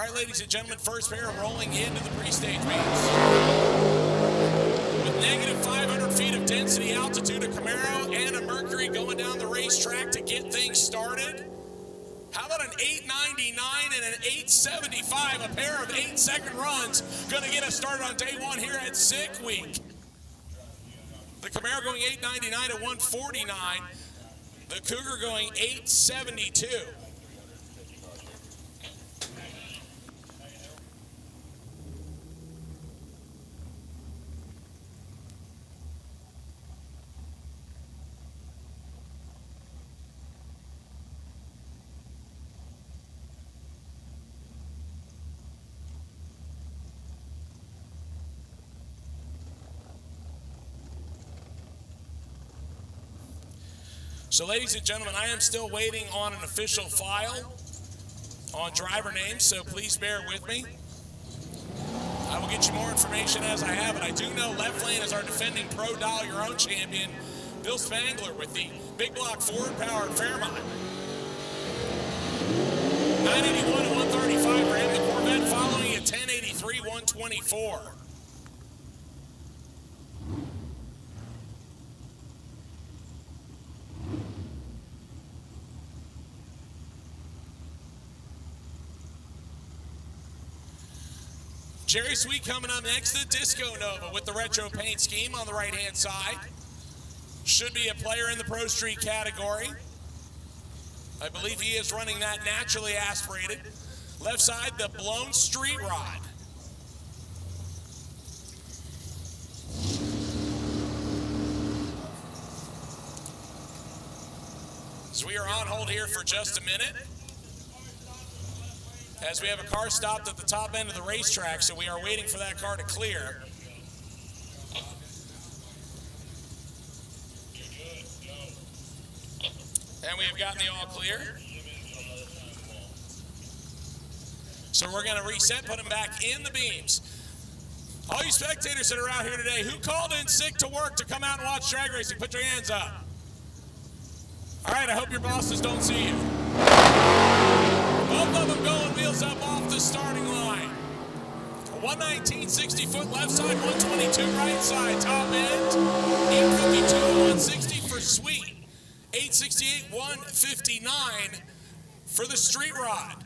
right, ladies and gentlemen, first pair rolling into the pre-stage meets. With negative 500 feet of density altitude, a Camaro and a Mercury going down the racetrack to get things started. How about an 899 and an 875, a pair of 8-second runs, going to get us started on day one here at SICK Week. The Camaro going 899 at 149, the Cougar going 872. So, ladies and gentlemen, I am still waiting on an official file on driver names, so please bear with me. I will get you more information as I have it. I do know left lane is our defending Pro Dial Your Own champion, Bill Spangler, with the big block Ford powered Fairmont. 981 and 135 for him. The Corvette following at 1083, 124. Jerry Sweet coming up next, the Disco Nova with the retro paint scheme on the right-hand side. Should be a player in the Pro Street category. I believe he is running that naturally aspirated. Left side, the blown street rod. So we are on hold here for just a minute, as we have a car stopped at the top end of the racetrack, so we are waiting for that car to clear. And we have gotten the all clear. So we're going to reset, put him back in the beams. All you spectators that are out here today, who called in sick to work to come out and watch drag racing, put your hands up. All right, I hope your bosses don't see you. Both of them going wheels up off the starting line. 119, 60-foot left side, 122 right side, top end. 852, 160 for Sweet. 868, 159 for the street rod.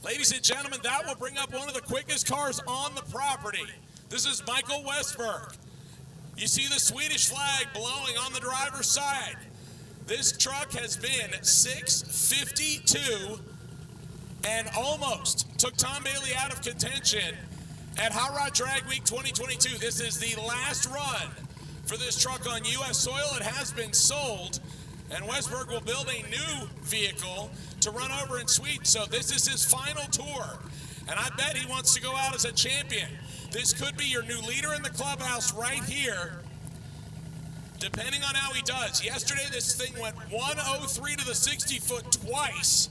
Ladies and gentlemen, that will bring up one of the quickest cars on the property. This is Michael Westberg. You see the Swedish flag blowing on the driver's side. This truck has been 652 and almost took Tom Bailey out of contention at Hot Rod Drag Week 2022. This is the last run for this truck on U.S. soil. It has been sold, and Westberg will build a new vehicle to run over in Sweden. So this is his final tour, and I bet he wants to go out as a champion. This could be your new leader in the clubhouse right here, depending on how he does. Yesterday, this thing went 103 to the 60-foot twice.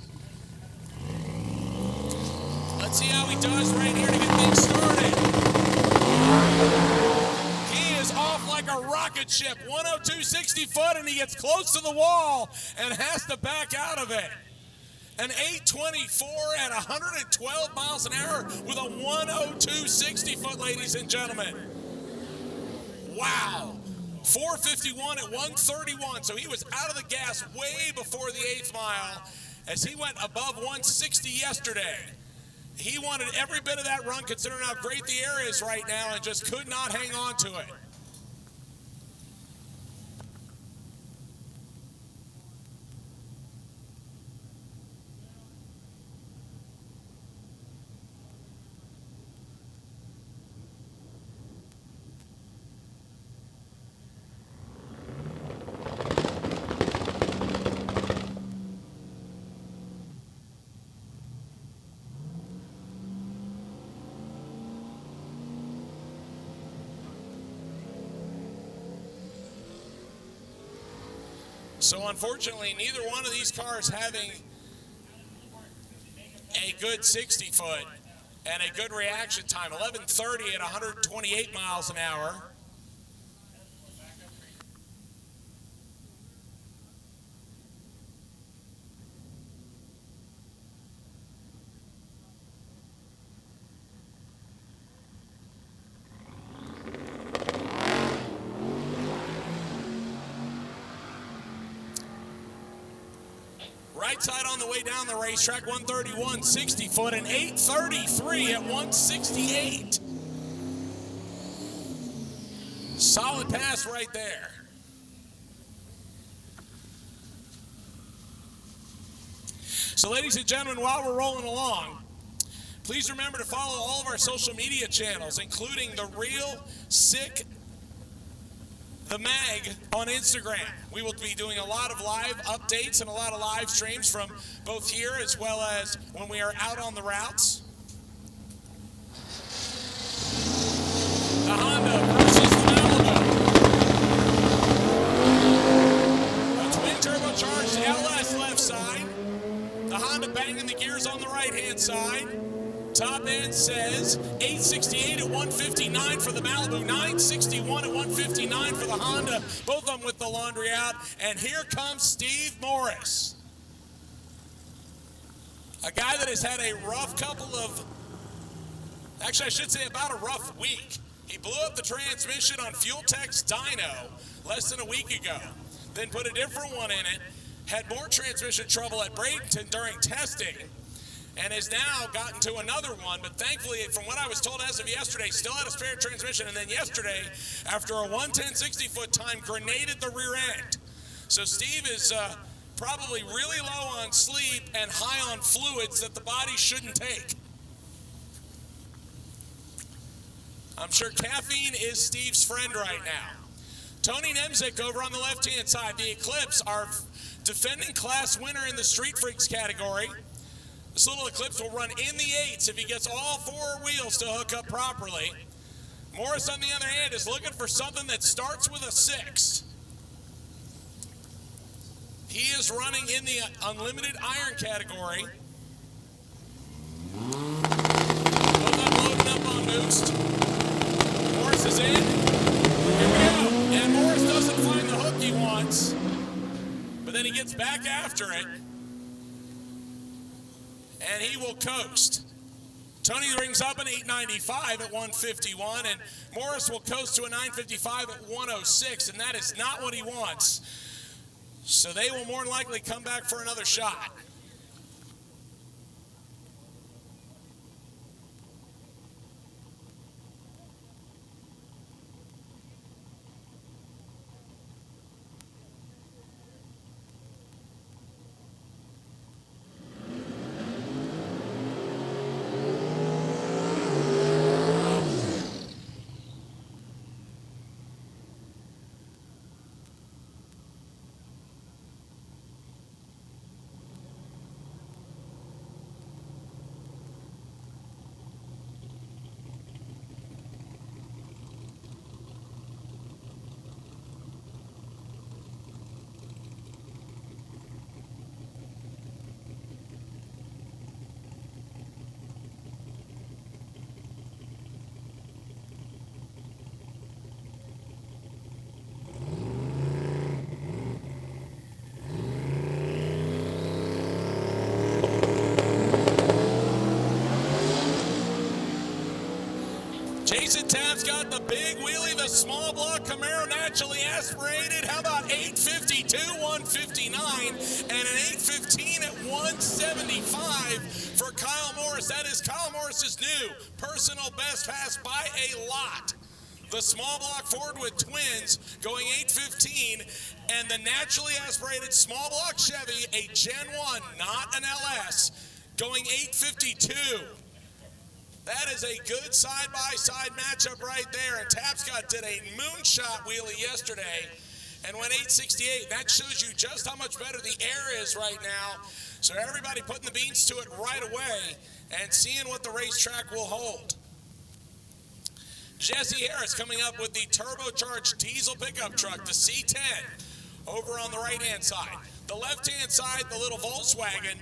Let's see how he does right here to get things started. He is off like a rocket ship, 102, 60-foot, and he gets close to the wall and has to back out of it. An 824 at 112 miles an hour with a 102, 60-foot, ladies and gentlemen. Wow. 451 at 131, so he was out of the gas way before the 8th mile as he went above 160 yesterday. He wanted every bit of that run, considering how great the air is right now, and just could not hang on to it. So unfortunately, neither one of these cars having a good 60-foot and a good reaction time. 11:30 at 128 miles an hour. Right side on the way down the racetrack, 131, 60 foot, and 833 at 168. Solid pass right there. So ladies and gentlemen, while we're rolling along, please remember to follow all of our social media channels, including The Real Sick The Mag on Instagram. We will be doing a lot of live updates and a lot of live streams from both here as well as when we are out on the routes. The Honda versus the Malibu. A twin turbocharged LS left side. The Honda banging the gears on the right-hand side. Top end says 868 at 159 for the Malibu, 961 at 159 for the Honda, both of them with the laundry out. And here comes Steve Morris, a guy that has had a rough couple of, actually I should say about a rough week. He blew up the transmission on Fuel Tech's dyno less than a week ago, then put a different one in it, had more transmission trouble at Bradenton during testing, and has now gotten to another one, but thankfully, from what I was told as of yesterday, still had a spare transmission, and then yesterday, after a 110 60-foot time, grenaded the rear end. So Steve is probably really low on sleep and high on fluids that the body shouldn't take. I'm sure caffeine is Steve's friend right now. Tony Nemzik over on the left-hand side. The Eclipse, our defending class winner in the Street Freaks category. This little Eclipse will run in the 8s if he gets all 4 wheels to hook up properly. Morris, on the other hand, is looking for something that starts with a 6. He is running in the unlimited iron category. Both up, loading up on boost. Morris is in. Here we go. And Morris doesn't find the hook he wants, but then he gets back after it, and he will coast. Tony rings up an 895 at 151, and Morris will coast to a 955 at 106, and that is not what he wants. So they will more than likely come back for another shot. Jason Tapp's got the big wheelie, the small block Camaro naturally aspirated. How about 852, 159, and an 815 at 175 for Kyle Morris. That is Kyle Morris's new personal best pass by a lot. The small block Ford with twins going 815, and the naturally aspirated small block Chevy, a Gen 1, not an LS, going 852. That is a good side-by-side matchup right there. And Tapscott did a moonshot wheelie yesterday and went 868. That shows you just how much better the air is right now. So everybody putting the beans to it right away and seeing what the racetrack will hold. Jesse Harris coming up with the turbocharged diesel pickup truck, the C10, over on the right-hand side. The left-hand side, the little Volkswagen.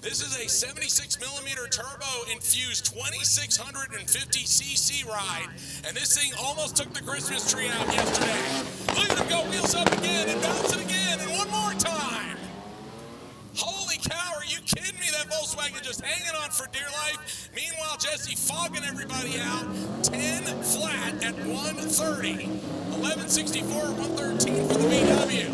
This is a 76 millimeter turbo infused 2650cc ride, and this thing almost took the Christmas tree out yesterday. Look at him go, wheels up again and bounce it again, and one more time. Holy cow, are you kidding me? That Volkswagen just hanging on for dear life. Meanwhile, Jesse fogging everybody out. 10 flat at 130. 1164 at 113 for the VW.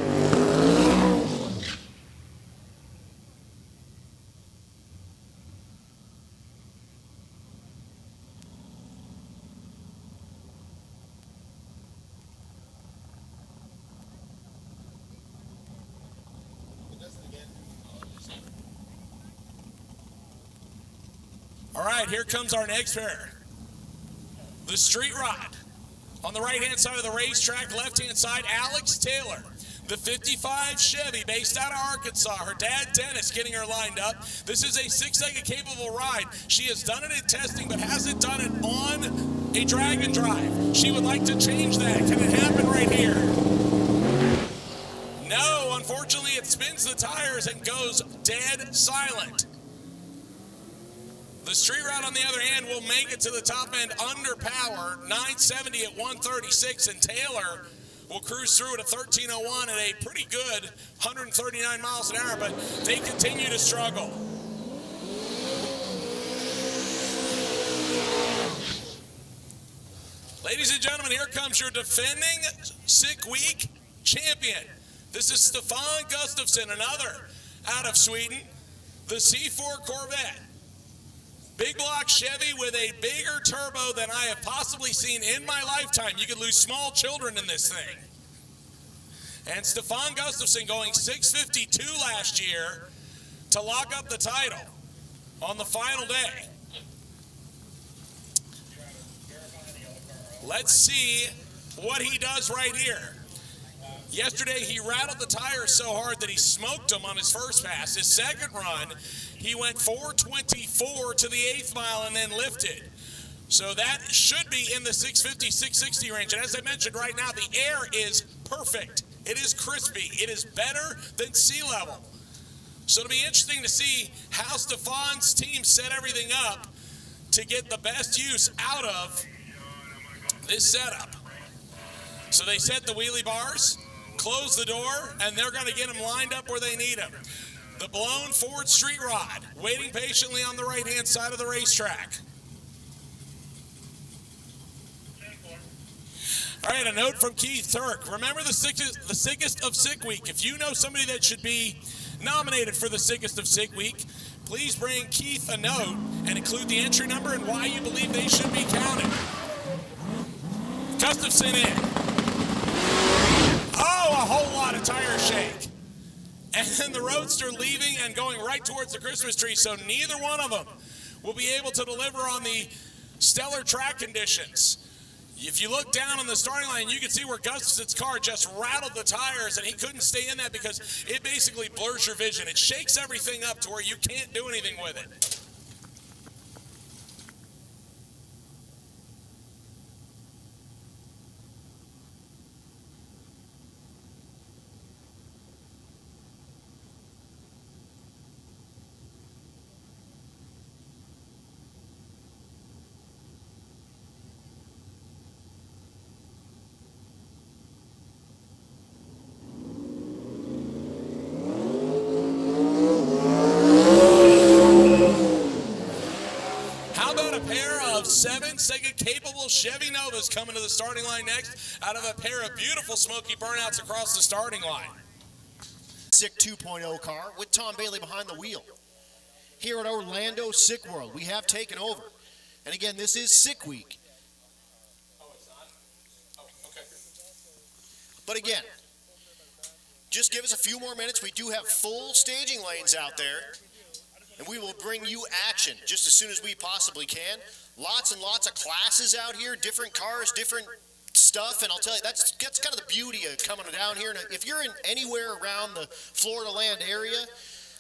All right, here comes our next pair. The Street Rod. On the right-hand side of the racetrack, left-hand side, Alex Taylor. The 55 Chevy based out of Arkansas. Her dad, Dennis, getting her lined up. This is a six-legged capable ride. She has done it in testing, but hasn't done it on a drag and drive. She would like to change that. Can it happen right here? No, unfortunately, it spins the tires and goes dead silent. The Street Rod, on the other hand, will make it to the top end under power, 970 at 136, and Taylor will cruise through at a 1301 at a pretty good 139 miles an hour, but they continue to struggle. Ladies and gentlemen, here comes your defending Sick Week champion. This is Stefan Gustafsson, another out of Sweden, the C4 Corvette. Big block Chevy with a bigger turbo than I have possibly seen in my lifetime. You could lose small children in this thing. And Stefan Gustafsson going 652 last year to lock up the title on the final day. Let's see what he does right here. Yesterday, he rattled the tires so hard that he smoked them on his first pass. His second run, he went 424 to the 8th mile and then lifted. So that should be in the 650, 660 range. And as I mentioned right now, the air is perfect. It is crispy. It is better than sea level. So it'll be interesting to see how Stefan's team set everything up to get the best use out of this setup. So they set the wheelie bars, close the door, and they're going to get them lined up where they need them. The blown Ford Street Rod, waiting patiently on the right-hand side of the racetrack. All right, a note from Keith Turk. Remember the sickest of Sick Week. If you know somebody that should be nominated for the sickest of Sick Week, please bring Keith a note and include the entry number and why you believe they should be counted. Gustafsson in. Oh, a whole lot of tire shake. And then the Roadster leaving and going right towards the Christmas tree, so neither one of them will be able to deliver on the stellar track conditions. If you look down on the starting line, you can see where Gustafsson's car just rattled the tires, and he couldn't stay in that because it basically blurs your vision. It shakes everything up to where you can't do anything with it. Seven-second capable Chevy Novas coming to the starting line next out of a pair of beautiful smoky burnouts across the starting line. Sick 2.0 car with Tom Bailey behind the wheel. Here at Orlando Sick World, we have taken over. And again, this is Sick Week. Oh, it's not? Oh, okay. But again, just give us a few more minutes. We do have full staging lanes out there. And we will bring you action just as soon as we possibly can. Lots and lots of classes out here, different cars, different stuff, and I'll tell you, that's kind of the beauty of coming down here. And if you're in anywhere around the Florida land area,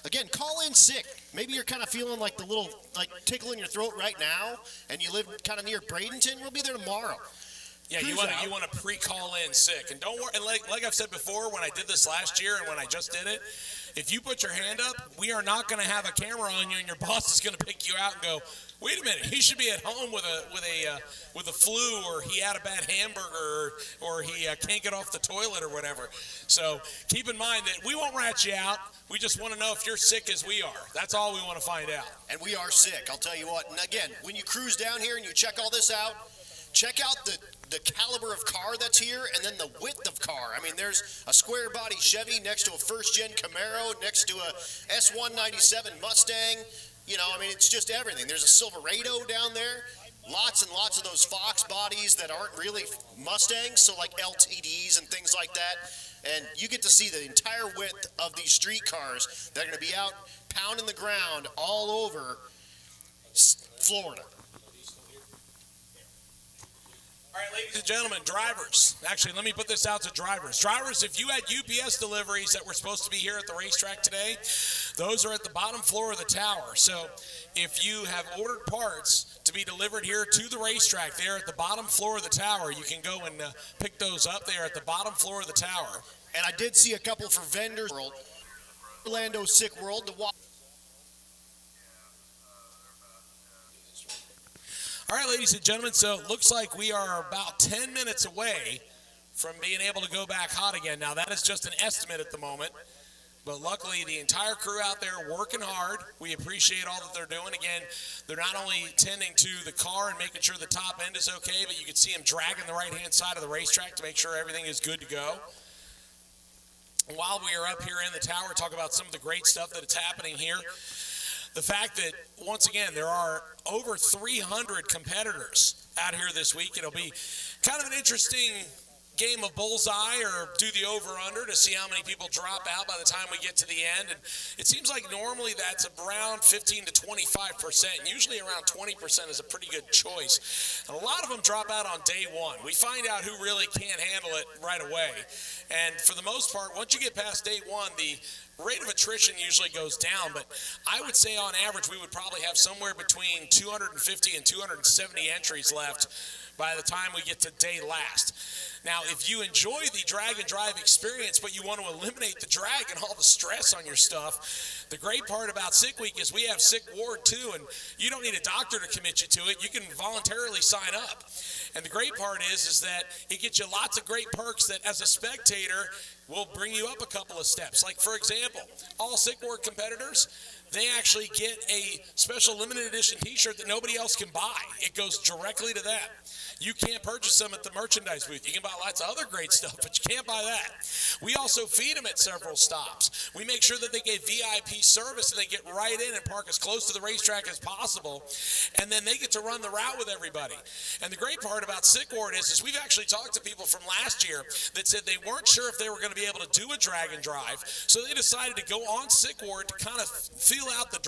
again, call in sick. Maybe you're kind of feeling like the little tickle in your throat right now, and you live kind of near Bradenton. We'll be there tomorrow. Yeah, you want to pre-call in sick, and don't worry. And like I've said before, when I did this last year and when I just did it, if you put your hand up, we are not going to have a camera on you, and your boss is going to pick you out and go, wait a minute, he should be at home with a flu, or he had a bad hamburger, or he can't get off the toilet or whatever. So keep in mind that we won't rat you out. We just want to know if you're sick as we are. That's all we want to find out. And we are sick, I'll tell you what. And again, when you cruise down here and you check all this out, check out the caliber of car that's here, and then the width of car. I mean, there's a square body Chevy next to a first-gen Camaro, next to a S197 Mustang. You know, I mean, it's just everything. There's a Silverado down there. Lots and lots of those Fox bodies that aren't really Mustangs, so like LTDs and things like that. And you get to see the entire width of these street cars that are going to be out pounding the ground all over Florida. All right, ladies and gentlemen, drivers. Actually, let me put this out to drivers. Drivers, if you had UPS deliveries that were supposed to be here at the racetrack today, those are at the bottom floor of the tower. So if you have ordered parts to be delivered here to the racetrack, they're at the bottom floor of the tower. You can go and pick those up there at the bottom floor of the tower. And I did see a couple for vendors. Orlando Sick World. All right, ladies and gentlemen, so it looks like we are about 10 minutes away from being able to go back hot again. Now, that is just an estimate at the moment, but luckily the entire crew out there working hard. We appreciate all that they're doing. Again, they're not only tending to the car and making sure the top end is okay, but you can see them dragging the right-hand side of the racetrack to make sure everything is good to go. While we are up here in the tower, talk about some of the great stuff that is happening here. The fact that, once again, there are over 300 competitors out here this week. It'll be kind of an interesting game of bullseye or do the over-under to see how many people drop out by the time we get to the end. And it seems like normally that's around 15 to 25%. Usually around 20% is a pretty good choice. And a lot of them drop out on day one. We find out who really can't handle it right away. And for the most part, once you get past day one, the rate of attrition usually goes down, but I would say on average we would probably have somewhere between 250 and 270 entries left by the time we get to day last. Now, if you enjoy the drag and drive experience, but you want to eliminate the drag and all the stress on your stuff, the great part about Sick Week is we have Sick Ward too, and you don't need a doctor to commit you to it. You can voluntarily sign up. And the great part is that it gets you lots of great perks that as a spectator will bring you up a couple of steps. Like, for example, all Sick Ward competitors, they actually get a special limited edition t-shirt that nobody else can buy. It goes directly to them. You can't purchase them at the merchandise booth. You can buy lots of other great stuff, but you can't buy that. We also feed them at several stops. We make sure that they get VIP service and they get right in and park as close to the racetrack as possible, and then they get to run the route with everybody. And the great part about Sick Ward is we've actually talked to people from last year that said they weren't sure if they were going to be able to do a drag and drive, so they decided to go on Sick Ward to kind of feel out the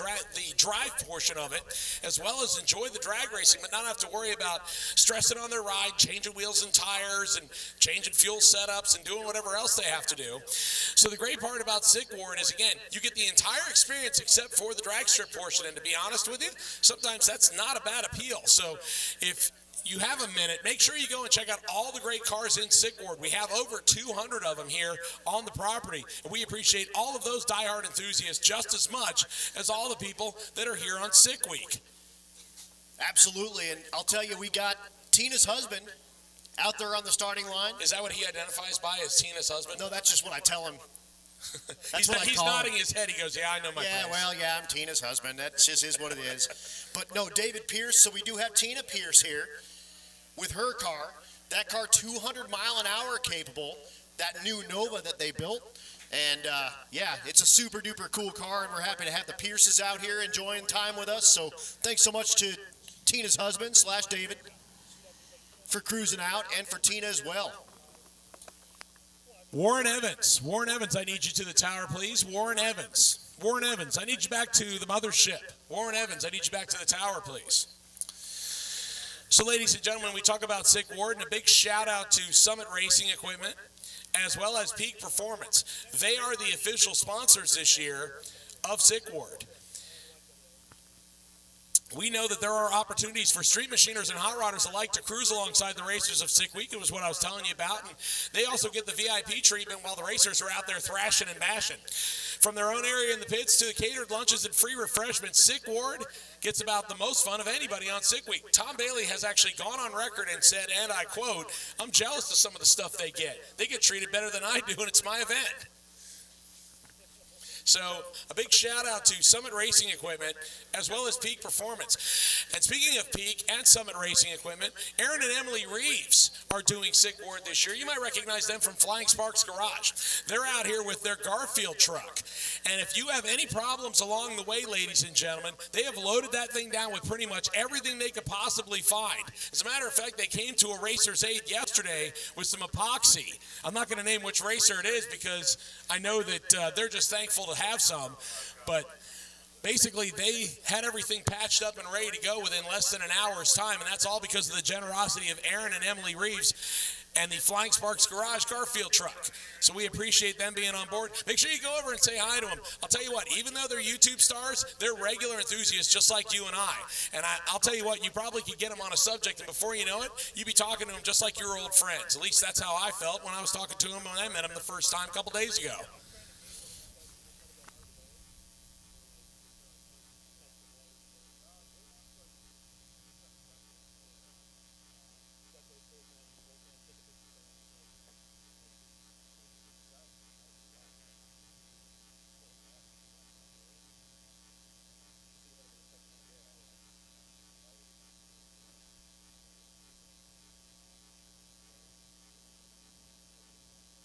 drive portion of it, as well as enjoy the drag racing, but not have to worry about stressing on their ride, changing wheels and tires, and changing fuel setups, and doing whatever else they have to do. So the great part about Sick Ward is, again, you get the entire experience except for the drag strip portion, and to be honest with you, sometimes that's not a bad appeal. So if you have a minute, make sure you go and check out all the great cars in Sick Ward. We have over 200 of them here on the property, and we appreciate all of those diehard enthusiasts just as much as all the people that are here on Sick Week. Absolutely, and I'll tell you, we got Tina's husband out there on the starting line. Is that what he identifies by, as Tina's husband? No, that's just what I tell him. He's nodding his head. He goes, yeah, I know my place. Well, yeah, I'm Tina's husband. That just is what it is. But no, David Pierce, so we do have Tina Pierce here with her car. That car 200 mile an hour capable, that new Nova that they built. And yeah, it's a super duper cool car, and we're happy to have the Pierces out here enjoying time with us. So thanks so much to Tina's husband / David for cruising out, and for Tina as well. Warren Evans, I need you to the tower, please. Warren Evans, I need you back to the mothership. Warren Evans, I need you back to the tower, please. So, ladies and gentlemen, we talk about Sick Ward, and a big shout out to Summit Racing Equipment as well as Peak Performance. They are the official sponsors this year of Sick Ward. We know that there are opportunities for street machiners and hot rodders alike to cruise alongside the racers of Sick Week. It was what I was telling you about. And they also get the VIP treatment while the racers are out there thrashing and bashing. From their own area in the pits to the catered lunches and free refreshments, Sick Ward gets about the most fun of anybody on Sick Week. Tom Bailey has actually gone on record and said, and I quote, "I'm jealous of some of the stuff they get. They get treated better than I do, and it's my event." So a big shout out to Summit Racing Equipment as well as Peak Performance. And speaking of Peak and Summit Racing Equipment, Aaron and Emily Reeves are doing Sick Ward this year. You might recognize them from Flying Sparks Garage. They're out here with their Garfield truck. And if you have any problems along the way, ladies and gentlemen, they have loaded that thing down with pretty much everything they could possibly find. As a matter of fact, they came to a Racer's Aid yesterday with some epoxy. I'm not going to name which racer it is because I know that they're just thankful to have some, but basically they had everything patched up and ready to go within less than an hour's time, and that's all because of the generosity of Aaron and Emily Reeves and the Flying Sparks Garage Garfield truck. So we appreciate them being on board. Make sure you go over and say hi to them. I'll tell you what, even though they're YouTube stars, they're regular enthusiasts just like you and I. And I'll tell you what, you probably could get them on a subject, and before you know it, you'd be talking to them just like your old friends. At least that's how I felt when I was talking to them when I met them the first time a couple days ago.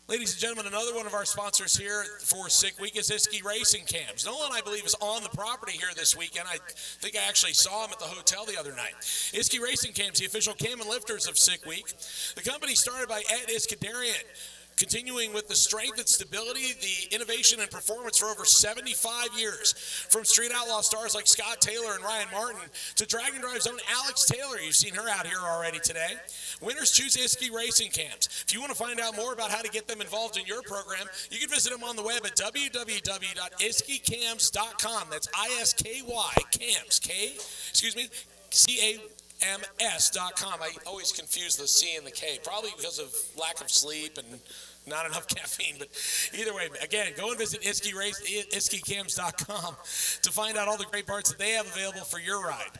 Ladies and gentlemen, another one of our sponsors here for Sick Week is Iski Racing Cams. Nolan, I believe, is on the property here this weekend. I think I actually saw him at the hotel the other night. Iski Racing Cams, the official cam and lifters of Sick Week. The company started by Ed Iskandarian, continuing with the strength and stability, the innovation and performance for over 75 years. From street outlaw stars like Scott Taylor and Ryan Martin to Dragon Drive's own Alex Taylor. You've seen her out here already today. Winners choose Iski Racing Cams. If you want to find out more about how to get them involved in your program, you can visit them on the web at www.iskicams.com. That's I-S-K-Y, cams, C-A-M-S.com. I always confuse the C and the K, probably because of lack of sleep and not enough caffeine. But either way, again, go and visit iskicams.com to find out all the great parts that they have available for your ride.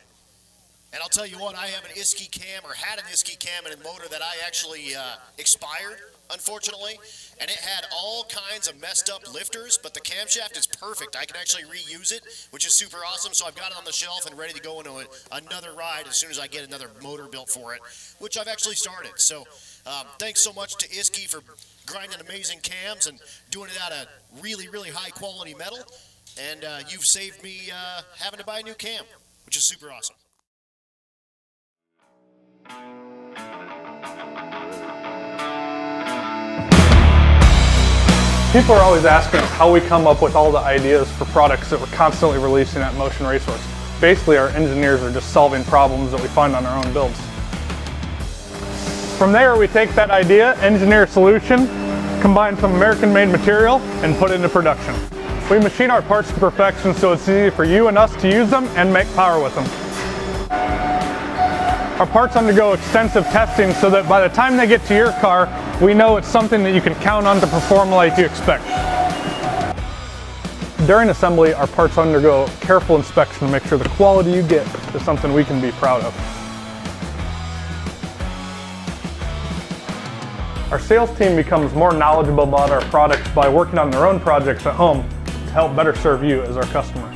And I'll tell you what, I have an Iski cam, or had an Iski cam and a motor that I actually expired, unfortunately. And it had all kinds of messed up lifters, but the camshaft is perfect. I can actually reuse it, which is super awesome. So I've got it on the shelf and ready to go into another ride as soon as I get another motor built for it, which I've actually started. So thanks so much to Iski for grinding amazing cams and doing it out of really, really high quality metal. And you've saved me having to buy a new cam, which is super awesome. People are always asking us how we come up with all the ideas for products that we're constantly releasing at Motion Raceworks. Basically, our engineers are just solving problems that we find on our own builds. From there, we take that idea, engineer a solution, combine some American-made material, and put it into production. We machine our parts to perfection so it's easy for you and us to use them and make power with them. Our parts undergo extensive testing so that by the time they get to your car, we know it's something that you can count on to perform like you expect. During assembly, our parts undergo careful inspection to make sure the quality you get is something we can be proud of. Our sales team becomes more knowledgeable about our products by working on their own projects at home to help better serve you as our customer.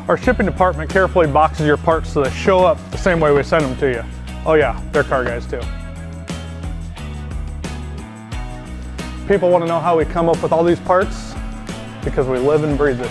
Our shipping department carefully boxes your parts so they show up the same way we send them to you. Oh yeah, they're car guys too. People want to know how we come up with all these parts because we live and breathe it.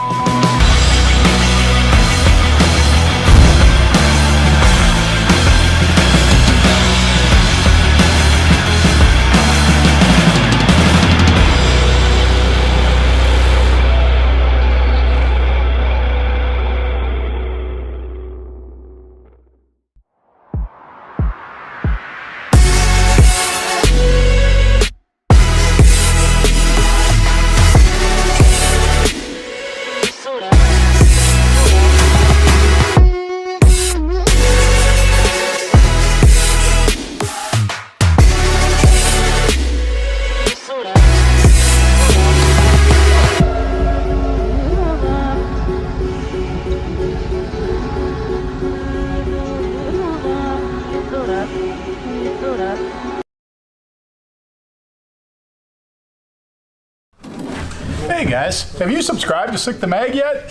Hey guys, have you subscribed to Sick the Mag yet?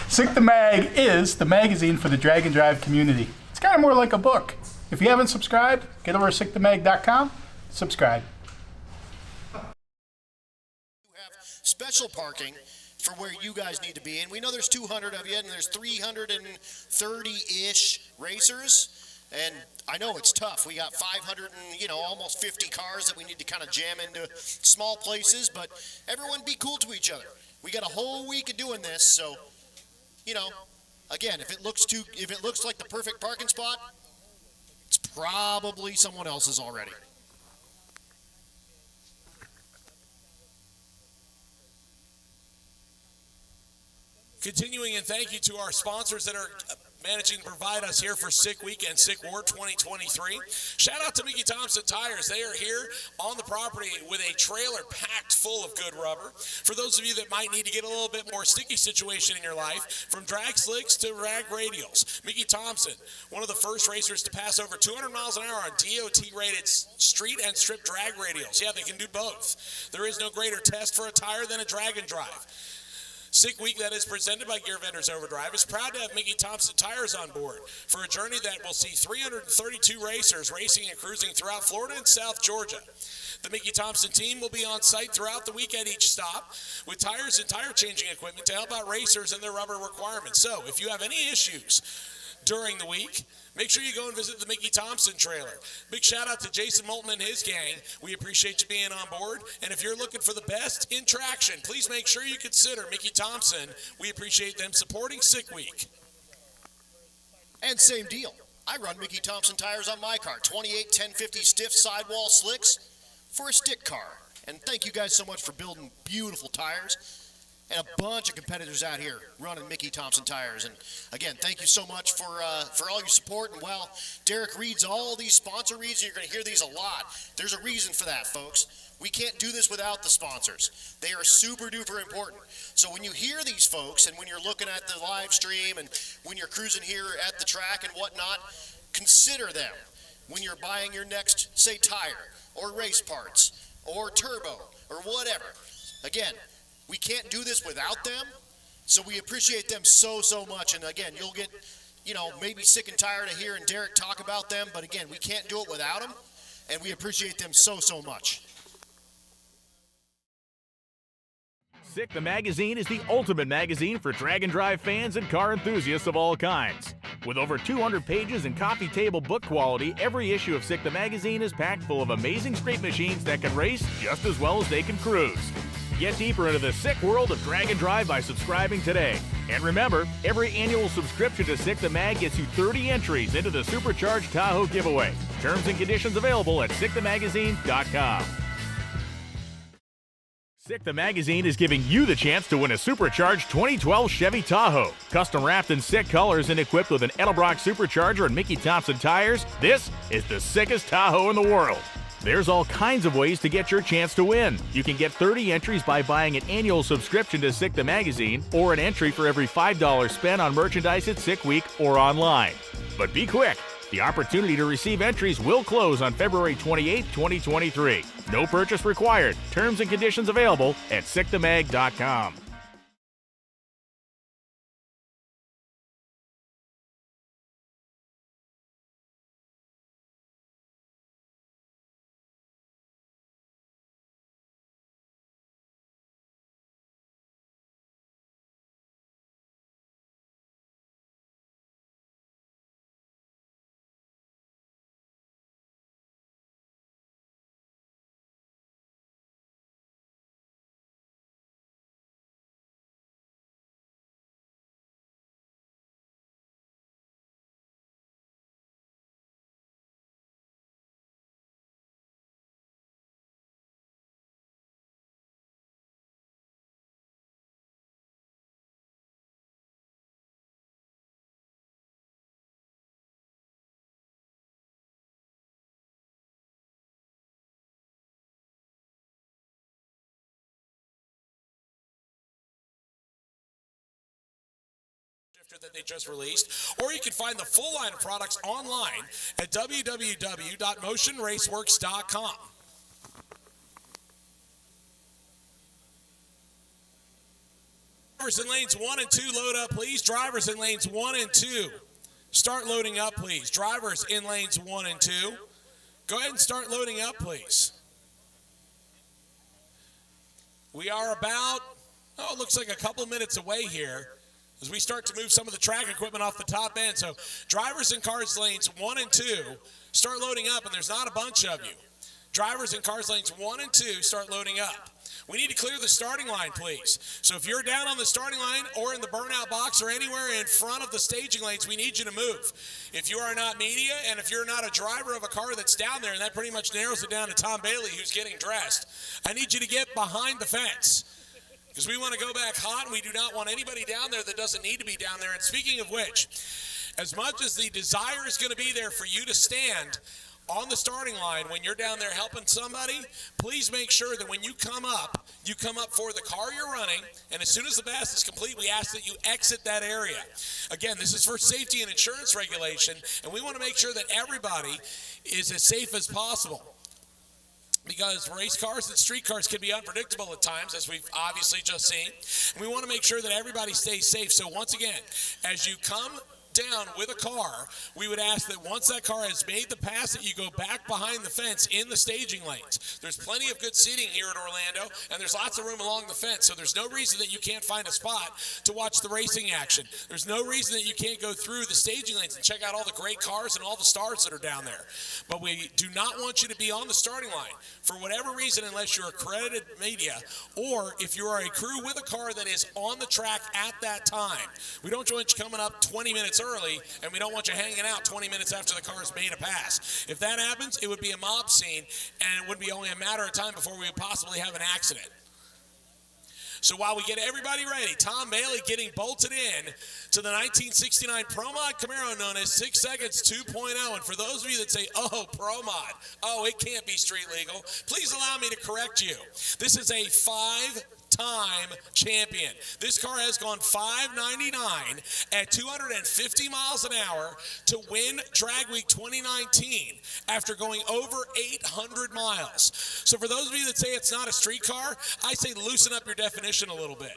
Sick the Mag is the magazine for the drag and drive community. It's kind of more like a book. If you haven't subscribed, get over to sickthemag.com, subscribe. You have special parking for where you guys need to be, and we know there's 200 of you, and there's 330-ish racers. And I know it's tough. We got 500 and, almost 50 cars that we need to kind of jam into small places, but everyone be cool to each other. We got a whole week of doing this, so you know, again, if it looks like the perfect parking spot, it's probably someone else's already. Continuing, and thank you to our sponsors that are managing to provide us here for Sick Week and Sick War 2023. Shout out to Mickey Thompson Tires. They are here on the property with a trailer packed full of good rubber. For those of you that might need to get a little bit more sticky situation in your life, from drag slicks to rag radials, Mickey Thompson, one of the first racers to pass over 200 miles an hour on DOT-rated street and strip drag radials. Yeah, they can do both. There is no greater test for a tire than a drag and drive. Sick Week, that is presented by Gear Vendors Overdrive, is proud to have Mickey Thompson Tires on board for a journey that will see 332 racers racing and cruising throughout Florida and South Georgia. The Mickey Thompson team will be on site throughout the week at each stop with tires and tire changing equipment to help out racers and their rubber requirements. So if you have any issues during the week, make sure you go and visit the Mickey Thompson trailer. Big shout out to Jason Moulton and his gang. We appreciate you being on board. And if you're looking for the best in traction, please make sure you consider Mickey Thompson. We appreciate them supporting Sick Week. And same deal. I run Mickey Thompson tires on my car. 28 1050 stiff sidewall slicks for a stick car. And thank you guys so much for building beautiful tires. And a bunch of competitors out here running Mickey Thompson Tires. And again, thank you so much for all your support. And while Derek reads all these sponsor reads, and you're going to hear these a lot, there's a reason for that, folks. We can't do this without the sponsors. They are super duper important. So when you hear these folks, and when you're looking at the live stream, and when you're cruising here at the track and whatnot, consider them when you're buying your next, say, tire, or race parts, or turbo, or whatever. Again, we can't do this without them, so we appreciate them so much. And again, you'll get, maybe sick and tired of hearing Derek talk about them, but again, we can't do it without them, and we appreciate them so much. Sick the Magazine is the ultimate magazine for drag and drive fans and car enthusiasts of all kinds. With over 200 pages and coffee table book quality, every issue of Sick the Magazine is packed full of amazing street machines that can race just as well as they can cruise. Get deeper into the sick world of drag and drive by subscribing today. And remember, every annual subscription to Sick the Mag gets you 30 entries into the Supercharged Tahoe giveaway. Terms and conditions available at sickthemagazine.com. Sick the Magazine is giving you the chance to win a Supercharged 2012 Chevy Tahoe. Custom wrapped in sick colors and equipped with an Edelbrock Supercharger and Mickey Thompson tires, this is the sickest Tahoe in the world. There's all kinds of ways to get your chance to win. You can get 30 entries by buying an annual subscription to Sick the Magazine, or an entry for every $5 spent on merchandise at Sick Week or online. But be quick. The opportunity to receive entries will close on February 28, 2023. No purchase required. Terms and conditions available at sickthemag.com. That they just released, or you can find the full line of products online at www.motionraceworks.com. Drivers in lanes 1 and 2, load up, please. Drivers in lanes 1 and 2, start loading up, please. Drivers in lanes 1 and 2, go ahead and start loading up, please. We are about, it looks like a couple minutes away here as we start to move some of the track equipment off the top end. So drivers in cars lanes 1 and 2, start loading up, and there's not a bunch of you. drivers in cars lanes 1 and 2 start loading up. We need to clear the starting line, please. So if you're down on the starting line or in the burnout box or anywhere in front of the staging lanes, we need you to move. If you are not media and if you're not a driver of a car that's down there, and that pretty much narrows it down to Tom Bailey, who's getting dressed, I need you to get behind the fence because we want to go back hot, and we do not want anybody down there that doesn't need to be down there. And speaking of which, as much as the desire is going to be there for you to stand on the starting line when you're down there helping somebody, please make sure that when you come up for the car you're running, and as soon as the pass is complete, we ask that you exit that area. Again, this is for safety and insurance regulation, and we want to make sure that everybody is as safe as possible. Because race cars and street cars can be unpredictable at times, as we've obviously just seen. And we want to make sure that everybody stays safe. So once again, as you come down with a car, we would ask that once that car has made the pass, that you go back behind the fence in the staging lanes. There's plenty of good seating here at Orlando, and there's lots of room along the fence, so there's no reason that you can't find a spot to watch the racing action. There's no reason that you can't go through the staging lanes and check out all the great cars and all the stars that are down there. But we do not want you to be on the starting line for whatever reason, unless you're accredited media or if you are a crew with a car that is on the track at that time. We don't want you coming up 20 minutes early, and we don't want you hanging out 20 minutes after the car's made a pass. If that happens, it would be a mob scene, and it would be only a matter of time before we would possibly have an accident. So while we get everybody ready, Tom Bailey getting bolted in to the 1969 Pro Mod Camaro known as 6 Seconds 2.0. And for those of you that say, oh, Pro Mod, oh, it can't be street legal, please allow me to correct you. This is a 5-time champion. This car has gone 599 at 250 miles an hour to win Drag Week 2019 after going over 800 miles. So for those of you that say it's not a street car, I say loosen up your definition a little bit.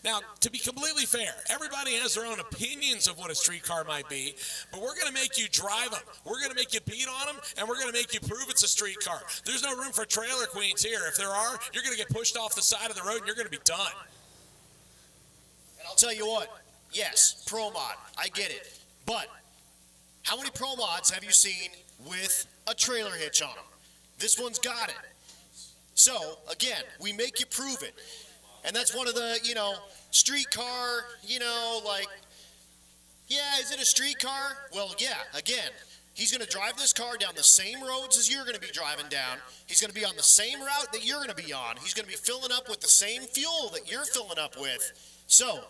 Now, to be completely fair, everybody has their own opinions of what a street car might be, but we're going to make you drive them. We're going to make you beat on them, and we're going to make you prove it's a street car. There's no room for trailer queens here. If there are, you're going to get pushed off the side of the road, and you're going to be done. And I'll tell you what, yes, Pro Mod, I get it. But how many Pro Mods have you seen with a trailer hitch on them? This one's got it. So, again, we make you prove it. And that's one of the, street car, like, yeah, is it a street car? Well, yeah, again, he's going to drive this car down the same roads as you're going to be driving down. He's going to be on the same route that you're going to be on. He's going to be filling up with the same fuel that you're filling up with. So,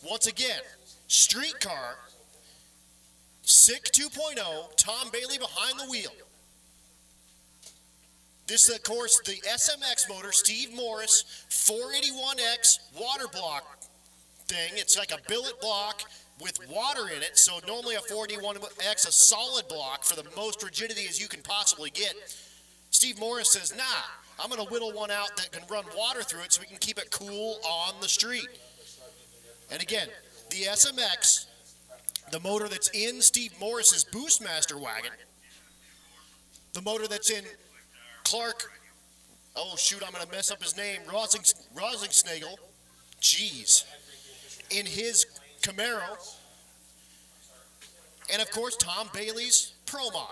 once again, street car, SICK 2.0, Tom Bailey behind the wheel. This is, of course, the SMX motor, Steve Morris, 481X water block thing. It's like a billet block with water in it. So normally a 481X, a solid block for the most rigidity as you can possibly get. Steve Morris says, nah, I'm going to whittle one out that can run water through it so we can keep it cool on the street. And again, the SMX, the motor that's in Steve Morris's Boostmaster wagon, the motor that's in Clark, oh shoot, I'm going to mess up his name, Rosingsnagel, jeez, in his Camaro, and of course Tom Bailey's Pro Mod.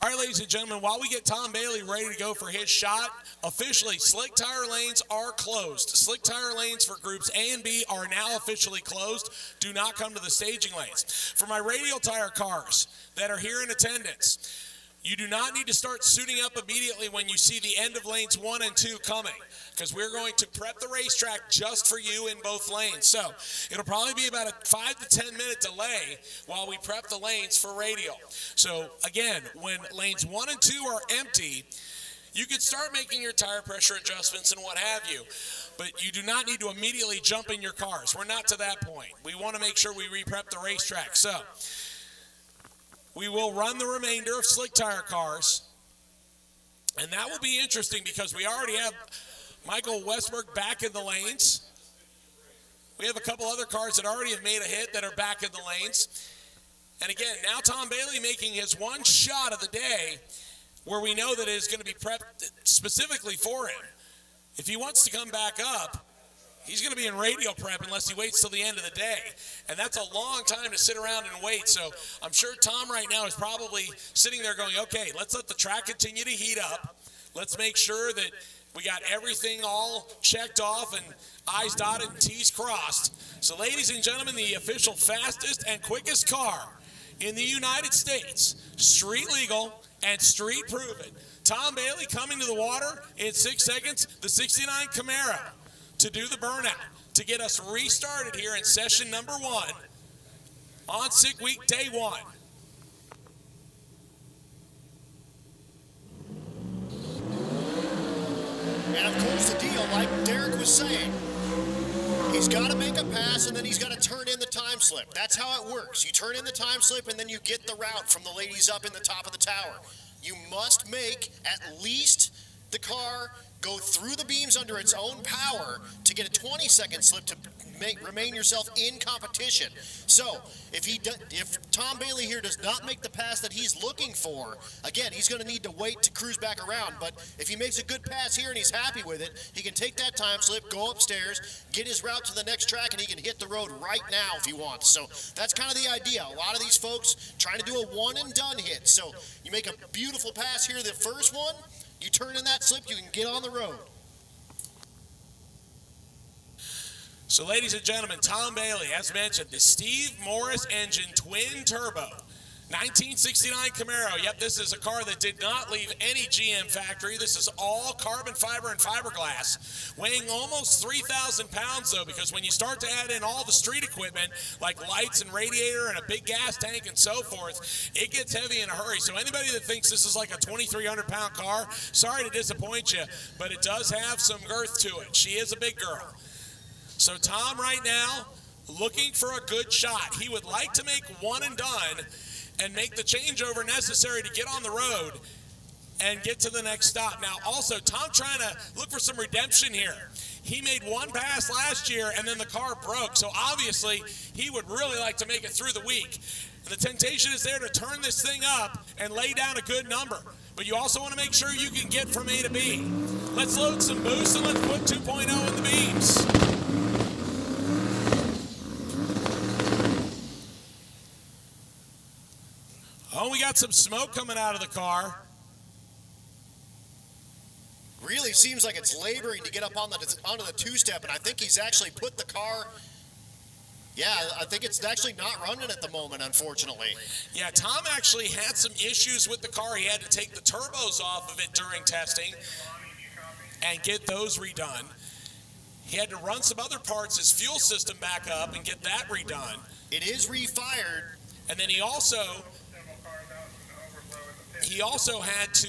All right, ladies and gentlemen, while we get Tom Bailey ready to go for his shot, officially, slick tire lanes are closed. Slick tire lanes for groups A and B are now officially closed. Do not come to the staging lanes. For my radial tire cars that are here in attendance, you do not need to start suiting up immediately when you see the end of lanes 1 and 2 coming, because we're going to prep the racetrack just for you in both lanes. So it'll probably be about a 5 to 10 minute delay while we prep the lanes for radial. So again, when lanes 1 and 2 are empty, you could start making your tire pressure adjustments and what have you, but you do not need to immediately jump in your cars. We're not to that point. We want to make sure we re-prep the racetrack. So we will run the remainder of slick tire cars, and that will be interesting because we already have Michael Westberg back in the lanes. We have a couple other cars that already have made a hit that are back in the lanes. And again, now Tom Bailey making his one shot of the day where we know that it is going to be prepped specifically for him. If he wants to come back up He's going to be in radial prep unless he waits till the end of the day. And that's a long time to sit around and wait. So I'm sure Tom right now is probably sitting there going, okay, let's let the track continue to heat up. Let's make sure that we got everything all checked off and I's dotted and T's crossed. So ladies and gentlemen, the official fastest and quickest car in the United States, street legal and street proven. Tom Bailey coming to the water in 6 seconds, the 69 Camaro, to do the burnout, to get us restarted here in session number 1 on Sick Week Day 1. And of course the deal, like Derek was saying, he's got to make a pass and then he's got to turn in the time slip. That's how it works. You turn in the time slip and then you get the route from the ladies up in the top of the tower. You must make at least the car go through the beams under its own power to get a 20-second slip to remain yourself in competition. So if Tom Bailey here does not make the pass that he's looking for, again, he's going to need to wait to cruise back around. But if he makes a good pass here and he's happy with it, he can take that time slip, go upstairs, get his route to the next track, and he can hit the road right now if he wants. So that's kind of the idea. A lot of these folks trying to do a one-and-done hit. So you make a beautiful pass here, the first one, you turn in that slip, you can get on the road. So ladies and gentlemen, Tom Bailey, as mentioned, the Steve Morris engine twin turbo, 1969 Camaro. Yep, this is a car that did not leave any GM factory. This is all carbon fiber and fiberglass, weighing almost 3,000 pounds though, because when you start to add in all the street equipment, like lights and radiator and a big gas tank and so forth, it gets heavy in a hurry. So anybody that thinks this is like a 2,300 pound car, sorry to disappoint you, but it does have some girth to it. She is a big girl. So Tom right now, looking for a good shot. He would like to make one and done and make the changeover necessary to get on the road and get to the next stop. Now also, Tom trying to look for some redemption here. He made one pass last year and then the car broke. So obviously, he would really like to make it through the week. The temptation is there to turn this thing up and lay down a good number. But you also want to make sure you can get from A to B. Let's load some boost and let's put 2.0 in the beams. Oh, we got some smoke coming out of the car. Really seems like it's laboring to get up on onto the two-step, and I think he's actually put the car, yeah, I think it's actually not running at the moment, unfortunately. Yeah, Tom actually had some issues with the car. He had to take the turbos off of it during testing and get those redone. He had to run some other parts, his fuel system back up and get that redone. It is refired. And then he also had to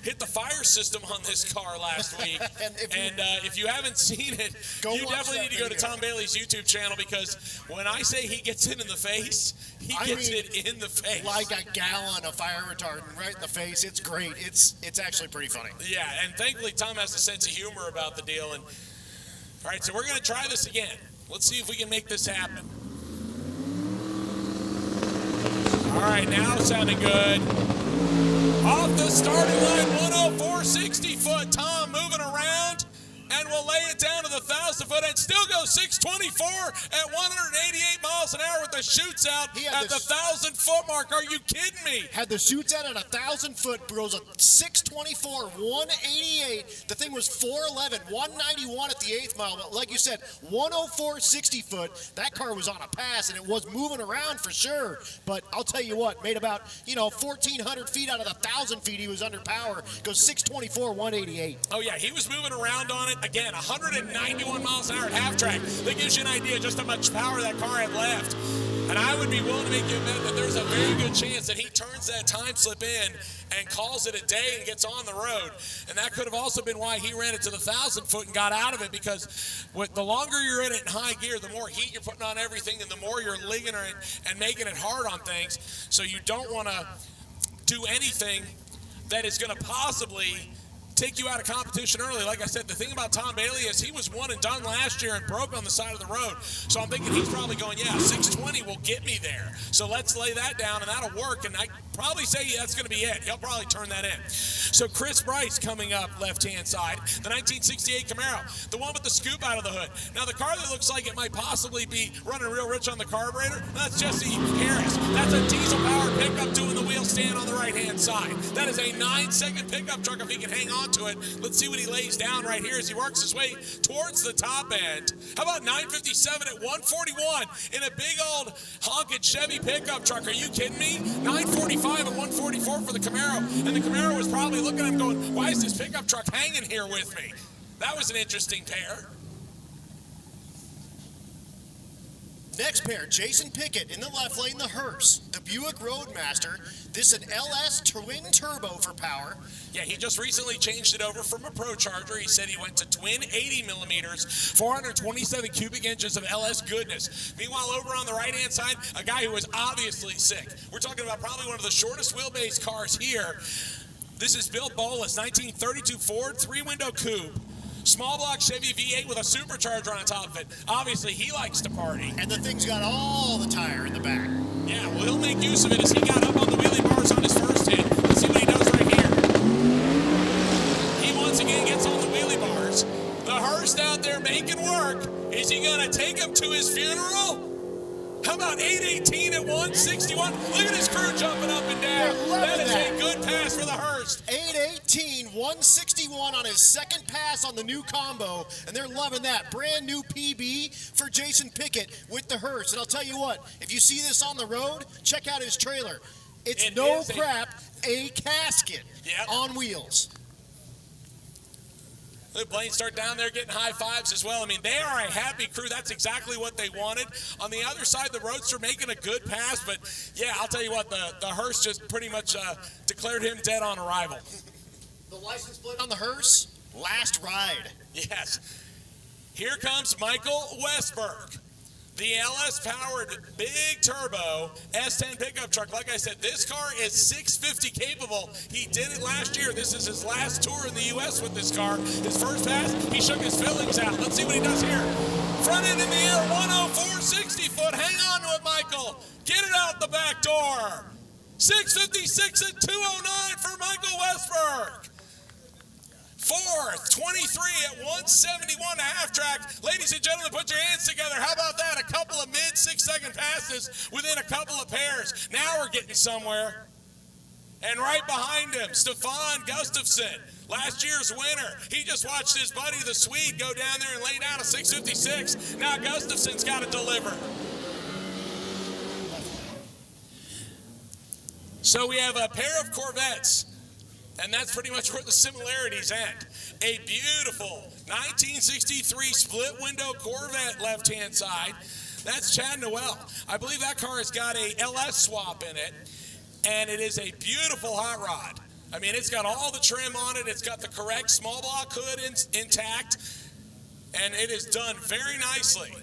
hit the fire system on this car last week. and if you haven't seen it, you definitely need to go to Tom Bailey's YouTube channel, because when I say he gets it in the face, he gets it in the face. Like a gallon of fire retardant right in the face. It's great. It's actually pretty funny. Yeah, and thankfully Tom has a sense of humor about the deal. And all right, so we're going to try this again. Let's see if we can make this happen. All right, now sounding good. Off the starting line, 104, 60 foot. Tom moving around, and we'll lay it down to the 1,000 foot and still go 624 at 188 miles an hour with the shoots out at the 1,000 foot mark. Are you kidding me? Had the shoots out at 1,000 foot, goes a 624, 188. The thing was 411, 191 at the 8th mile. But like you said, 104, 60 foot. That car was on a pass, and it was moving around for sure. But I'll tell you what, made about 1,400 feet out of the 1,000 feet. He was under power. Goes 624, 188. Oh yeah, he was moving around on it. Again, 191 miles an hour at half track. That gives you an idea just how much power that car had left. And I would be willing to make you admit that there's a very good chance that he turns that time slip in and calls it a day and gets on the road. And that could have also been why he ran it to the 1,000 foot and got out of it, because the longer you're in it in high gear, the more heat you're putting on everything and the more you're ligging and making it hard on things. So you don't want to do anything that is going to possibly take you out of competition early. Like I said, the thing about Tom Bailey is he was one and done last year and broke on the side of the road. So I'm thinking he's probably going, yeah, 620 will get me there. So let's lay that down, and that'll work. And I probably say that's going to be it. He'll probably turn that in. So Chris Bryce coming up left-hand side, the 1968 Camaro, the one with the scoop out of the hood. Now, the car that looks like it might possibly be running real rich on the carburetor, that's Jesse Harris. That's a diesel-powered pickup doing the wheel stand on the right-hand side. That is a 9-second pickup truck if he can hang on to it. Let's see what he lays down right here as he works his way towards the top end. How about 957 at 141 in a big old honking Chevy pickup truck? Are you kidding me? 945 at 144 for the Camaro. And the Camaro was probably looking at him going, why is this pickup truck hanging here with me? That was an interesting pair. Next pair, Jason Pickett in the left lane, the hearse, the Buick Roadmaster. This an LS twin turbo for power. Yeah, he just recently changed it over from a Pro Charger. He said he went to twin 80 millimeters, 427 cubic inches of LS goodness. Meanwhile, over on the right-hand side, a guy who was obviously sick. We're talking about probably one of the shortest wheelbase cars here. This is Bill Bolas, 1932 Ford 3-window coupe. Small block Chevy V8 with a supercharger on top of it. Obviously, he likes to party. And the thing's got all the tire in the back. Yeah, well, he'll make use of it as he got up on the wheelie bars on his first hit. Let's see what he does right here. He once again gets on the wheelie bars. The hearse out there making work. Is he going to take him to his funeral? How about 818 at 161? Look at his crew jumping up and down. That is a good pass for the hearse. 818, 161 on his second pass on the new combo, and they're loving that. Brand new PB for Jason Pickett with the hearse. And I'll tell you what, if you see this on the road, check out his trailer. It's no crap, a casket on wheels. The Blaine start down there getting high fives as well. I mean, they are a happy crew. That's exactly what they wanted. On the other side, the Roadster making a good pass, but yeah, I'll tell you what, the hearse just pretty much declared him dead on arrival. The license plate on the hearse, last ride. Yes. Here comes Michael Westberg. The LS-powered big turbo S10 pickup truck. Like I said, this car is 650 capable. He did it last year. This is his last tour in the U.S. with this car. His first pass, he shook his fillings out. Let's see what he does here. Front end in the air, 104, 60 foot. Hang on to it, Michael. Get it out the back door. 656 at 209 for Michael Westberg. Fourth, 23 at 171 a half track. Ladies and gentlemen, put your hands together. How about that? A couple of mid 6-second passes within a couple of pairs. Now we're getting somewhere. And right behind him, Stefan Gustafsson, last year's winner. He just watched his buddy, the Swede, go down there and lay down a 656. Now Gustafsson's got to deliver. So we have a pair of Corvettes. And that's pretty much where the similarities end. A beautiful 1963 split window Corvette left-hand side. That's Chad Noel. I believe that car has got a LS swap in it, and it is a beautiful hot rod. I mean, it's got all the trim on it. It's got the correct small block hood intact, and it is done very nicely.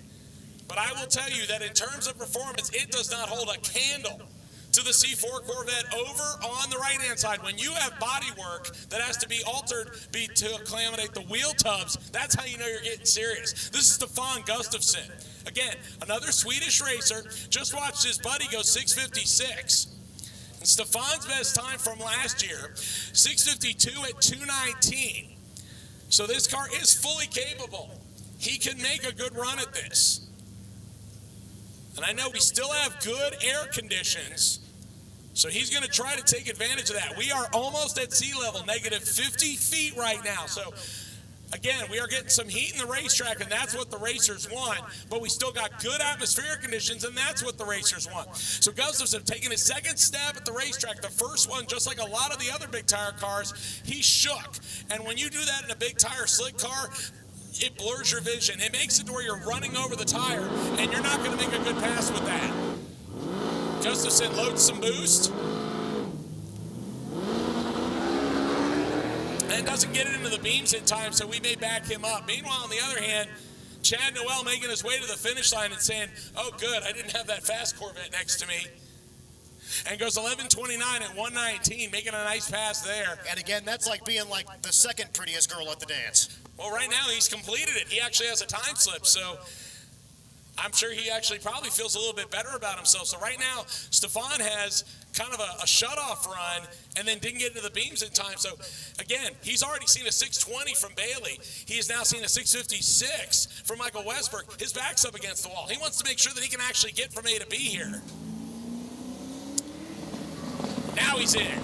But I will tell you that in terms of performance, it does not hold a candle to the C4 Corvette over on the right-hand side. When you have body work that has to be altered to accommodate the wheel tubs, that's how you know you're getting serious. This is Stefan Gustafsson. Again, another Swedish racer. Just watched his buddy go 656. And Stefan's best time from last year, 652 at 219. So this car is fully capable. He can make a good run at this. And I know we still have good air conditions, so he's going to try to take advantage of that. We are almost at sea level, negative 50 feet right now. So, again, we are getting some heat in the racetrack, and that's what the racers want. But we still got good atmospheric conditions, and that's what the racers want. So Gustafsson taking his second stab at the racetrack. The first one, just like a lot of the other big tire cars, he shook. And when you do that in a big tire slick car, it blurs your vision. It makes it to where you're running over the tire, and you're not going to make a good pass with that. Gustafsson loads some boost. And doesn't get it into the beams in time, so we may back him up. Meanwhile, on the other hand, Chad Noel making his way to the finish line and saying, oh, good, I didn't have that fast Corvette next to me. and goes 11:29 at 119, making a nice pass there. And again, that's like being like the second prettiest girl at the dance. Well, right now he's completed it. He actually has a time slip, so I'm sure he actually probably feels a little bit better about himself. So right now, Stefan has kind of a shutoff run and then didn't get into the beams in time. So again, he's already seen a 620 from Bailey. He has now seen a 656 from Michael Westberg. His back's up against the wall. He wants to make sure that he can actually get from A to B here. Now he's in.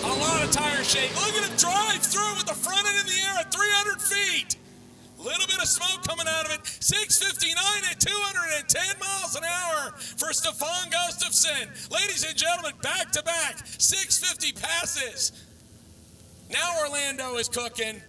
A lot of tire shake. Look at him drive through with the front end in the air at 300 feet. Little bit of smoke coming out of it. 659 at 210 miles an hour for Stefan Gustafsson. Ladies and gentlemen, back to back, 650 passes. Now Orlando is cooking.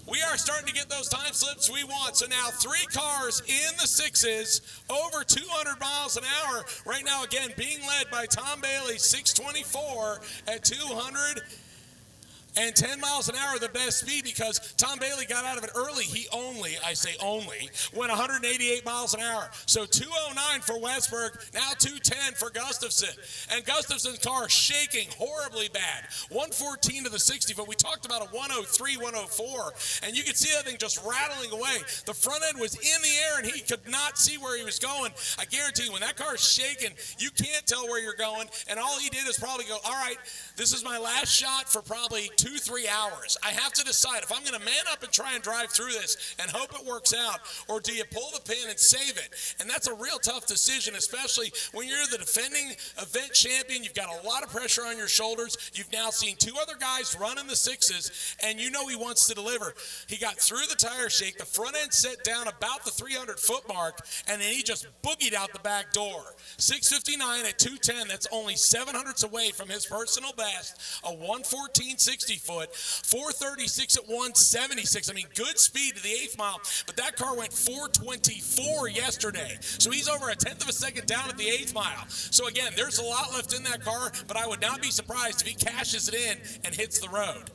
We are starting to get those time slips we want. So now 3 cars in the 6s, over 200 miles an hour. Right now, again, being led by Tom Bailey, 624 at 210 miles an hour, the best speed, because Tom Bailey got out of it early. He only, I say only, went 188 miles an hour. So 209 for Westberg, now 210 for Gustafsson. And Gustafsson's car shaking horribly bad. 114 to the 60 foot. We talked about a 103, 104, and you could see that thing just rattling away. The front end was in the air, and he could not see where he was going. I guarantee you, when that car is shaking, you can't tell where you're going, and all he did is probably go, all right, this is my last shot for probably 2-3 hours. I have to decide if I'm going to man up and try and drive through this and hope it works out, or do you pull the pin and save it? And that's a real tough decision, especially when you're the defending event champion. You've got a lot of pressure on your shoulders. You've now seen 2 other guys run in the 6s, and you know he wants to deliver. He got through the tire shake. The front end set down about the 300-foot mark, and then he just boogied out the back door. 659 at 210. That's only 700ths away from his personal best, a 114 60-foot. 436 at 176. I mean, good speed to the 8th mile, but that car went 424 yesterday. So he's over a 1/10 of a second down at the 8th mile. So again, there's a lot left in that car, but I would not be surprised if he cashes it in and hits the road.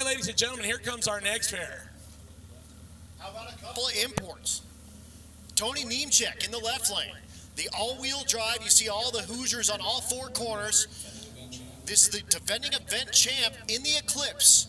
Ladies and gentlemen, here comes our next pair. How about a couple of imports? Tony Niemczek in the left lane. The all-wheel drive, you see all the Hoosiers on all 4 corners. This is the defending event champ in the Eclipse.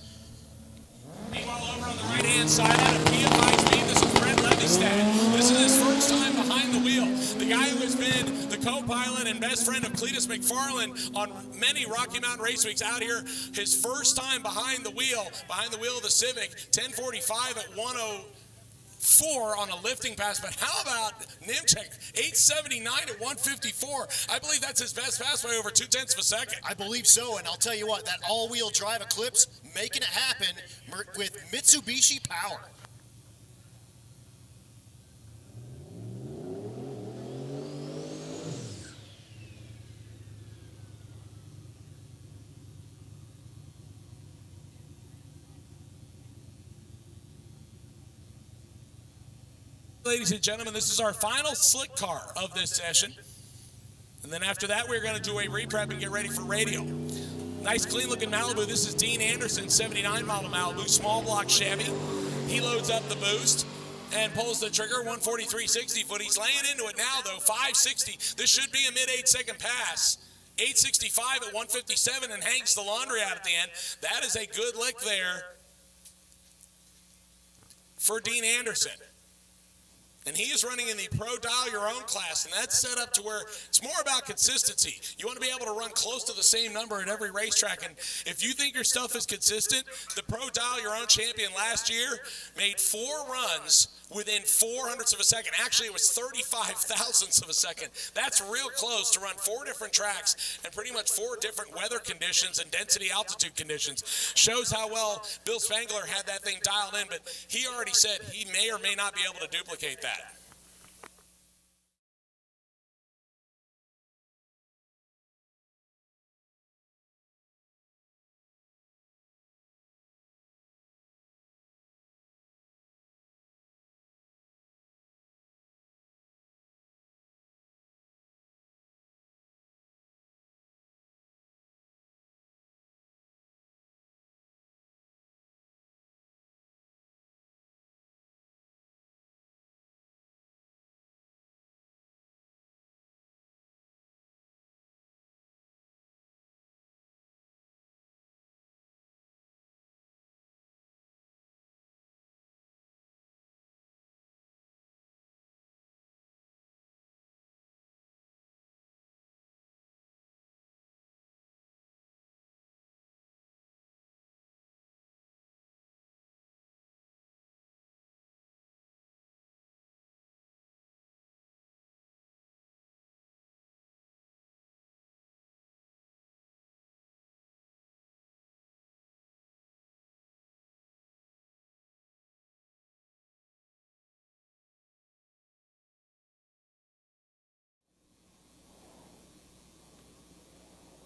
Meanwhile, over on the right-hand side, out of PFI speed, this is Brett Levistad. This is his first time behind the wheel. The guy who has been the co-pilot and best friend of Cletus McFarland on many Rocky Mountain Race Weeks out here, his first time behind the wheel of the Civic, 10:45 at 104 on a lifting pass. But how about Niemczek, 879 at 154? I believe that's his best pass by over 0.2 of a second. I believe so, and I'll tell you what, that all-wheel drive Eclipse, making it happen with Mitsubishi power. Ladies and gentlemen, this is our final slick car of this session. And then after that, we're going to do a reprep and get ready for radial. Nice clean looking Malibu. This is Dean Anderson, 79 model Malibu, small block Chevy. He loads up the boost and pulls the trigger, 143 60 foot. He's laying into it now though, 560. This should be a mid 8-second pass. 865 at 157 and hangs the laundry out at the end. That is a good lick there for Dean Anderson. And he is running in the Pro Dial Your Own class, and that's set up to where it's more about consistency. You want to be able to run close to the same number at every racetrack, and if you think your stuff is consistent, the Pro Dial Your Own champion last year made 4 runs within 0.04 of a second. Actually, it was 35 thousandths of a second. That's real close to run 4 different tracks and pretty much 4 different weather conditions and density altitude conditions. Shows how well Bill Spangler had that thing dialed in, but he already said he may or may not be able to duplicate that.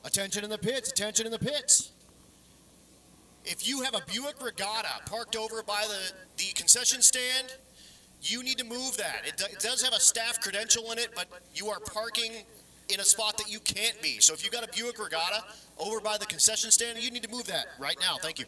Attention in the pits, attention in the pits. If you have a Buick Regatta parked over by the concession stand, you need to move that. It does have a staff credential in it, but you are parking in a spot that you can't be. So if you've got a Buick Regatta over by the concession stand, you need to move that right now. Thank you.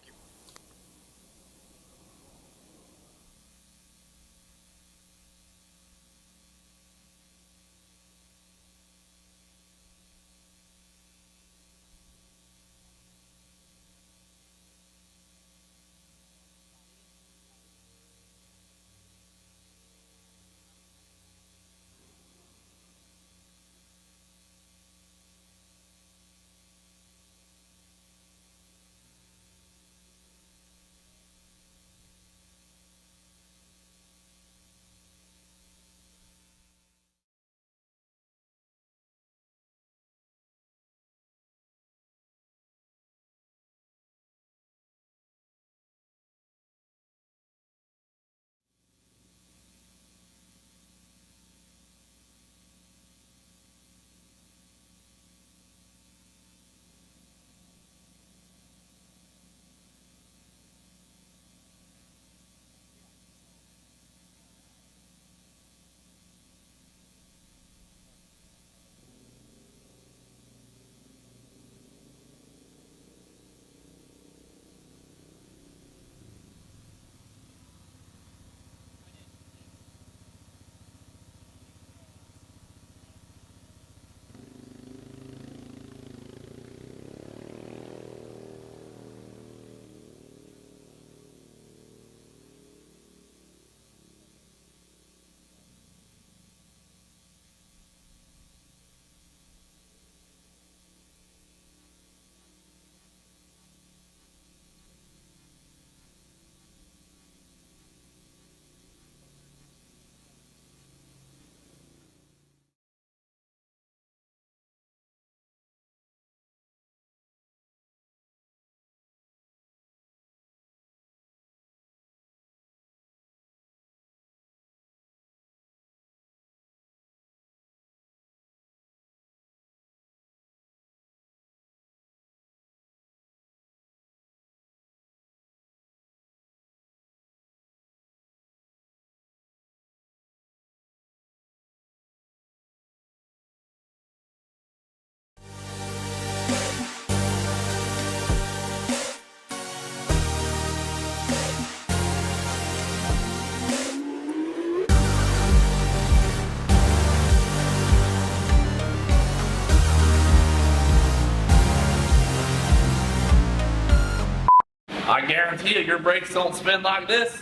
I guarantee you, your brakes don't spin like this.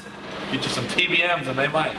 Get you some TBMs and they might.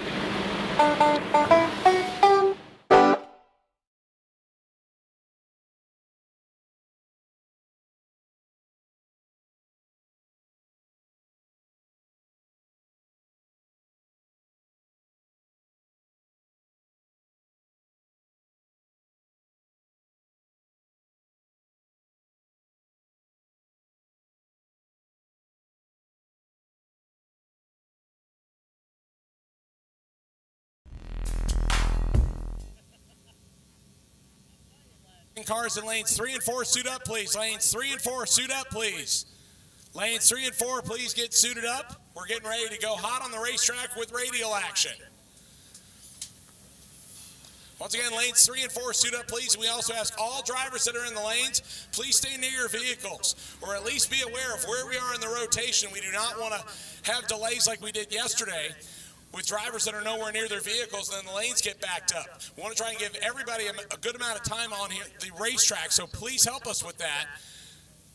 Cars in lanes 3 and 4, suit up, please. Lanes 3 and 4, suit up, please. Lanes 3 and 4, please get suited up. We're getting ready to go hot on the racetrack with radial action. Once again, lanes 3 and 4, suit up, please. And we also ask all drivers that are in the lanes, please stay near your vehicles, or at least be aware of where we are in the rotation. We do not want to have delays like we did yesterday with drivers that are nowhere near their vehicles, and then the lanes get backed up. We want to try and give everybody a good amount of time on here, the racetrack, so please help us with that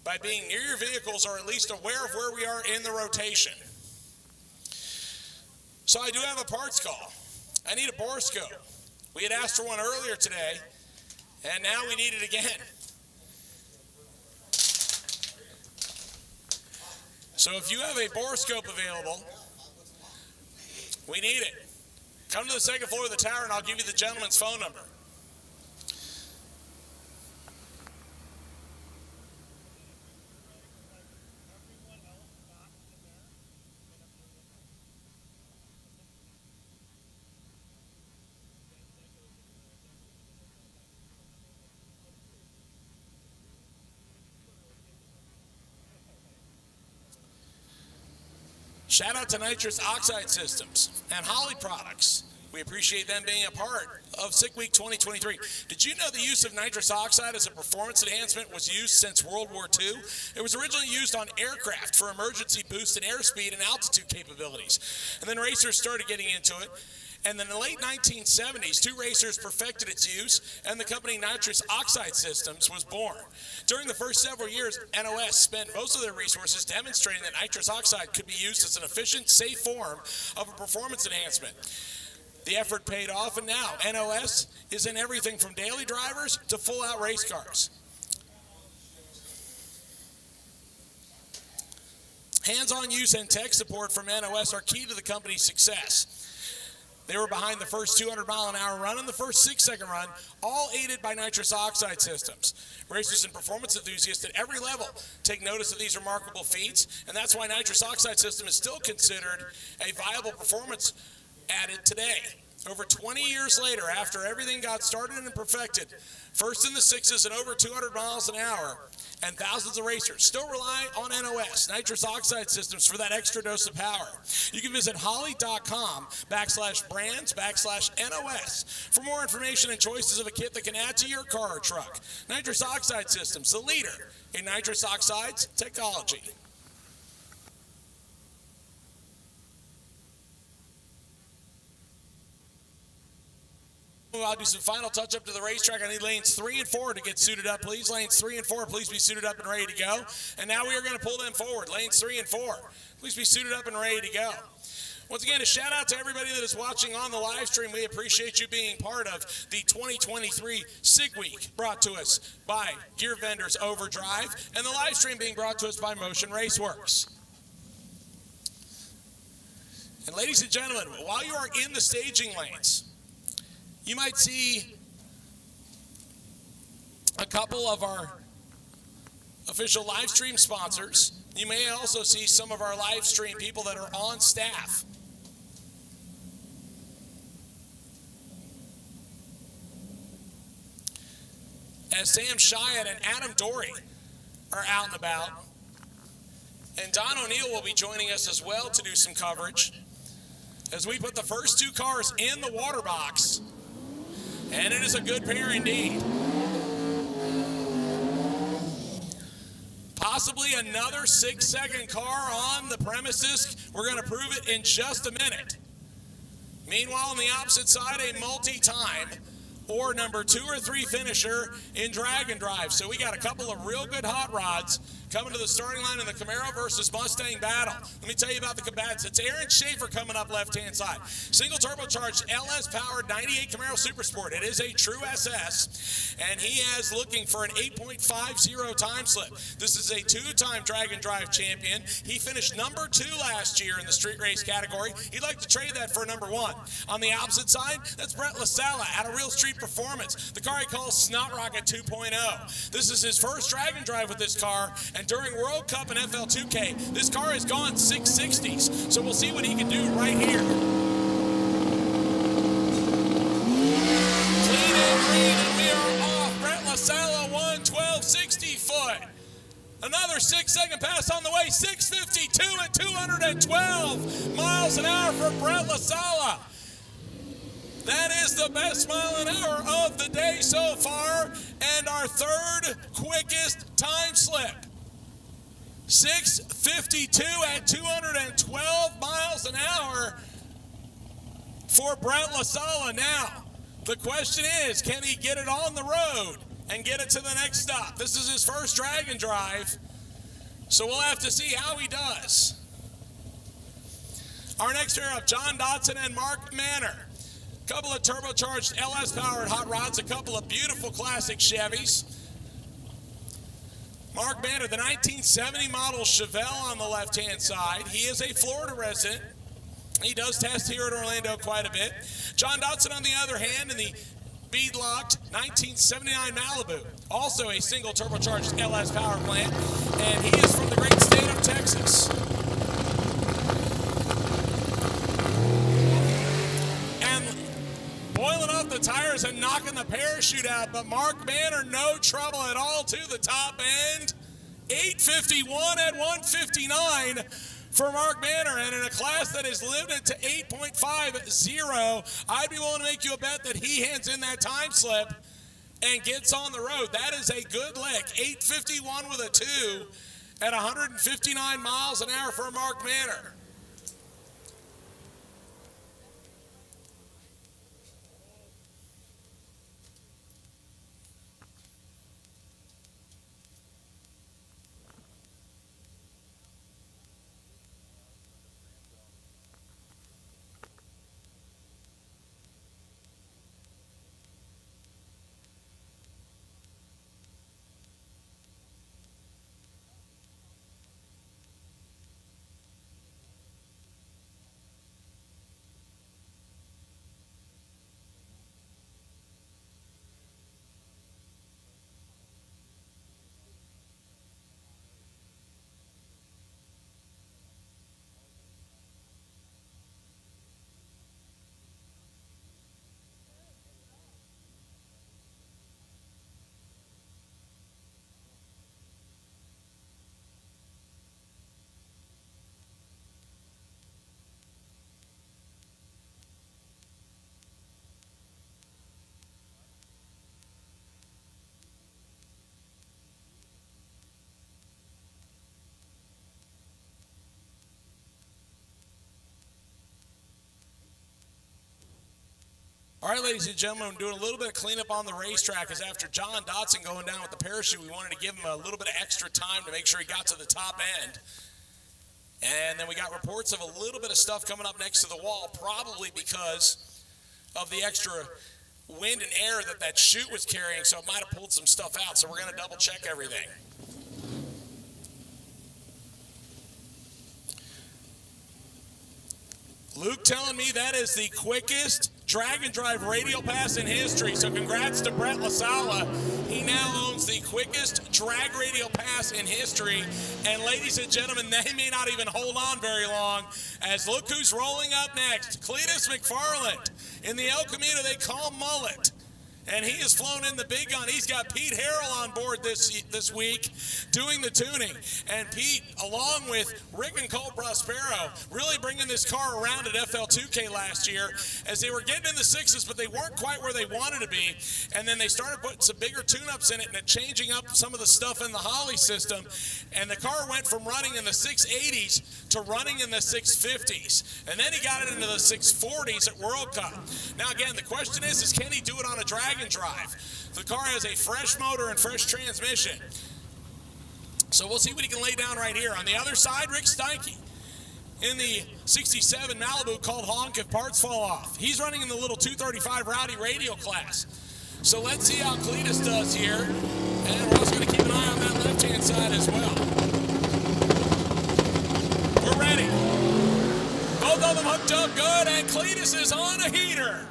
by being near your vehicles or at least aware of where we are in the rotation. So I do have a parts call. I need a borescope. We had asked for one earlier today, and now we need it again. So if you have a borescope available, we need it. Come to the second floor of the tower and I'll give you the gentleman's phone number. Shout out to Nitrous Oxide Systems and Holly Products. We appreciate them being a part of Sick Week 2023. Did you know the use of nitrous oxide as a performance enhancement was used since World War II? It was originally used on aircraft for emergency boost in airspeed and altitude capabilities. And then racers started getting into it. And then in the late 1970s, two racers perfected its use, and the company Nitrous Oxide Systems was born. During the first several years, NOS spent most of their resources demonstrating that nitrous oxide could be used as an efficient, safe form of a performance enhancement. The effort paid off, and now NOS is in everything from daily drivers to full-out race cars. Hands-on use and tech support from NOS are key to the company's success. They were behind the first 200-mile-an-hour run and the first 6-second run, all aided by nitrous oxide systems. Racers and performance enthusiasts at every level take notice of these remarkable feats, and that's why nitrous oxide system is still considered a viable performance added today. Over 20 years later, after everything got started and perfected, first in the sixes and over 200 miles an hour, and thousands of racers still rely on NOS, nitrous oxide systems, for that extra dose of power. You can visit holly.com/brands/NOS for more information and choices of a kit that can add to your car or truck. Nitrous oxide systems, the leader in nitrous oxides technology. I'll do some final touch-up to the racetrack. I need lanes 3 and 4 to get suited up, please. Lanes 3 and 4, please be suited up and ready to go. And now we are going to pull them forward. Lanes 3 and 4, please be suited up and ready to go. Once again, a shout out to everybody that is watching on the live stream. We appreciate you being part of the 2023 SIG Week, brought to us by Gear Vendors Overdrive, and the live stream being brought to us by Motion Raceworks. And ladies and gentlemen, while you are in the staging lanes, you might see a couple of our official live stream sponsors. You may also see some of our live stream people that are on staff. As Sam Shyatt and Adam Dory are out and about, and Don O'Neill will be joining us as well to do some coverage as we put the first two cars in the water box. And it is a good pair indeed. Possibly another 6-second car on the premises. We're going to prove it in just a minute. Meanwhile, on the opposite side, a multi-time or number 2 or 3 finisher in drag and drive. So we got a couple of real good hot rods coming to the starting line in the Camaro versus Mustang battle. Let me tell you about the combatants. It's Aaron Schaefer coming up left-hand side. Single turbocharged LS-powered 98 Camaro Super Sport. It is a true SS, and he is looking for an 8.50 time slip. This is a 2-time drag and drive champion. He finished number 2 last year in the street race category. He'd like to trade that for number 1. On the opposite side, that's Brett LaSala at a Real Street Performance. The car he calls Snot Rocket 2.0. This is his first drag and drive with this car, and during World Cup and FL2K, this car has gone 660s, so we'll see what he can do right here. Clean and green, and we are off. Brett LaSala won 1260 foot. Another 6-second pass on the way, 652 at 212 miles an hour for Brett LaSala. That is the best mile an hour of the day so far, and our third quickest time slip. 6:52 at 212 miles an hour for Brett LaSala. Now, the question is, can he get it on the road and get it to the next stop? This is his first drag and drive, so we'll have to see how he does. Our next pair up, John Dodson and Mark Manor. A couple of turbocharged LS-powered hot rods, a couple of beautiful classic Chevys. Mark Manor, the 1970 model Chevelle on the left-hand side. He is a Florida resident. He does test here at Orlando quite a bit. John Dodson, on the other hand, in the bead-locked 1979 Malibu. Also a single turbocharged LS power plant. And he is from the great state of Texas. Boiling off the tires and knocking the parachute out, but Mark Manor, no trouble at all to the top end. 851 at 159 for Mark Manor, and in a class that is limited to 8.50, I'd be willing to make you a bet that he hands in that time slip and gets on the road. That is a good lick. 8:51 with a 2 at 159 miles an hour for Mark Manor. All right, ladies and gentlemen, I'm doing a little bit of cleanup on the racetrack, as after John Dotson going down with the parachute, we wanted to give him a little bit of extra time to make sure he got to the top end. And then we got reports of a little bit of stuff coming up next to the wall, probably because of the extra wind and air that chute was carrying, so it might have pulled some stuff out. So we're going to double check everything. Luke telling me that is the quickest drag and drive radial pass in history. So congrats to Brett LaSala. He now owns the quickest drag radial pass in history. And ladies and gentlemen, they may not even hold on very long, as look who's rolling up next. Cletus McFarland. In the El Camino, they call Mullet. And he has flown in the big gun. He's got Pete Harrell on board this week doing the tuning. And Pete, along with Rick and Cole Prospero, really bringing this car around at FL2K last year, as they were getting in the sixes, but they weren't quite where they wanted to be. And then they started putting some bigger tune-ups in it and changing up some of the stuff in the Holly system. And the car went from running in the 680s to running in the 650s. And then he got it into the 640s at World Cup. Now again, the question is can he do it on a drag and drive? The car has a fresh motor and fresh transmission. So we'll see what he can lay down right here. On the other side, Rick Steinke in the 67 Malibu called Honk if parts fall off. He's running in the little 235 Rowdy radial class. So let's see how Cletus does here. And we're also going to keep an eye on that left-hand side as well. We're ready. Both of them hooked up good, and Cletus is on a heater.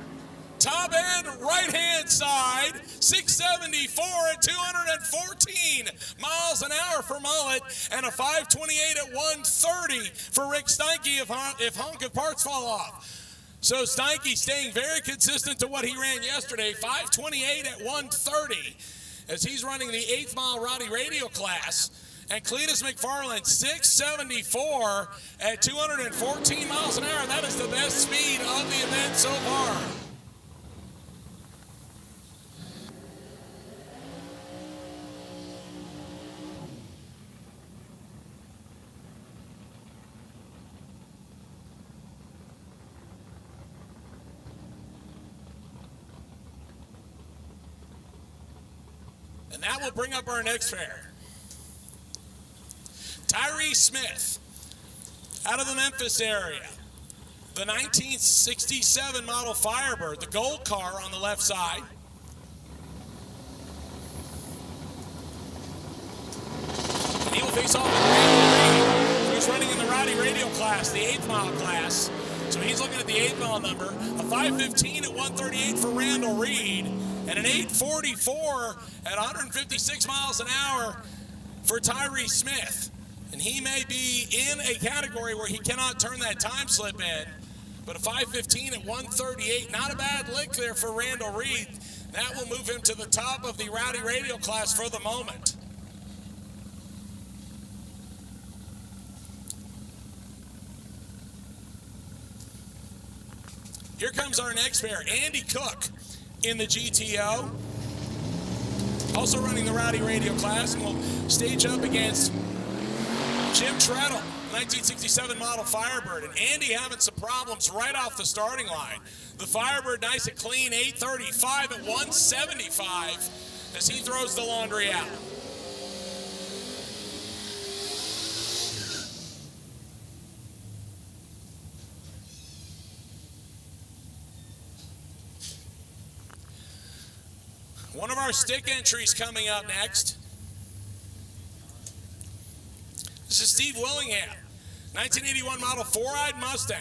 Top end, right-hand side, 674 at 214 miles an hour for Mullet, and a 528 at 130 for Rick Steinke if Honk if parts fall off. So Steinke staying very consistent to what he ran yesterday, 528 at 130, as he's running the 8th mile Rowdy radial class. And Cletus McFarland, 674 at 214 miles an hour. That is the best speed of the event so far. And that will bring up our next pair. Tyree Smith, out of the Memphis area. The 1967 model Firebird, the gold car on the left side. And he will face off with Randall Reed, who's running in the Rowdy radial class, the 8th mile class. So he's looking at the 8th mile number. A 515 at 138 for Randall Reed. And an 844 at 156 miles an hour for Tyree Smith. And he may be in a category where he cannot turn that time slip in. But a 515 at 138, not a bad lick there for Randall Reed. That will move him to the top of the Rowdy radial class for the moment. Here comes our next pair, Andy Cook in the GTO. Also running the Rowdy Radio class, and will stage up against Jim Treadle, 1967 model Firebird. And Andy having some problems right off the starting line. The Firebird nice and clean, 835 at 175 as he throws the laundry out. One of our stick entries coming up next. This is Steve Willingham, 1981 model four-eyed Mustang.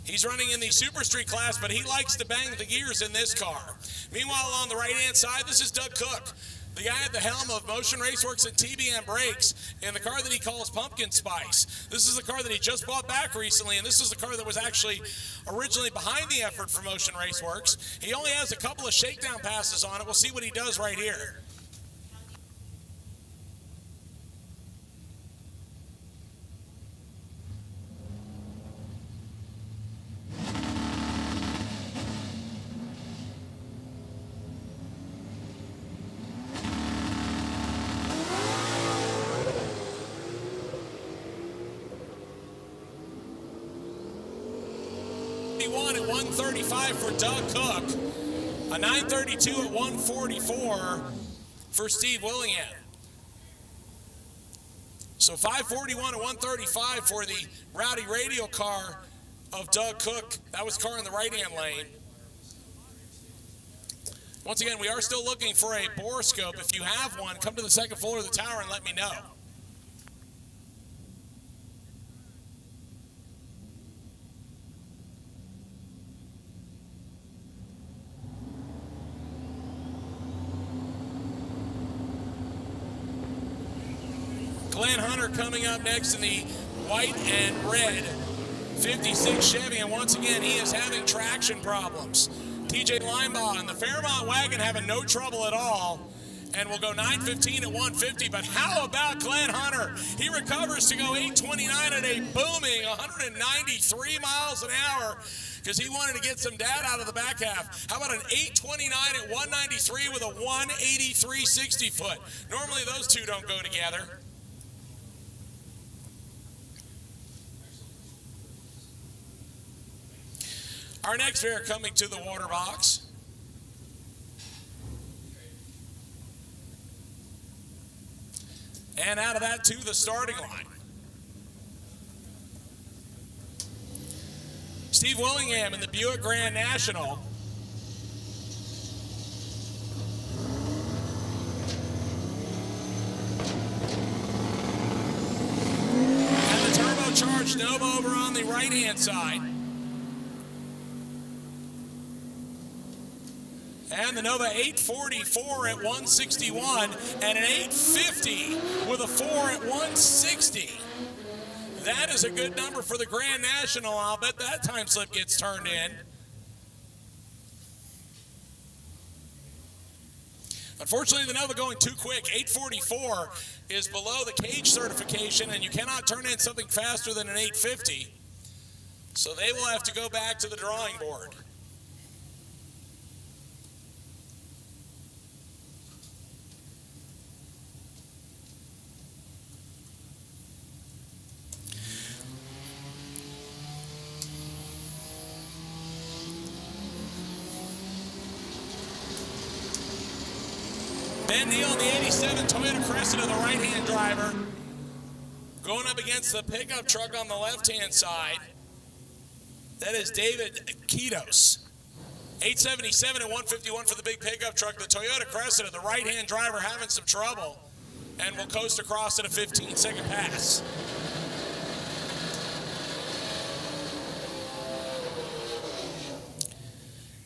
He's running in the Super Street class, but he likes to bang the gears in this car. Meanwhile, on the right-hand side, this is Doug Cook, the guy at the helm of Motion Raceworks and TBM Brakes in the car that he calls Pumpkin Spice. This is the car that he just bought back recently, and this is the car that was actually originally behind the effort for Motion Raceworks. He only has a couple of shakedown passes on it. We'll see what he does right here. At 135 for Doug Cook, a 932 at 144 for Steve Willingham. So 541 at 135 for the Rowdy Radio car of Doug Cook. That was car in the right-hand lane. Once again, we are still looking for a borescope. If you have one, come to the second floor of the tower and let me know. Glenn Hunter coming up next in the white and red 56 Chevy, and once again he is having traction problems. TJ Linebaugh and the Fairmont wagon having no trouble at all, and will go 915 at 150. But how about Glenn Hunter? He recovers to go 829 at a booming 193 miles an hour because he wanted to get some data out of the back half. How about an 829 at 193 with a 183 60 foot? Normally those two don't go together. Our next pair coming to the water box. And out of that to the starting line. Steve Willingham in the Buick Grand National. And the turbocharged Nova over on the right-hand side. And the Nova 844 at 161 and an 850 with a 4 at 160. That is a good number for the Grand National. I'll bet that time slip gets turned in. Unfortunately, the Nova going too quick. 844 is below the cage certification, and you cannot turn in something faster than an 850. So they will have to go back to the drawing board. Ben Neal in the 87 Toyota Cressida, the right-hand driver, going up against the pickup truck on the left-hand side. That is David Kitos. 877 at 151 for the big pickup truck. The Toyota Cressida, the right-hand driver, having some trouble, and will coast across at a 15-second pass.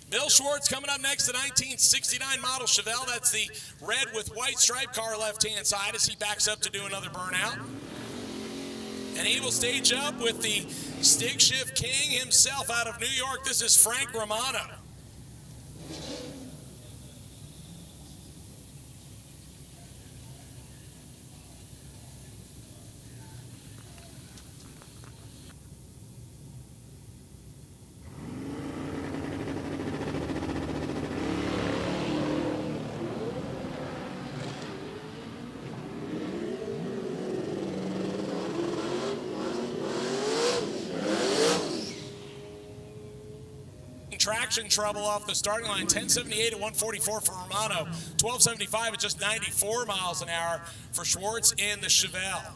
Bill Schwartz coming up next, the 1969 model Chevelle. That's the red with white stripe car left-hand side as he backs up to do another burnout. And he will stage up with the stick shift king himself out of New York. This is Frank Romano. traction trouble off the starting line. 1078 at 144 for Romano. 1275 at just 94 miles an hour for Schwartz in the Chevelle.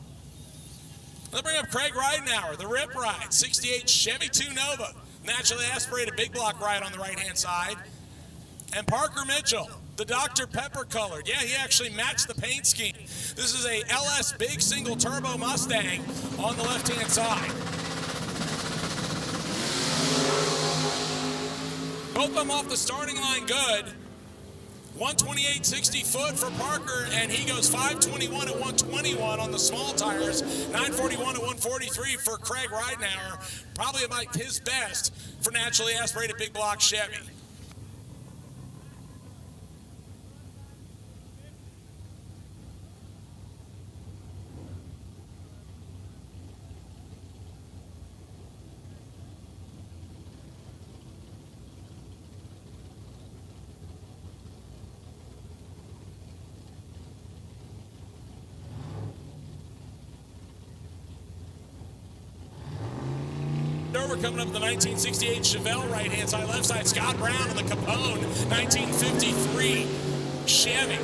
Let's bring up Craig Ridenauer, the Rip Ride. 68 Chevy 2 Nova. Naturally aspirated big block ride on the right-hand side. And Parker Mitchell, the Dr. Pepper colored. Yeah, he actually matched the paint scheme. This is a LS big single turbo Mustang on the left-hand side. Both of them off the starting line good. 128 60 foot for Parker, and he goes 521 at 121 on the small tires. 941 at 143 for Craig Ridenauer. Probably about his best for naturally aspirated big block Chevy. We're coming up the 1968 Chevelle right-hand side, left side. Scott Brown on the Capone 1953 Chevy.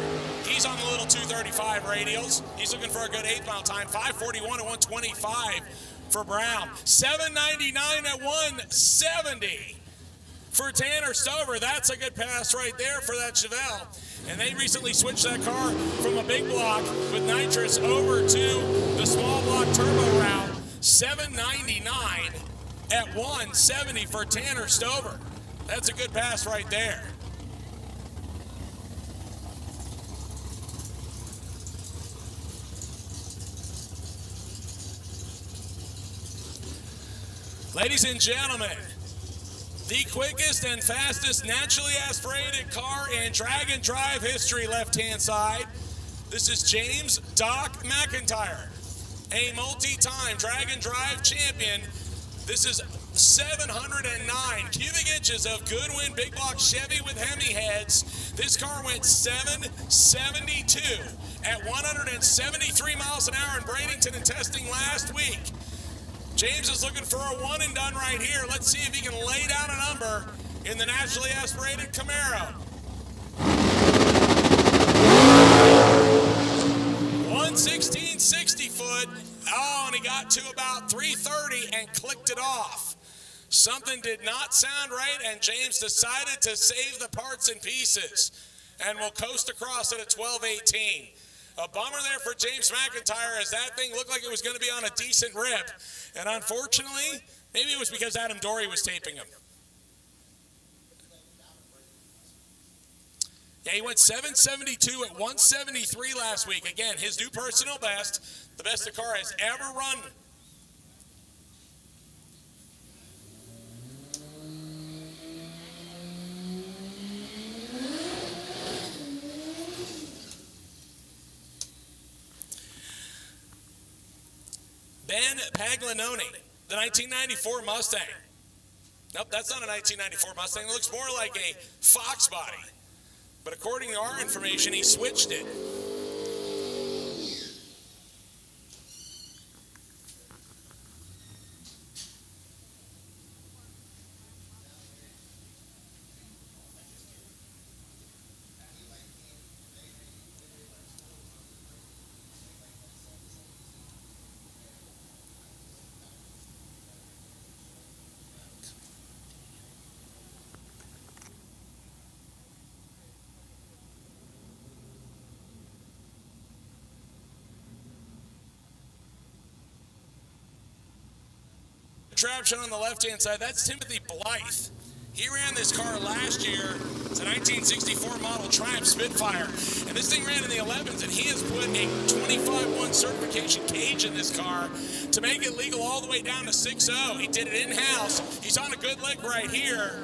He's on the little 235 radials. He's looking for a good 8th mile time. 541 at 125 for Brown. 799 at 170 for Tanner Stover. That's a good pass right there for that Chevelle. And they recently switched that car from a big block with nitrous over to the small block turbo route. 799 at 170 for Tanner Stover. That's a good pass right there. Ladies and gentlemen, the quickest and fastest naturally aspirated car in drag and drive history, left-hand side. This is James Doc McIntyre, a multi-time drag and drive champion. This is 709 cubic inches of Goodwin big block Chevy with Hemi heads. This car went 772 at 173 miles an hour in Bradenton in testing last week. James is looking for a one and done right here. Let's see if he can lay down a number in the naturally aspirated Camaro. 116 60 foot. Oh, and he got to about 330 and clicked it off. Something did not sound right, and James decided to save the parts and pieces and will coast across it at 12:18. A bummer there for James McIntyre, as that thing looked like it was going to be on a decent rip. And unfortunately, maybe it was because Adam Dory was taping him. Yeah, he went 772 at 173 last week. Again, his new personal best, the best the car has ever run. Ben Paglianone, the 1994 Mustang. Nope, that's not a 1994 Mustang. It looks more like a Fox body. But according to our information, he switched it. Contraption on the left-hand side, that's Timothy Blythe. He ran this car last year. It's a 1964 model Triumph Spitfire. And this thing ran in the 11s, and he has put a 25-1 certification cage in this car to make it legal all the way down to 6.0. He did it in-house. He's on a good lick right here.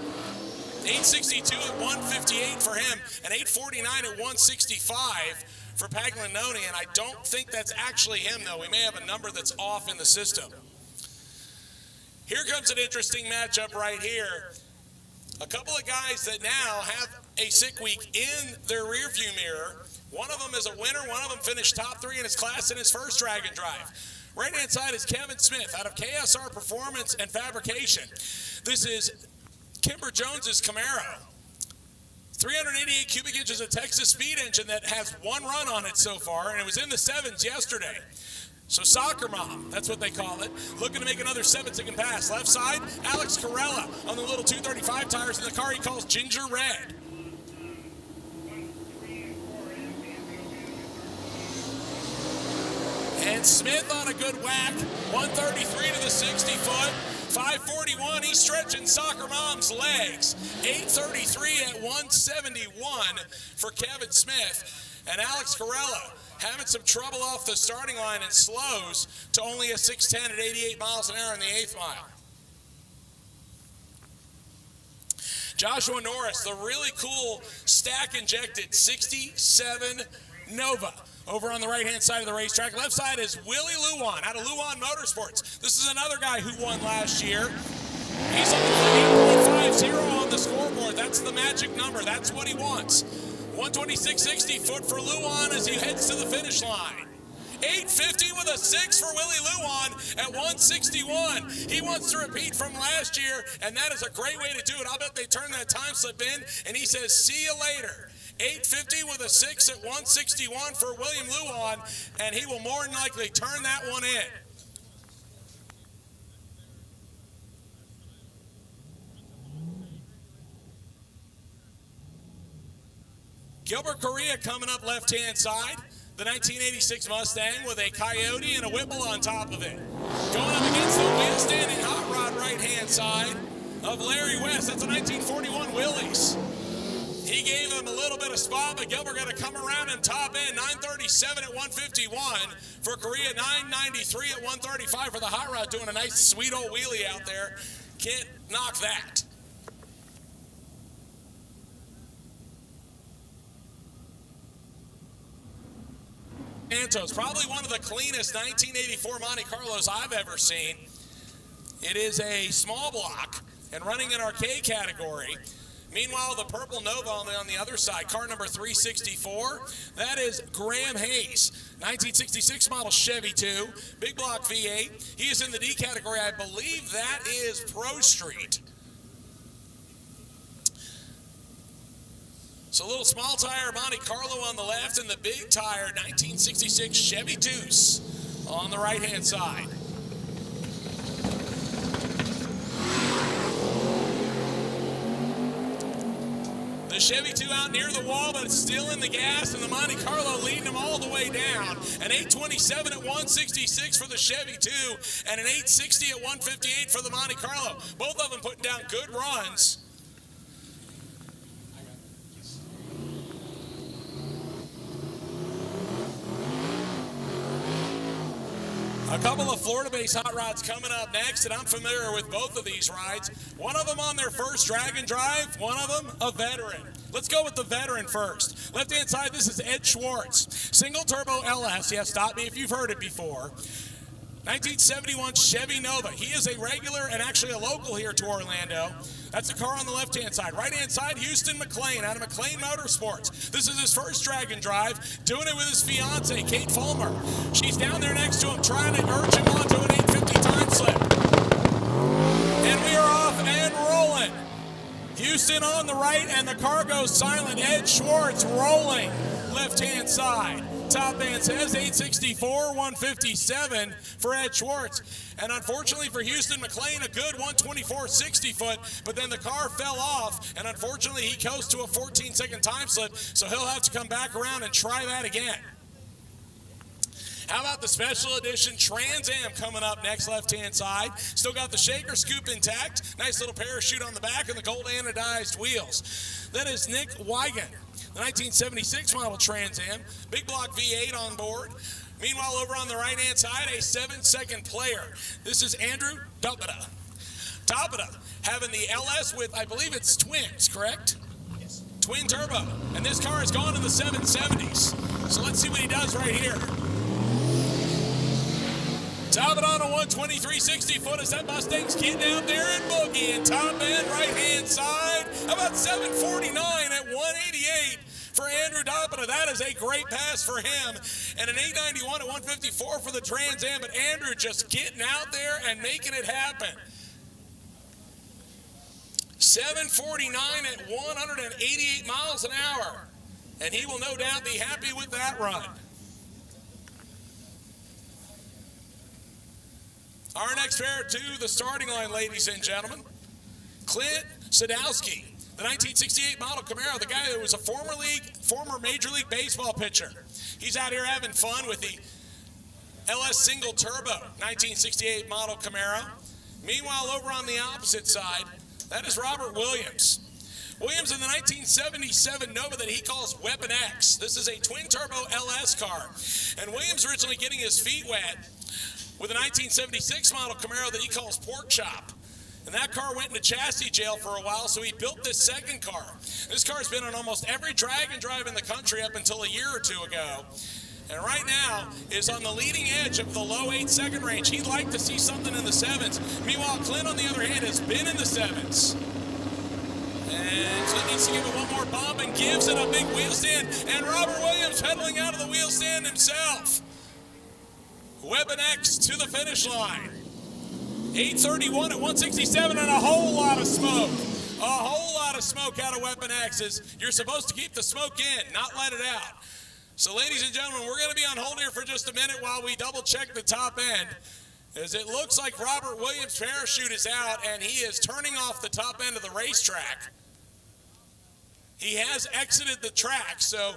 862 at 158 for him, and 849 at 165 for Paglianone. And I don't think that's actually him, though. We may have a number that's off in the system. Here comes an interesting matchup right here. A couple of guys that now have a sick week in their rearview mirror. One of them is a winner. One of them finished top 3 in his class in his first drag and drive. Right-hand side is Kevin Smith out of KSR Performance and Fabrication. This is Kimber Jones's Camaro. 388 cubic inches of Texas speed engine that has one run on it so far, and it was in the 7s yesterday. So soccer mom, that's what they call it, looking to make another 7-second pass. Left side, Alex Corella on the little 235 tires in the car he calls Ginger Red. And Smith on a good whack, 133 to the 60-foot. 541, he's stretching soccer mom's legs. 833 at 171 for Kevin Smith. And Alex Corella having some trouble off the starting line and slows to only a 610 at 88 miles an hour in the 8th mile. Joshua Norris, the really cool stack-injected 67 Nova. Over on the right-hand side of the racetrack. Left side is Willie Luan out of Luan Motorsports. This is another guy who won last year. He's on the 8.50 on the scoreboard. That's the magic number. That's what he wants. 126.60 foot for Luan as he heads to the finish line. 850 with a 6 for Willie Luan at 161. He wants to repeat from last year, and that is a great way to do it. I'll bet they turn that time slip in, and he says, see you later. 850 with a 6 at 161 for William Luan, and he will more than likely turn that one in. Gilbert Correa coming up left-hand side. The 1986 Mustang with a Coyote and a Whipple on top of it. Going up against the wheel-standing hot rod right-hand side of Larry West. That's a 1941 Willys. He gave him a little bit of spot, but Gilbert got to come around and top in. 937 at 151 for Correa. 993 at 135 for the hot rod, doing a nice sweet old wheelie out there. Can't knock that. Santos, probably one of the cleanest 1984 Monte Carlos I've ever seen. It is a small block and running in arcade category. Meanwhile, the purple Nova on the other side, car number 364, that is Graham Hayes, 1966 model Chevy 2, big block V8. He is in the D category. I believe that is Pro Street. So a little small tire Monte Carlo on the left and the big tire 1966 Chevy Deuce on the right-hand side. The Chevy 2 out near the wall, but it's still in the gas, and the Monte Carlo leading them all the way down. An 827 at 166 for the Chevy 2, and an 860 at 158 for the Monte Carlo. Both of them putting down good runs. A couple of Florida-based hot rods coming up next, and I'm familiar with both of these rides. One of them on their first drag and drive, one of them a veteran. Let's go with the veteran first. Left-hand side, this is Ed Schwartz. Single turbo LS, yeah, stop me if you've heard it before. 1971 Chevy Nova. He is a regular and actually a local here to Orlando. That's the car on the left-hand side. Right-hand side, Houston McLean out of McLean Motorsports. This is his first drag and drive, doing it with his fiance, Kate Fulmer. She's down there next to him, trying to urge him onto an 850 time slip. And we are off and rolling. Houston on the right, and the car goes silent. Ed Schwartz rolling left-hand side. Top band says 864, 157 for Ed Schwartz. And unfortunately for Houston McLean, a good 124 60 foot, but then the car fell off, and unfortunately he goes to a 14-second time slip, so he'll have to come back around and try that again. How about the special edition Trans Am coming up next left-hand side? Still got the shaker scoop intact. Nice little parachute on the back and the gold anodized wheels. That is Nick Wigan. The 1976 model Trans Am, big block V8 on board. Meanwhile, over on the right-hand side, a 7-second player. This is Andrew Tapita. Tapita having the LS with, I believe it's twins, correct? Yes. Twin turbo. And this car is gone in the 770s. So let's see what he does right here. Tapita on a 123 60 foot as that Mustang's getting out there and boogieing. Top end, right-hand side. How about 749 at 188 for Andrew Tapita? That is a great pass for him. And an 891 at 154 for the Trans Am, but Andrew just getting out there and making it happen. 749 at 188 miles an hour. And he will no doubt be happy with that run. Our next pair to the starting line, ladies and gentlemen. Clint Sadowski, the 1968 model Camaro, the guy that was a former Major League Baseball pitcher. He's out here having fun with the LS Single Turbo 1968 model Camaro. Meanwhile, over on the opposite side, that is Robert Williams. Williams in the 1977 Nova that he calls Weapon X. This is a twin-turbo LS car. And Williams originally getting his feet wet with a 1976 model Camaro that he calls Pork Chop. And that car went into chassis jail for a while, so he built this second car. This car's been on almost every drag and drive in the country up until a year or two ago. And right now is on the leading edge of the low 8-second range. He'd like to see something in the 7s. Meanwhile, Clint, on the other hand, has been in the 7s. And so he needs to give it one more bump and gives it a big wheel stand. And Robert Williams pedaling out of the wheel stand himself. Weapon X to the finish line. 8:31 at 167 and a whole lot of smoke. A whole lot of smoke out of Weapon X's. You're supposed to keep the smoke in, not let it out. So ladies and gentlemen, we're going to be on hold here for just a minute while we double check the top end. As it looks like Robert Williams' parachute is out and he is turning off the top end of the racetrack. He has exited the track, so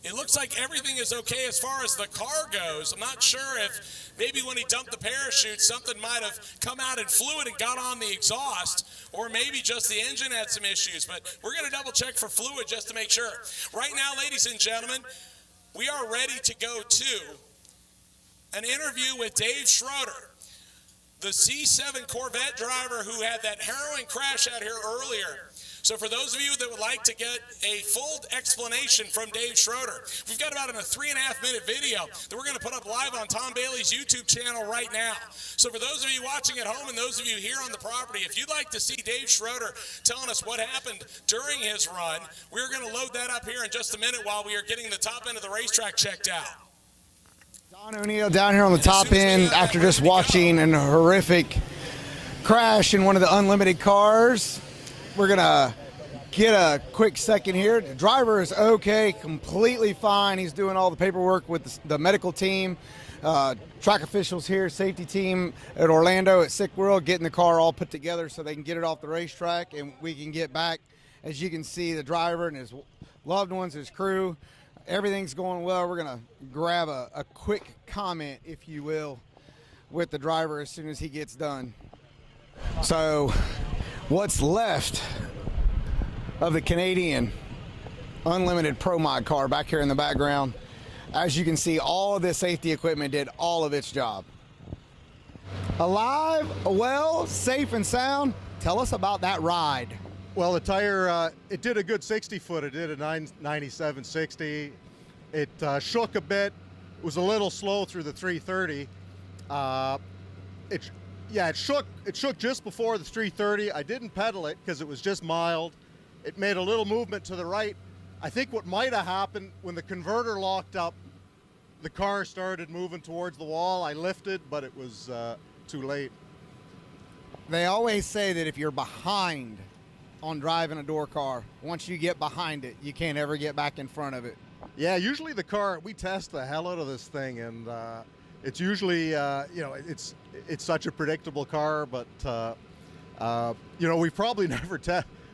it looks like everything is okay as far as the car goes. I'm not sure if maybe when he dumped the parachute, something might have come out in fluid and got on the exhaust, or maybe just the engine had some issues. But we're going to double check for fluid just to make sure. Right now, ladies and gentlemen, we are ready to go to an interview with Dave Schroeder, the C7 Corvette driver who had that harrowing crash out here earlier. So for those of you that would like to get a full explanation from Dave Schroeder, we've got about a 3.5-minute video that we're going to put up live on Tom Bailey's YouTube channel right now. So for those of you watching at home and those of you here on the property, if you'd like to see Dave Schroeder telling us what happened during his run, we're going to load that up here in just a minute while we are getting the top end of the racetrack checked out. Don O'Neill down here on the top end after just watching a horrific crash in one of the unlimited cars. We're going to get a quick second here. The driver is okay, completely fine. He's doing all the paperwork with the medical team, track officials here, safety team at Orlando at Sick World, getting the car all put together so they can get it off the racetrack and we can get back. As you can see, the driver and his loved ones, his crew, everything's going well. We're going to grab a quick comment, if you will, with the driver as soon as he gets done. So what's left of the Canadian Unlimited Pro Mod car back here in the background. As you can see, all of this safety equipment did all of its job. Alive, well, safe and sound. Tell us about that ride. Well, the tire, it did a good 60-foot. It did a 997 60. It shook a bit. It was a little slow through the 330. It shook just before the 330. I didn't pedal it because it was just mild. It made a little movement to the right. I think what might have happened when the converter locked up, the car started moving towards the wall. I lifted, but it was too late. They always say that if you're behind on driving a door car, once you get behind it, you can't ever get back in front of it. Yeah, usually the car, we test the hell out of this thing, and it's usually, it's such a predictable car, but, we've probably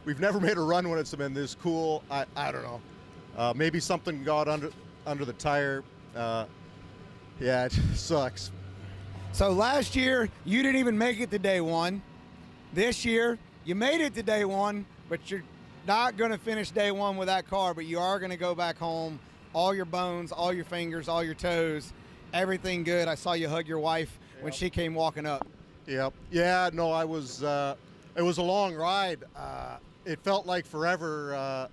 we've never made a run when it's been this cool. I don't know. Maybe something got under the tire. Yeah, it sucks. So last year, you didn't even make it to day one. This year, you made it to day one, but you're not going to finish day one with that car, but you are going to go back home. All your bones, all your fingers, all your toes, everything good. I saw you hug your wife when she came walking up. Yep. Yeah, no, I was, it was a long ride. It felt like forever.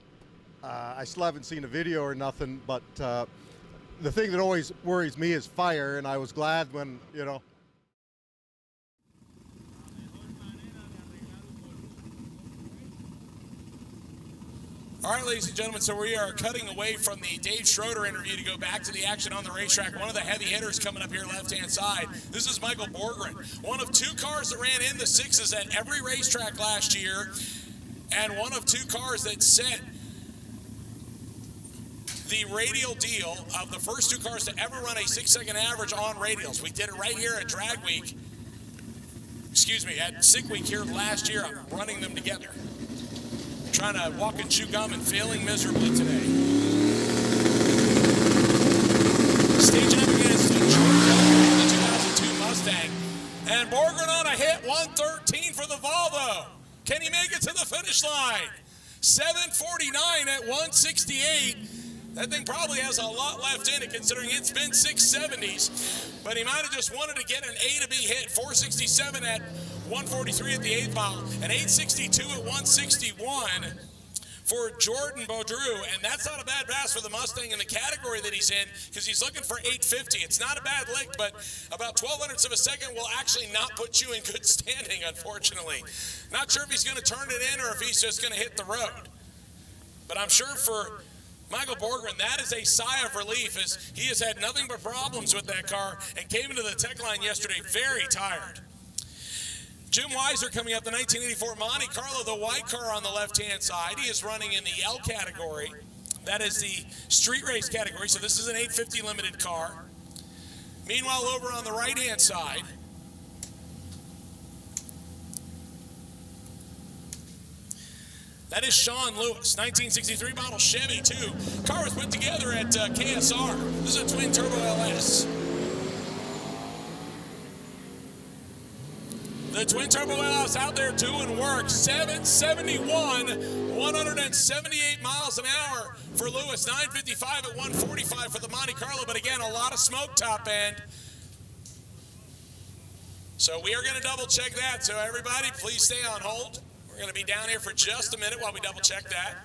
I still haven't seen a video or nothing, but the thing that always worries me is fire, and I was glad when, All right, ladies and gentlemen, so we are cutting away from the Dave Schroeder interview to go back to the action on the racetrack. One of the heavy hitters coming up here left-hand side. This is Michael Borgren, one of two cars that ran in the 6s at every racetrack last year. and one of 2 cars that set the radial deal of the first 2 cars to ever run a 6-second average on radials. We did it right here at Drag Week. Excuse me, at Sick Week here last year. I'm running them together. I'm trying to walk and chew gum and failing miserably today. Staging up against the Jordan 2002 Mustang. And Borgren on a hit, 113 for the Volvo. Can he make it to the finish line? 749 at 168. That thing probably has a lot left in it considering it's been 670s. But he might have just wanted to get an A to B hit. 467 at 143 at the 8th mile. An 862 at 161 for Jordan Baudreau. And that's not a bad pass for the Mustang in the category that he's in because he's looking for 850. It's not a bad lick, but about 1200ths of a second will actually not put you in good standing, unfortunately. Not sure if he's going to turn it in or if he's just going to hit the road. But I'm sure for Michael Borgren, that is a sigh of relief as he has had nothing but problems with that car and came into the tech line yesterday very tired. Jim Weiser coming up, the 1984 Monte Carlo, the white car on the left-hand side. He is running in the L category. That is the street race category, so this is an 850 limited car. Meanwhile, over on the right-hand side, that is Sean Lewis, 1963 model Chevy 2. Car was put together at KSR. This is a twin turbo LS. The twin turbo LS out there doing work. 771, 178 miles an hour for Lewis. 955 at 145 for the Monte Carlo. But again, a lot of smoke top end. So we are going to double check that. So everybody, please stay on hold. We're going to be down here for just a minute while we double check that.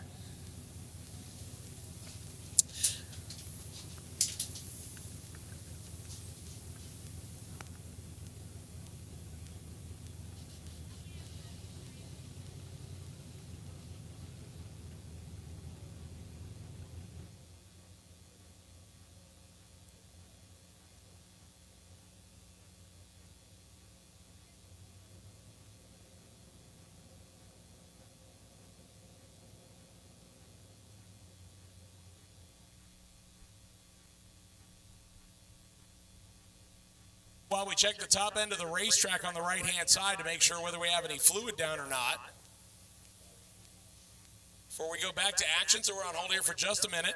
While we check the top end of the racetrack on the right-hand side to make sure whether we have any fluid down or not. Before we go back to action, so we're on hold here for just a minute.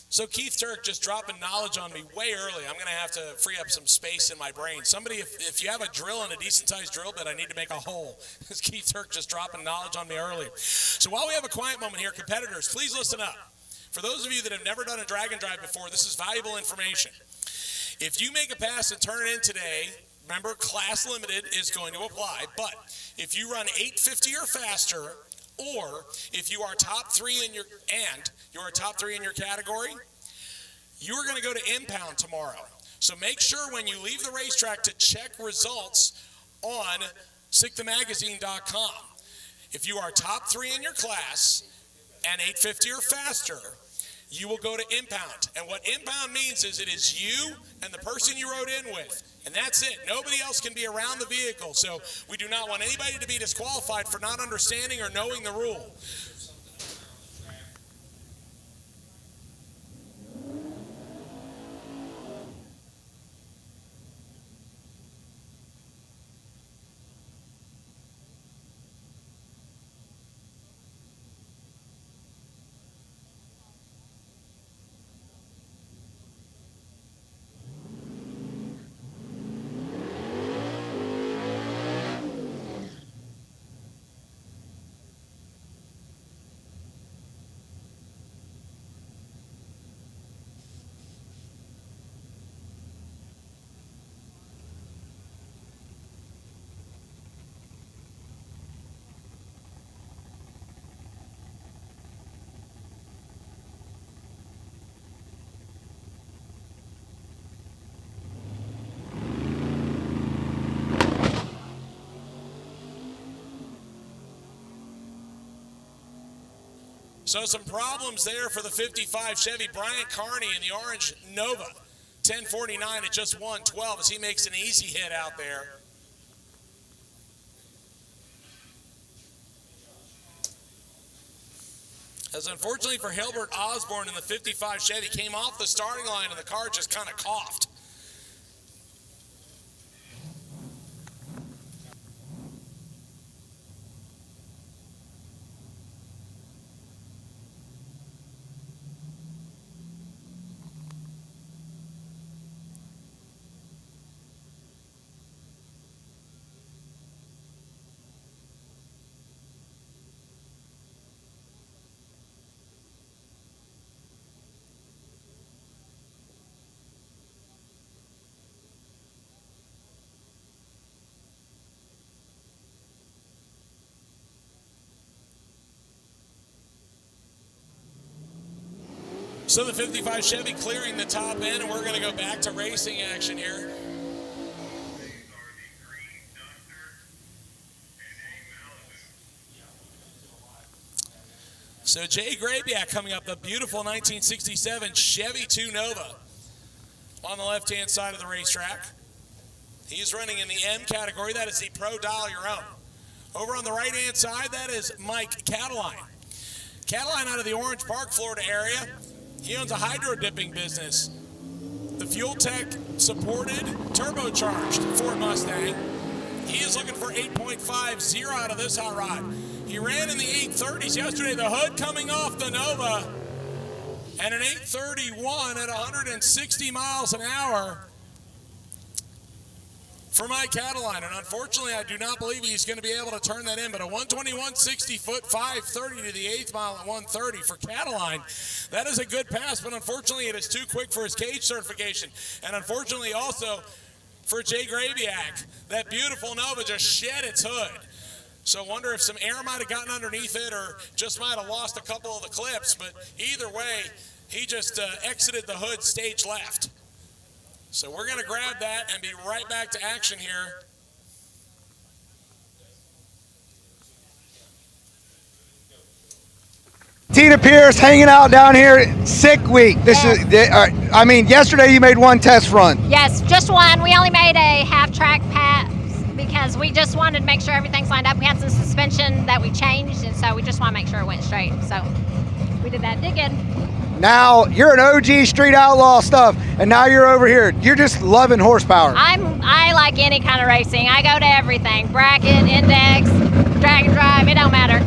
So Keith Turk just dropping knowledge on me way early. I'm going to have to free up some space in my brain. Somebody, if you have a drill and a decent-sized drill bit, I need to make a hole. This Keith Turk just dropping knowledge on me earlier. So while we have a quiet moment here, competitors, please listen up. For those of you that have never done a drag and drive before, this is valuable information. If you make a pass and turn it in today, remember, class limited is going to apply. But if you run 850 or faster, or if you are top three in your category, you are going to go to impound tomorrow. So make sure when you leave the racetrack to check results on sickthemagazine.com. If you are top three in your class and 850 or faster, you will go to impound. And what impound means is it is you and the person you rode in with. And that's it. Nobody else can be around the vehicle. So we do not want anybody to be disqualified for not understanding or knowing the rule. So some problems there for the 55 Chevy. Brian Carney in the orange Nova. 1049 at just 112 as he makes an easy hit out there. As unfortunately for Hilbert Osborne in the 55 Chevy, came off the starting line and the car just kind of coughed. So the 55 Chevy clearing the top end, and we're going to go back to racing action here. So Jay Grabiak coming up, the beautiful 1967 Chevy 2 Nova on the left-hand side of the racetrack. He's running in the M category. That is the Pro Dial Your Own. Over on the right-hand side, that is Mike Cataline. Cataline out of the Orange Park, Florida area. He owns a hydro dipping business. The Fuel Tech supported turbocharged Ford Mustang. He is looking for 8.50 out of this hot rod. He ran in the 830s yesterday. The hood coming off the Nova. And an 831 at 160 miles an hour for Mike Cataline. And unfortunately, I do not believe he's going to be able to turn that in. But a 121 60 foot 530 to the 8th mile at 130 for Cataline. That is a good pass, but unfortunately it is too quick for his cage certification. And unfortunately also for Jay Grabiak, that beautiful Nova just shed its hood. So I wonder if some air might have gotten underneath it or just might have lost a couple of the clips. But either way, he just exited the hood stage left. So we're going to grab that and be right back to action here. Tina Pierce hanging out down here, sick week. I mean, yesterday you made one test run. Yes, just one. We only made a half-track pass because we just wanted to make sure everything's lined up. We had some suspension that we changed, and so we just want to make sure it went straight. So we did that. Did good. Now you're an OG street outlaw stuff, and now you're over here. You're just loving horsepower. I like any kind of racing. I go to everything. Bracket, index, drag and drive, it don't matter.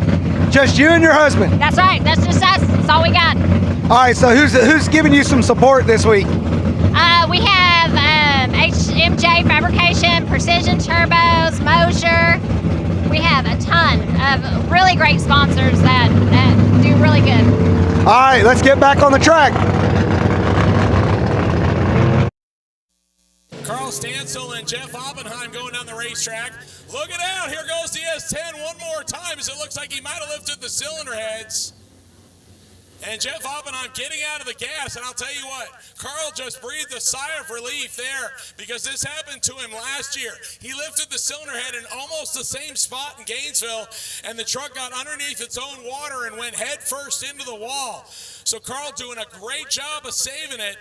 Just you and your husband. That's right. That's just us. That's all we got. All right, so who's giving you some support this week? We have HMJ Fabrication, Precision Turbos, Mosher. We have a ton of really great sponsors that do really good. All right, let's get back on the track. Carl Stansel and Jeff Oppenheim going down the racetrack. Look it out, here goes the S10 one more time as it looks like he might have lifted the cylinder heads. And Jeff Oppenheim getting out of the gas, and I'll tell you what, Carl just breathed a sigh of relief there because this happened to him last year. He lifted the cylinder head in almost the same spot in Gainesville, and the truck got underneath its own water and went head first into the wall. So Carl doing a great job of saving it.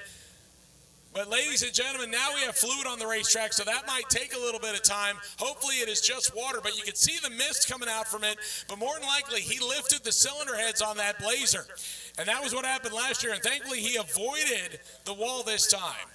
But ladies and gentlemen, now we have fluid on the racetrack, so that might take a little bit of time. Hopefully it is just water, but you can see the mist coming out from it. But more than likely, he lifted the cylinder heads on that Blazer. And that was what happened last year, and thankfully he avoided the wall this time.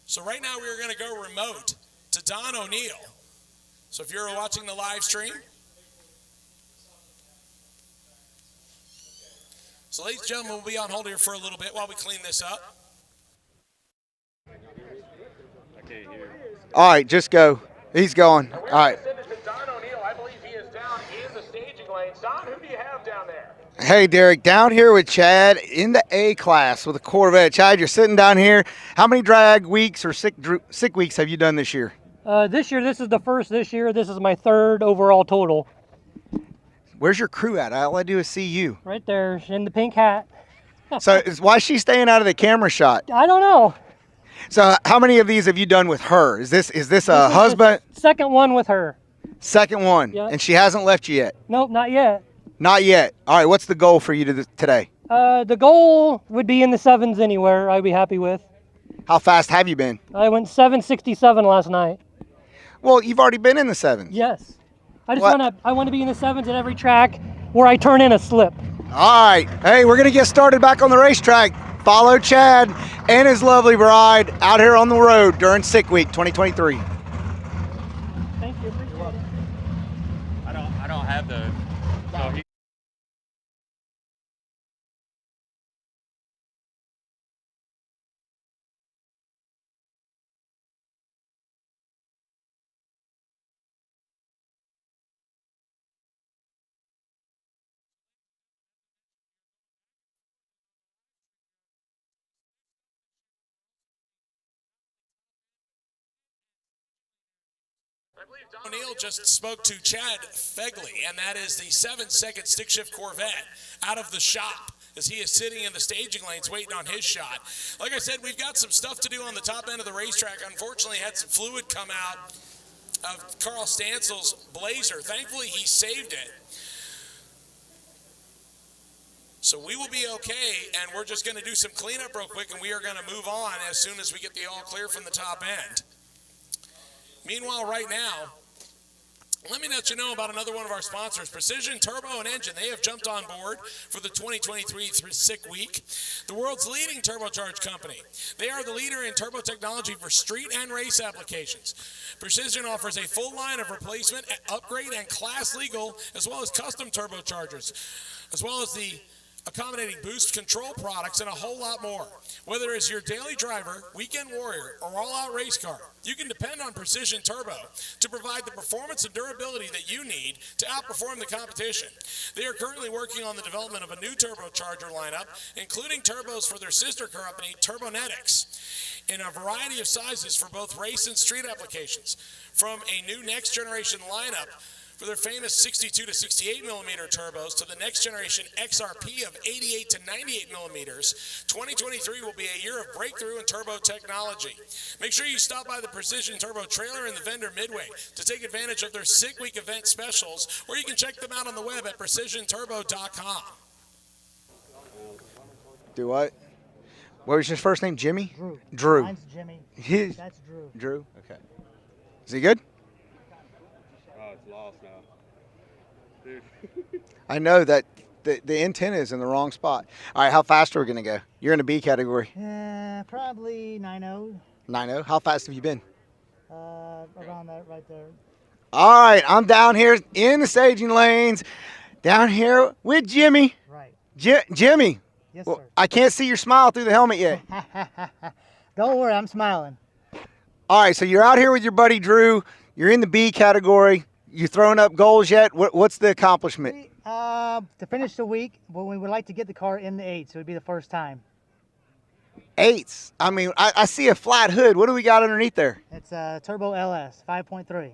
So right now we are going to go remote to Don O'Neill. So if you're watching the live stream. So ladies and gentlemen, we'll be on hold here for a little bit while we clean this up. All right, just go. He's going. All right. Send it to Don O'Neill. I believe he is down in the staging lanes. Don, who do you have down there? Hey, Derek, down here with Chad in the A class with a Corvette. Chad, you're sitting down here. How many drag weeks or sick weeks have you done this year? This year, this is the first this year. This is my third overall total. Where's your crew at? All I do is see you. Right there in the pink hat. So why is she staying out of the camera shot? I don't know. So how many of these have you done with her? Is this a husband? Second one with her. Second one. Yep. And she hasn't left you yet? Nope, not yet. Not yet. All right, what's the goal for you today? The goal would be in the 7s anywhere. I'd be happy with. How fast have you been? I went 767 last night. Well, you've already been in the 7s. Yes. I want to be in the 7s at every track where I turn in a slip. All right. Hey, we're going to get started back on the racetrack. Follow Chad and his lovely bride out here on the road during Sick Week 2023. Thank you. Appreciate it. I don't have the. Oh, O'Neill just spoke to Chad Fegley, and that is the 7-second stick shift Corvette out of the shop as he is sitting in the staging lanes waiting on his shot. Like I said, we've got some stuff to do on the top end of the racetrack. Unfortunately, had some fluid come out of Carl Stansel's Blazer. Thankfully, he saved it. So we will be okay, and we're just going to do some cleanup real quick, and we are going to move on as soon as we get the all clear from the top end. Meanwhile, right now, let me let you know about another one of our sponsors, Precision Turbo and Engine. They have jumped on board for the 2023 Sick Week, the world's leading turbocharged company. They are the leader in turbo technology for street and race applications. Precision offers a full line of replacement, upgrade, and class legal, as well as custom turbochargers, as well as the accommodating boost control products and a whole lot more. Whether it's your daily driver, weekend warrior, or all-out race car, you can depend on Precision Turbo to provide the performance and durability that you need to outperform the competition. They are currently working on the development of a new turbocharger lineup, including turbos for their sister company, Turbonetics, in a variety of sizes for both race and street applications. From a new next-generation lineup for their famous 62 to 68 millimeter turbos to the next generation XRP of 88 to 98 millimeters, 2023 will be a year of breakthrough in turbo technology. Make sure you stop by the Precision Turbo trailer in the vendor midway to take advantage of their Sick Week event specials, or you can check them out on the web at precisionturbo.com. Do what? What was your first name? Jimmy? Drew. Drew. Mine's Jimmy. That's Drew. Drew? Okay. Is he good? it's lost now. Dude. I know that the antenna is in the wrong spot. All right, how fast are we going to go? You're in the B category. Probably 9.0. 9.0. How fast have you been? Around that right there. All right, I'm down here in the staging lanes, down here with Jimmy. Right. Jimmy. Yes, well, sir. I can't see your smile through the helmet yet. Don't worry, I'm smiling. All right, so you're out here with your buddy Drew. You're in the B category. You throwing up goals yet? What's the accomplishment? To finish the week, well, we would like to get the car in the 8s. It would be the first time. 8s. I mean, I see a flat hood. What do we got underneath there? It's a Turbo LS 5.3.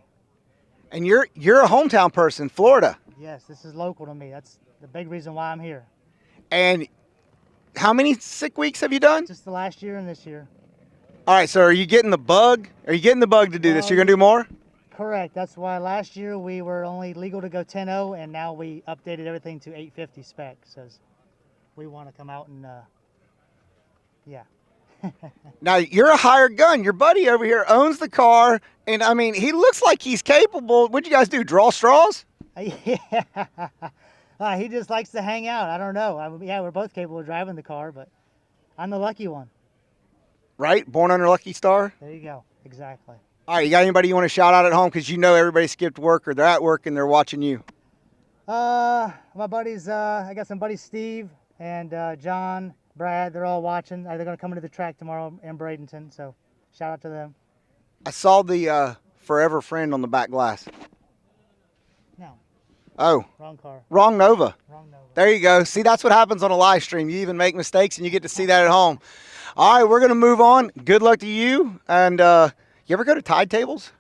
And you're a hometown person, Florida. Yes, this is local to me. That's the big reason why I'm here. And how many Sick Weeks have you done? Just the last year and this year. All right, so are you getting the bug? Are you getting the bug to do this? You're going to do more? Correct. That's why last year we were only legal to go 10.0, and now we updated everything to 850 spec. So we want to come out and, yeah. Now, you're a hired gun. Your buddy over here owns the car, and, I mean, he looks like he's capable. What'd you guys do, draw straws? Yeah. He just likes to hang out. I don't know. Yeah, we're both capable of driving the car, but I'm the lucky one. Right? Born under Lucky Star? There you go. Exactly. All right, you got anybody you want to shout out at home? Because you know everybody skipped work or they're at work and they're watching you. My buddies, I got some buddies, Steve and John, Brad. They're all watching. They're going to come into the track tomorrow in Bradenton, so shout out to them. I saw the Forever Friend on the back glass. No. Oh. Wrong car. Wrong Nova. Wrong Nova. There you go. See, that's what happens on a live stream. You even make mistakes and you get to see that at home. All right, we're going to move on. Good luck to you. And you ever go to Tide Tables?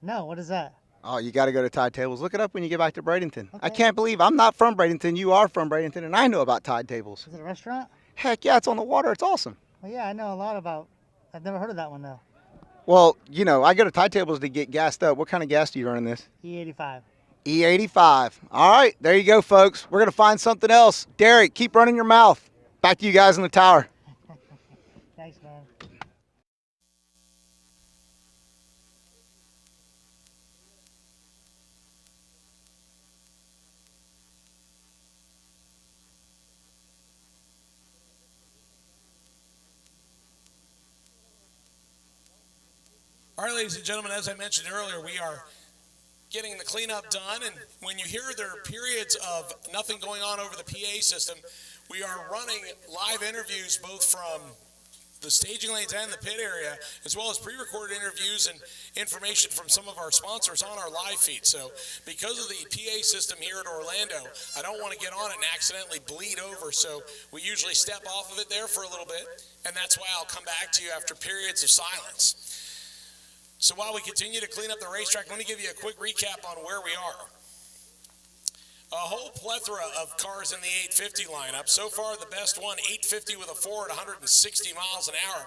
No, what is that? Oh, you got to go to Tide Tables. Look it up when you get back to Bradenton. Okay. I can't believe I'm not from Bradenton. You are from Bradenton, and I know about Tide Tables. Is it a restaurant? Heck yeah, it's on the water. It's awesome. Well, yeah, I know a lot about. I've never heard of that one though. Well, you know, I go to Tide Tables to get gassed up. What kind of gas do you run in this? E85. E85. All right, there you go, folks. We're going to find something else. Derek, keep running your mouth. Back to you guys in the tower. Thanks, man. All right, ladies and gentlemen, as I mentioned earlier, we are getting the cleanup done, and when you hear there are periods of nothing going on over the PA system, we are running live interviews both from the staging lanes and the pit area, as well as pre-recorded interviews and information from some of our sponsors on our live feed. So because of the PA system here at Orlando, I don't want to get on it and accidentally bleed over, so we usually step off of it there for a little bit, and that's why I'll come back to you after periods of silence. So while we continue to clean up the racetrack, let me give you a quick recap on where we are. A whole plethora of cars in the 850 lineup. So far, the best one, 850 with a 4 at 160 miles an hour.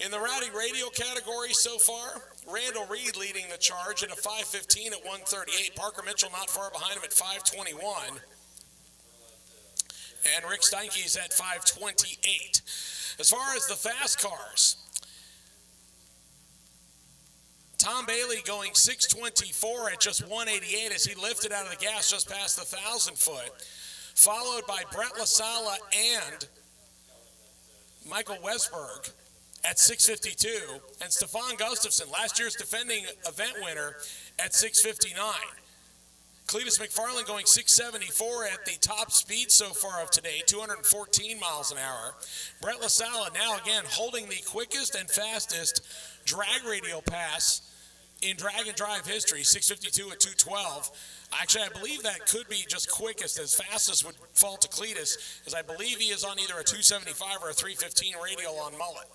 In the rowdy radial category so far, Randall Reed leading the charge at a 515 at 138. Parker Mitchell not far behind him at 521. And Rick Steinke's at 528. As far as the fast cars, Tom Bailey going 624 at just 188 as he lifted out of the gas just past the 1,000 foot, followed by Brett LaSala and Michael Westberg at 652, and Stefan Gustafsson, last year's defending event winner, at 659. Cletus McFarland going 674 at the top speed so far of today, 214 miles an hour. Brett LaSala now again holding the quickest and fastest drag radial pass in drag and drive history, 652 at 212. Actually, I believe that could be just quickest, as fastest would fall to Cletus, as I believe he is on either a 275 or a 315 radial on mullet.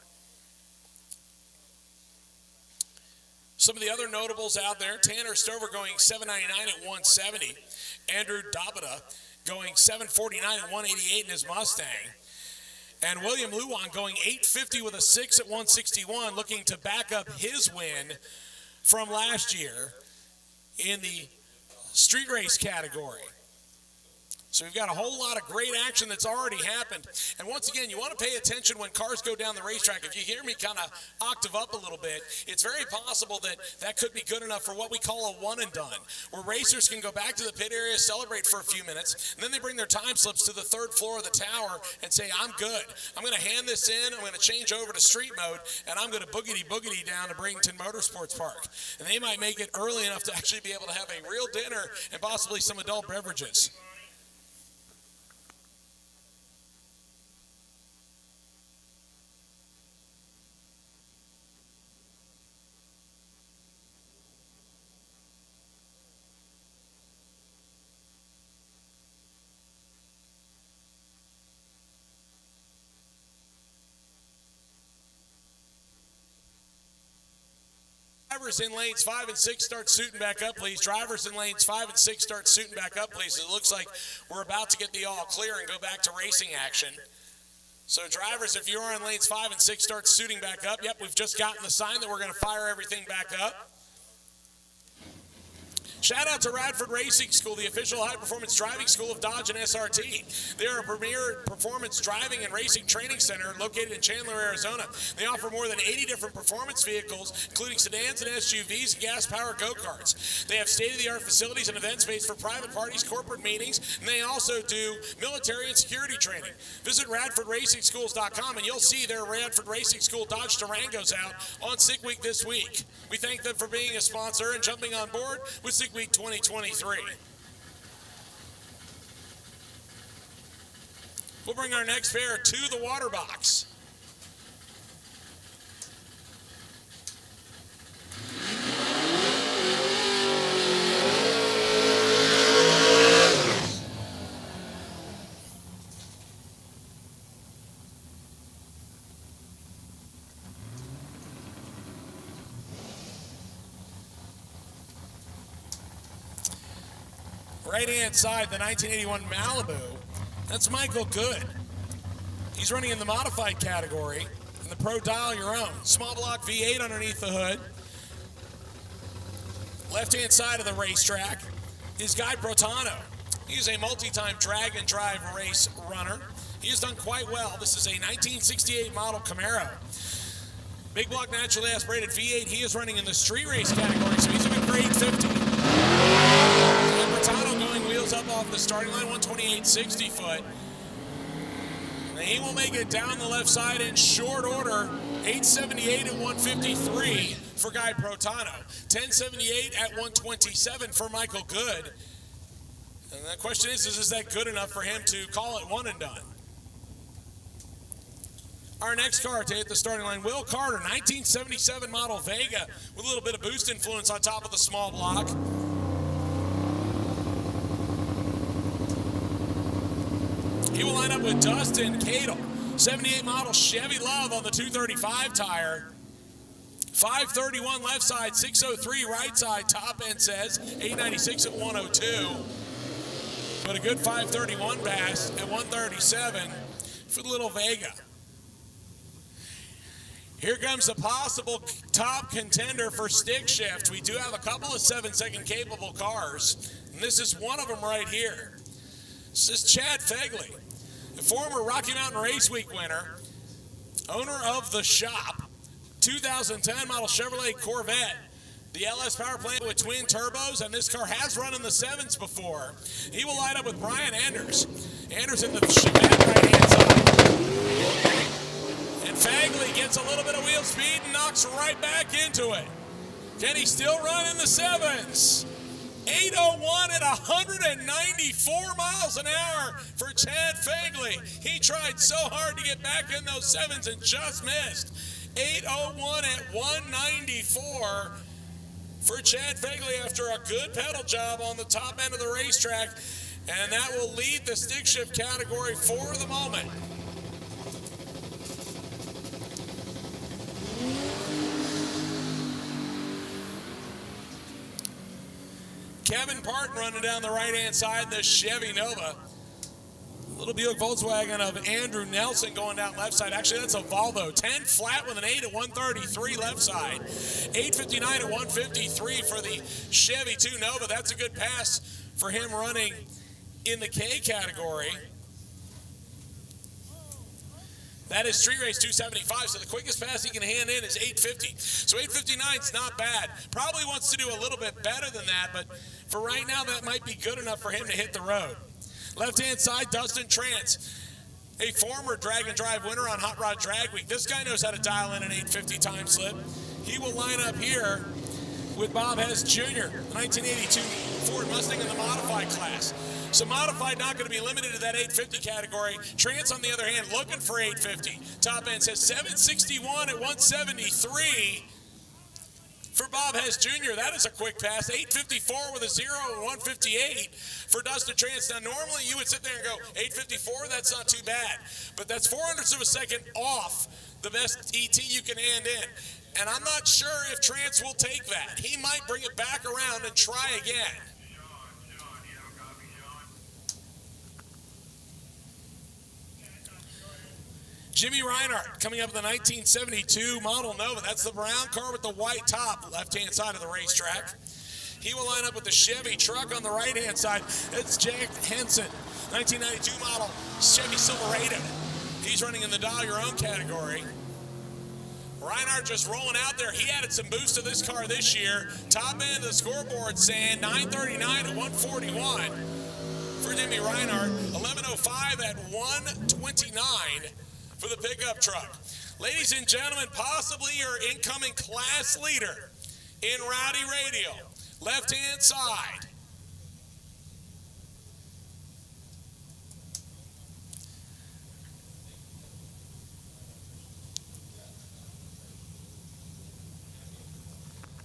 Some of the other notables out there, Tanner Stover going 799 at 170. Andrew Dabada going 749 at 188 in his Mustang. And William Luwan going 850 with a 6 at 161, looking to back up his win from last year in the street race category. So we've got a whole lot of great action that's already happened. And once again, you want to pay attention when cars go down the racetrack. If you hear me kind of octave up a little bit, it's very possible that that could be good enough for what we call a one and done, where racers can go back to the pit area, celebrate for a few minutes, and then they bring their time slips to the third floor of the tower and say, I'm good. I'm going to hand this in, I'm going to change over to street mode, and I'm going to boogity down to Bradenton Motorsports Park. And they might make it early enough to actually be able to have a real dinner and possibly some adult beverages. Drivers in lanes 5 and 6 start suiting back up, please. Drivers in lanes 5 and 6 start suiting back up, please. It looks like we're about to get the all clear and go back to racing action. So drivers, if you're in lanes 5 and 6, start suiting back up. Yep, we've just gotten the sign that we're going to fire everything back up. Shout out to Radford Racing School, the official high-performance driving school of Dodge and SRT. They are a premier performance driving and racing training center located in Chandler, Arizona. They offer more than 80 different performance vehicles, including sedans and SUVs and gas-powered go-karts. They have state-of-the-art facilities and event space for private parties, corporate meetings, and they also do military and security training. Visit RadfordRacingSchools.com and you'll see their Radford Racing School Dodge Durangos out on Sick Week this week. We thank them for being a sponsor and jumping on board with Sick Week 2023. We'll bring our next pair to the water box. right-hand side, the 1981 Malibu. That's Michael Good. He's running in the modified category in the Pro Dial Your Own. Small block V8 underneath the hood. Left-hand side of the racetrack is Guy Brotano. He's a multi-time drag and drive race runner. He has done quite well. This is a 1968 model Camaro. Big block naturally aspirated V8. He is running in the street race category, so he's looking for 850. And Brotano going wheels up off the starting line, 128.60 foot. And he will make it down the left side in short order, 878 at 153 for Guy Brotano, 1078 at 127 for Michael Good. And the question is that good enough for him to call it one and done? Our next car to hit the starting line, Will Carter, 1977 model Vega with a little bit of boost influence on top of the small block. He will line up with Dustin Cadle, 78 model Chevy Love on the 235 tire. 531 left side, 603 right side, top end says, 896 at 102. But a good 531 pass at 137 for the little Vega. Here comes the possible top contender for stick shift. We do have a couple of 7-second capable cars, and this is one of them right here. This is Chad Fegley, the former Rocky Mountain Race Week winner, owner of the shop, 2010 model Chevrolet Corvette, the LS power plant with twin turbos, and this car has run in the 7s before. He will line up with Brian Anders. Anders in the Chevette right-hand side. And Fagley gets a little bit of wheel speed and knocks right back into it. Can he still run in the 7s? 801 at 194 miles an hour for Chad Fagley. He tried so hard to get back in those 7s and just missed. 801 at 194 for Chad Fagley after a good pedal job on the top end of the racetrack. And that will lead the stick shift category for the moment. Kevin Parton running down the right-hand side, the Chevy Nova. Little Buick Volkswagen of Andrew Nelson going down left side. Actually, that's a Volvo. 10 flat with an 8 at 133 left side. 859 at 153 for the Chevy 2 Nova. That's a good pass for him running in the K category. That is street race 275, so the quickest pass he can hand in is 850. So 859 is not bad. Probably wants to do a little bit better than that, but for right now, that might be good enough for him to hit the road. Left-hand side, Dustin Trance, a former drag and drive winner on Hot Rod Drag Week. This guy knows how to dial in an 850 time slip. He will line up here with Bob Hess Jr., 1982 Ford Mustang in the modified class. So modified not going to be limited to that 850 category. Trance, on the other hand, looking for 850. Top end says 761 at 173 for Bob Hess Jr. That is a quick pass. 854 with a 0 and 158 for Dustin Trance. Now, normally you would sit there and go, 854, that's not too bad. But that's 0.04 of a second off the best ET you can hand in. And I'm not sure if Trance will take that. He might bring it back around and try again. Jimmy Reinhardt coming up with the 1972 model Nova. That's the brown car with the white top, left-hand side of the racetrack. He will line up with the Chevy truck on the right-hand side. That's Jack Henson, 1992 model Chevy Silverado. He's running in the Dial Your Own category. Reinhardt just rolling out there. He added some boost to this car this year. Top end of the scoreboard saying 939 at 141 for Jimmy Reinhardt. 1105 at 129 for the pickup truck. Ladies and gentlemen, possibly your incoming class leader in Rowdy Radial. Left-hand side.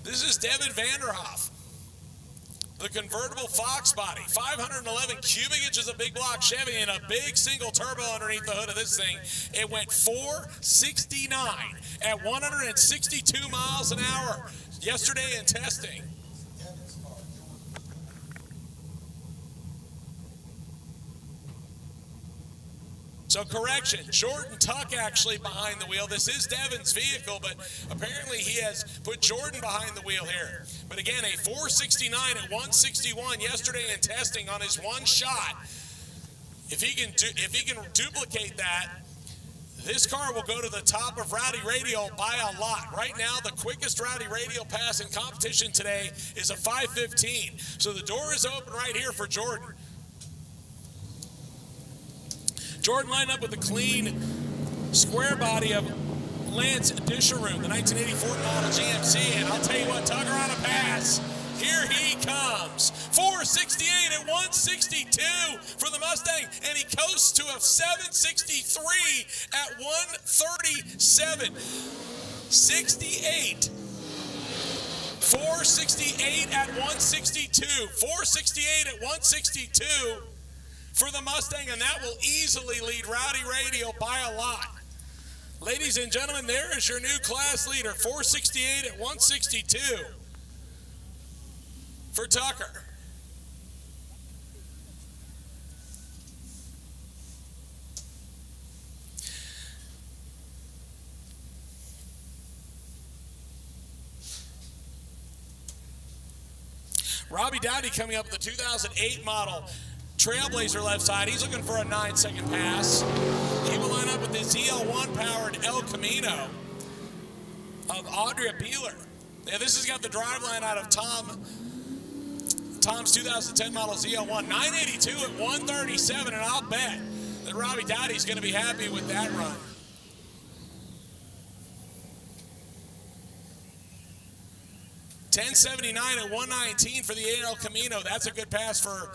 This is Devin Vanderhoff, the convertible Fox body, 511 cubic inches of big block Chevy and a big single turbo underneath the hood of this thing. It went 469 at 162 miles an hour yesterday in testing. So correction, Jordan Tuck actually behind the wheel. This is Devin's vehicle, but apparently he has put Jordan behind the wheel here. But again, a 469 at 161 yesterday in testing on his one shot. If he can duplicate that, this car will go to the top of Rowdy Radial by a lot. Right now, the quickest Rowdy Radial pass in competition today is a 5:15. So the door is open right here for Jordan. Jordan lined up with the clean square body of Lance Disharoon, the 1984 model GMC. And I'll tell you what, Tucker on a pass. Here he comes. 468 at 162 for the Mustang, and he coasts to a 763 at 137. 68. 468 at 162. 468 at 162 for the Mustang, and that will easily lead Rowdy Radial by a lot. Ladies and gentlemen, there is your new class leader, 468 at 162 for Tucker. Robbie Dowdy coming up with the 2008 model Trailblazer left side. He's looking for a 9-second pass. He will line up with the ZL1 powered El Camino of Audrey Beeler. Yeah, this has got the driveline out of Tom's 2010 model ZL1. 982 at 137, and I'll bet that Robbie Dowdy's going to be happy with that run. $10.79 at 119 for the El Camino. That's a good pass for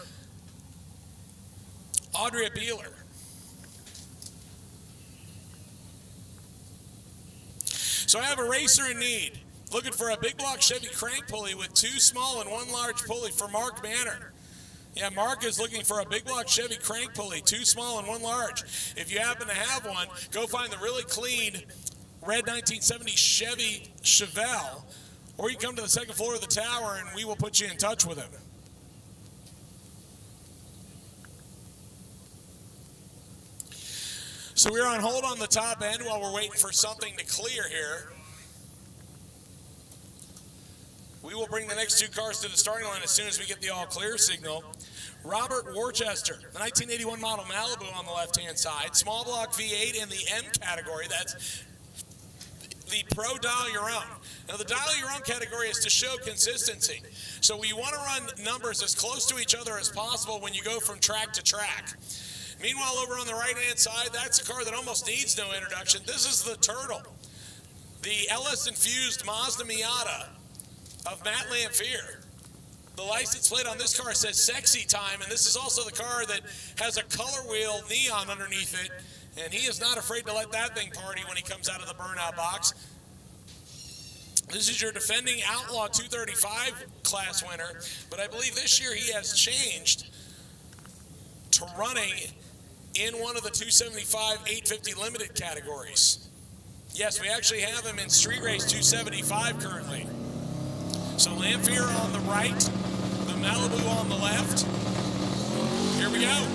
Audrey Beeler. So I have a racer in need, looking for a big block Chevy crank pulley with 2 small and 1 large pulley for Mark Banner. Yeah, Mark is looking for a big block Chevy crank pulley, 2 small and 1 large. If you happen to have one, go find the really clean red 1970 Chevy Chevelle, or you come to the second floor of the tower and we will put you in touch with him. So we're on hold on the top end while we're waiting for something to clear here. We will bring the next 2 cars to the starting line as soon as we get the all clear signal. Robert Worcester, the 1981 model Malibu on the left-hand side. Small block V8 in the M category. That's the Pro Dial Your Own. Now the Dial Your Own category is to show consistency. So we want to run numbers as close to each other as possible when you go from track to track. Meanwhile, over on the right-hand side, that's a car that almost needs no introduction. This is the Turtle, the LS-infused Mazda Miata of Matt Lamphere. The license plate on this car says Sexy Time, and this is also the car that has a color wheel neon underneath it, and he is not afraid to let that thing party when he comes out of the burnout box. This is your defending Outlaw 235 class winner, but I believe this year he has changed to running in one of the 275 850 limited categories. Yes, we actually have him in Street Race 275 currently. So Lamphere on the right, the Malibu on the left. Here we go.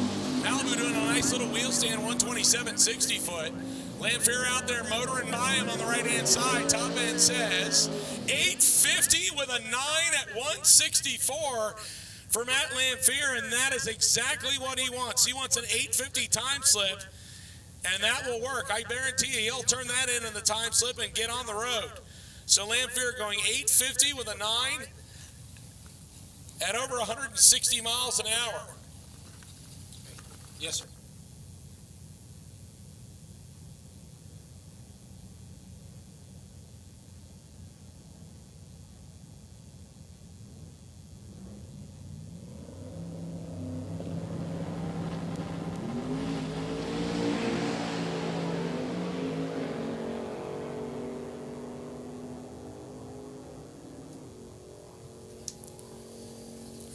Malibu doing a nice little wheel stand, 127 60 foot. Lamphere out there motoring by him on the right-hand side. Top end says 850 with a 9 at 164 for Matt Lamphere, and that is exactly what he wants. He wants an 850 time slip, and that will work. I guarantee you he'll turn that in the time slip and get on the road. So Lamphere going 850 with a 9 at over 160 miles an hour. Yes, sir.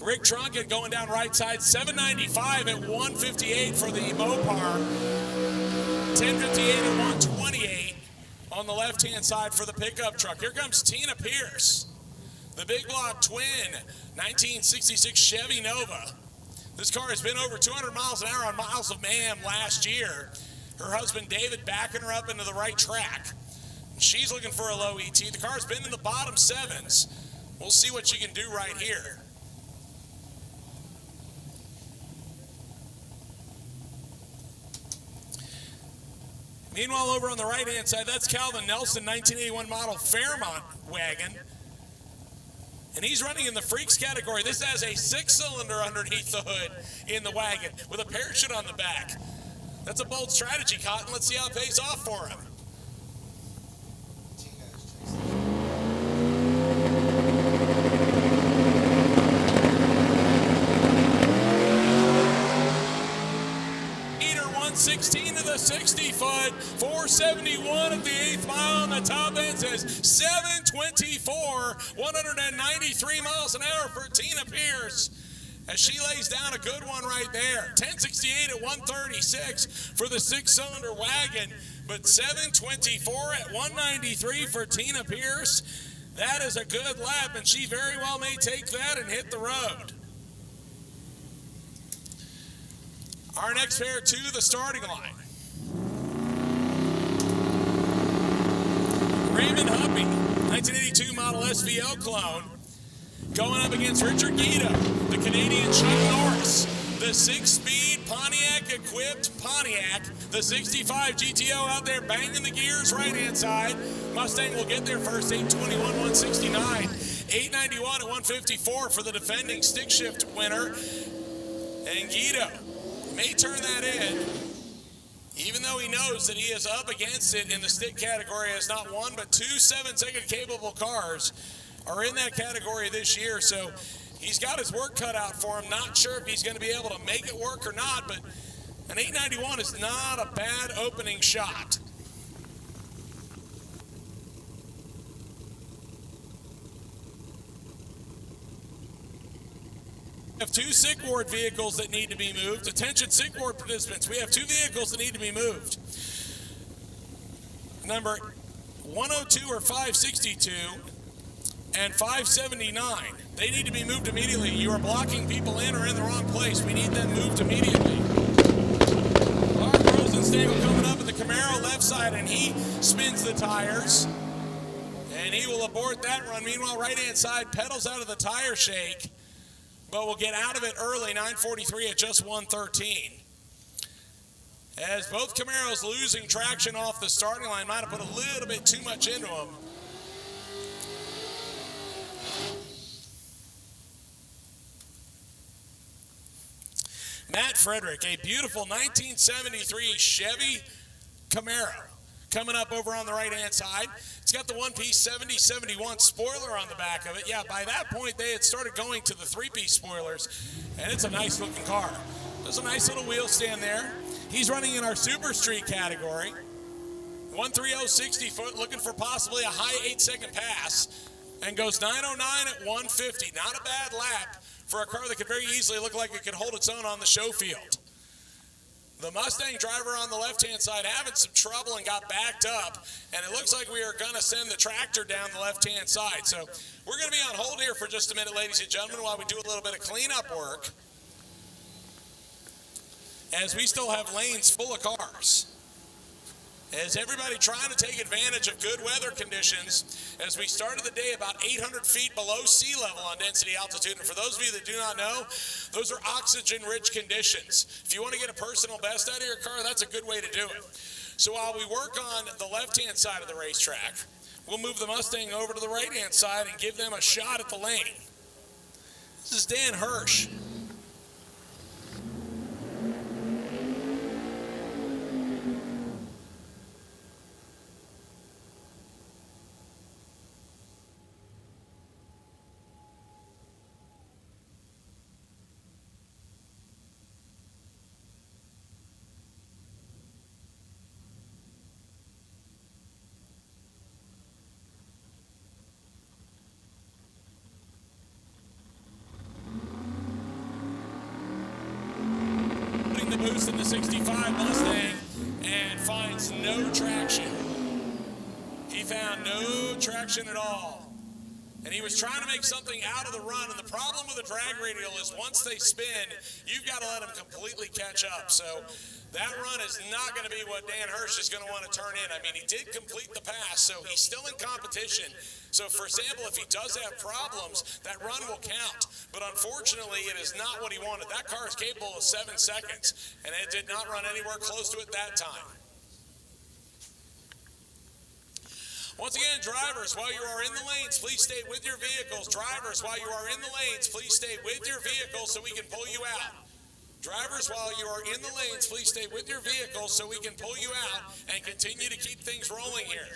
Rick Trunket going down right side, 795 at 158 for the Mopar, 1058 at 128 on the left-hand side for the pickup truck. Here comes Tina Pierce, the big block twin, 1966 Chevy Nova. This car has been over 200 miles an hour on Miles of Mayhem last year. Her husband David backing her up into the right track. She's looking for a low ET. The car's been in the bottom 7s. We'll see what she can do right here. Meanwhile, over on the right-hand side, that's Calvin Nelson, 1981 model Fairmont wagon. And he's running in the freaks category. This has a 6-cylinder underneath the hood in the wagon with a parachute on the back. That's a bold strategy, Cotton. Let's see how it pays off for him. Meter 116 to the 60-foot, 471 at the 8th mile, and the top end says 724, 193 miles an hour for Tina Pierce, as she lays down a good one right there. 1068 at 136 for the 6-cylinder wagon, but 724 at 193 for Tina Pierce. That is a good lap, and she very well may take that and hit the road. Our next pair to the starting line. Raymond Huppy, 1982 model SVO clone, going up against Richard Guido, the Canadian Chuck Norris, the 6-speed Pontiac-equipped Pontiac, the 65 GTO out there banging the gears right-hand side. Mustang will get there first, 821, 169, 891 at 154 for the defending stick shift winner. And Guido may turn that in, even though he knows that he is up against it in the stick category, as not one but 2 7-second capable cars are in that category this year. So he's got his work cut out for him. Not sure if he's going to be able to make it work or not, but an 891 is not a bad opening shot. We have 2 sick ward vehicles that need to be moved. Attention sick ward participants, we have 2 vehicles that need to be moved. Number 102 or 562 and 579. They need to be moved immediately. You are blocking people in or in the wrong place. We need them moved immediately. Mark Rosenstengel coming up at the Camaro left side, and he spins the tires. And he will abort that run. Meanwhile, right-hand side pedals out of the tire shake, but will get out of it early, 9:43 at just 1:13. As both Camaros losing traction off the starting line, might have put a little bit too much into them. Matt Frederick, a beautiful 1973 Chevy Camaro, coming up over on the right-hand side. It's got the one-piece 70-71 spoiler on the back of it. Yeah, by that point, they had started going to the 3-piece spoilers, and it's a nice-looking car. There's a nice little wheel stand there. He's running in our Super Street category. 130 60-foot, looking for possibly a high 8-second pass, and goes 909 at 150. Not a bad lap for a car that could very easily look like it could hold its own on the show field. The Mustang driver on the left-hand side having some trouble and got backed up, and it looks like we are going to send the tractor down the left-hand side. So we're going to be on hold here for just a minute, ladies and gentlemen, while we do a little bit of cleanup work, as we still have lanes full of cars. As everybody trying to take advantage of good weather conditions, as we started the day about 800 feet below sea level on density altitude. And for those of you that do not know, those are oxygen-rich conditions. If you want to get a personal best out of your car, that's a good way to do it. So while we work on the left-hand side of the racetrack, we'll move the Mustang over to the right-hand side and give them a shot at the lane. This is Dan Hirsch. Boost in the 65 Mustang and finds no traction. He found no traction at all. And he was trying to make something out of the run. And the problem with a drag radial is once they spin, you've got to let them completely catch up. So That run is not going to be what Dan Hirsch is going to want to turn in. I mean, he did complete the pass, so he's still in competition. So, for example, if he does have problems, that run will count. But unfortunately, it is not what he wanted. That car is capable of 7 seconds, and it did not run anywhere close to it that time. Once again, drivers, while you are in the lanes, please stay with your vehicles. Drivers, while you are in the lanes, please stay with your vehicles so we can pull you out. Drivers, while you are in the lanes, please stay with your vehicles so we can pull you out and continue to keep things rolling here.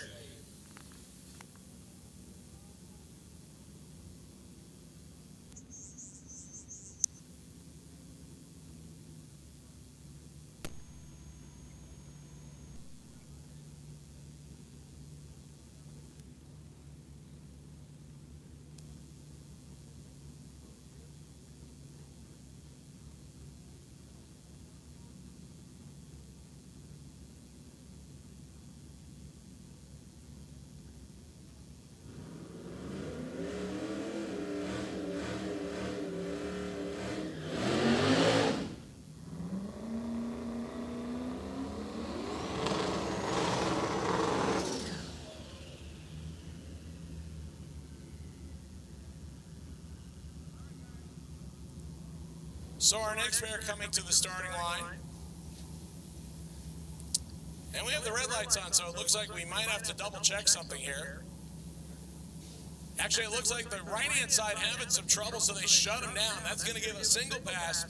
So our next pair coming to the starting line. And we have the red lights on, so it looks like we might have to double check something here. Actually, it looks like the right-hand side having some trouble, so they shut him down. That's going to give a single pass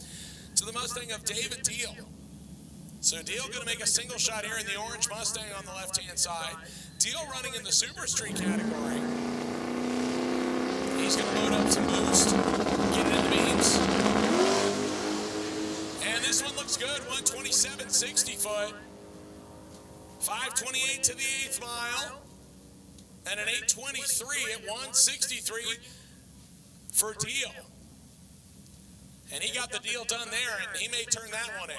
to the Mustang of David Deal. So Deal going to make a single shot here in the orange Mustang on the left-hand side. Deal running in the Super Street category. He's going to load up some boost, get it in the beams. And this one looks good, 127 60 foot. 528 to the 8th mile. And an 823 at 163 for Deal. And he got the deal done there, and he may turn that one in.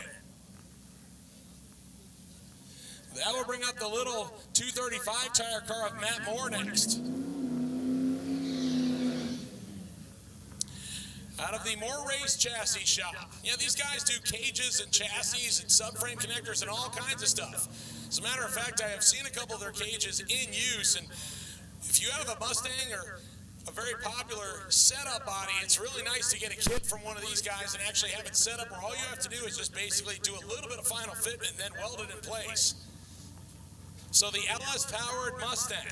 That will bring up the little 235 tire car of Matt Moore next. Out of the Moore Race Chassis Shop. Yeah, these guys do cages and chassis and subframe connectors and all kinds of stuff. As a matter of fact, I have seen a couple of their cages in use, and if you have a Mustang or a very popular setup body, it's really nice to get a kit from one of these guys and actually have it set up where all you have to do is just basically do a little bit of final fitment and then weld it in place. So the LS-powered Mustang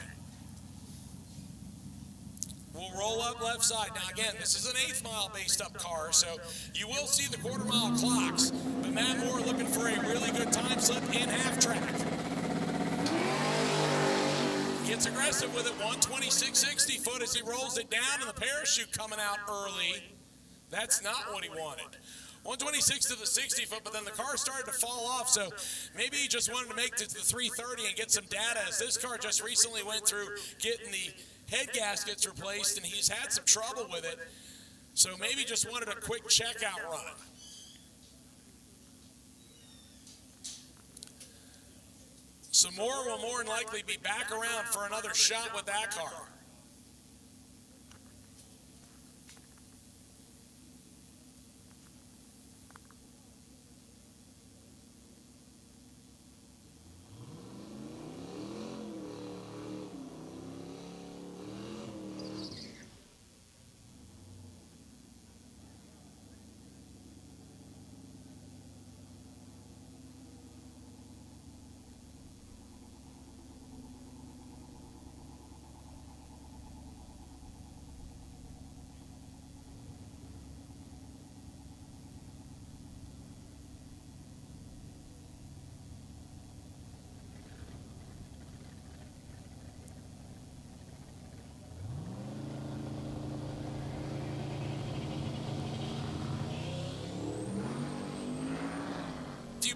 will roll up left side. Now again, this is an 8th mile based up car, so you will see the quarter mile clocks, but Matt Moore looking for a really good time slip in half track. Gets aggressive with it, 126 60 foot as he rolls it down, and the parachute coming out early. That's not what he wanted. 126 to the 60 foot, but then the car started to fall off, so maybe he just wanted to make it to the 330 and get some data, as this car just recently went through getting the head gaskets replaced, and he's had some trouble with it, so maybe just wanted a quick checkout run. So Moore will more than likely be back around for another shot with that car.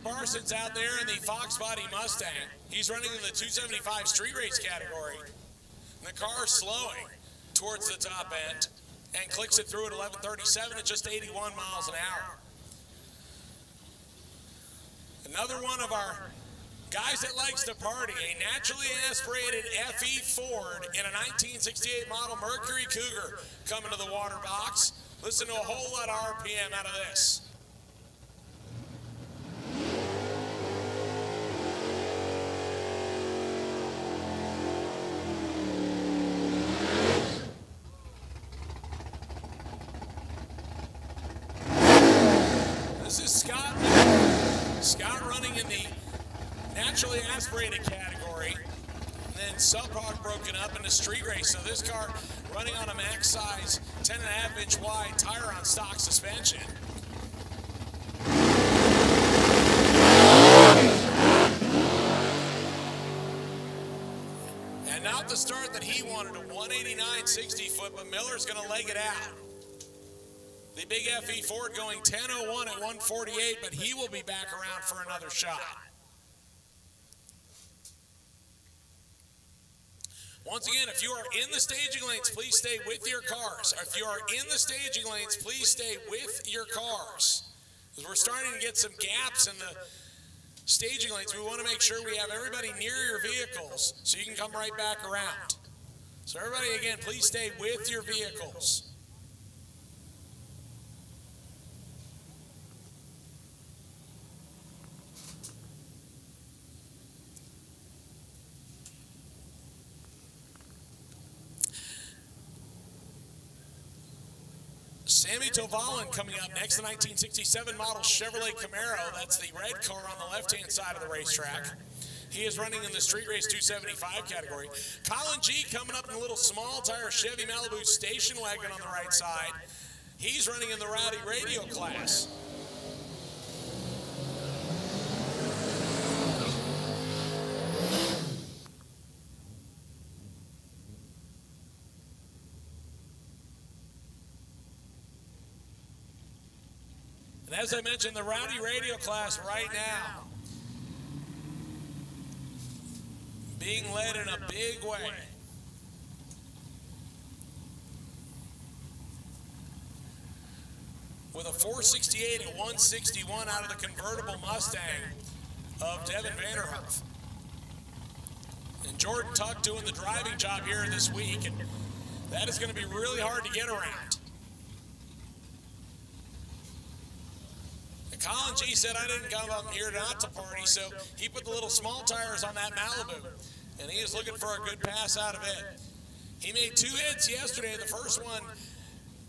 Parsons out there in the Fox Body Mustang. He's running in the 275 street race category. And the car is slowing towards the top end and clicks it through at 11:37 at just 81 miles an hour. Another one of our guys that likes to party, a naturally aspirated FE Ford in a 1968 model Mercury Cougar coming to the water box. Listen to a whole lot of RPM out of this. aspirated category. And then subpar broken up into street race. So this car running on a max size 10.5 inch wide tire on stock suspension. And not the start that he wanted, a 189 60 foot, but Miller's going to leg it out. The big FE Ford going 10.01 at 148, but he will be back around for another shot. Once again, if you are in the staging lanes, please stay with your cars. If you are in the staging lanes, please stay with your cars. Because we're starting to get some gaps in the staging lanes. We want to make sure we have everybody near your vehicles so you can come right back around. So everybody, again, please stay with your vehicles. Sammy Tovalin coming up next, the 1967 model Chevrolet Camaro. That's the red car on the left-hand side of the racetrack. He is running in the Street Race 275 category. Colin G coming up in a little small tire Chevy Malibu station wagon on the right side. He's running in the Rowdy Radial class. And as I mentioned, the Rowdy Radial class right now being led in a big way. With a 468 at 161 out of the convertible Mustang of Devin Vanderhoof. And Jordan Tuck doing the driving job here this week, and that is going to be really hard to get around. Colin G said, I didn't come up here not to party, so he put the little small tires on that Malibu, and he is looking for a good pass out of it. He made 2 hits yesterday. The first one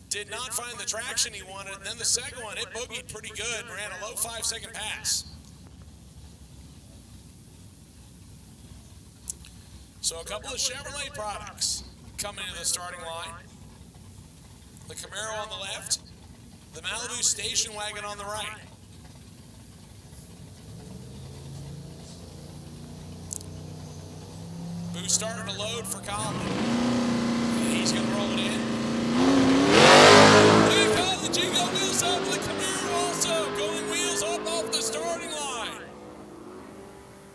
did not find the traction he wanted, and then the second one, it boogied pretty good, ran a low 5-second pass. So a couple of Chevrolet products coming into the starting line. The Camaro on the left, the Malibu station wagon on the right. Boo's starting to load for Colin. And he's going to roll it in. Look at Colin G go wheels up with the Camaro also. Going wheels up off the starting line.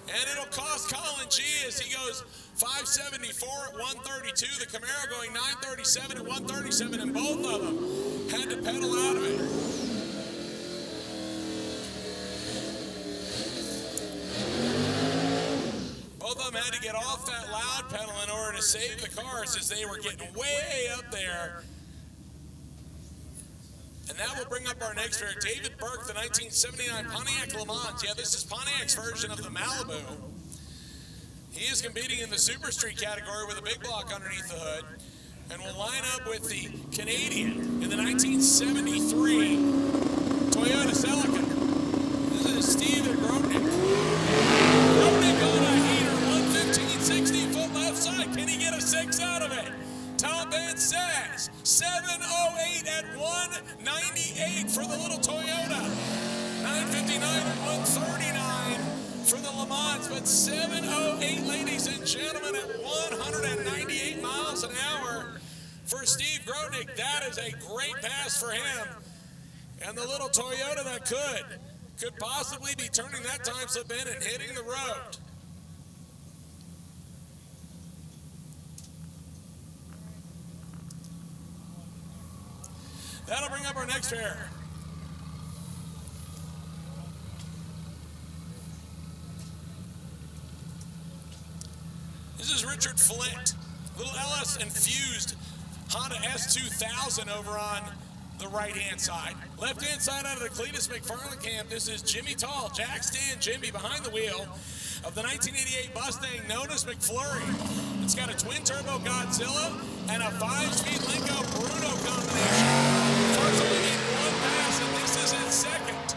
And it'll cost Colin G as he goes 574 at 132. The Camaro going 937 at 137. And both of them had to pedal out of it. Both of them had to get off that loud pedal in order to save the cars as they were getting way up there. And that will bring up our next pair. David Burke, the 1979 Pontiac Le Mans. Yeah, this is Pontiac's version of the Malibu. He is competing in the Super Street category with a big block underneath the hood. And will line up with the Canadian in the 1973 Toyota Celica. This is Steve and Grodnick. Grodnick on a heater, 115-60 foot left side. Can he get a 6 out of it? Tom Ben says 708 at 198 for the little Toyota. 959 at 139 for the Le Mans, but 708, ladies and gentlemen, at 198 miles an hour for Steve Grodnick. That is a great pass for him. And the little Toyota that could possibly be turning that time slip in and hitting the road. That'll bring up our next pair. This is Richard Flint, little LS infused Honda S2000 over on the right-hand side. Left-hand side out of the Cletus McFarland camp, this is Jimmy Tall, Jack Stan Jimmy behind the wheel of the 1988 Mustang known as McFlurry. It's got a twin-turbo Godzilla and a 5-speed Lenko Bruno combination. First only made one pass, and this is in second.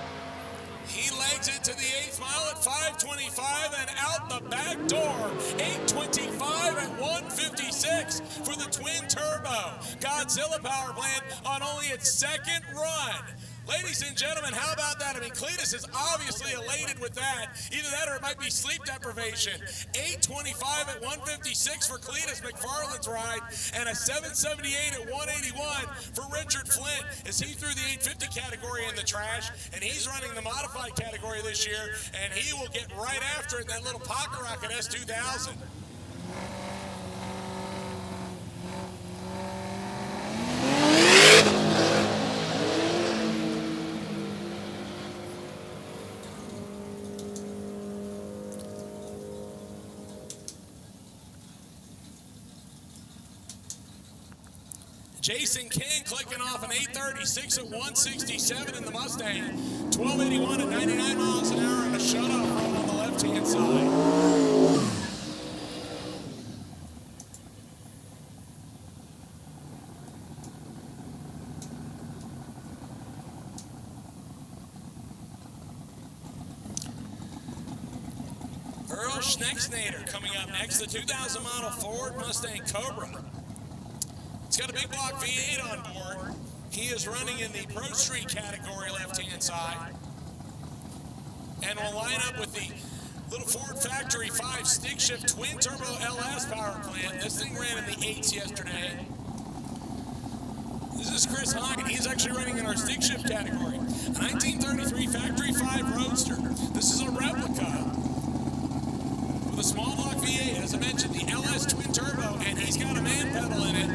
He legs it to the 8th mile at 525 and out the back door. 825 at 156 for the twin turbo Godzilla power plant on only its second run. Ladies and gentlemen, how about that? I mean, Cletus is obviously elated with that. Either that or it might be sleep deprivation. 825 at 156 for Cletus McFarland's ride, and a 778 at 181 for Richard Flint as he threw the 850 category in the trash, and he's running the modified category this year, and he will get right after it in that little pocket rocket S2000. Jason King clicking off an 836 at 167 in the Mustang. 1281 at 99 miles an hour and a shutoff run on the left-hand side. Earl Schnexnader coming up next, the 2000 model Ford Mustang Cobra. It's got a big block V8 on board. He is running in the Pro Street category left-hand side. And will line up with the little Ford Factory 5 stick shift twin turbo LS power plant. This thing ran in the 8s yesterday. This is Chris Hine. He's actually running in our stick shift category. A 1933 Factory 5 Roadster. This is a replica with a small block V8. As I mentioned, the LS twin turbo, and he's got a man pedal in it.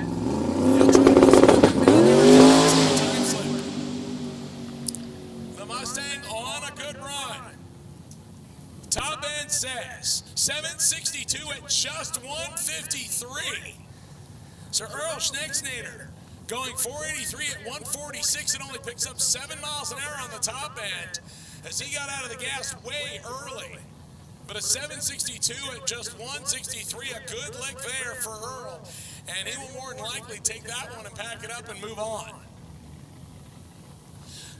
The Mustang on a good run. Top end says 762 at just 153. So Earl Schnexnader going 483 at 146 and only picks up 7 miles an hour on the top end as he got out of the gas way early. But a 762 at just 163, a good lick there for Earl. And he will more than likely take that one and pack it up and move on.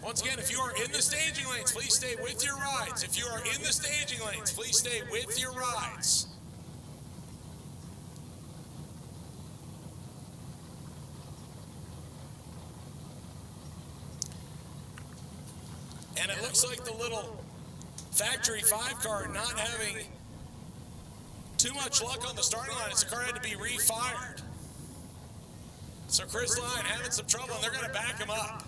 Once again, if you are in the staging lanes, please stay with your rides. If you are in the staging lanes, please stay with your rides. And it looks like the little Factory 5 car not having too much luck on the starting line. The car had to be refired. So Chris Line having some trouble, and they're going to back him up.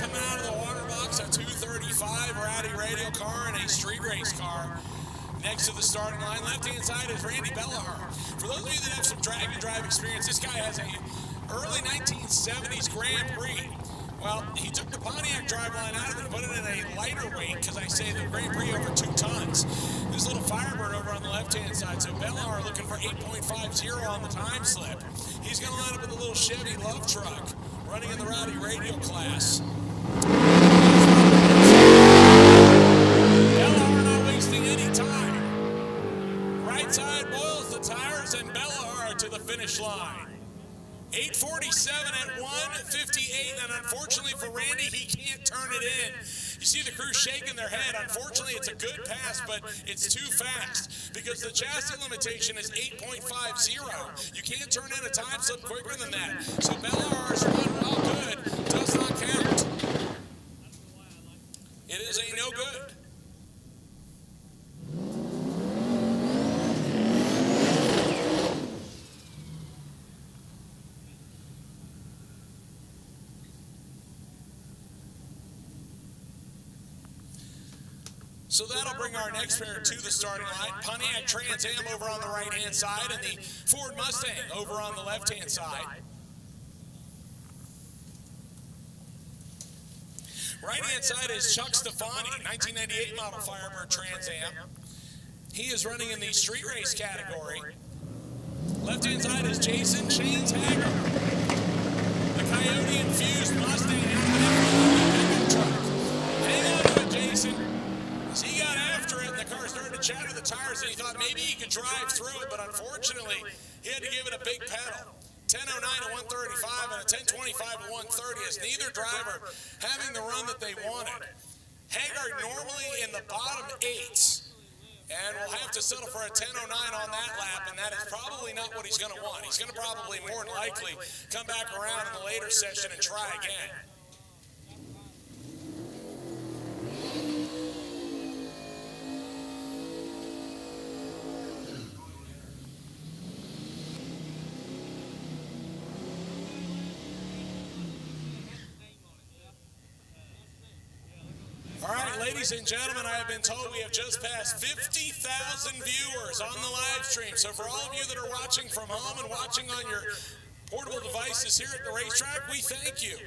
Coming out of the water box, a 235 radial car and a street race car. Next to the starting line, left-hand side is Randy Bellahar. For those of you that have some drag and drive experience, this guy has a early 1970s Grand Prix. Well, he took the Pontiac driveline out of it and put it in a lighter weight, because I say the Grand Prix over 2 tons. This little Firebird over on the left-hand side. So Bellahar looking for 8.50 on the time slip. He's going to line up with a little Chevy Love Truck running in the Rowdy Radial class. Bellahar not wasting any time. Right side boils the tires, and Bellahar to the finish line. 847 at 158, and unfortunately for Randy, he can't turn it in. You see the crew shaking their head. Unfortunately, it's a good pass, but it's too fast because the chassis limitation is 8.50. You can't turn in a time slip quicker than that. So Bellahar's run, while good, does not count. It is a no good. So that'll bring our next pair to the starting line. Pontiac Trans Am over on the right-hand side and the Ford Mustang over on the left-hand side. Right-hand side is Chuck Stefani, 1998 model Firebird Trans Am. He is running in the street race category. Left-hand side is Jason Chains Hager, the Coyote infused Mustang out of the truck. Hang on to it, Jason. As he got after it, and the car started to chatter the tires, and he thought maybe he could drive through it, but unfortunately, he had to give it a big pedal. 10.09 to 135 and a 10.25 to 130 is neither driver having the run that they wanted. Haggard normally in the bottom 8s, and will have to settle for a 10.09 on that lap, and that is probably not what he's going to want. He's going to probably more than likely come back around in the later session and try again. All right, ladies and gentlemen, I have been told we have just passed 50,000 viewers on the live stream. So for all of you that are watching from home and watching on your portable devices here at the racetrack, we thank you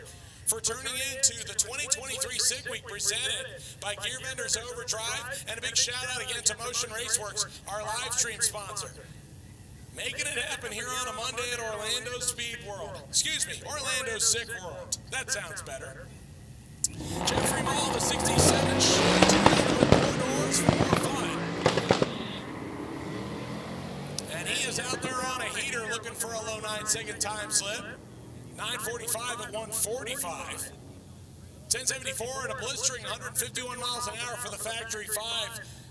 for turning into the 2023 SIG Week presented by Gear Vendors Overdrive. And a big shout out again to Motion Raceworks, our live stream sponsor. Making it happen here on a Monday at Orlando Speed World. Excuse me, Orlando Sick World. That sounds better. Jeffrey Mall, the 67 Chevy together with 4 doors for more fun. And he is out there on a heater looking for a low 9-second time slip. 9:45 at 1:45. 10:74 and a blistering 151 miles an hour for the factory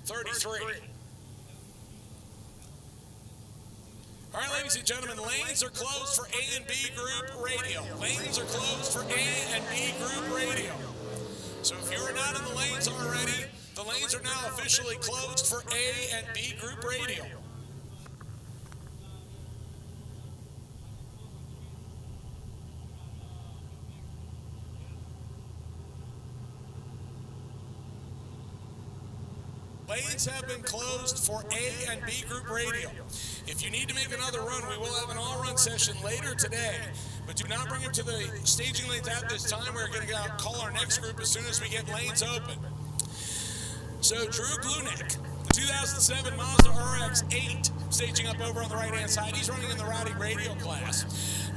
5:33. All right, ladies and gentlemen, lanes are closed for A and B group radial. Lanes are closed for A and B group radial. So if you're not in the lanes already, the lanes are now officially closed for A and B group radial. Lanes have been closed for A and B group radial. If you need to make another run, we will have an all-run session later today, but do not bring them to the staging lanes at this time. We're going to call our next group as soon as we get lanes open. So Drew Glunek, the 2007 Mazda RX-8, staging up over on the right-hand side. He's running in the Rowdy radial class.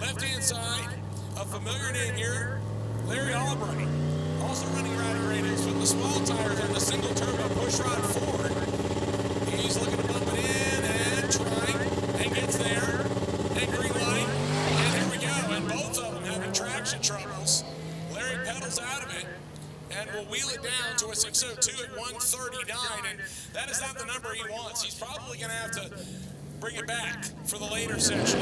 Left-hand side, a familiar name here, Larry Albright. Also running Rowdy radials with the small tires and the single turbo pushrod Ford. He's looking to bump it in and trying and gets there and green light and here we go. And both of them having traction troubles. Larry pedals out of it and will wheel it down to a 602 at 139, and that is not the number he wants. He's probably going to have to bring it back for the later session.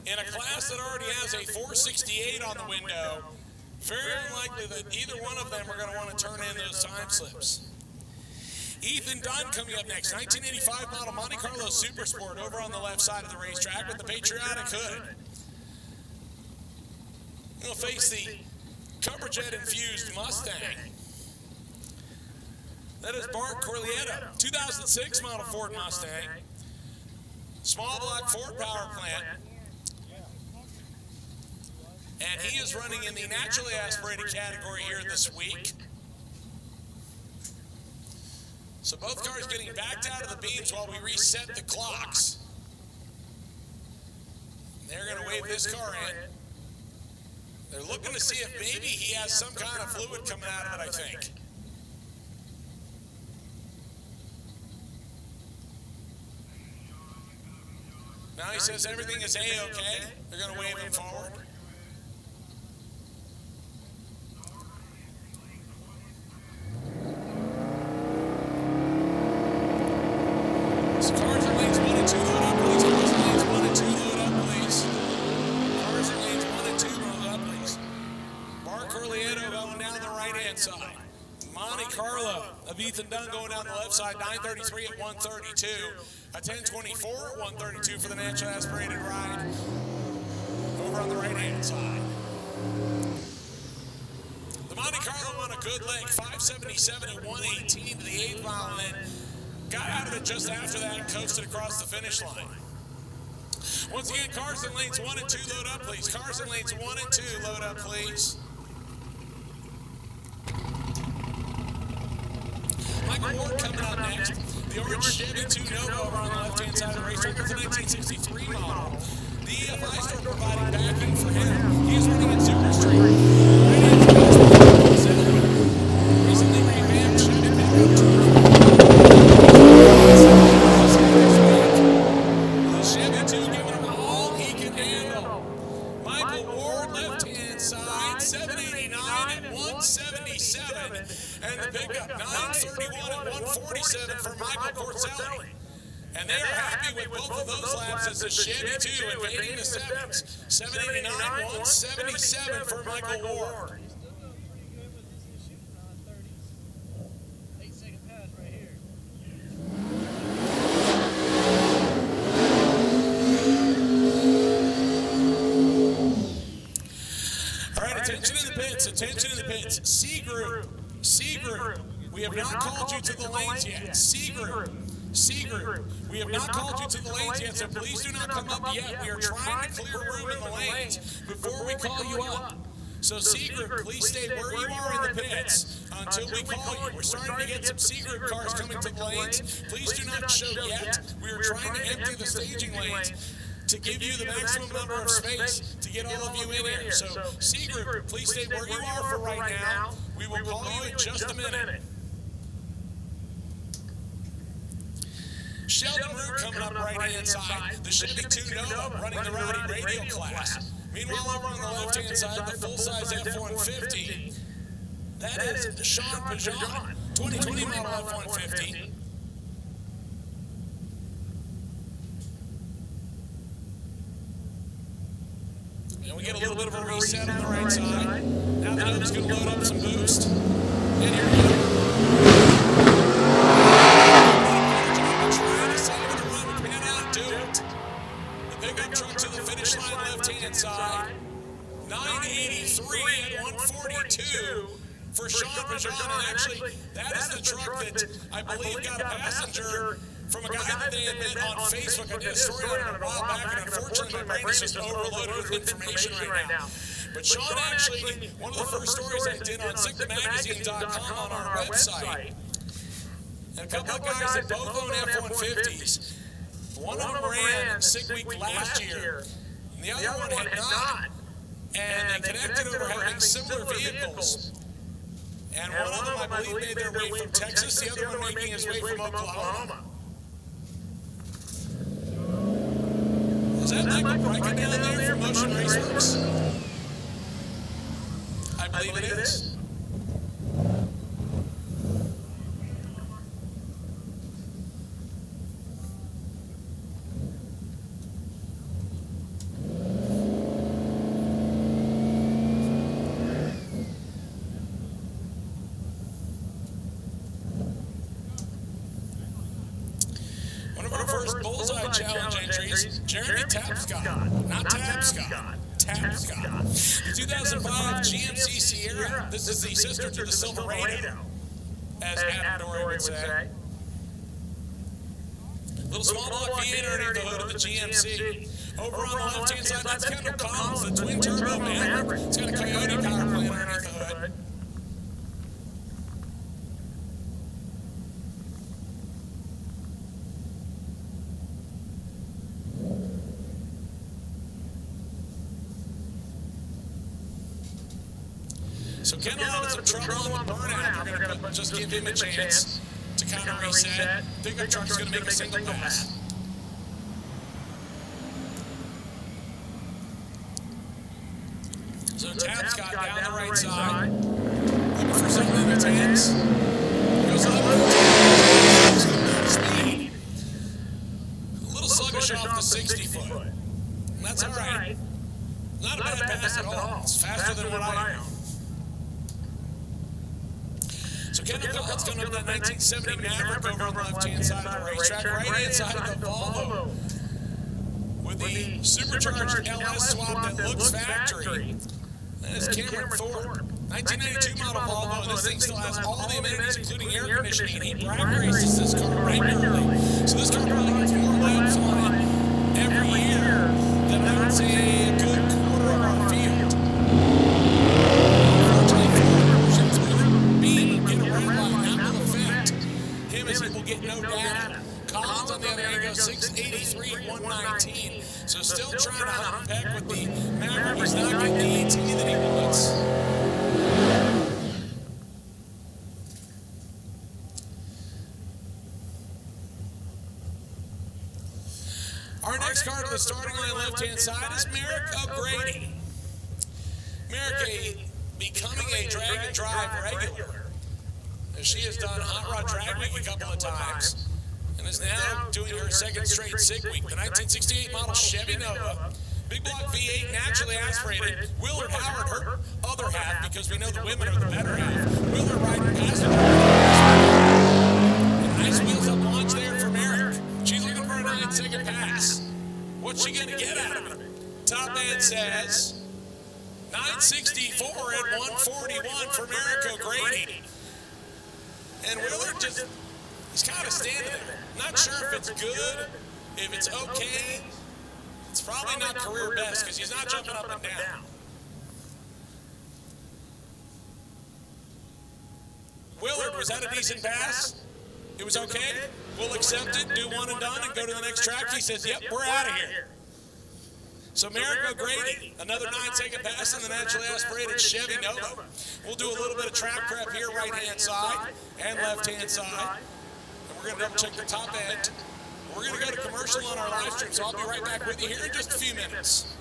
In a class that already has a 468 on the window, very unlikely that either one of them are going to want to turn in those time slips. Ethan Dunn coming up next, 1985 model Monte Carlo Super Sport over on the left side of the racetrack with the patriotic hood. He'll face the Cumberjet infused Mustang. That is Bart Corlietto, 2006 model Ford Mustang. Small block Ford power plant. And he is running in the naturally aspirated category here this week. So both cars getting backed out of the beams while we reset the clocks. They're going to wave this car in. They're looking to see if maybe he has some kind of fluid coming out of it, I think. Now he says everything is A-okay. They're going to wave him forward. So cars in lanes 1 and 2 load up, please. Cars in lanes 1 and 2 load up, please. Cars in lanes 1 and 2 load up, please. Bart Corlietto going down the right-hand side. Monte Carlo of Ethan Dunn going down the left side, 9:33 at 1:32. A 10:24 at 1:32 for the naturally aspirated ride over on the right-hand side. The Monte Carlo on a good leg, 577 at 118 to the 8th mile, and then got out of it just after that and coasted across the finish line. Once again, cars in lanes 1 and 2 load up, please. Cars in lanes 1 and 2 load up, please. Michael Ward coming up next. The orange Chevy 2 Nova over on the left-hand side of the racetrack. It's a 1963 model. The five-star providing backing for him. He's running in Super Street. Recently revamped Chevy pickup truck. The Chevy 2 giving him all he can handle. Michael Ward, left-hand side, 789 at 177. And the pickup, 931 at 147 for Michael Corselli. And they are happy with both of those laps as the Chevy 2 invading the sevens. 789, 177 for Michael Ward. All right, attention in the pits, attention in the pits. C group, C group. We have not called you to the lanes yet. C group. C group, we have not called you to the lanes yet, so please do not come up yet. We are trying to clear room in the lanes before we call you up. So C group, please stay where you are in the pits until we call you. We're starting to get some C group cars coming to the lanes. Please do not show yet. We are trying to empty the staging lanes to give you the maximum number of space to get all of you in here. So C group, please stay where you are for right now. We will call you in just a minute. Sheldon Root coming up right-hand side. The Chevy 2 Nova running the rowdy radial class. Meanwhile, over on the left-hand side, the full-size F-150. That is Sean Pajan, 2020 model F-150. And we get a little bit of a reset on the right side. Now the Nova's going to load up some boost. And here we go. Truck to the finish line left-hand side. 983 at 142 for Sean Pajan. And actually, that is the truck that I believe got a passenger from a guy that they had met on Facebook. I did a story on it a while back, and unfortunately my brain is just overloaded with information right now. But Sean actually, one of the first stories I did on SickTheMagazine.com on our website, and a couple of guys that both own F-150s. One of them ran Sick Week last year, and the other one had not. And they connected over having similar vehicles. And one of them, I believe, made their way from Texas, the other one making his way from Oklahoma. Is that Michael Bryken down there from Motion Raceworks? I believe it is. First bullseye challenge entries, Jeremy Tapscott, not Tapscott, Tapscott. The 2005 GMC Sierra, this is the sister to the Silverado, as Adam Dory would say. Little small block V8 underneath the hood of the GMC. Over on the left-hand side, that's Kendall Collins, the twin-turbo Maverick. It's got a Coyote power plant underneath the hood. So Kendall having some trouble on the burnout. They're going to just give him a chance to kind of reset. Pickup truck's going to make a single pass. So Tapscott down the right side. Looking for some of the tanks. Goes up. Speed. A little sluggish off the 60-foot. And that's all right. Not a bad pass at all. It's faster than what I am. So Kendall Collins coming up with that 1970 Maverick over on the left-hand side of the racetrack. Right-hand side of the Volvo with the Supercharged LS swap that looks factory. That is Cameron Thorpe. 1992 model Volvo, and this thing still has all the amenities, including air conditioning. He drag races this car regularly. So this car probably gets more laps on it every year would say, a good quarter of our field. Unfortunately, Bean get a red line. That will affect him as he will get no data. Collins, on the other hand, goes 683, 119. So still trying to hunt peck with the Maverick. He's not getting the ET that he wants. Our next car to the starting line left-hand side is Merrick O'Grady. Merrick becoming a drag and drive regular, as she has done Hot Rod Drag Week a couple of times, and is now doing her second straight SIG Week. The 1968 model Chevy Nova, big block V8, naturally aspirated. Willard Howard, her other half, because we know the women are the better half. Willard riding past her. Nice wheels up launch there for Merrick. She's looking for a 9-second pass. What's she going to get out of it? Top man says 964 at 141 for Merrick O'Grady. And Willard just, he's kind of standing there. Not sure if it's good, if it's okay. It's probably not career best because he's not jumping up and down. Willard, was that a decent pass? It was okay? We'll accept it, do one and done, and go to the next track. He says, yep, we're out of here. So Merrick O'Grady, another 9-second pass in the naturally aspirated Chevy Nova. We'll do a little bit of track prep here, right-hand side and left-hand side. And we're going to double-check the top end. We're going to go to commercial on our live stream, so I'll be right back with you here in just a few minutes.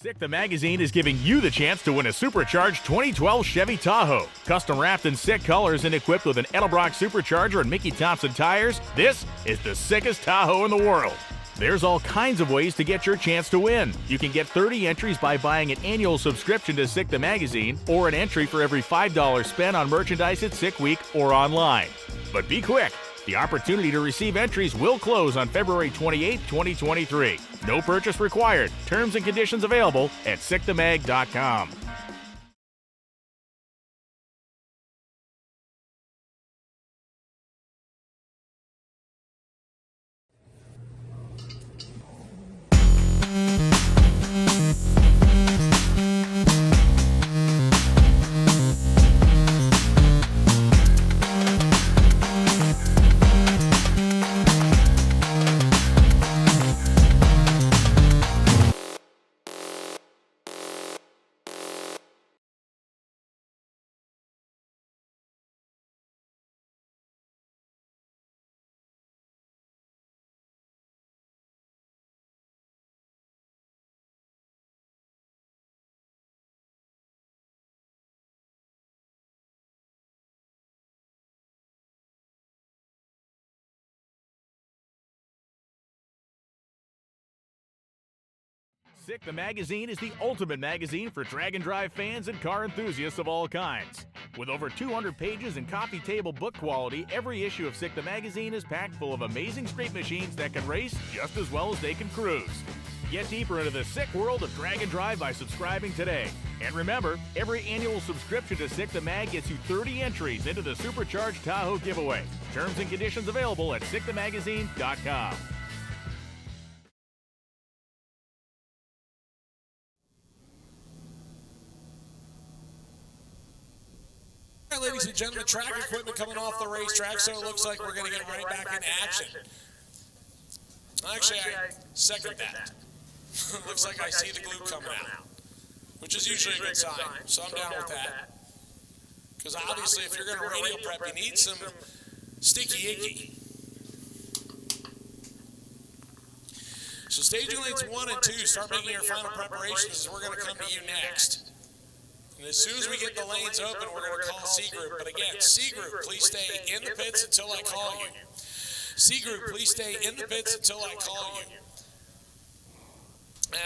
SICK the Magazine is giving you the chance to win a Supercharged 2012 Chevy Tahoe. Custom wrapped in SICK colors and equipped with an Edelbrock Supercharger and Mickey Thompson tires, this is the sickest Tahoe in the world. There's all kinds of ways to get your chance to win. You can get 30 entries by buying an annual subscription to SICK the Magazine, or an entry for every $5 spent on merchandise at SICK Week or online. But be quick. The opportunity to receive entries will close on February 28, 2023. No purchase required. Terms and conditions available at sickthemag.com. SICK the Magazine is the ultimate magazine for drag and drive fans and car enthusiasts of all kinds. With over 200 pages and coffee table book quality, every issue of SICK the Magazine is packed full of amazing street machines that can race just as well as they can cruise. Get deeper into the SICK world of drag and drive by subscribing today. And remember, every annual subscription to SICK the Mag gets you 30 entries into the Supercharged Tahoe giveaway. Terms and conditions available at sickthemagazine.com. All right, ladies and gentlemen, track equipment coming off the racetrack, so it looks like we're going to get right back into action. Actually, I second that. Looks like I see the glue coming out, which is usually a good sign, so I'm down with that. Because obviously, if you're going to radial prep, you need some sticky icky. So staging lanes 1 and 2, start making your final preparations, and we're going to come to you next. And as soon as we get the lanes open, we're going to call C Group. But again, C Group, please stay in the pits until I call you. C Group, please stay in the pits until I call you.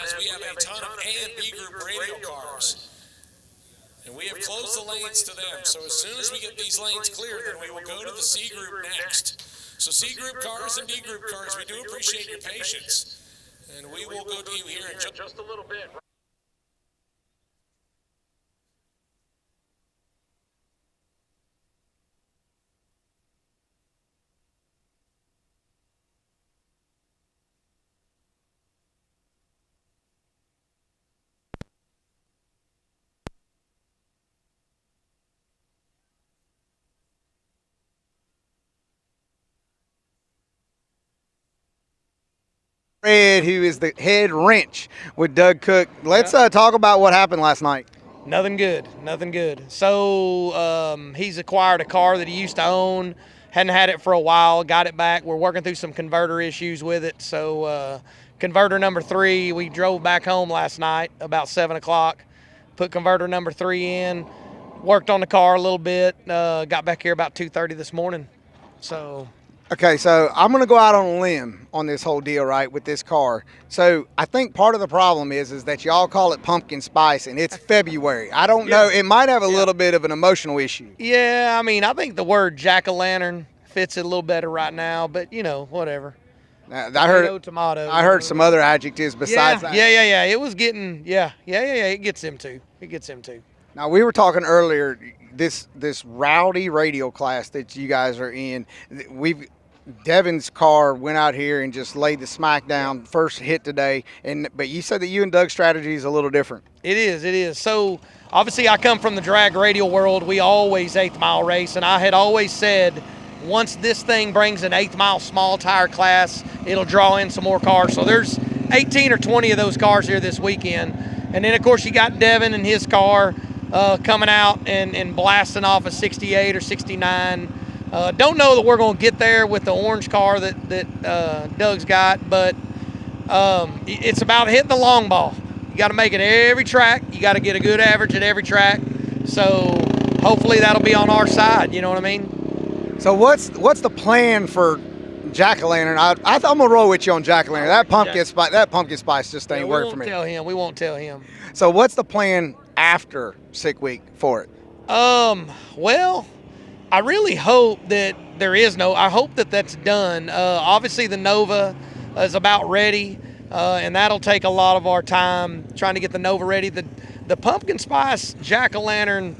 As we have a ton of A and B Group radial cars. And we have closed the lanes to them. So as soon as we get these lanes clear, then we will go to the C Group next. So C Group cars and D Group cars, we do appreciate your patience. And we will go to you here in just a little bit. Fred, who is the head wrench with Doug Cook. Let's talk about what happened last night. Nothing good, nothing good. So he's acquired a car that he used to own, hadn't had it for a while, got it back. We're working through some converter issues with it. So converter number 3, we drove back home last night about 7 o'clock, put converter number 3 in, worked on the car a little bit, got back here about 2:30 this morning. So. Okay, so I'm going to go out on a limb on this whole deal, right, with this car. So I think part of the problem is that y'all call it pumpkin spice, and it's February. I don't know. It might have a little bit of an emotional issue. Yeah, I mean, I think the word jack-o'-lantern fits it a little better right now, but, you know, whatever. I heard some other adjectives besides that. Yeah. It was getting, it gets him too. It gets him too. Now, we were talking earlier, this rowdy radial class that you guys are in, Devin's car went out here and just laid the smack down, first hit today. But you said that you and Doug's strategy is a little different. It is. So obviously I come from the drag radial world. We always 8th mile race, and I had always said once this thing brings an 8th mile small tire class, it'll draw in some more cars. So there's 18 or 20 of those cars here this weekend. And then of course you got Devin and his car coming out and blasting off a 68 or 69. Don't know that we're going to get there with the orange car that Doug's got, but it's about hitting the long ball. You got to make it every track. You got to get a good average at every track. So hopefully that'll be on our side. You know what I mean? So what's the plan for jack-o'-lantern? I'm gonna roll with you on jack-o'-lantern. That pumpkin spice just ain't work for me. We won't tell him. So what's the plan after Sick Week for it? Well, I really hope that I hope that that's done. Obviously the Nova is about ready, and that'll take a lot of our time trying to get the Nova ready. The pumpkin spice jack-o'-lantern,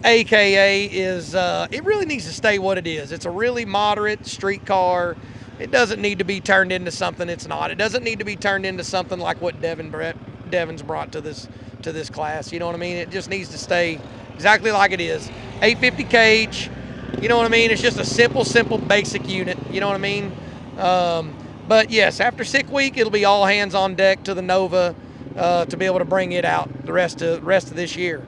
AKA, is it really needs to stay what it is. It's a really moderate street car. It doesn't need to be turned into something it's not. It doesn't need to be turned into something like what Devin's brought to this class. You know what I mean? It just needs to stay exactly like it is. 850 cage. You know what I mean? It's just a simple, basic unit. You know what I mean? But yes, after Sick Week, it'll be all hands on deck to the Nova to be able to bring it out the rest of this year.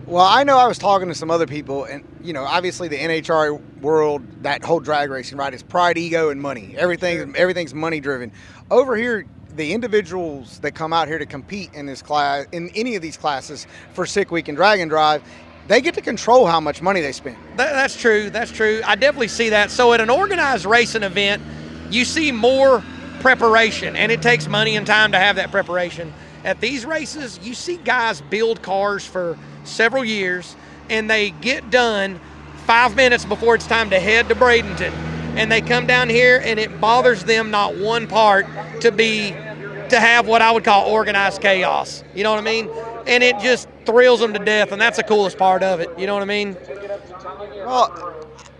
Well, I know I was talking to some other people, and obviously the NHRA world, that whole drag racing, right? It's pride, ego, and money. Everything's money driven. Over here, the individuals that come out here to compete in this class, in any of these classes for Sick Week and Drag and Drive, they get to control how much money they spend. That's true. I definitely see that. So at an organized racing event, you see more preparation, and it takes money and time to have that preparation. At these races, you see guys build cars for several years, and they get done 5 minutes before it's time to head to Bradenton, and they come down here, and it bothers them not one part to have what I would call organized chaos. You know what I mean? And it just thrills them to death, and that's the coolest part of it. You know what I mean? Well,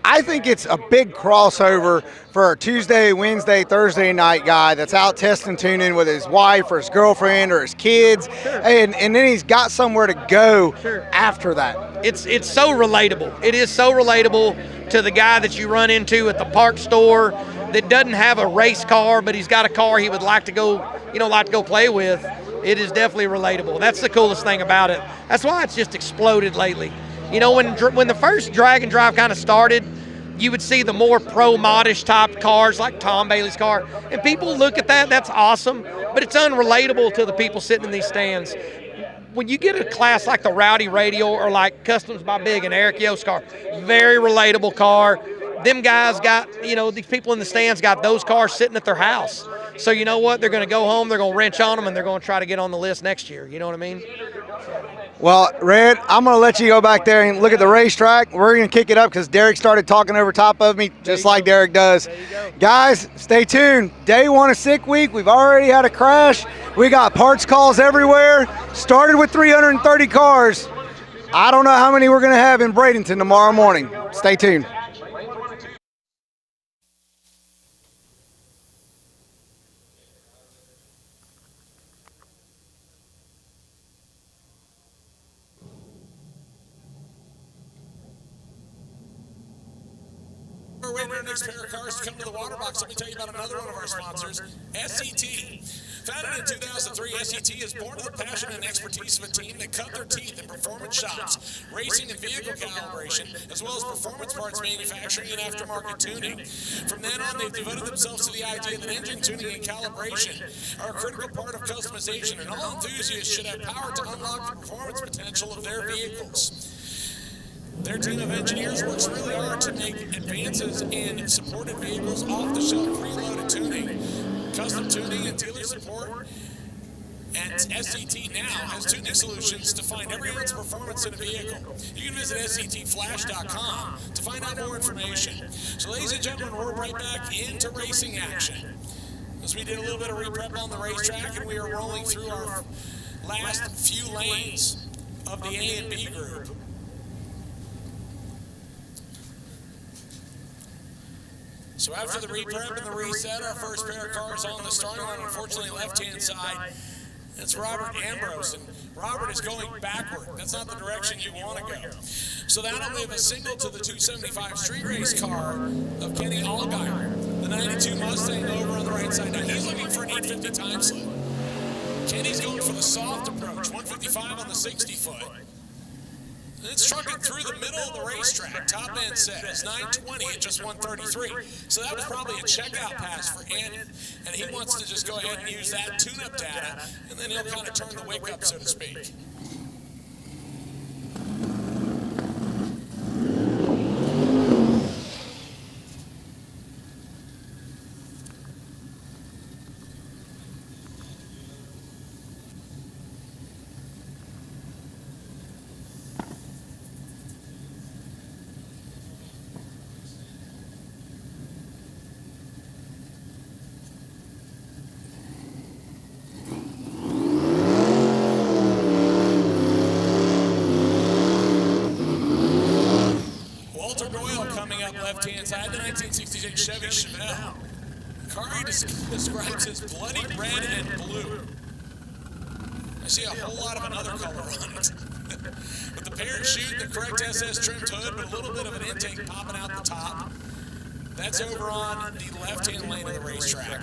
I think it's a big crossover for a Tuesday, Wednesday, Thursday night guy that's out testing tuning with his wife or his girlfriend or his kids, and then he's got somewhere to go after that. It's so relatable. It is so relatable to the guy that you run into at the park store, that doesn't have a race car, but he's got a car he would like to go, play with, it is definitely relatable. That's the coolest thing about it. That's why it's just exploded lately. When the first drag and drive kind of started, you would see the more pro-modish type cars like Tom Bailey's car, and people look at that, that's awesome, but it's unrelatable to the people sitting in these stands. When you get a class like the Rowdy Radial or like Customs by Big and Eric Yo's car, very relatable car. Them guys got, these people in the stands got those cars sitting at their house. So you know what? They're going to go home, they're going to wrench on them, and they're going to try to get on the list next year. You know what I mean? Well, Red, I'm going to let you go back there and look at the racetrack. We're going to kick it up because Derek started talking over top of me, just like Derek does. Guys, stay tuned. Day 1 of Sick Week. We've already had a crash. We got parts calls everywhere. Started with 330 cars. I don't know how many we're going to have in Bradenton tomorrow morning. Stay tuned. We're waiting for our next pair of cars to come to the water box. Let me tell you about another one of our sponsors, SET. Founded in 2003, SET is born of the passion and expertise of a team that cut their teeth in performance shops, racing and vehicle calibration, as well as performance parts manufacturing and aftermarket tuning. From then on, they've devoted themselves to the idea that engine tuning and calibration are a critical part of customization, and all enthusiasts should have power to unlock the performance potential of their vehicles. Their team of engineers works really hard to make advances in supported vehicles, off-the-shelf preloaded tuning, custom tuning, and dealer support. And SET now has tuning solutions to find every ounce of performance in a vehicle. You can visit SETflash.com to find out more information. So ladies and gentlemen, we're right back into racing action. As we did a little bit of re-prep on the racetrack, and we are rolling through our last few lanes of the A and B group. So after the re-prep and the reset, our first pair of cars on the starting line, unfortunately left-hand side, it's Robert Ambrose, and Robert is going backward. That's not the direction you want to go. So that'll leave a single to the 275 street race car of Kenny Allgaier, the 92 Mustang over on the right side. Now he's looking for an 850 time slip. Kenny's going for the soft approach, 155 on the 60-foot. It's trucking through the middle of the racetrack. Top end says 920 at just 133. So that was probably a checkout pass for Andy. And he wants to just go ahead and use that tune-up data, and then he'll kind of turn the wick up, so to speak. Left-hand side, the 1966 Chevy Chevelle. Kari describes as bloody red and blue. I see a whole lot of another color on it. With the parachute, the correct SS trimmed hood, but a little bit of an intake popping out the top. That's over on the left-hand lane of the racetrack.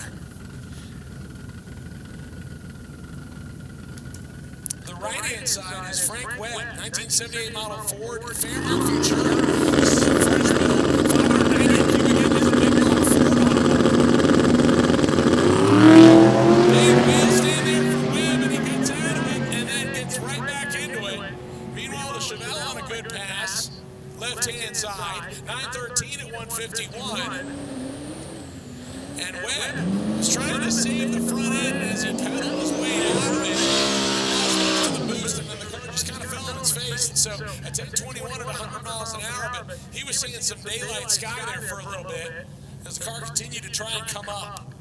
The right-hand side is Frank Webb, 1978 model Ford Family Futura. This is a fresh build. Left-hand side, 913 at 151. And Webb is trying to save the front end as he pedaled his way out of it. To the boost, and then the car just kind of fell on its face. And so at 1021 at 100 miles an hour, but he was seeing some daylight sky there for a little bit as the car continued to try and come up.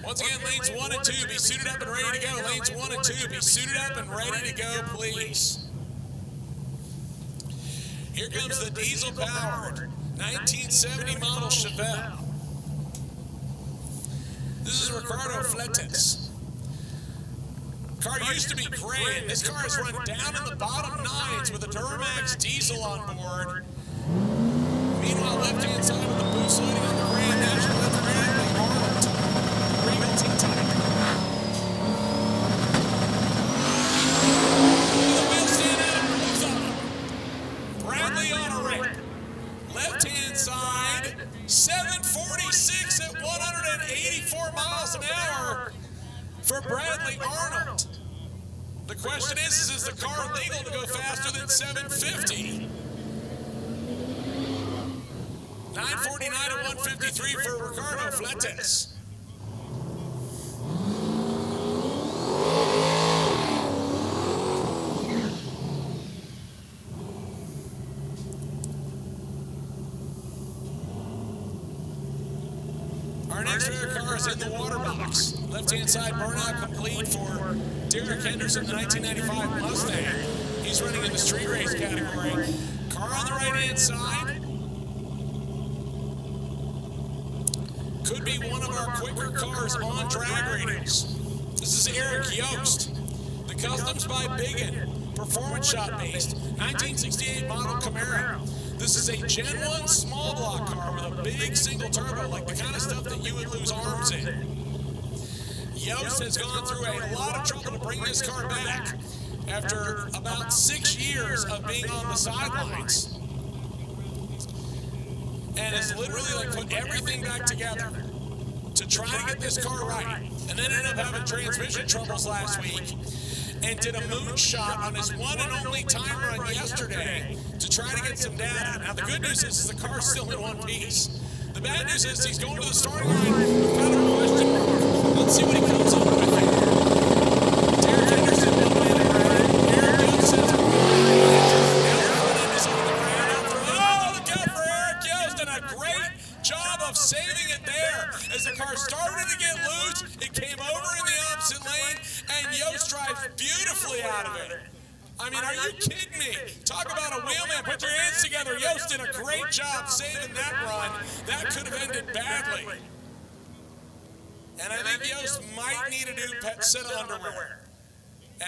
Once again, lanes 1 and 2, be suited up and ready to go. Lanes 1 and 2, be suited up and ready to go, please. Here comes the diesel-powered 1970 model Chevelle. This is Ricardo Fletes. Car used to be gray, and this car is run down in the bottom nines with a Duramax diesel on board. Meanwhile, left left-hand side with the boost loading on the Grand National. That's Bradley Arnold, Regal T-Type. The wheel stand out of both of them. Bradley on a rip. Left-hand side, 746 at 184 miles an hour for Bradley Arnold. The question is the car legal to go faster than 750? 949 at 153 for Ricardo Fletes. Our next rare car is in the water box. Left-hand side burnout complete for Derek Henderson, the 1995 Mustang. He's running in the street race category. Car on the right-hand side. Could be one of our quicker cars on drag radials. This is Eric Yost. The Customs by Biggin, performance shop based, 1968 model Camaro. This is a Gen 1 small block car with a big single turbo, like the kind of stuff that you would lose arms in. Yost has gone through a lot of trouble to bring this car back after about 6 years of being on the sidelines. And has literally like put everything back together to try to get this car right. And then ended up having transmission troubles last week and did a moonshot on his one and only time run yesterday to try to get some data. Now the good news is the car's still in one piece. The bad news is he's going to the starting line with kind of a question mark. Let's see what he comes up with here. Derek Henderson will win it right. Eric Yost sends it right. Now the front end is on the ground. Oh, look out for Eric Yost, and a great job of saving it there. As the car started to get loose, it came over in the opposite lane, and Yost drives beautifully out of it. I mean, are you kidding me? Talk about a wheelman. Put your hands together. Yost did a great job saving that run. That could have ended badly. And I think Yost might need a new set of underwear.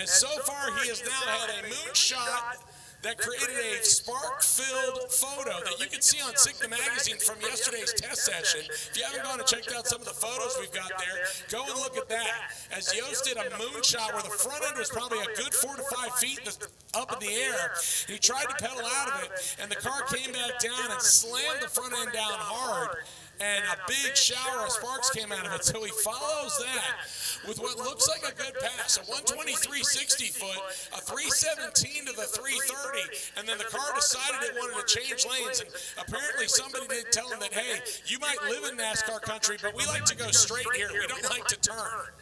As so far, he has now had a moonshot that created a spark-filled photo that you can see on SICK the Magazine from yesterday's test session. If you haven't gone and checked out some of the photos we've got there, go and look at that. As Yost did a moonshot where the front end was probably a good 4 to 5 feet up in the air. He tried to pedal out of it, and the car came back down and slammed the front end down hard. And a big shower of sparks came out of it. So he follows that with what looks like a good pass, a 123 60-foot, a 317 to the 330, and then the car decided it wanted to change lanes. And apparently somebody did tell him that, hey, you might live in NASCAR country, but we like to go straight here. We don't like to turn.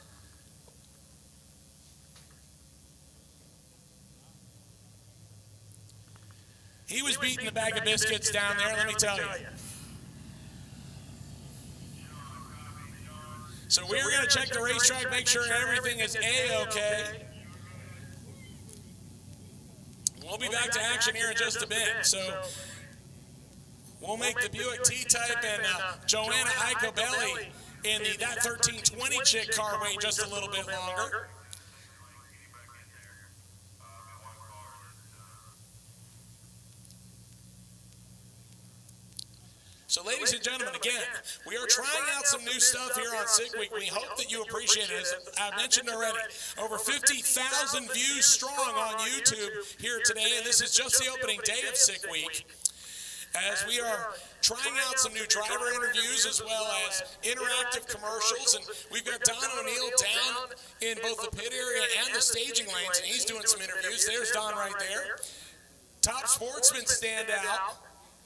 He was beating the bag of biscuits down there, let me tell you. So we're going to check the racetrack, make sure everything is A-okay. We'll be back to action here in just a bit. So we'll make the Buick T-Type and Joanna Icobelli in that 1320 chick car wait just a little bit longer. So ladies and gentlemen, again, we are trying out some new stuff here on SICK Week. We hope that you appreciate it. As I mentioned already, over 50,000 views strong on YouTube here today, and this is just the opening day of SICK Week. As we are trying out some new driver interviews as well as interactive commercials, and we've got Don O'Neill down in both the pit area and the staging lanes, and he's doing some interviews. There's Don right there. Top Sportsman standout,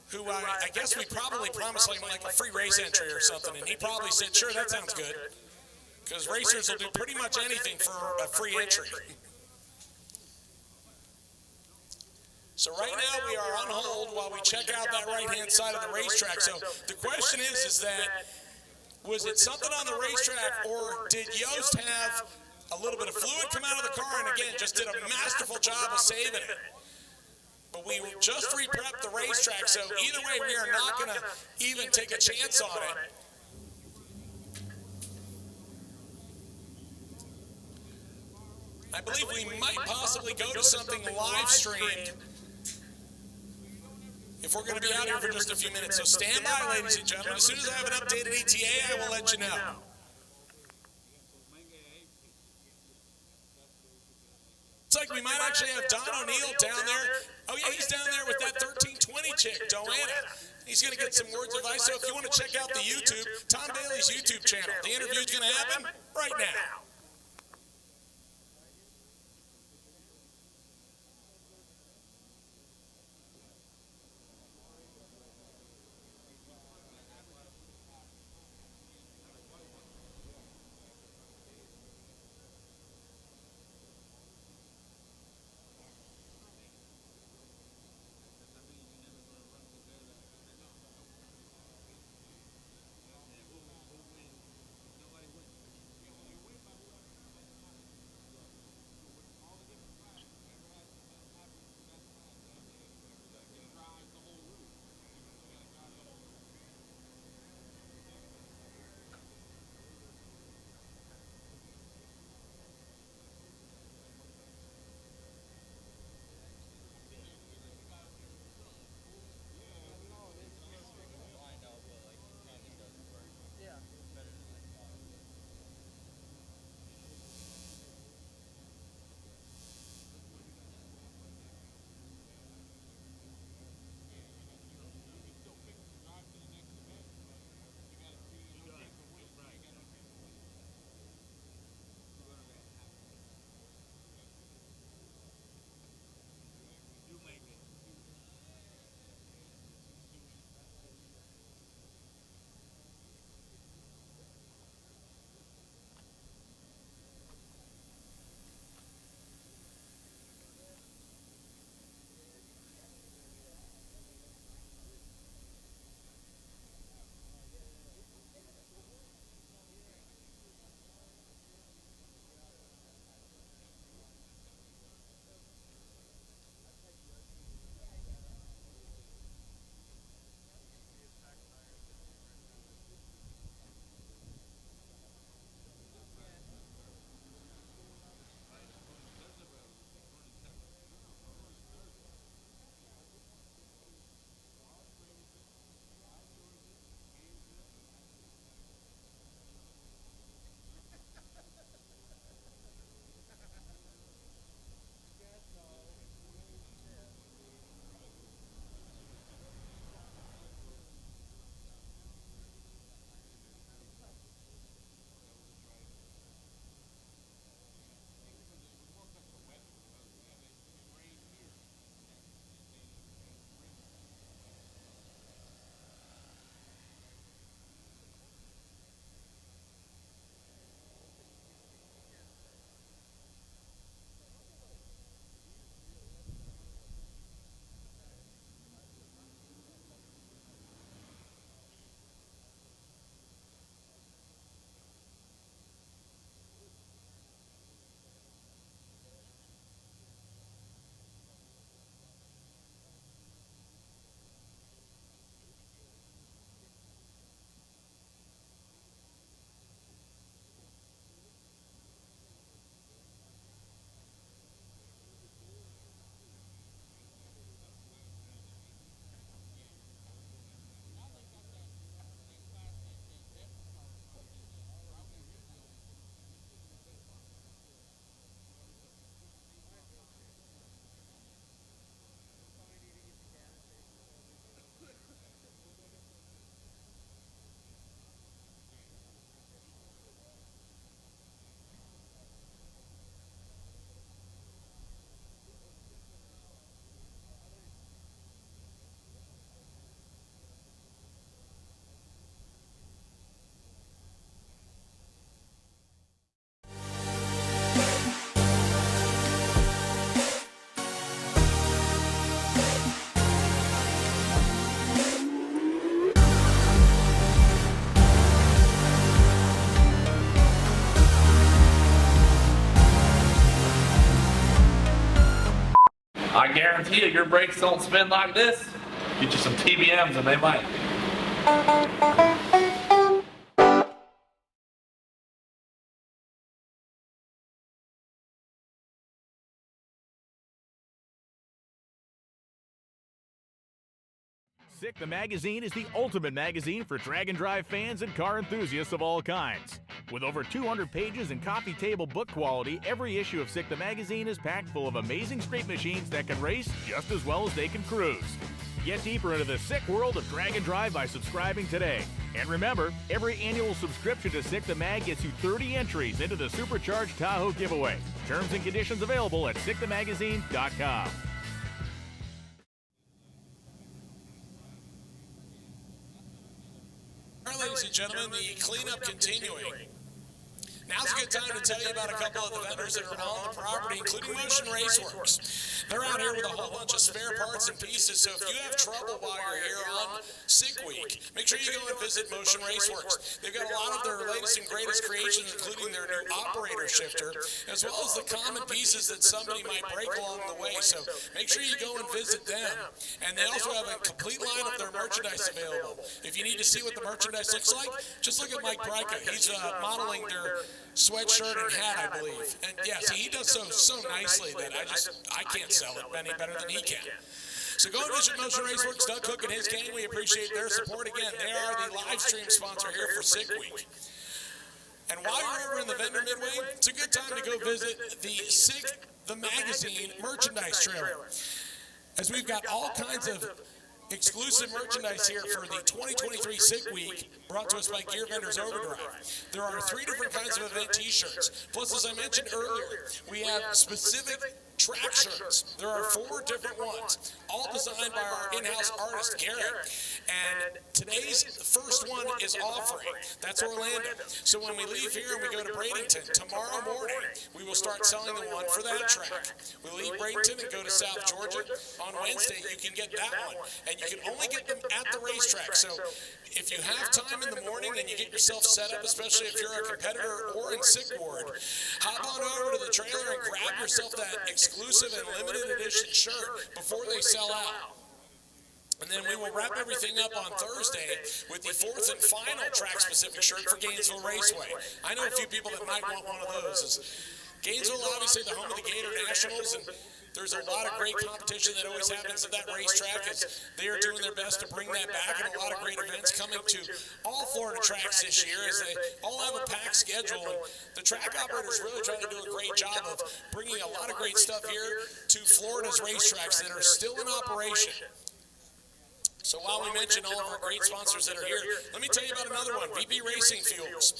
who I guess we probably promised like a free race entry or something, and he probably said, sure, that sounds good, because racers will do pretty much anything for a free entry. So right now we are on hold while we check out that right-hand side of the racetrack. So the question is that, was it something on the racetrack, or did Yost have a little bit of fluid come out of the car and, again, just did a masterful job of saving it? But we just re-prepped the racetrack, so either way, we are not going to even take a chance on it. I believe we might possibly go to something live streamed if we're going to be out here for just a few minutes. So stand by, ladies and gentlemen. As soon as I have an updated ETA, I will let you know. Looks like we might actually have Don O'Neill down there. Oh yeah, he's down there with that 1320 chick, Joanna. He's going to get some words of advice. So if you want to check out the YouTube, Tom Bailey's YouTube channel, the interview's going to happen right now. I guarantee you, your brakes don't spin like this. Get you some TBMs and they might. Sick the Magazine is the ultimate magazine for drag and drive fans and car enthusiasts of all kinds. With over 200 pages and coffee table book quality, every issue of Sick the Magazine is packed full of amazing street machines that can race just as well as they can cruise. Get deeper into the sick world of drag and drive by subscribing today. And remember, every annual subscription to Sick the Mag gets you 30 entries into the Supercharged Tahoe giveaway. Terms and conditions available at sickthemagazine.com. All right, ladies and gentlemen, the cleanup continuing. Now's a good time to tell you about a couple of the vendors that are on the property, including Motion Raceworks. They're out here with a whole bunch of spare parts and pieces, so if you have trouble while you're here on Sick Week, make sure you go and visit Motion Raceworks. They've got a lot of their latest and greatest creations, including their new operator shifter, as well as the common pieces that somebody might break along the way, so make sure you go and visit them. And they also have a complete line of their merchandise available. If you need to see what the merchandise looks like, just look at Mike Bryka. He's modeling their sweatshirt and hat, I believe. And yes, he does so nicely that I can't sell it any better than he can. So go and visit Motion Raceworks. Doug Cook and his gang, we appreciate their support. Again, they are the live stream sponsor here for Sick Week. And while you're over in the vendor midway, it's a good time to go visit the Sick the Magazine merchandise trailer, as we've got all kinds of exclusive merchandise here for the 2023 Sick Week, brought to us by Gear Vendors Overdrive. There are 3 different kinds of event t-shirts. Plus, as I mentioned earlier, we have specific track shirts. There are 4 different ones, all designed by our in-house artist, Garrett. And today's first one is offering. That's Orlando. So when we leave here and we go to Bradenton, tomorrow morning, we will start selling the one for that track. We leave Bradenton and go to South Georgia. On Wednesday, you can get that one. And you can only get them at the racetrack. So if you have time in the morning and you get yourself set up, especially if you're a competitor or in Sick Ward, hop on over to the trailer and grab yourself that exclusive and limited edition shirt before they sell out. And then we will wrap everything up on Thursday with the 4th and final track-specific shirt for Gainesville Raceway. I know a few people that might want one of those. Gainesville, obviously the home of the Gator Nationals, and there's a lot of great competition that always happens at that racetrack, as they are doing their best to bring that back, and a lot of great events coming to all Florida tracks this year, as they all have a packed schedule, and the track operators really trying to do a great job of bringing a lot of great stuff here to Florida's racetracks that are still in operation. So while we mention all of our great sponsors that are here, let me tell you about another one, VP Racing Fuels.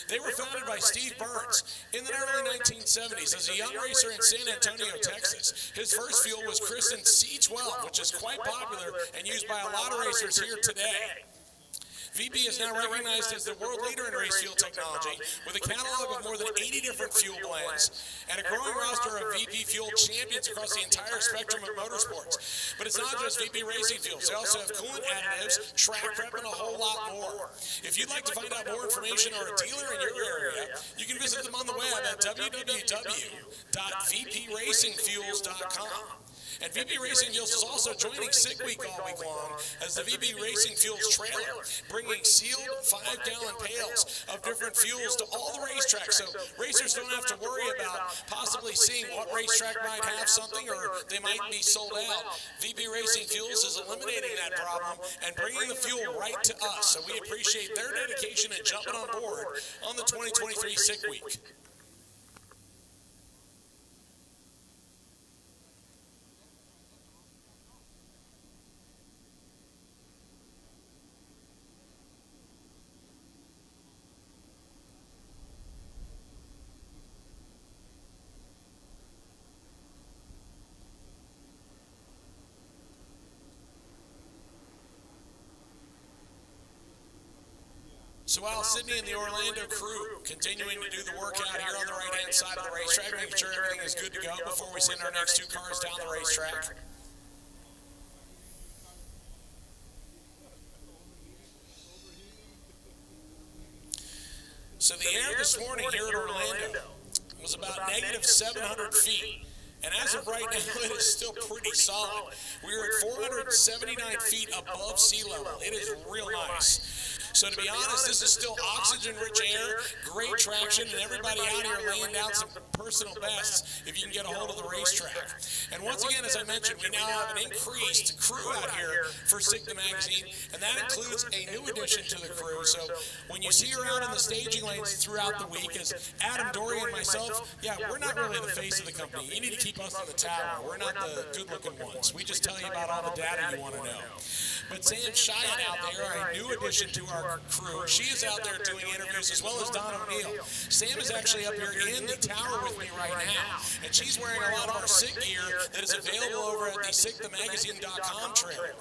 They were founded by Steve Burns in the early 1970s as a young racer in San Antonio, Texas. His first fuel was christened C12, which is quite popular and used by a lot of racers here today. VP is now recognized as the world leader in race fuel technology, with a catalog of more than 80 different fuel blends and a growing roster of VP fuel champions across the entire spectrum of motorsports. But it's not just VP Racing Fuels. They also have coolant additives, track prep, and a whole lot more. If you'd like to find out more information or a dealer in your area, you can visit them on the web at www.vpracingfuels.com. And VP Racing Fuels is also joining Sick Week all week long as the VP Racing Fuels trailer, bringing sealed 5-gallon pails of different fuels to all the racetracks, so racers don't have to worry about possibly seeing what racetrack might have something or they might be sold out. VP Racing Fuels is eliminating that problem and bringing the fuel right to us, so we appreciate their dedication and jumping on board on the 2023 Sick Week. So while Sydney and the Orlando crew continuing to do the workout here on the right-hand side of the racetrack, making sure everything is good to go before we send our next 2 cars down the racetrack. So the air this morning here at Orlando was about negative 700 feet. And as of right now, it is still pretty solid. We are at 479 feet above sea level. It is real nice. So to be honest, this is still oxygen-rich air, great traction, and everybody out here laying down some personal bests if you can get a hold of the racetrack. And once again, as I mentioned, we now have an increased crew out here for SICTA Magazine, and that includes a new addition to the crew. So when you see her out in the staging lanes throughout the week, as Adam, Dory, and myself, yeah, we're not really the face of the company. You need to keep us on the tower. We're not the good-looking ones. We just tell you about all the data you want to know. But Sam Cheyenne out there, our new addition to our crew, she is out there doing interviews, as well as Don O'Neill. Sam is actually up here in the tower with me right now, and she's wearing a lot of our SICK gear that is available over at the SICTAMagazine.com trailer.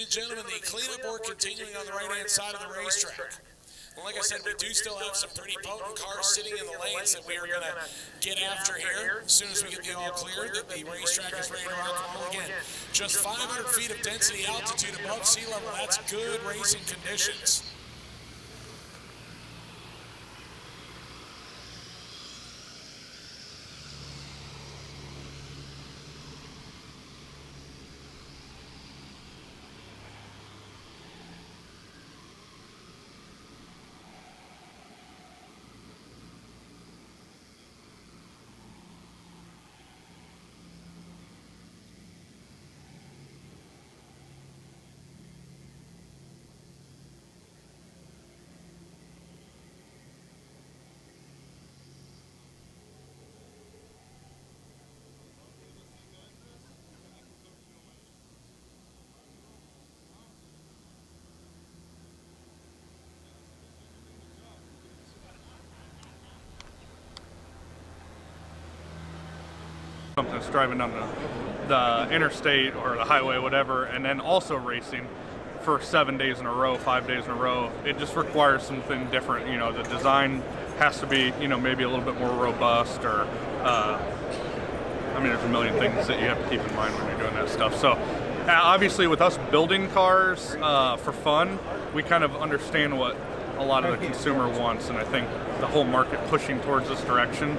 Ladies and gentlemen, the cleanup work continuing on the right-hand side of the racetrack. And like I said, we do still have some pretty potent cars sitting in the lanes that we are going to get after here as soon as we get the all clear that the racetrack is ready to rock and roll again. Just 500 feet of density altitude above sea level. That's good racing conditions. Something that's driving down the interstate or the highway, whatever, and then also racing for 7 days in a row, 5 days in a row. It just requires something different. You know, the design has to be, you know, maybe a little bit more robust, or I mean, there's a million things that you have to keep in mind when you're doing that stuff. So obviously with us building cars for fun, we kind of understand what a lot of the consumer wants, and I think the whole market pushing towards this direction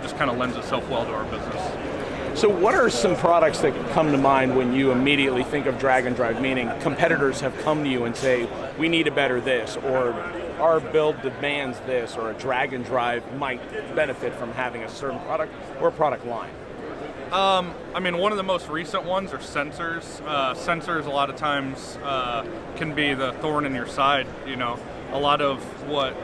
just kind of lends itself well to our business. So what are some products that come to mind when you immediately think of drag and drive, meaning competitors have come to you and say, we need a better this, or our build demands this, or a drag and drive might benefit from having a certain product or a product line? I mean, one of the most recent ones are sensors. Sensors a lot of times can be the thorn in your side, you know. A lot of what,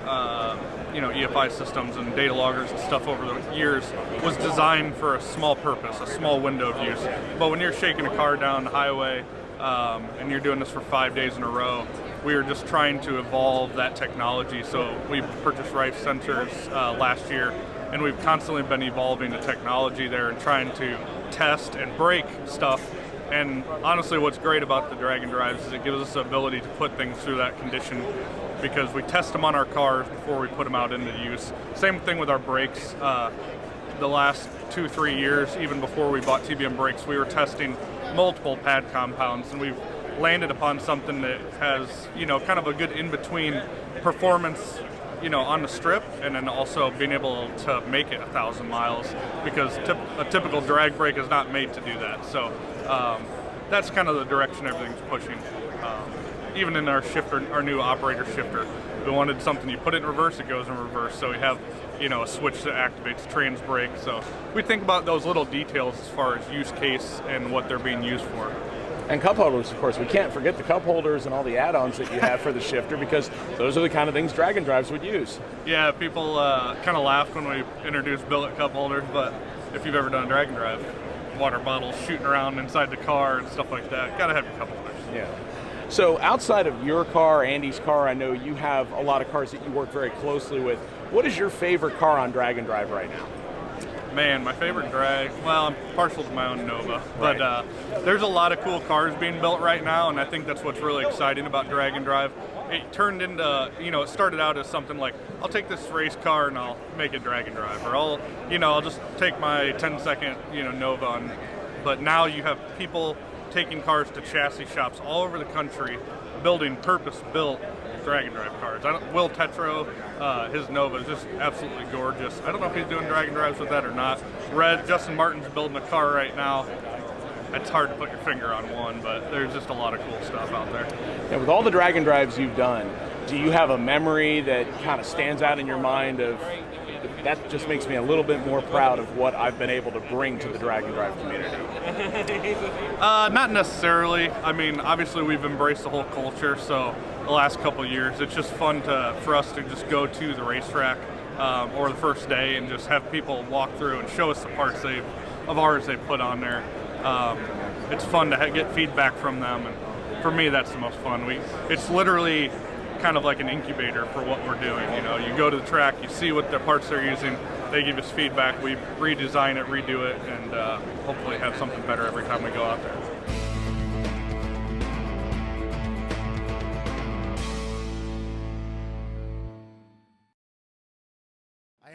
you know, EFI systems and data loggers and stuff over the years was designed for a small purpose, a small window of use. But when you're shaking a car down the highway and you're doing this for 5 days in a row, we are just trying to evolve that technology. So we purchased Rife sensors last year, and we've constantly been evolving the technology there and trying to test and break stuff. And honestly, what's great about the drag and drives is it gives us the ability to put things through that condition, because we test them on our cars before we put them out into use. Same thing with our brakes. The last 2-3 years, even before we bought TBM brakes, we were testing multiple pad compounds, and we've landed upon something that has, you know, kind of a good in-between performance, you know, on the strip, and then also being able to make it 1,000 miles, because a typical drag brake is not made to do that. So that's kind of the direction everything's pushing. Even in our shifter, our new operator shifter, we wanted something you put it in reverse, it goes in reverse. So we have, you know, a switch that activates trans brake. So we think about those little details as far as use case and what they're being used for. And cup holders, of course. We can't forget the cup holders and all the add-ons that you have for the shifter, because those are the kind of things drag and drives would use. Yeah, people kind of laughed when we introduced billet cup holders, but if you've ever done a drag and drive, water bottles shooting around inside the car and stuff like that, gotta have your cup holders. Yeah. So outside of your car, Andy's car, I know you have a lot of cars that you work very closely with. What is your favorite car on drag and drive right now? Man, my favorite drag, well, I'm partial to my own Nova, but there's a lot of cool cars being built right now, and I think that's what's really exciting about drag and drive. It turned into, you know, it started out as something like, I'll take this race car and I'll make it drag and drive, or I'll just take my 10-second, you know, Nova on. But now you have people taking cars to chassis shops all over the country, building purpose-built drag and drive cars. Will Tetro, his Nova is just absolutely gorgeous. I don't know if he's doing drag and drives with that or not. Justin Martin's building a car right now. It's hard to put your finger on one, but there's just a lot of cool stuff out there. And with all the drag and drives you've done, do you have a memory that kind of stands out in your mind of, that just makes me a little bit more proud of what I've been able to bring to the drag and drive community? Not necessarily. I mean, obviously we've embraced the whole culture, so the last couple of years, it's just fun for us to just go to the racetrack or the first day and just have people walk through and show us the parts of ours they put on there. It's fun to get feedback from them, and for me, that's the most fun. It's literally kind of like an incubator for what we're doing. You know, you go to the track, you see what the parts they're using, they give us feedback, we redesign it, redo it, and hopefully have something better every time we go out there.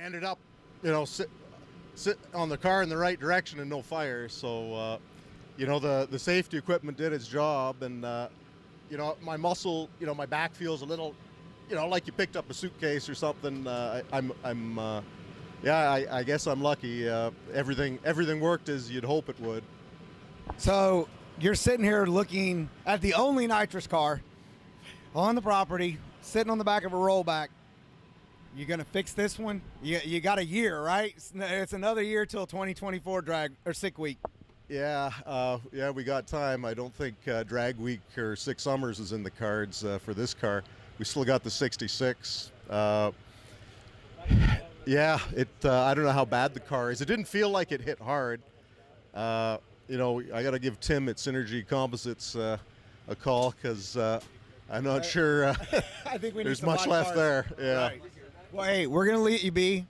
ended up, sit on the car in the right direction and no fire. So, the safety equipment did its job, and my muscle, my back feels a little, like you picked up a suitcase or something. I guess I'm lucky. Everything worked as you'd hope it would. So you're sitting here looking at the only nitrous car on the property, sitting on the back of a rollback. You gonna fix this one? You got a year, right? It's another year till 2024 drag or sick week. Yeah, we got time. I don't think drag week or 6 summers is in the cards for this car. We still got the 66. I don't know how bad the car is. It didn't feel like it hit hard. I got to give Tim at Synergy Composites a call, because I'm not sure I think we need there's some much hot left cars. there. Yeah. Right. Well, hey, we're gonna let you be.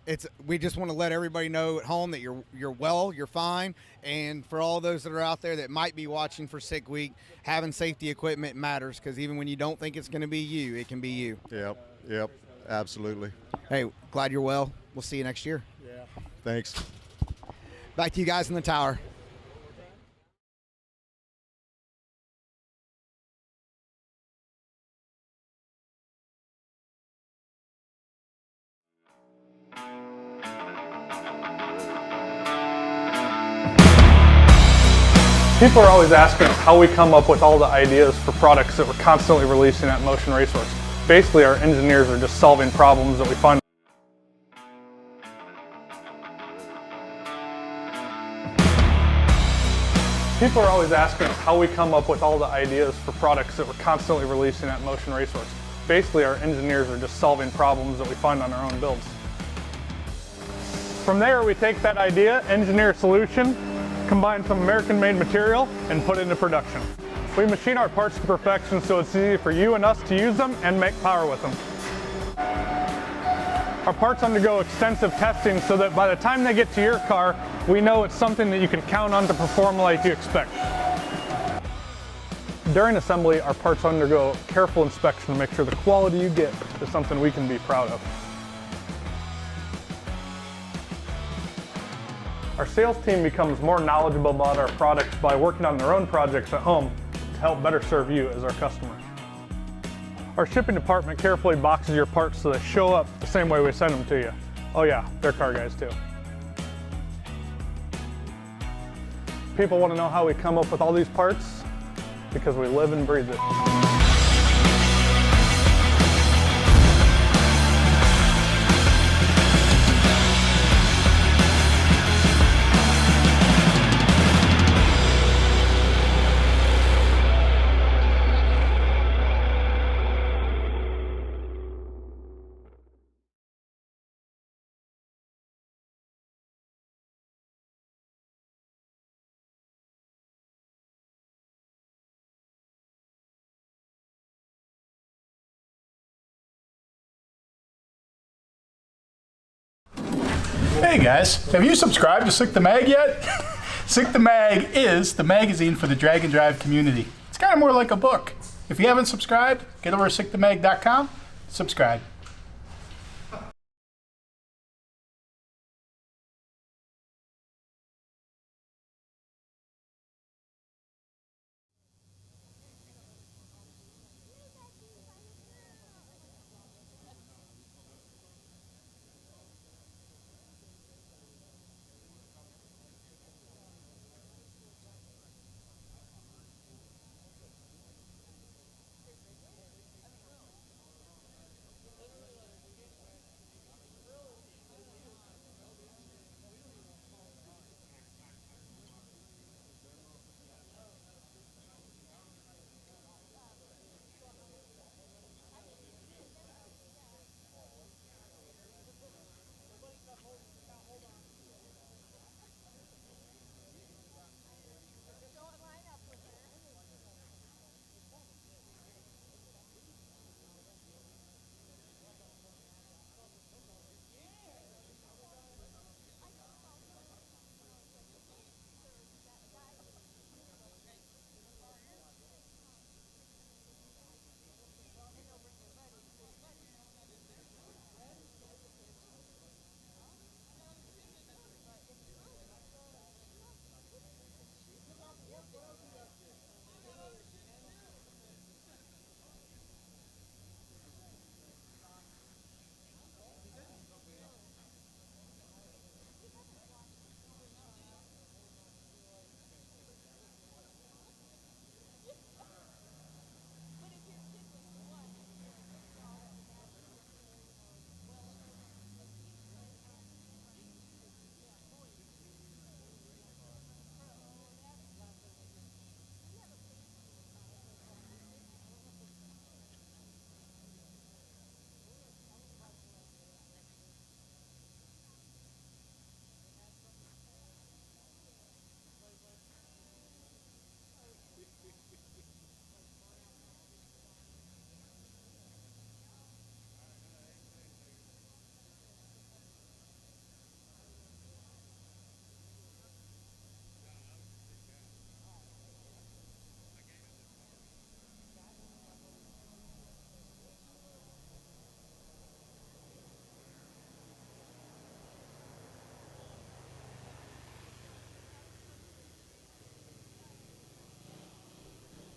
We just want to let everybody know at home that you're well, you're fine, and for all those that are out there that might be watching for sick week, having safety equipment matters, because even when you don't think it's going to be you, it can be you. Yep, absolutely. Hey, glad you're well. We'll see you next year. Yeah. Thanks. Back to you guys in the tower. People are always asking us how we come up with all the ideas for products that we're constantly releasing at Motion Raceworks. Basically, our engineers are just solving problems that we find. People are always asking us how we come up with all the ideas for products that we're constantly releasing at Motion Raceworks. Basically, our engineers are just solving problems that we find on our own builds. From there, we take that idea, engineer a solution, combine some American-made material, and put it into production. We machine our parts to perfection so it's easy for you and us to use them and make power with them. Our parts undergo extensive testing so that by the time they get to your car, we know it's something that you can count on to perform like you expect. During assembly, our parts undergo careful inspection to make sure the quality you get is something we can be proud of. Our sales team becomes more knowledgeable about our products by working on their own projects at home to help better serve you as our customer. Our shipping department carefully boxes your parts so they show up the same way we send them to you. Oh yeah, they're car guys too. People want to know how we come up with all these parts, because we live and breathe it. Hey guys, have you subscribed to Sick the Mag yet? Sick the Mag is the magazine for the drag and drive community. It's kind of more like a book. If you haven't subscribed, get over to sickthemag.com, subscribe.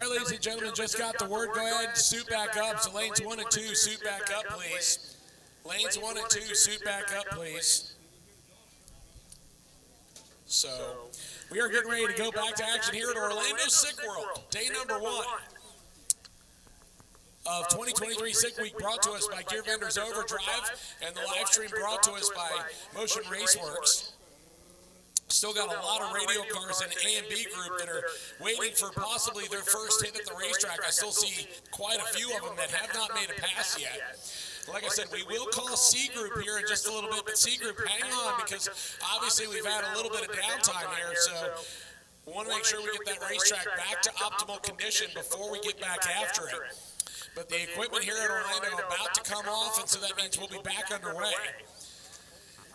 All right, ladies and gentlemen, just got the word. Go ahead and suit back up. So lanes 1 and 2, suit back up, please. Lanes 1 and 2, suit back up, please. So we are getting ready to go back to action here at Orlando Sick World. Day number 1 of 2023 Sick Week, brought to us by Gear Vendors Overdrive, and the live stream brought to us by Motion Raceworks. Still got a lot of radial cars in A and B group that are waiting for possibly their first hit at the racetrack. I still see quite a few of them that have not made a pass yet. Like I said, we will call C group here in just a little bit, but C group, hang on, because obviously we've had a little bit of downtime here, so we want to make sure we get that racetrack back to optimal condition before we get back after it. But the equipment here at Orlando about to come off, and so that means we'll be back underway.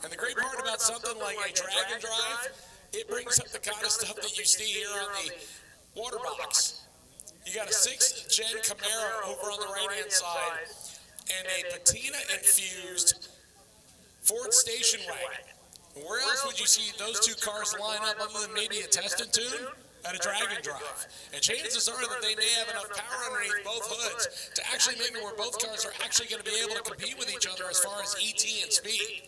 And the great part about something like a drag and drive, it brings up the kind of stuff that you see here on the water box. You got a 6th gen Camaro over on the right-hand side and a patina-infused Ford station wagon. Where else would you see those two cars line up other than maybe a test and tune? At a drag and drive. And chances are that they may have enough power underneath both hoods to actually make it where both cars are actually going to be able to compete with each other as far as ET and speed.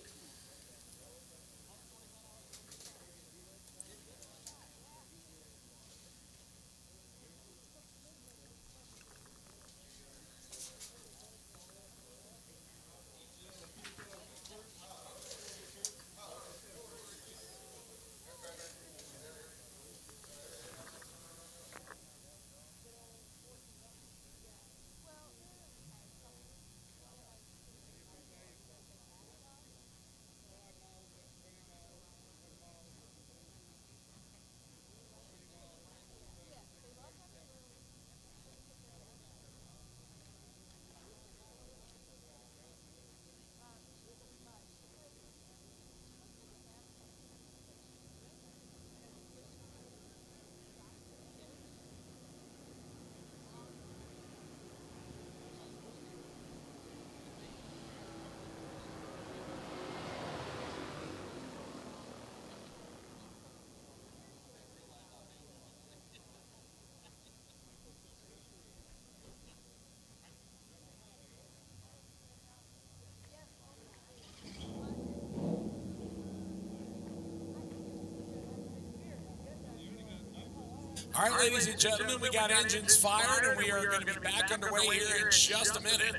All right, ladies and gentlemen, we got engines fired, and we are going to be back underway here in just a minute.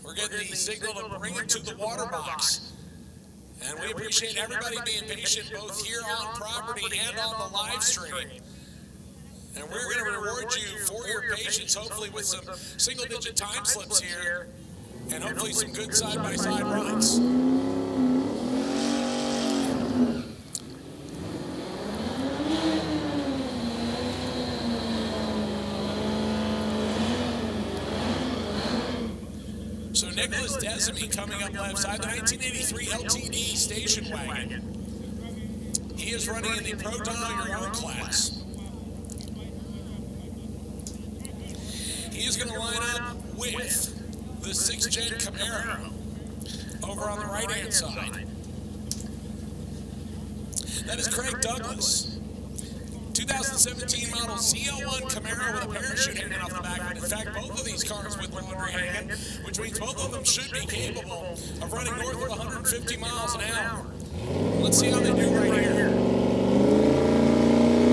We're getting the signal to bring it to the water box. And we appreciate everybody being patient both here on property and on the live stream. And we're going to reward you for your patience, hopefully with some single-digit time slips here, and hopefully some good side-by-side runs. So Nicholas Desimy coming up left side, the 1983 LTD station wagon. He is running in the Pro Tahoe Your Own class. He is going to line up with the 6th gen Camaro over on the right-hand side. That is Craig Douglas. 2017 model CL1 Camaro with a parachute hanging off the back of it. In fact, both of these cars with laundry hanging, which means both of them should be capable of running north of 150 miles an hour. Let's see how they do right here.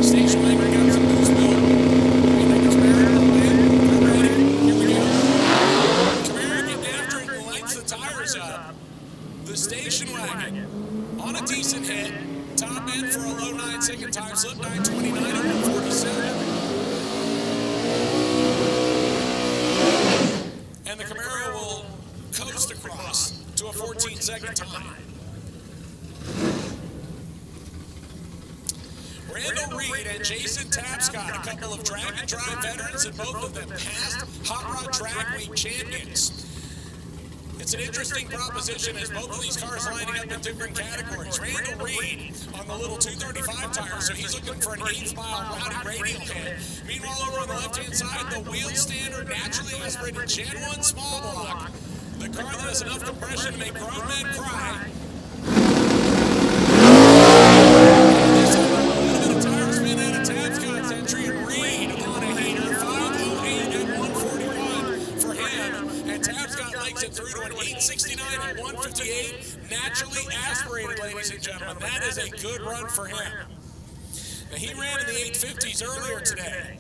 Station wagon got some boost build. I think it's Camaro in. They're ready. Here we go. Camaro getting after it and lights the tires up. The station wagon on a decent hit. Top end for a low 9-second time slip, 9:29 and 1:47. And the Camaro will coast across to a 14-second time. Randall Reed and Jason Tapscott, a couple of drag and drive veterans, and both of them past Hot Rod Drag Week champions. It's an interesting proposition as both of these cars lining up in different categories. Randall Reed on the little 235 tire, so he's looking for an 8th mile rowdy radial hit. Meanwhile, over on the left-hand side, the wheel standard naturally aspirated Gen 1 small block. The car that has enough compression to make grown men cry. This time, a little bit of tire spin out of Tapscott's entry, and Reed on naturally aspirated, ladies and gentlemen. That is a good run for him. Now, he ran in the 850s earlier today,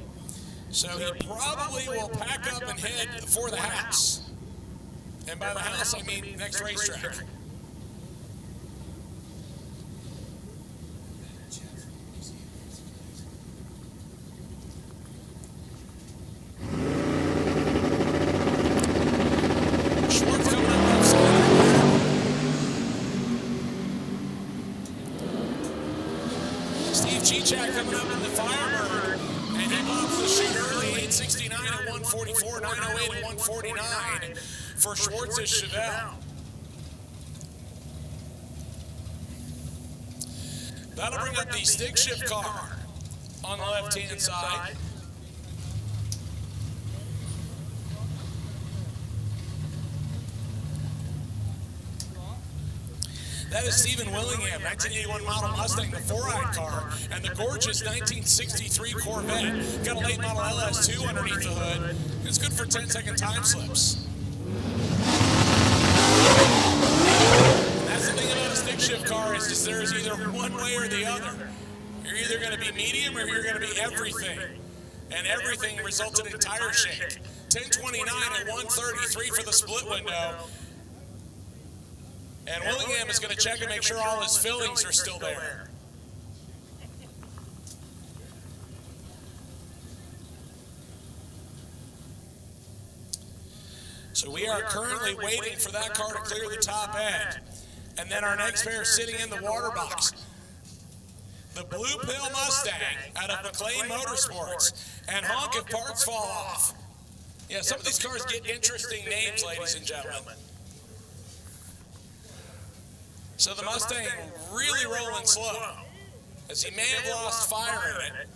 so he probably will pack up and head for the house. And by the house, I mean next racetrack. Schwartz coming up left side. Steve Chichak coming up in the Firebird, and he pops the chute early, 869 at 144, 908 at 149 for Schwartz's Chevelle. That'll bring up the stick shift car on the left-hand side. That is Stephen Willingham, 1981 model Mustang, the four-eyed car, and the gorgeous 1963 Corvette. Got a late model LS2 underneath the hood. It's good for 10-second time slips. That's the thing about a stick shift car is just there's either one way or the other. You're either going to be medium or you're going to be everything. And everything resulted in tire shake. 1029 at 133 for the split window. And Willingham is going to check and make sure all his fillings are still there. So we are currently waiting for that car to clear the top end. And then our next pair sitting in the water box. The Blue Pill Mustang out of McLean Motorsports. And honk if parts fall off. Yeah, some of these cars get interesting names, ladies and gentlemen. So the Mustang really rolling slow, as he may have lost fire in it.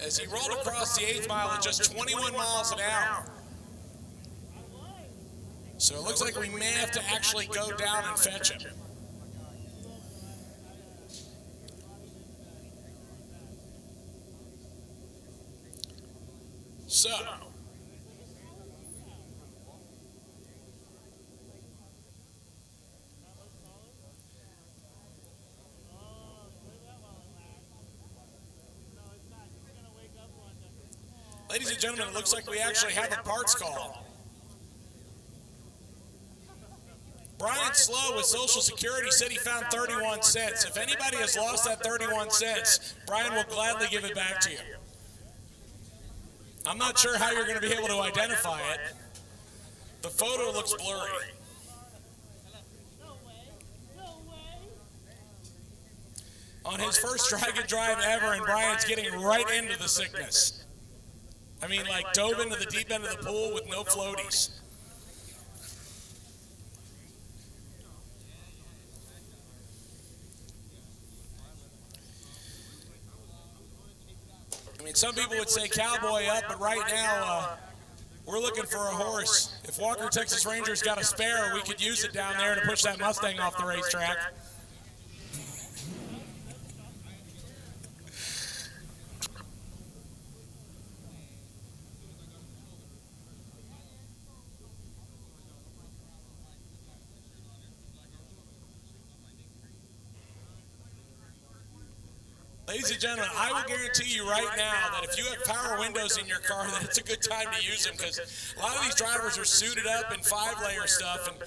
As he rolled across the 8th mile at just 21 miles an hour. So it looks like we may have to actually go down and fetch him. So, ladies and gentlemen, it looks like we actually have a parts call. Brian Slow with Social Security said he found 31 cents. If anybody has lost that 31 cents, Brian will gladly give it back to you. I'm not sure how you're going to be able to identify it. The photo looks blurry. On his first drag and drive ever, and Brian's getting right into the sickness. I mean, like dove into the deep end of the pool with no floaties. I mean, some people would say cowboy up, but right now we're looking for a horse. If Walker Texas Rangers got a spare, we could use it down there to push that Mustang off the racetrack. Ladies and gentlemen, I will guarantee you right now that if you have power windows in your car, that it's a good time to use them, because a lot of these drivers are suited up in 5-layer stuff, and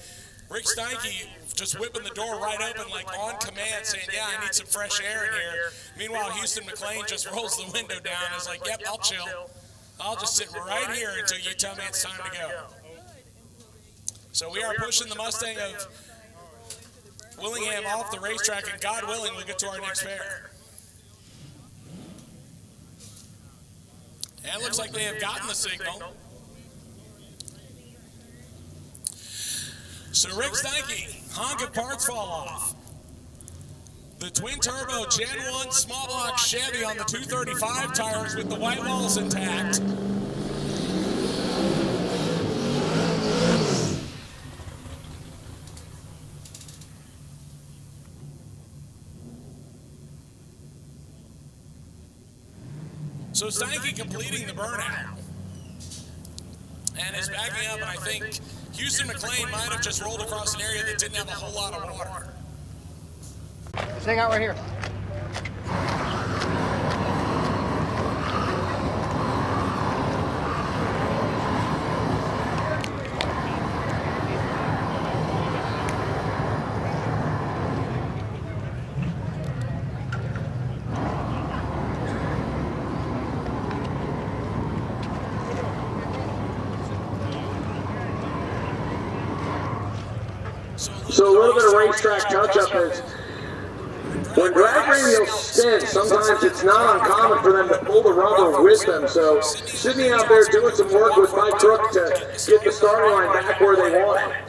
Rick Steinke just whipping the door right open like on command saying, yeah, I need some fresh air in here. Meanwhile, Houston McLean just rolls the window down and is like, yep, I'll chill. I'll just sit right here until you tell me it's time to go. So we are pushing the Mustang of Willingham off the racetrack, and God willing, we'll get to our next pair. And it looks like they have gotten the signal. So Rick Steinke, honk if parts fall off. The twin-turbo Gen 1 small block Chevy on the 235 tires with the white walls intact. So Steinke completing the burnout and is backing up, and I think Houston McLean might have just rolled across an area that didn't have a whole lot of water. Just hang out right here. So a little bit of racetrack touch-up is, when drag radials spin, sometimes it's not uncommon for them to pull the rubber with them. So Sydney out there doing some work with Mike Crook to get the starting line back where they want it.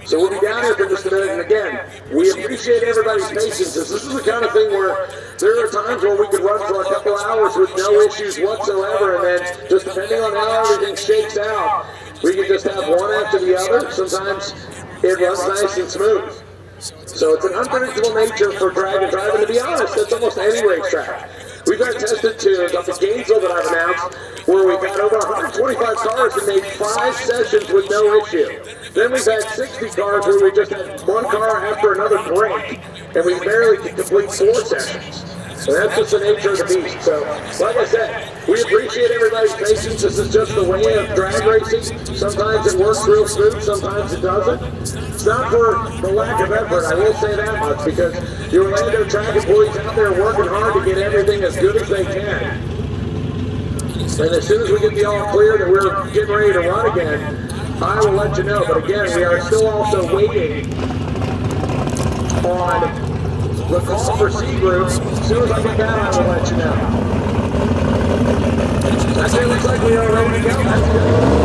So we'll be down here for just a minute, and again, we appreciate everybody's patience. This is the kind of thing where there are times where we could run for a couple hours with no issues whatsoever, and then just depending on how everything shakes out, we can just have one after the other. Sometimes it runs nice and smooth. So it's an unpredictable nature for drag and drive, and to be honest, that's almost any racetrack. We've got tested tunes up at Gainesville that I've announced, where we've got over 125 cars that made 5 sessions with no issue. Then we've had 60 cars where we just had one car after another break, and we barely could complete 4 sessions. So that's just the nature of the beast. So, like I said, we appreciate everybody's patience. This is just the way of drag racing. Sometimes it works real smooth, sometimes it doesn't. It's not for the lack of effort, I will say that much, because the Orlando track employees out there working hard to get everything as good as they can. And as soon as we get the all clear that we're getting ready to run again, I will let you know. But again, we are still also waiting on the call for C group. As soon as I get that, I will let you know. That looks like we are ready to go. That's good.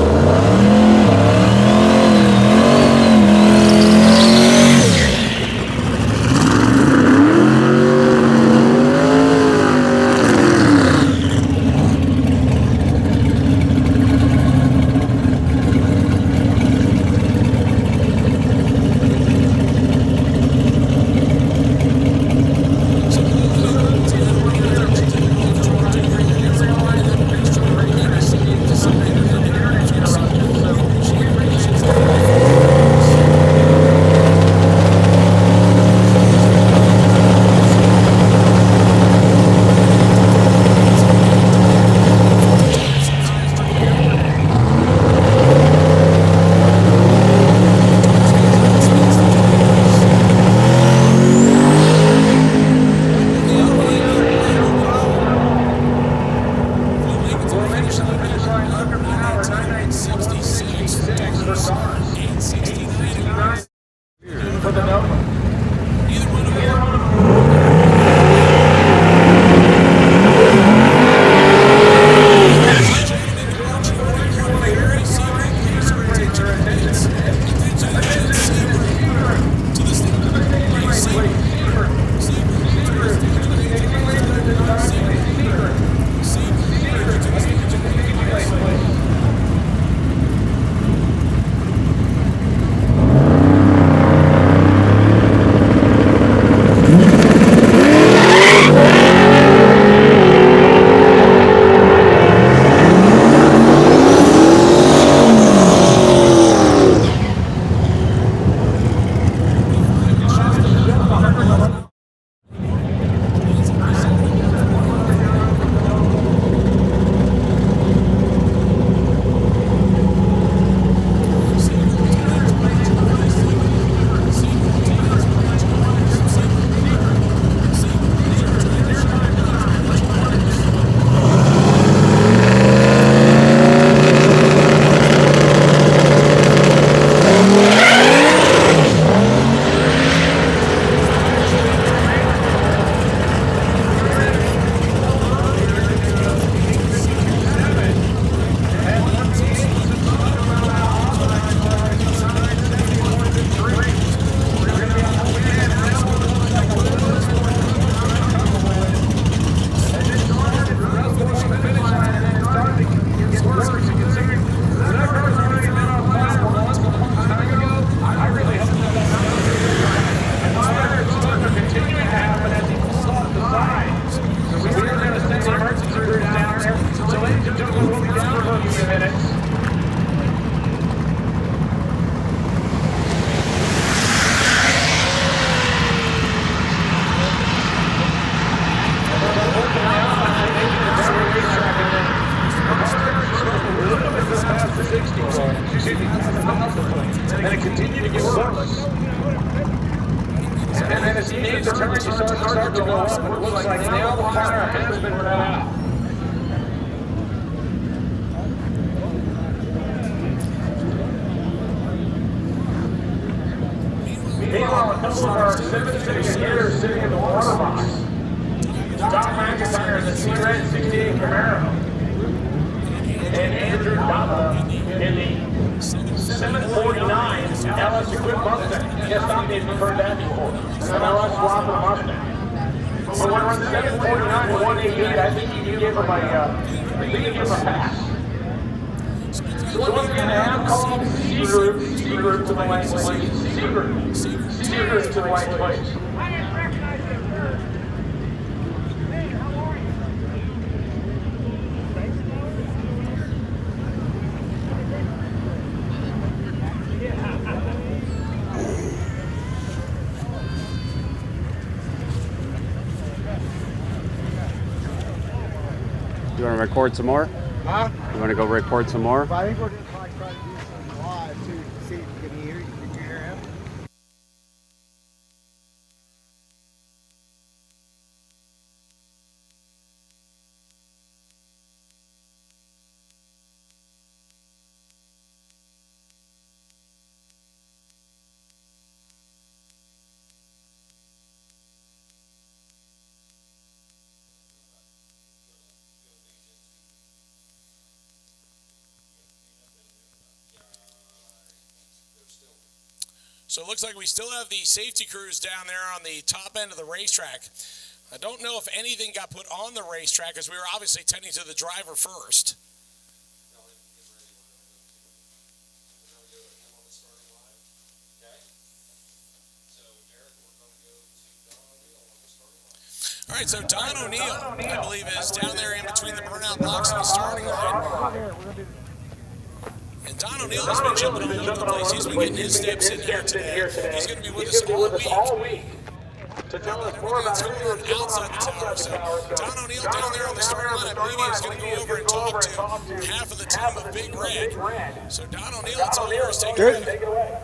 couple of our 7-second hitters sitting in the water box. Doc McIntyre in the T-Red 68 Camaro. And Andrew Dava in the 749 LS equipped Mustang. Yes, Doc, they've heard that before. An LS swap for Mustang. But when we're in 749 to 188, I think you give him a pass. So once again, I have called C-Group to the white place. C-Group to the white place. You want to record some more? Huh? You want to go record some more? But I think we're just like trying to do some live too to see if you can hear. Can you hear him? So it looks like we still have the safety crews down there on the top end of the racetrack. I don't know if anything got put on the racetrack, as we were obviously tending to the driver first. All right, so Don O'Neill, I believe, is down there in between the burnout blocks and the starting line. And Don O'Neill has been jumping all over the place. He's been getting his steps in here today. He's going to be with us all week to tell us more about what's going on outside the tower. So Don O'Neill down there on the starting line, I believe he is going to go over and talk to half of the team of Big Red. So Don O'Neill, it's all yours. Take it away.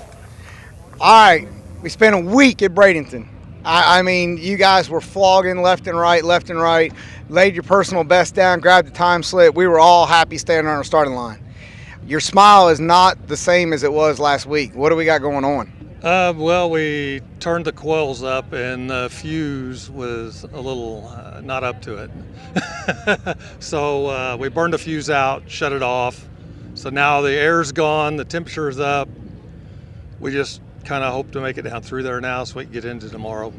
All right, we spent a week at Bradenton. I mean, you guys were flogging left and right, laid your personal best down, grabbed the time slip. We were all happy standing on our starting line. Your smile is not the same as it was last week. What do we got going on? Well, we turned the coils up and the fuse was a little not up to it. So we burned the fuse out, shut it off. So now the air's gone, the temperature's up. We just kind of hope to make it down through there now so we can get into tomorrow.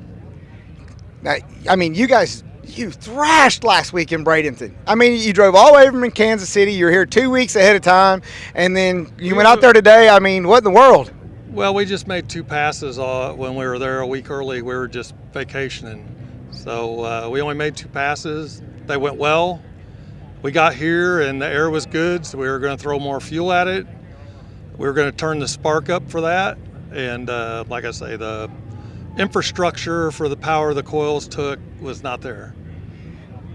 Now, I mean, you guys, you thrashed last week in Bradenton. I mean, you drove all the way from Kansas City. You were here 2 weeks ahead of time, and then you went out there today. I mean, what in the world? Well, we just made 2 passes when we were there a week early. We were just vacationing. So we only made 2 passes. They went well. We got here, and the air was good, so we were going to throw more fuel at it. We were going to turn the spark up for that. And like I say, the infrastructure for the power the coils took was not there.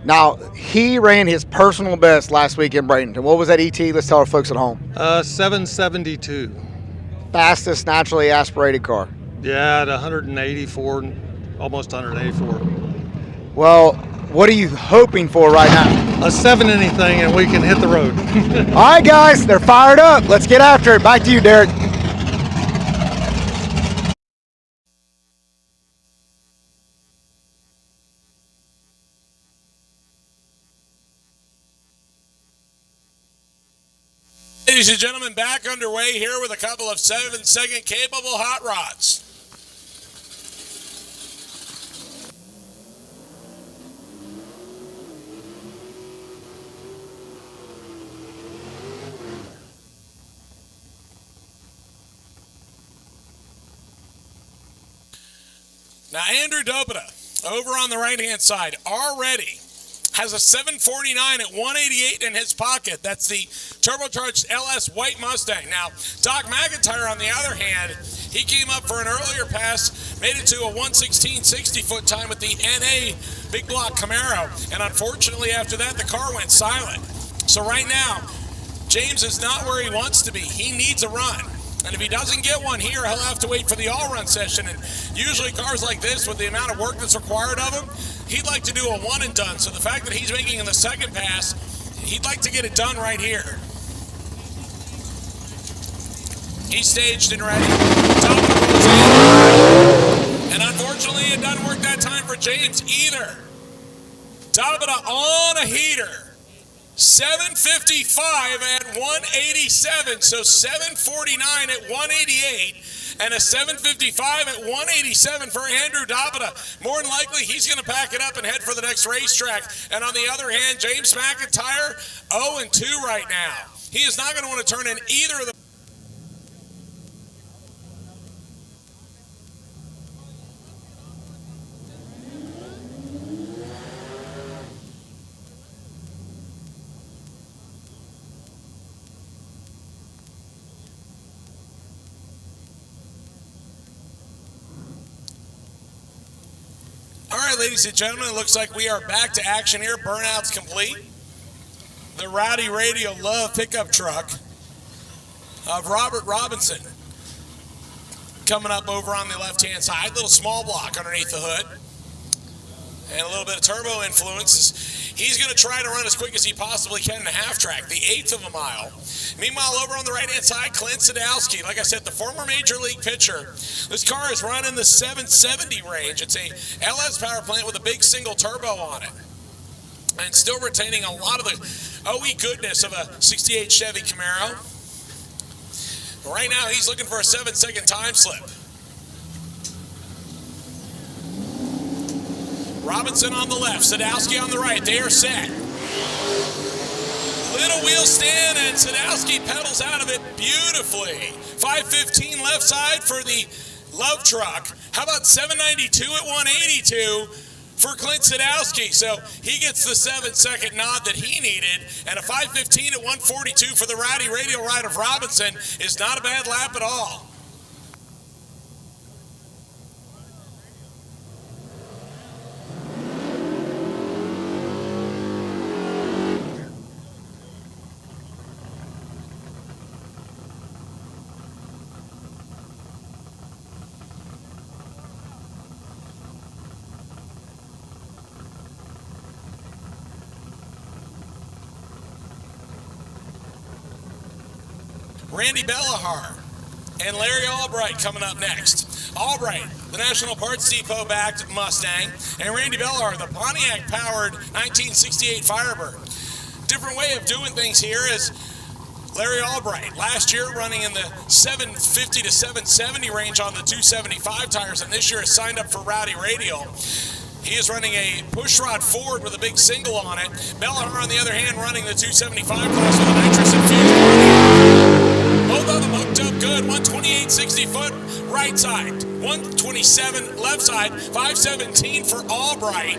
Now, he ran his personal best last week in Bradenton. What was that ET? Let's tell our folks at home. 772. Fastest naturally aspirated car. Yeah, at 184, almost 184. Well, what are you hoping for right now? A 7 anything and we can hit the road. All right, guys, they're fired up. Let's get after it. Back to you, Derek. Ladies and gentlemen, back underway here with a couple of 7-second capable hot rods. Now, Andrew Dobita, over on the right-hand side, already has a 749 at 188 in his pocket. That's the turbocharged LS white Mustang. Now, Doc McIntyre, on the other hand, he came up for an earlier pass, made it to a 1:16 60-foot time with the NA big block Camaro. And unfortunately, after that, the car went silent. So right now, James is not where he wants to be. He needs a run. And if he doesn't get one here, he'll have to wait for the all-run session. And usually cars like this, with the amount of work that's required of him, he'd like to do a one and done. So the fact that he's making in the second pass, he'd like to get it done right here. He's staged and ready. Top of the rolls in. And unfortunately, it doesn't work that time for James either. Dabada on a heater. 755 at 187, so 749 at 188, and a 755 at 187 for Andrew Dabada. More than likely, he's going to pack it up and head for the next racetrack. And on the other hand, James McIntyre, 0-2 right now. He is not going to want to turn in either of the All right, ladies and gentlemen, it looks like we are back to action here. Burnout's complete. The Rowdy Radio Love pickup truck of Robert Robinson coming up over on the left-hand side. Little small block underneath the hood. And a little bit of turbo influence. He's going to try to run as quick as he possibly can in a half track, the 1/8 of a mile. Meanwhile, over on the right-hand side, Clint Sadowski, like I said, the former Major League pitcher. This car is running the 770 range. It's a LS power plant with a big single turbo on it. And still retaining a lot of the OE goodness of a 68 Chevy Camaro. Right now, he's looking for a 7-second time slip. Robinson on the left, Sadowski on the right. They are set. Little wheel stand, and Sadowski pedals out of it beautifully. 515 left side for the Love truck. How about 792 at 182 for Clint Sadowski? So he gets the 7-second nod that he needed, and a 515 at 142 for the Rowdy Radio ride of Robinson is not a bad lap at all. Randy Bellahar and Larry Albright coming up next. Albright, the National Parts Depot backed Mustang, and Randy Bellahar, the Pontiac powered 1968 Firebird. Different way of doing things here is Larry Albright, last year running in the 750 to 770 range on the 275 tires, and this year has signed up for Rowdy Radio. He is running a pushrod Ford with a big single on it. Bellahar, on the other hand, running the 275 class with a nitrous infused body. Both of them hooked up good. 128.60 foot right side, 127 left side, 517 for Albright,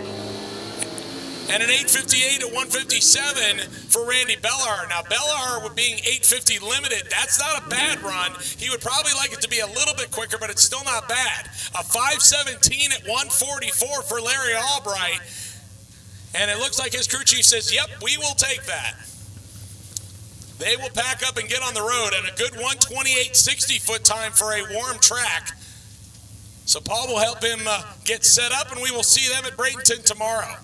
and an 858 at 157 for Randy Bellahar. Now, Bellahar being 850 limited, that's not a bad run. He would probably like it to be a little bit quicker, but it's still not bad. A 517 at 144 for Larry Albright, and it looks like his crew chief says, yep, we will take that. They will pack up and get on the road, and a good 128.60 foot time for a warm track. So Paul will help him get set up, and we will see them at Bradenton tomorrow.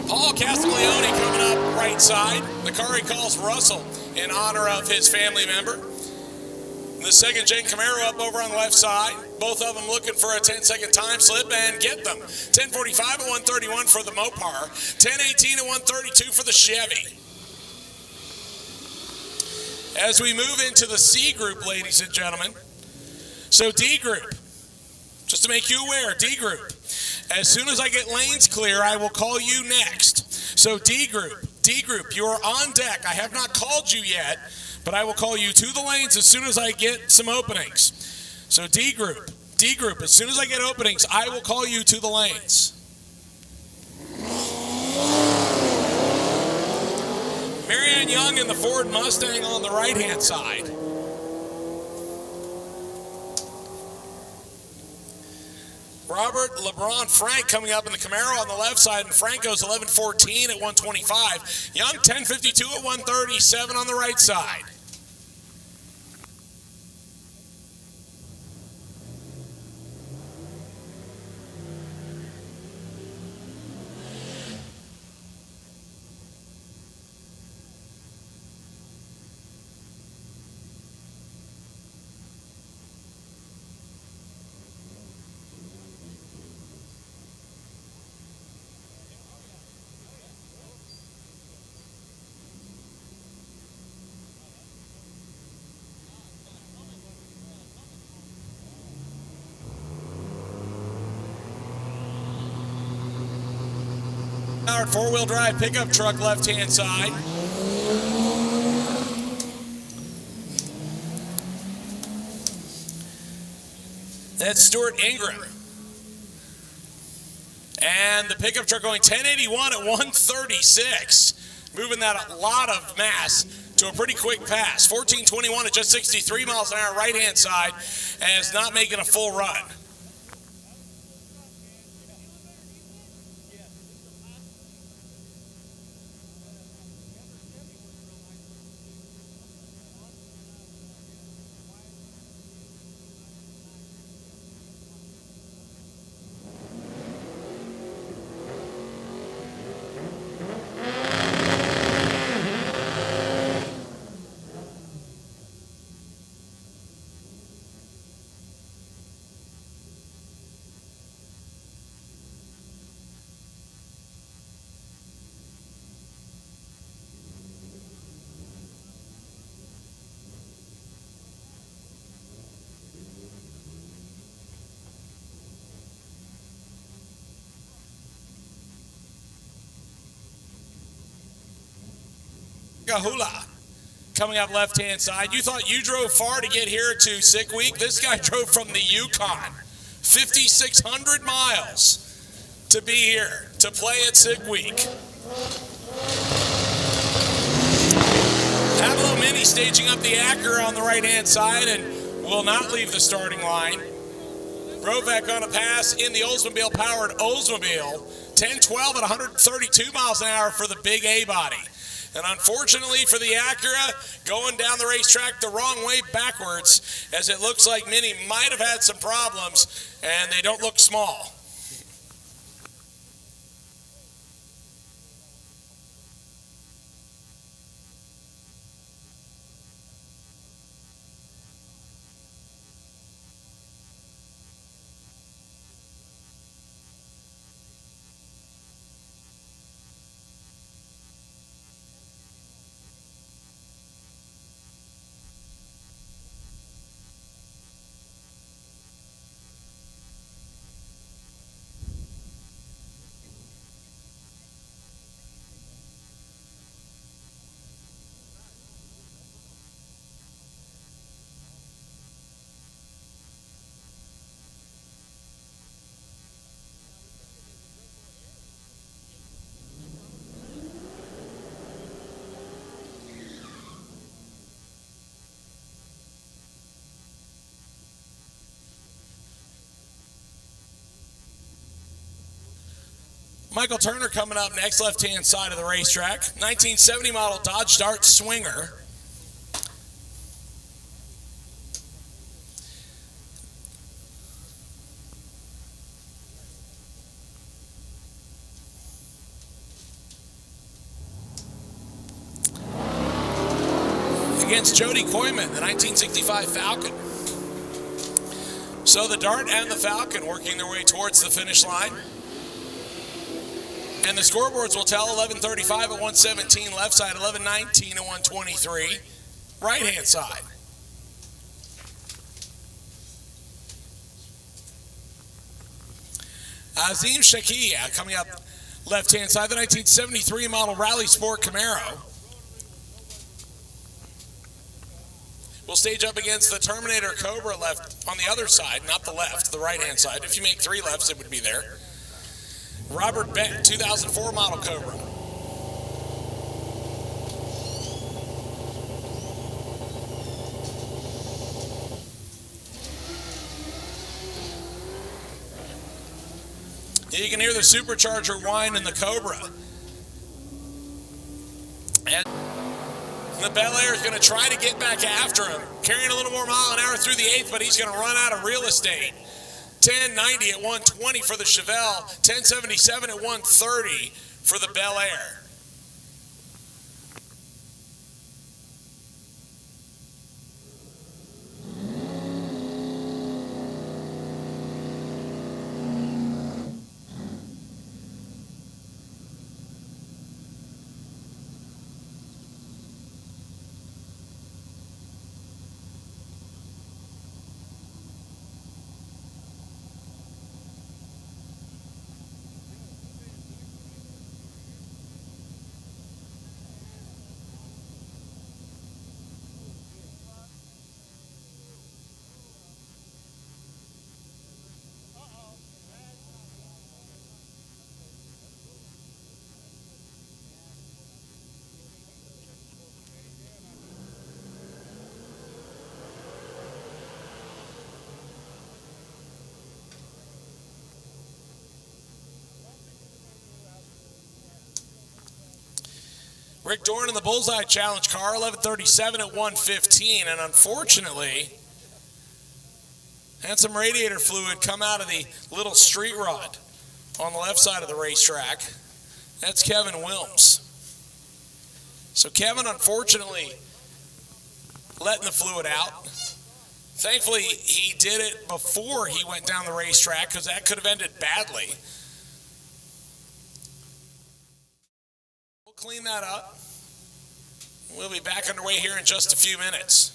Paul Castiglione coming up right side. The car he calls Russell in honor of his family member. The second gen Camaro up over on the left side. Both of them looking for a 10-second time slip and get them. 10:45 at 131 for the Mopar. 10:18 at 132 for the Chevy. As we move into the C group, ladies and gentlemen. So D group, just to make you aware, D group. As soon as I get lanes clear, I will call you next. So D group, you are on deck. I have not called you yet, but I will call you to the lanes as soon as I get some openings. So D group, as soon as I get openings, I will call you to the lanes. Marianne Young in the Ford Mustang on the right-hand side. Robert LeBron Frank coming up in the Camaro on the left side, and Frank goes 11:14 at 125. Young 10:52 at 137 on the right side. powered 4-wheel drive pickup truck left-hand side. That's Stuart Ingram. And the pickup truck going 1081 at 136. Moving that a lot of mass to a pretty quick pass. 1421 at just 63 miles an hour right-hand side, and is not making a full run. Gahula coming up left-hand side. You thought you drove far to get here to Sick Week. This guy drove from the Yukon, 5,600 miles to be here to play at Sick Week. Pablo Mini staging up the Acura on the right-hand side and will not leave the starting line. Rovek on a pass in the Oldsmobile-powered Oldsmobile, 10-12 at 132 miles an hour for the big A body. And unfortunately for the Acura, going down the racetrack the wrong way backwards, as it looks like Mini might have had some problems, and they don't look small. Michael Turner coming up next, left-hand side of the racetrack. 1970 model Dodge Dart Swinger. Against Jody Koyman, the 1965 Falcon. So the Dart and the Falcon working their way towards the finish line. And the scoreboards will tell 11:35 at 117 left side, 11:19 at 123 right-hand side. Azim Shakia coming up left-hand side, the 1973 model Rally Sport Camaro. We'll stage up against the Terminator Cobra left on the other side, not the left, the right-hand side. If you make three lefts, it would be there. Robert Beck, 2004 model Cobra. You can hear the supercharger whine in the Cobra. And the Bel Air is going to try to get back after him, carrying a little more mile an hour through the 8th, but he's going to run out of real estate. 1090 at 120 for the Chevelle, 1077 at 130 for the Bel Air. Rick Dorn in the Bullseye Challenge car, 1137 at 115, and unfortunately, had some radiator fluid come out of the little street rod on the left side of the racetrack. That's Kevin Wilms. So Kevin, unfortunately, letting the fluid out. Thankfully, he did it before he went down the racetrack, because that could have ended badly. We'll clean that up. We'll be back underway here in just a few minutes.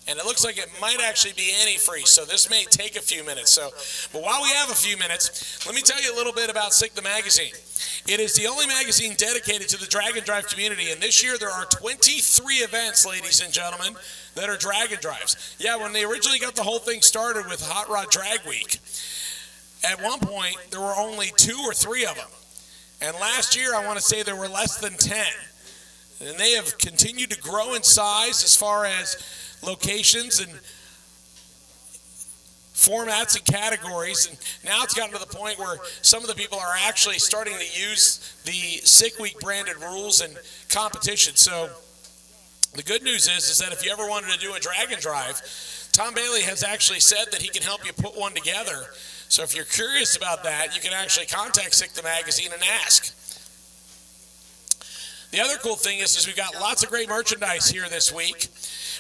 And it looks like it might actually be antifreeze, so this may take a few minutes. But while we have a few minutes, let me tell you a little bit about SICK the magazine. It is the only magazine dedicated to the drag and drive community, and this year there are 23 events, ladies and gentlemen, that are drag and drives. Yeah, when they originally got the whole thing started with Hot Rod Drag Week, at one point there were only 2 or 3 of them. And last year I want to say there were less than 10. And they have continued to grow in size as far as locations and formats and categories, and now it's gotten to the point where some of the people are actually starting to use the SICK Week branded rules and competition. So the good news is that if you ever wanted to do a drag and drive, Tom Bailey has actually said that he can help you put one together. So if you're curious about that, you can actually contact SICK the magazine and ask. The other cool thing is we've got lots of great merchandise here this week.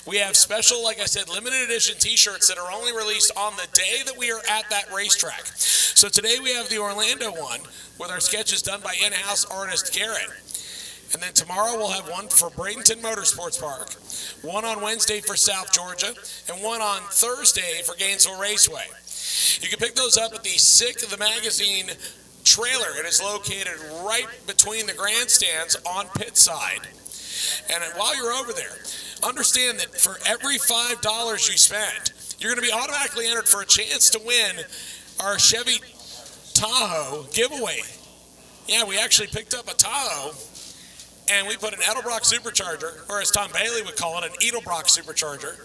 We have special, like I said, limited edition t-shirts that are only released on the day that we are at that racetrack. So today we have the Orlando one with our sketches done by in-house artist Garrett. And then tomorrow we'll have one for Bradenton Motorsports Park, one on Wednesday for South Georgia, and one on Thursday for Gainesville Raceway. You can pick those up at the SICK the magazine trailer. It is located right between the grandstands on pit side. And while you're over there, understand that for every $5 you spend, you're going to be automatically entered for a chance to win our Chevy Tahoe giveaway. Yeah, we actually picked up a Tahoe, and we put an Edelbrock Supercharger, or as Tom Bailey would call it, an Edelbrock Supercharger,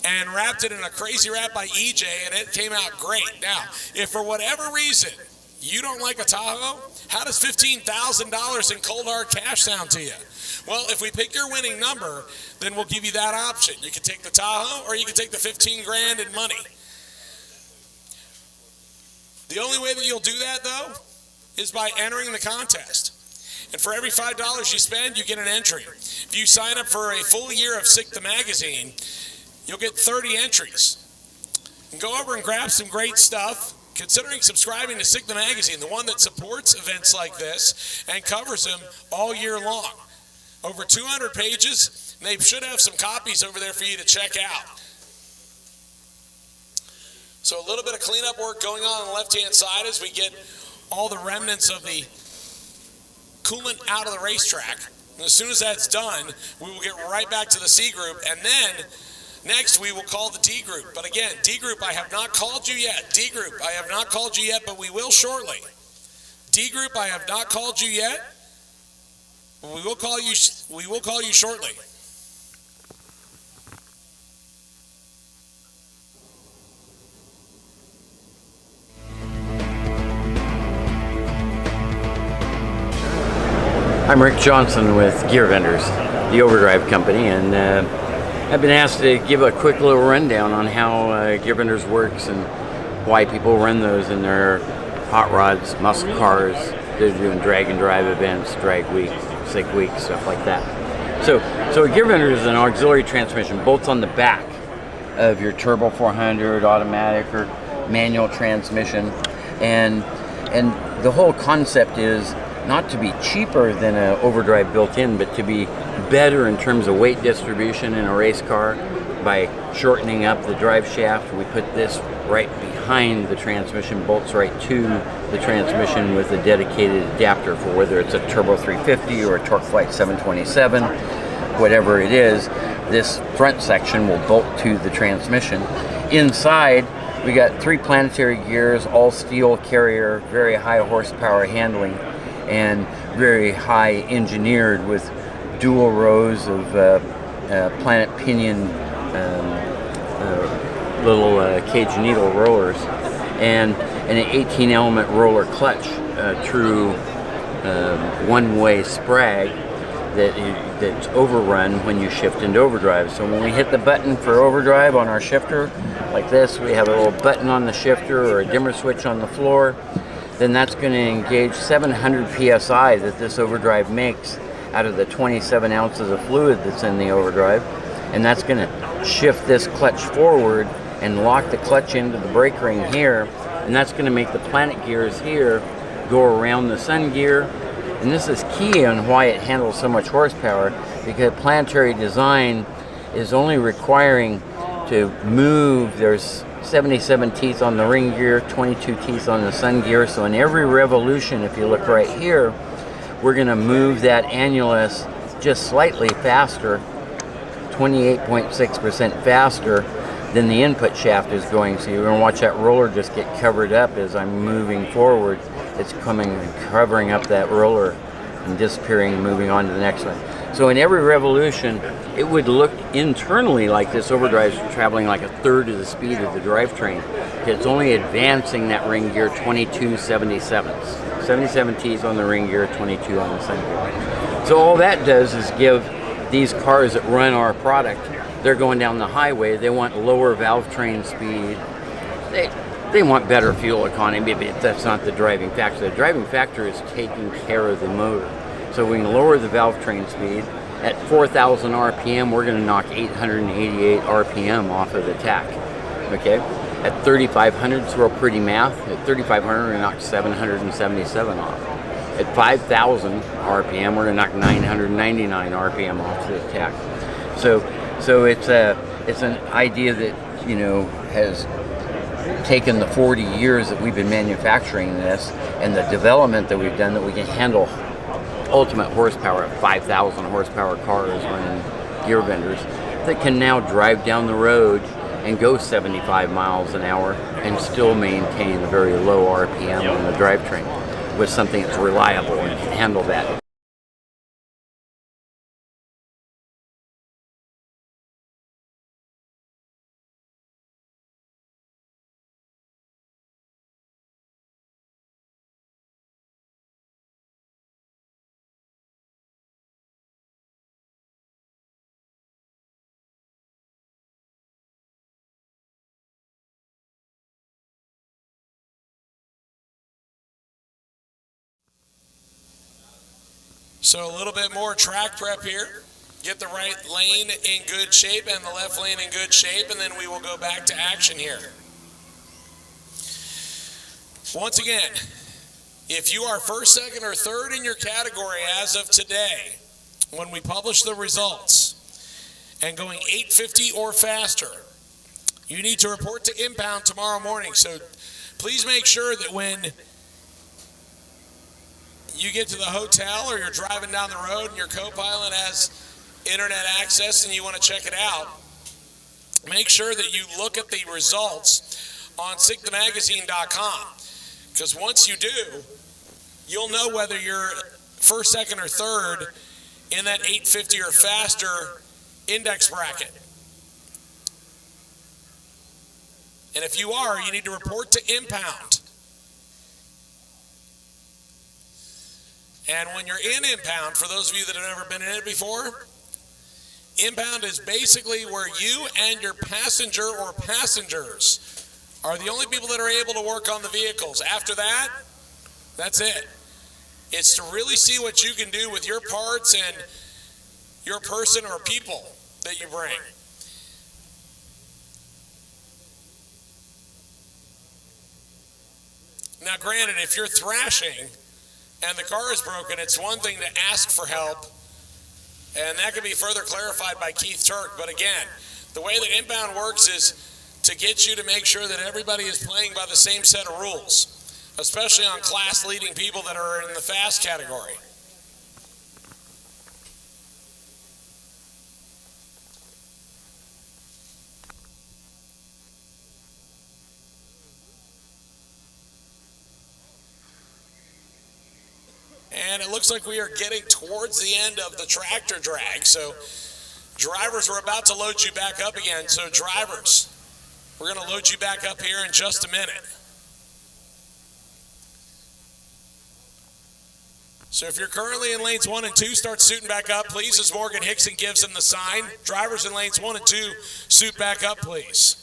and wrapped it in a crazy wrap by EJ, and it came out great. Now, if for whatever reason you don't like a Tahoe, how does $15,000 in cold hard cash sound to you? Well, if we pick your winning number, then we'll give you that option. You can take the Tahoe, or you can take the 15 grand in money. The only way that you'll do that, though, is by entering the contest. And for every $5 you spend, you get an entry. If you sign up for a full year of SICK the magazine, you'll get 30 entries. And go over and grab some great stuff, considering subscribing to SICK the magazine, the one that supports events like this and covers them all year long. Over 200 pages, and they should have some copies over there for you to check out. So a little bit of cleanup work going on the left-hand side as we get all the remnants of the coolant out of the racetrack. And as soon as that's done, we will get right back to the C group, and then next we will call the D group. But again, D group, I have not called you yet. D group, I have not called you yet, but we will shortly. D group, I have not called you yet. We will call you shortly. I'm Rick Johnson with Gear Vendors, the Overdrive company, and I've been asked to give a quick little rundown on how Gear Vendors works and why people run those in their hot rods, muscle cars. They're doing drag and drive events, drag week, SICK week, stuff like that. So a Gear Vendor is an auxiliary transmission, bolts on the back of your Turbo 400 automatic or manual transmission, and the whole concept is not to be cheaper than an overdrive built-in, but to be better in terms of weight distribution in a race car by shortening up the drive shaft. We put this right behind the transmission, bolts right to the transmission with a dedicated adapter for whether it's a Turbo 350 or a Torque Flight 727, whatever it is. This front section will bolt to the transmission. Inside, we got 3 planetary gears, all steel carrier, very high horsepower handling, and very high engineered with dual rows of planet pinion little cage needle rollers. And and an 18 element roller clutch, true one-way sprag that's overrun when you shift into overdrive. So when we hit the button for overdrive on our shifter, like this, we have a little button on the shifter or a dimmer switch on the floor, then that's going to engage 700 psi that this overdrive makes out of the 27 ounces of fluid that's in the overdrive, and that's going to shift this clutch forward and lock the clutch into the brake ring here, and that's going to make the planet gears here go around the sun gear. And this is key on why it handles so much horsepower, because planetary design is only requiring to move, there's 77 teeth on the ring gear, 22 teeth on the sun gear, so in every revolution, if you look right here, we're going to move that annulus just slightly faster, 28.6% faster than the input shaft is going. So you're going to watch that roller just get covered up as I'm moving forward. It's coming and covering up that roller and disappearing and moving on to the next one. So in every revolution, it would look internally like this overdrive is traveling like a third of the speed of the drivetrain. It's only advancing that ring gear 22 77s. 77 T's on the ring gear, 22 on the sun gear. So all that does is give these cars that run our product, they're going down the highway, they want lower valve train speed, they want better fuel economy, but that's not the driving factor. The driving factor is taking care of the motor. So we can lower the valve train speed. At 4,000 RPM, we're going to knock 888 RPM off of the tach. Okay? At 3,500, throw pretty math. At 3,500, we're going to knock 777 off. At 5,000 RPM, we're going to knock 999 RPM off the tach. So it's an idea that, you know, has taken the 40 years that we've been manufacturing this and the development that we've done, that we can handle ultimate horsepower of 5,000 horsepower cars running gear vendors that can now drive down the road and go 75 miles an hour and still maintain a very low RPM on the drivetrain with something that's reliable and can handle that. So a little bit more track prep here. Get the right lane in good shape and the left lane in good shape, and then we will go back to action here. Once again, if you are first, second, or third in your category as of today, when we publish the results, and going 850 or faster, you need to report to impound tomorrow morning. So please make sure that when you get to the hotel or you're driving down the road and your co-pilot has internet access and you want to check it out, make sure that you look at the results on SICTheMagazine.com, because once you do, you'll know whether you're first, second, or third in that 850 or faster index bracket. And if you are, you need to report to impound. And when you're in impound, for those of you that have never been in it before, impound is basically where you and your passenger or passengers are the only people that are able to work on the vehicles. After that, that's it. It's to really see what you can do with your parts and your person or people that you bring. Now, granted, if you're thrashing and the car is broken, it's one thing to ask for help, and that can be further clarified by Keith Turk. But again, the way that impound works is to get you to make sure that everybody is playing by the same set of rules, especially on class-leading people that are in the fast category. And it looks like we are getting towards the end of the tractor drag. So drivers, we're about to load you back up again. So drivers, we're going to load you back up here in just a minute. So if you're currently in lanes 1 and 2, start suiting back up, please, as Morgan Hickson gives them the sign. Drivers in lanes 1 and 2, suit back up, please.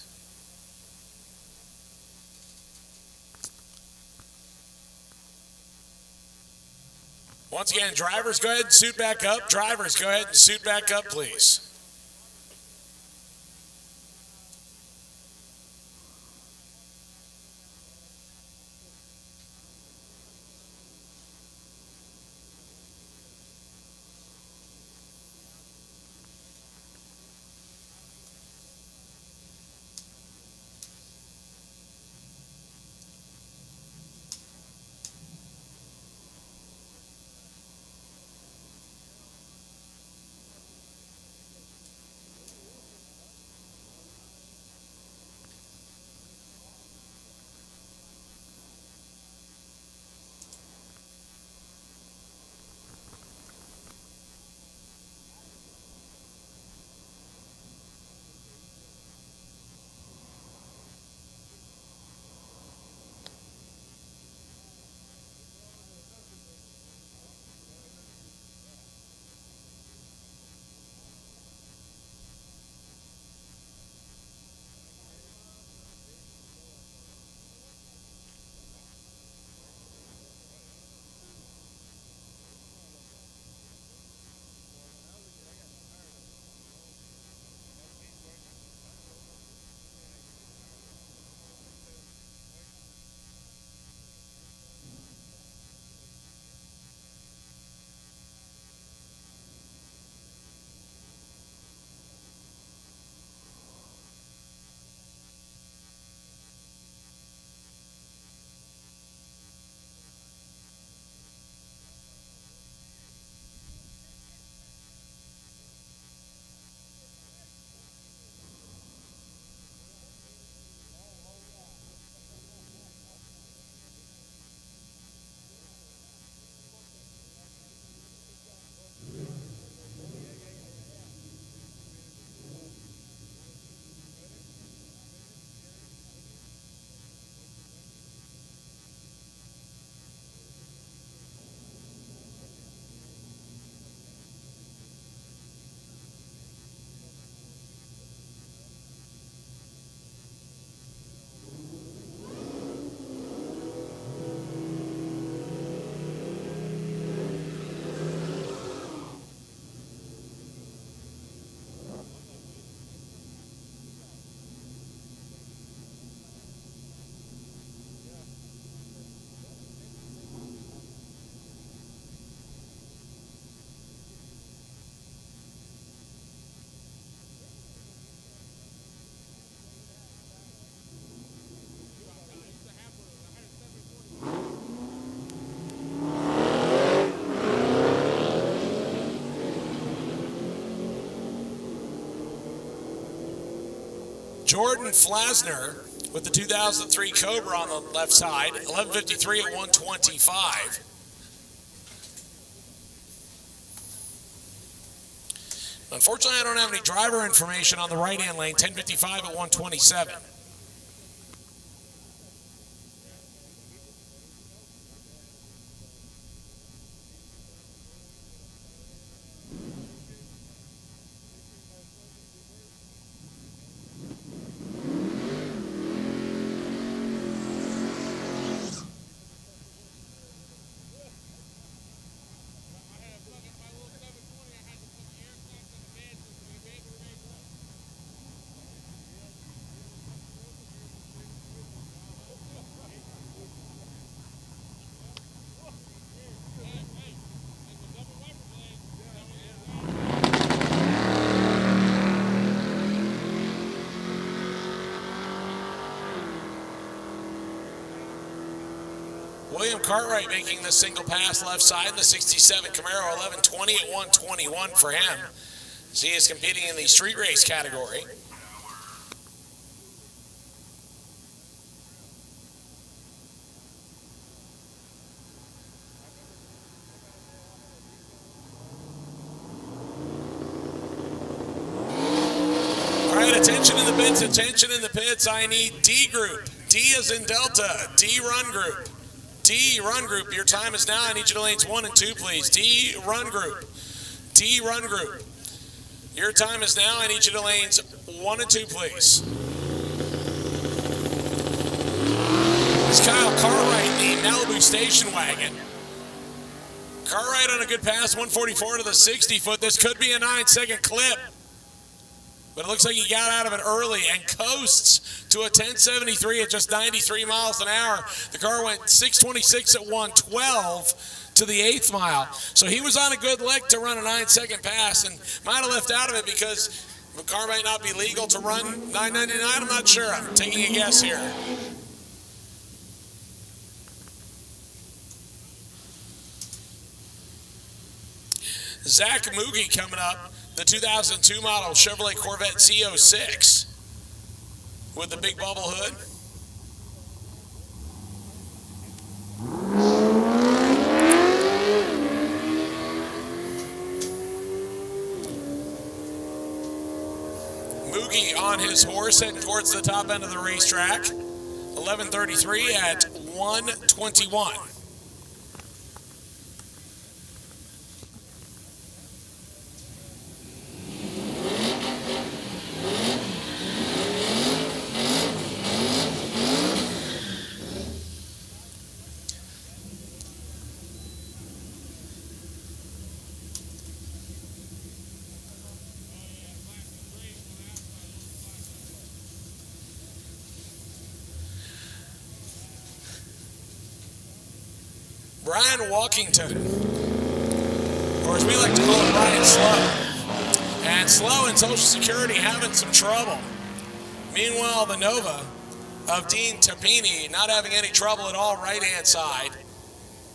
Once again, drivers, go ahead and suit back up. Drivers, go ahead and suit back up, please. Jordan Flasner with the 2003 Cobra on the left side, 11:53 at 125. Unfortunately, I don't have any driver information on the right-hand lane, 10:55 at 127. William Cartwright making the single pass left side in the 67 Camaro, 11:20 at 121 for him. So he is competing in the street race category. All right, attention in the pits, attention in the pits. I need D group. D is in Delta, D run group. D run group, your time is now. I need you to lanes 1 and 2, please. D run group. D run group. Your time is now. I need you to lanes 1 and 2, please. It's Kyle Cartwright, the Malibu station wagon. Cartwright on a good pass, 144 to the 60-foot. This could be a 9-second clip. But it looks like he got out of it early and coasts to a 1073 at just 93 miles an hour. The car went 626 at 112 to the 8th mile. So he was on a good lick to run a 9-second pass and might have left out of it because the car might not be legal to run 999. I'm not sure. I'm taking a guess here. Zach Moogie coming up. The 2002 model Chevrolet Corvette Z06 with the big bubble hood. Moogie on his horse heading towards the top end of the racetrack. 11:33 at 1:21. Brian Walkington, or as we like to call him, Brian Slow. And Slow and Social Security having some trouble. Meanwhile, the Nova of Dean Tapini not having any trouble at all right-hand side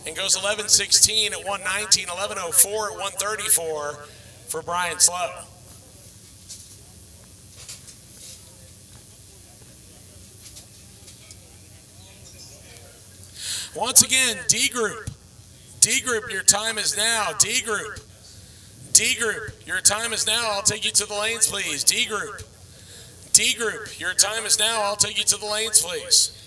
and goes 11:16 at 119, 11:04 at 134 for Brian Slow. Once again, D group. D group, your time is now. D group. D group, your time is now. I'll take you to the lanes, please. D group. D group, your time is now. I'll take you to the lanes, please.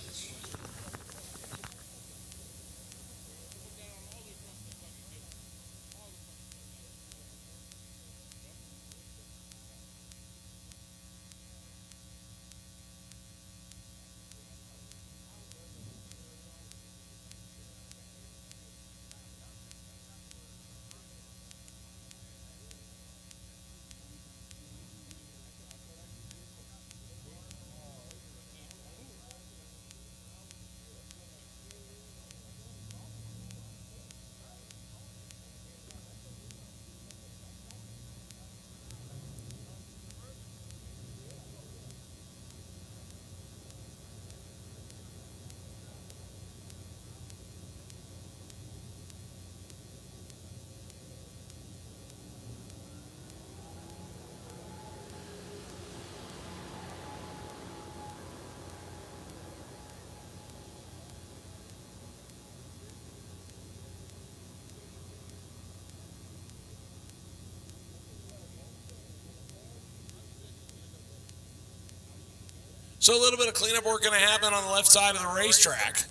So a little bit of cleanup work going to happen on the left side of the racetrack.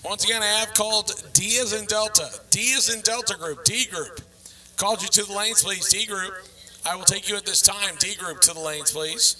Once again, I have called D as in Delta. D as in Delta group, D group. Called you to the lanes, please, D group. I will take you at this time, D group, to the lanes, please.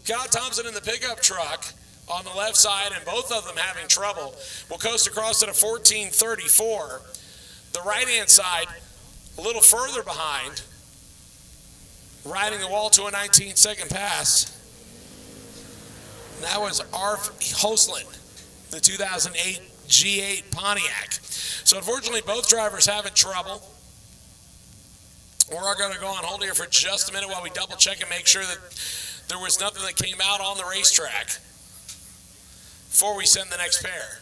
Kyle Thompson in the pickup truck on the left side, and both of them having trouble. We'll coast across at a 14:34. The right-hand side a little further behind, riding the wall to a 19-second pass. And that was Arf Hosland, the 2008 G8 Pontiac. So unfortunately, both drivers having trouble. We're going to go on hold here for just a minute while we double check and make sure that there was nothing that came out on the racetrack before we send the next pair.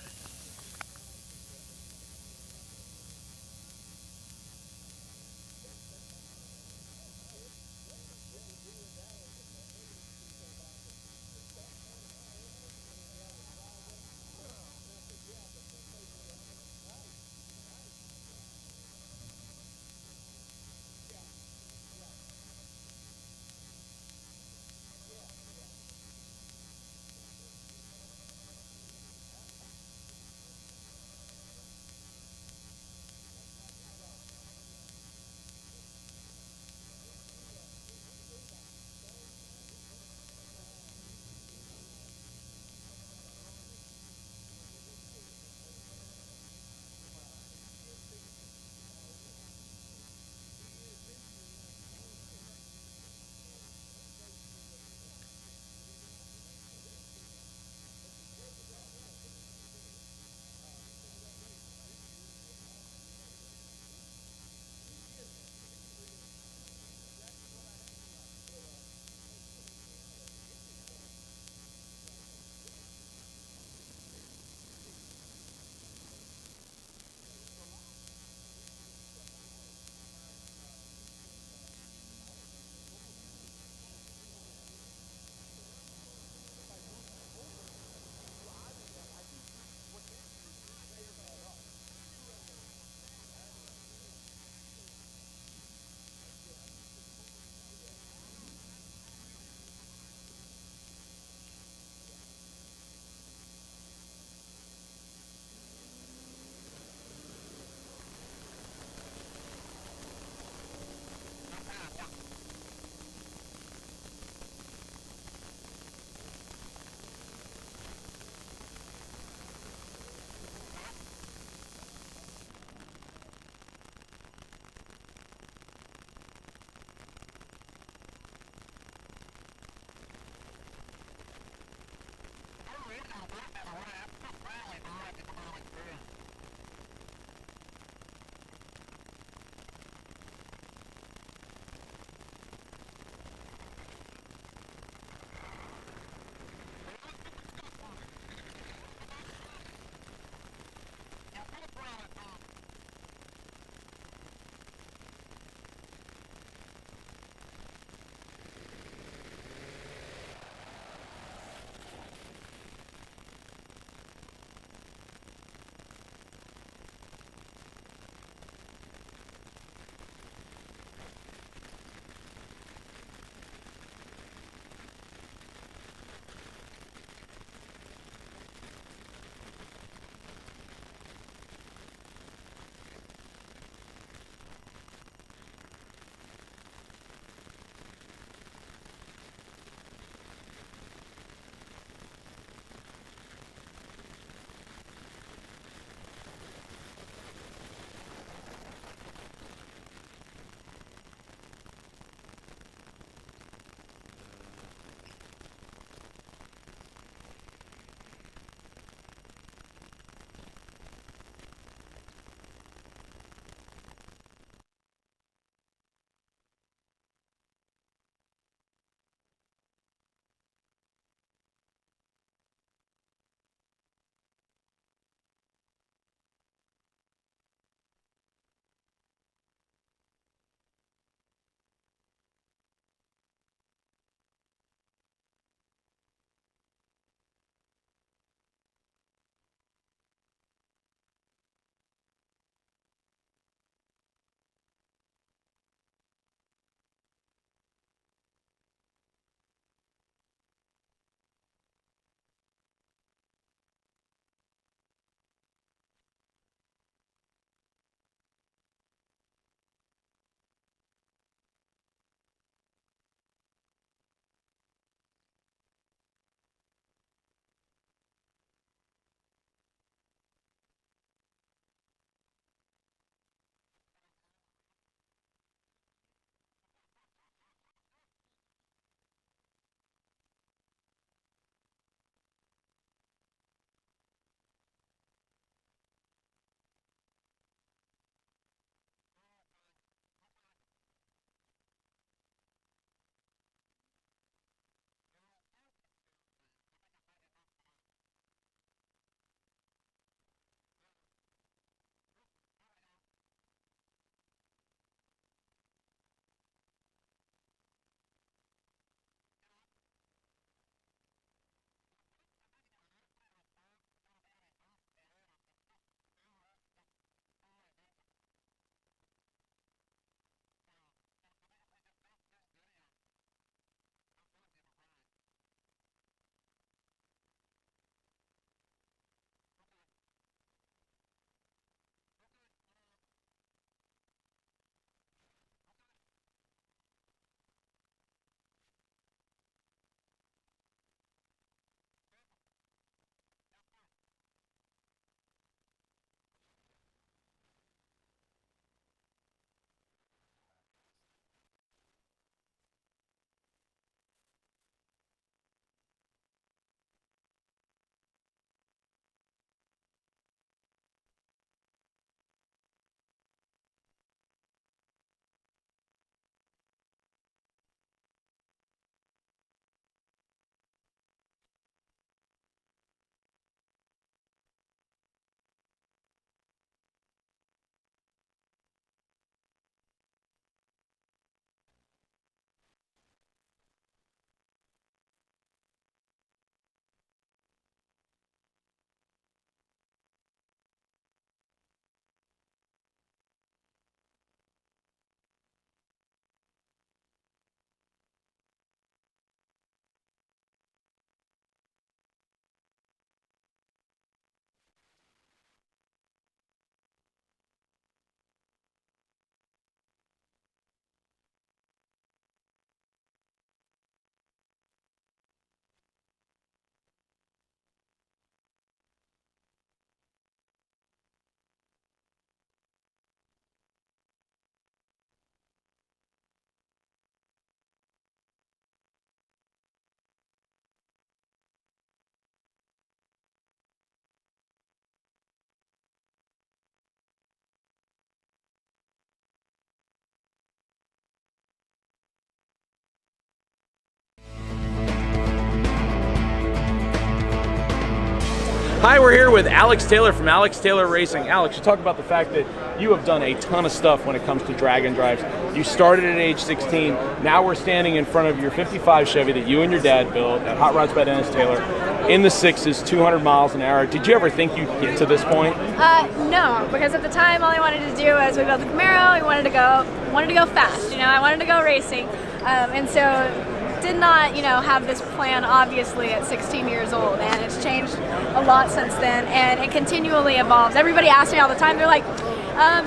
Hi, we're here with Alex Taylor from Alex Taylor Racing. Alex, you talk about the fact that you have done a ton of stuff when it comes to drag and drives. You started at age 16. Now we're standing in front of your 55 Chevy that you and your dad built at Hot Rods by Dennis Taylor in the sixes, 200 miles an hour. Did you ever think you'd get to this point? No, because at the time all I wanted to do was we built the Camaro. We wanted to go fast. You know, I wanted to go racing, and so did not, have this plan obviously at 16 years old, and it's changed a lot since then, and it continually evolves. Everybody asks me all the time, they're like,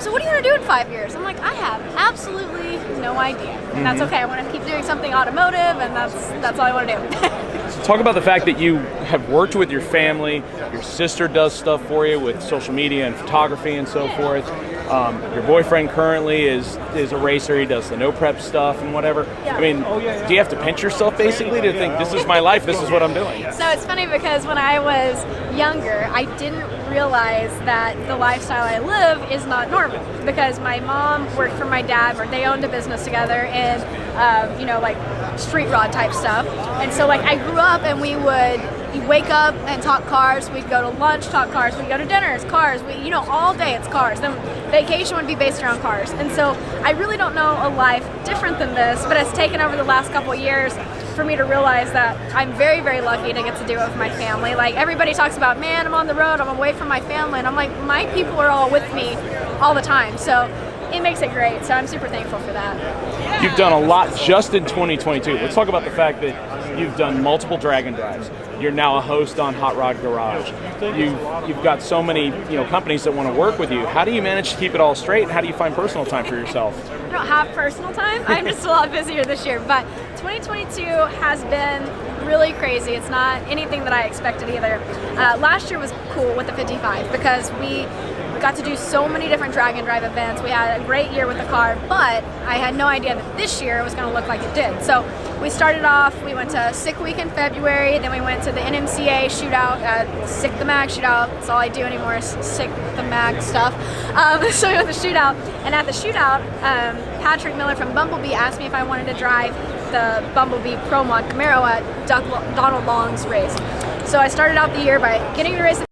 so what are you going to do in 5 years? I'm like, I have absolutely no idea. And that's okay. I want to keep doing something automotive, and that's all I want to do. So talk about the fact that you have worked with your family, your sister does stuff for you with social media and photography and so forth. Your boyfriend currently is a racer. He does the no prep stuff and whatever. Yeah. I mean, do you have to pinch yourself basically to think, this is my life, this is what I'm doing? So it's funny because when I was younger, I didn't realize that the lifestyle I live is not normal, because my mom worked for my dad, or they owned a business together, and like street rod type stuff. And so like I grew up, and we would wake up and talk cars. We'd go to lunch, talk cars. We'd go to dinners, cars. All day it's cars. Then vacation would be based around cars. And so I really don't know a life different than this, but it's taken over the last couple of years for me to realize that I'm very, very lucky to get to do it with my family. Like, everybody talks about, man, I'm on the road, I'm away from my family, and I'm like, my people are all with me all the time. So it makes it great. So I'm super thankful for that. You've done a lot just in 2022. Let's talk about the fact that you've done multiple drag and drives. You're now a host on Hot Rod Garage. You've got so many companies that want to work with you. How do you manage to keep it all straight? And how do you find personal time for yourself? I don't have personal time. I'm just a lot busier this year. But 2022 has been really crazy. It's not anything that I expected either. Last year was cool with the 55 because we got to do so many different drag and drive events. We had a great year with the car, but I had no idea that this year was going to look like it did. So we started off, we went to Sick Week in February, then we went to the NMCA shootout, Sick the Mag shootout. That's all I do anymore is Sick the Mag stuff. So we went to the shootout, and at the shootout, Patrick Miller from Bumblebee asked me if I wanted to drive the Bumblebee Pro Mod Camaro at Donald Long's race. So I started out the year by getting to race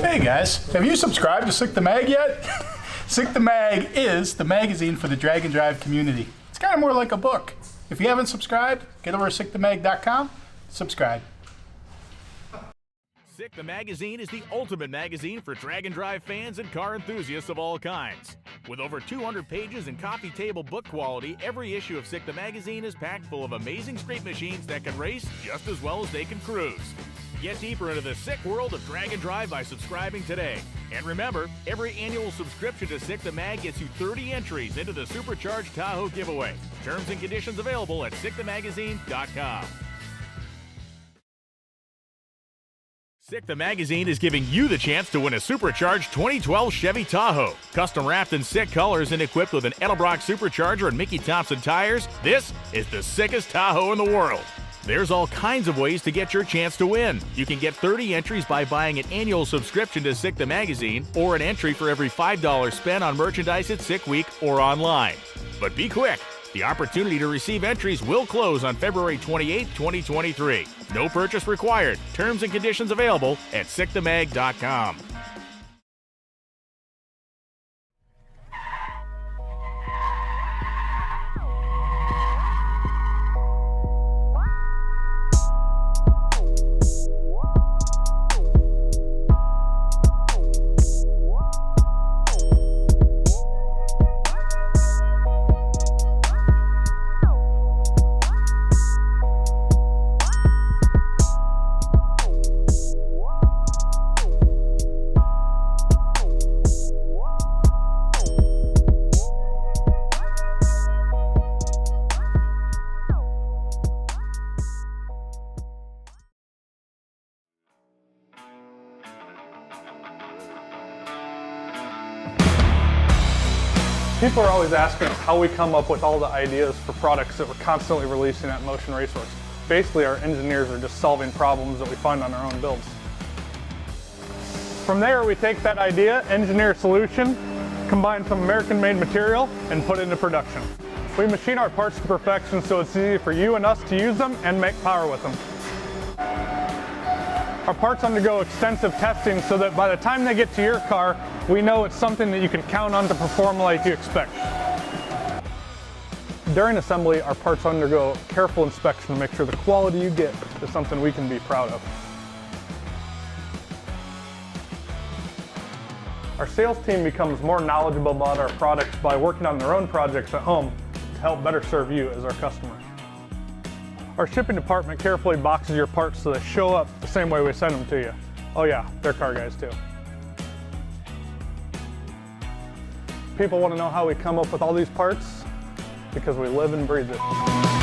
Hey guys, have you subscribed to Sick the Mag yet? Sick the Mag is the magazine for the drag and drive community. It's kind of more like a book. If you haven't subscribed, get over to sickthemag.com, subscribe. Sick the Magazine is the ultimate magazine for drag and drive fans and car enthusiasts of all kinds. With over 200 pages and coffee table book quality, every issue of Sick the Magazine is packed full of amazing street machines that can race just as well as they can cruise. Get deeper into the sick world of drag and drive by subscribing today. And remember, every annual subscription to Sick the Mag gets you 30 entries into the Supercharged Tahoe giveaway. Terms and conditions available at sickthemagazine.com. Sick the Magazine is giving you the chance to win a Supercharged 2012 Chevy Tahoe. Custom wrapped in sick colors and equipped with an Edelbrock Supercharger and Mickey Thompson tires, this is the sickest Tahoe in the world. There's all kinds of ways to get your chance to win. You can get 30 entries by buying an annual subscription to Sick the Magazine, or an entry for every $5 spent on merchandise at Sick Week or online. But be quick. The opportunity to receive entries will close on February 28, 2023. No purchase required. Terms and conditions available at sickthemag.com. People are always asking us how we come up with all the ideas for products that we're constantly releasing at Motion Raceworks. Basically, our engineers are just solving problems that we find on our own builds. From there, we take that idea, engineer a solution, combine some American-made material, and put it into production. We machine our parts to perfection so it's easy for you and us to use them and make power with them. Our parts undergo extensive testing so that by the time they get to your car, we know it's something that you can count on to perform like you expect. During assembly, our parts undergo careful inspection to make sure the quality you get is something we can be proud of. Our sales team becomes more knowledgeable about our products by working on their own projects at home to help better serve you as our customer. Our shipping department carefully boxes your parts so they show up the same way we send them to you. Oh yeah, they're car guys too. People want to know how we come up with all these parts because we live and breathe it.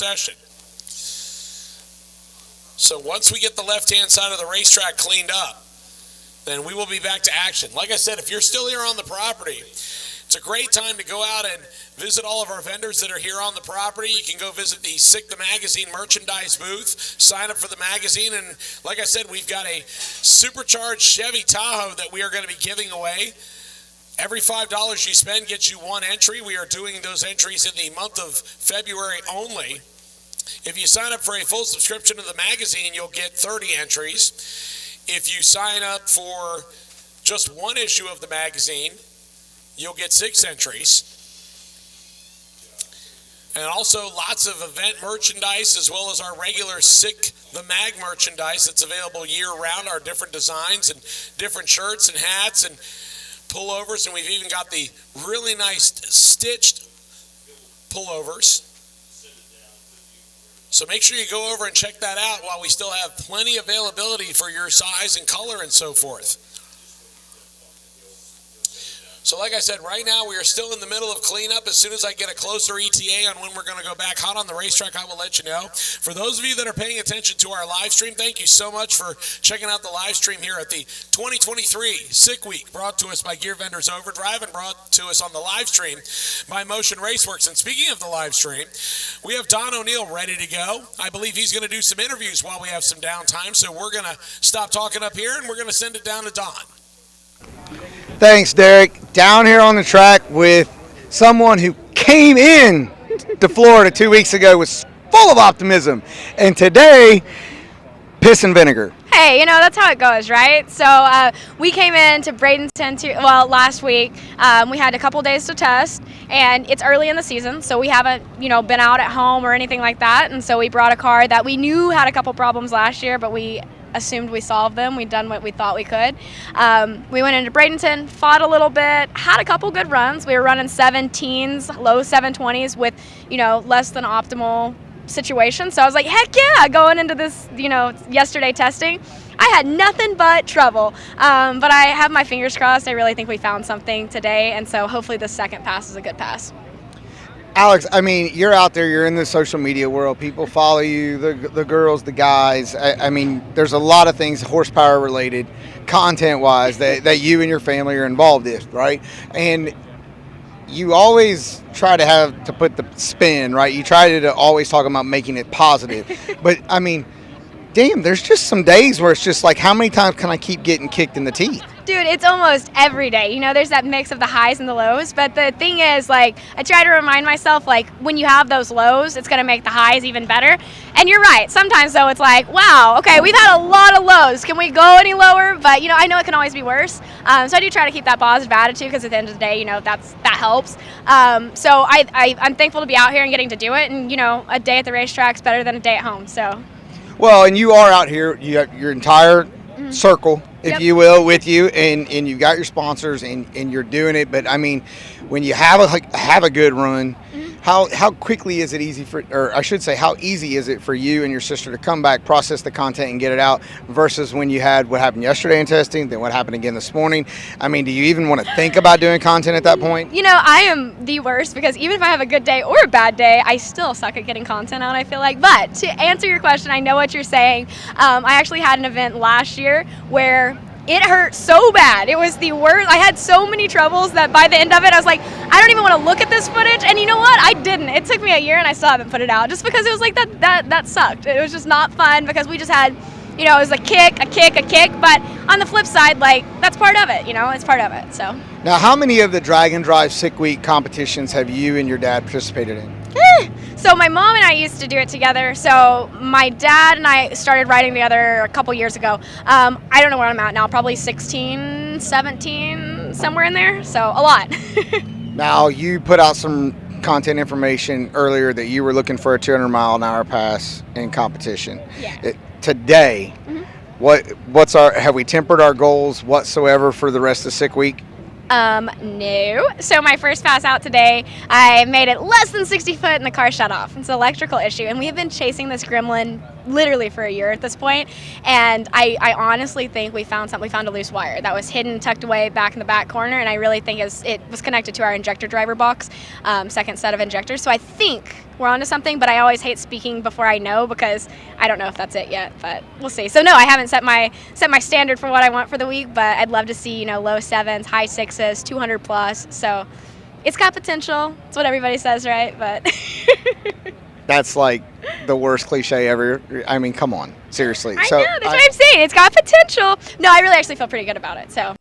session. So once we get the left-hand side of the racetrack cleaned up, then we will be back to action. Like I said, if you're still here on the property, it's a great time to go out and visit all of our vendors that are here on the property. You can go visit the Sick the Magazine merchandise booth, sign up for the magazine, and like I said, we've got a supercharged Chevy Tahoe that we are going to be giving away. Every $5 you spend gets you one entry. We are doing those entries in the month of February only. If you sign up for a full subscription to the magazine, you'll get 30 entries. If you sign up for just one issue of the magazine, you'll get 6 entries. And also lots of event merchandise as well as our regular Sick the Mag merchandise that's available year-round, our different designs and different shirts and hats and pullovers, and we've even got the really nice stitched pullovers. So make sure you go over and check that out while we still have plenty availability for your size and color and so forth. So like I said, right now we are still in the middle of cleanup. As soon as I get a closer ETA on when we're going to go back hot on the racetrack, I will let you know. For those of you that are paying attention to our live stream, thank you so much for checking out the live stream here at the 2023 Sick Week, brought to us by Gear Vendors Overdrive and brought to us on the live stream by Motion Raceworks. And speaking of the live stream, we have Don O'Neill ready to go. I believe he's going to do some interviews while we have some downtime, so we're going to stop talking up here and we're going to send it down to Don. Thanks, Derek. Down here on the track with someone who came in to Florida 2 weeks ago was full of optimism, and today, piss and vinegar. Hey, you know, that's how it goes, right? So we came in to Bradenton last week. We had a couple days to test, and it's early in the season, so we haven't, been out at home or anything like that, and so we brought a car that we knew had a couple problems last year, but we assumed we solved them. We'd done what we thought we could. We went into Bradenton, fought a little bit, had a couple good runs. We were running 17s, low 720s with, less than optimal situations. So I was like, heck yeah, going into this, yesterday testing. I had nothing but trouble, but I have my fingers crossed. I really think we found something today, and so hopefully the second pass is a good pass. Alex, I mean, you're out there, you're in the social media world, people follow you, the girls, the guys. I mean, there's a lot of things horsepower related, content-wise, that you and your family are involved in, right? And you always try to put the spin, right? You try to always talk about making it positive. But, I mean, damn, there's just some days where it's just like, how many times can I keep getting kicked in the teeth? Dude, it's almost every day. There's that mix of the highs and the lows. But the thing is, I try to remind myself, when you have those lows, it's going to make the highs even better. And you're right. Sometimes, though, it's like, wow, okay, we've had a lot of lows. Can we go any lower? But, I know it can always be worse. So I do try to keep that positive attitude because at the end of the day, that helps. So I'm thankful to be out here and getting to do it. And, a day at the racetrack's better than a day at home. So. Well, and you are out here. You have your entire circle, if you will, with you, and you've got your sponsors, and you're doing it. But I mean, when you have a good run, how quickly is it easy how easy is it for you and your sister to come back, process the content, and get it out, versus when you had what happened yesterday in testing, then what happened again this morning? I mean, do you even want to think about doing content at that point? I am the worst, because even if I have a good day or a bad day, I still suck at getting content out, I feel like. But to answer your question, I know what you're saying. I actually had an event last year where it hurt so bad. It was the worst. I had so many troubles that by the end of it, I was like, I don't even want to look at this footage. And you know what? I didn't. It took me a year and I still haven't put it out, just because it was like that sucked. It was just not fun, because we just had, it was a kick. But on the flip side, that's part of it, it's part of it. So. Now, how many of the Drag and Drive Sick Week competitions have you and your dad participated in? So my mom and I used to do it together. So my dad and I started riding together a couple years ago. I don't know where I'm at now, probably 16, 17, somewhere in there. So a lot. Now, you put out some content information earlier that you were looking for a 200-mile-an-hour pass in competition. Yeah. Today, have we tempered our goals whatsoever for the rest of Sick Week? No. So my first pass out today, I made it less than 60 foot and the car shut off. It's an electrical issue, and we have been chasing this gremlin literally for a year at this point, and I honestly think we found something. We found a loose wire that was hidden, tucked away back in the back corner, and I really think it was connected to our injector driver box, second set of injectors. So I think we're onto something, but I always hate speaking before I know because I don't know if that's it yet, but we'll see. So no, I haven't set my standard for what I want for the week, but I'd love to see, you know, low 7s, high 6s, 200 plus. So it's got potential. That's what everybody says, right? But That's like the worst cliche ever. I mean, come on, seriously. I know, that's what I'm saying. It's got potential. No, I really actually feel pretty good about it. So.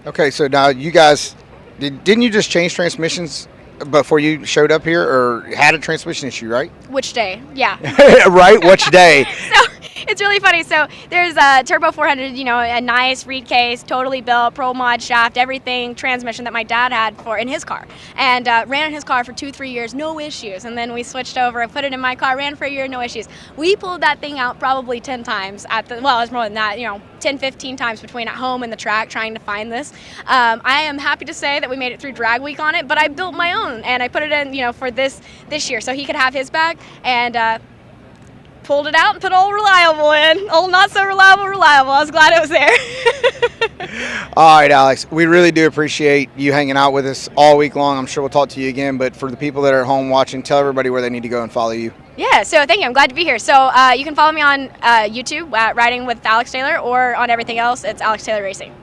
Okay, so now you guys, didn't you just change transmissions before you showed up here, or had a transmission issue, right? Which day? Yeah. Right? Which day? So it's really funny. So there's a Turbo 400, you know, a nice reed case, totally built, Pro Mod shaft, everything, transmission that my dad had in his car, and ran in his car for 2-3 years, no issues. And then we switched over, I put it in my car, ran for a year, no issues. We pulled that thing out probably 10 times well, it was more than that, you know, 10, 15 times between at home and the track trying to find this. I am happy to say that we made it through drag week on it, but I built my own and I put it in, you know, for this year so he could have his back, and pulled it out and put old reliable in. Old not so reliable. I was glad it was there. All right, Alex, we really do appreciate you hanging out with us all week long. I'm sure we'll talk to you again, but for the people that are at home watching, tell everybody where they need to go and follow you. Yeah, so thank you. I'm glad to be here. So you can follow me on YouTube at Riding with Alex Taylor, or on everything else, it's Alex Taylor Racing.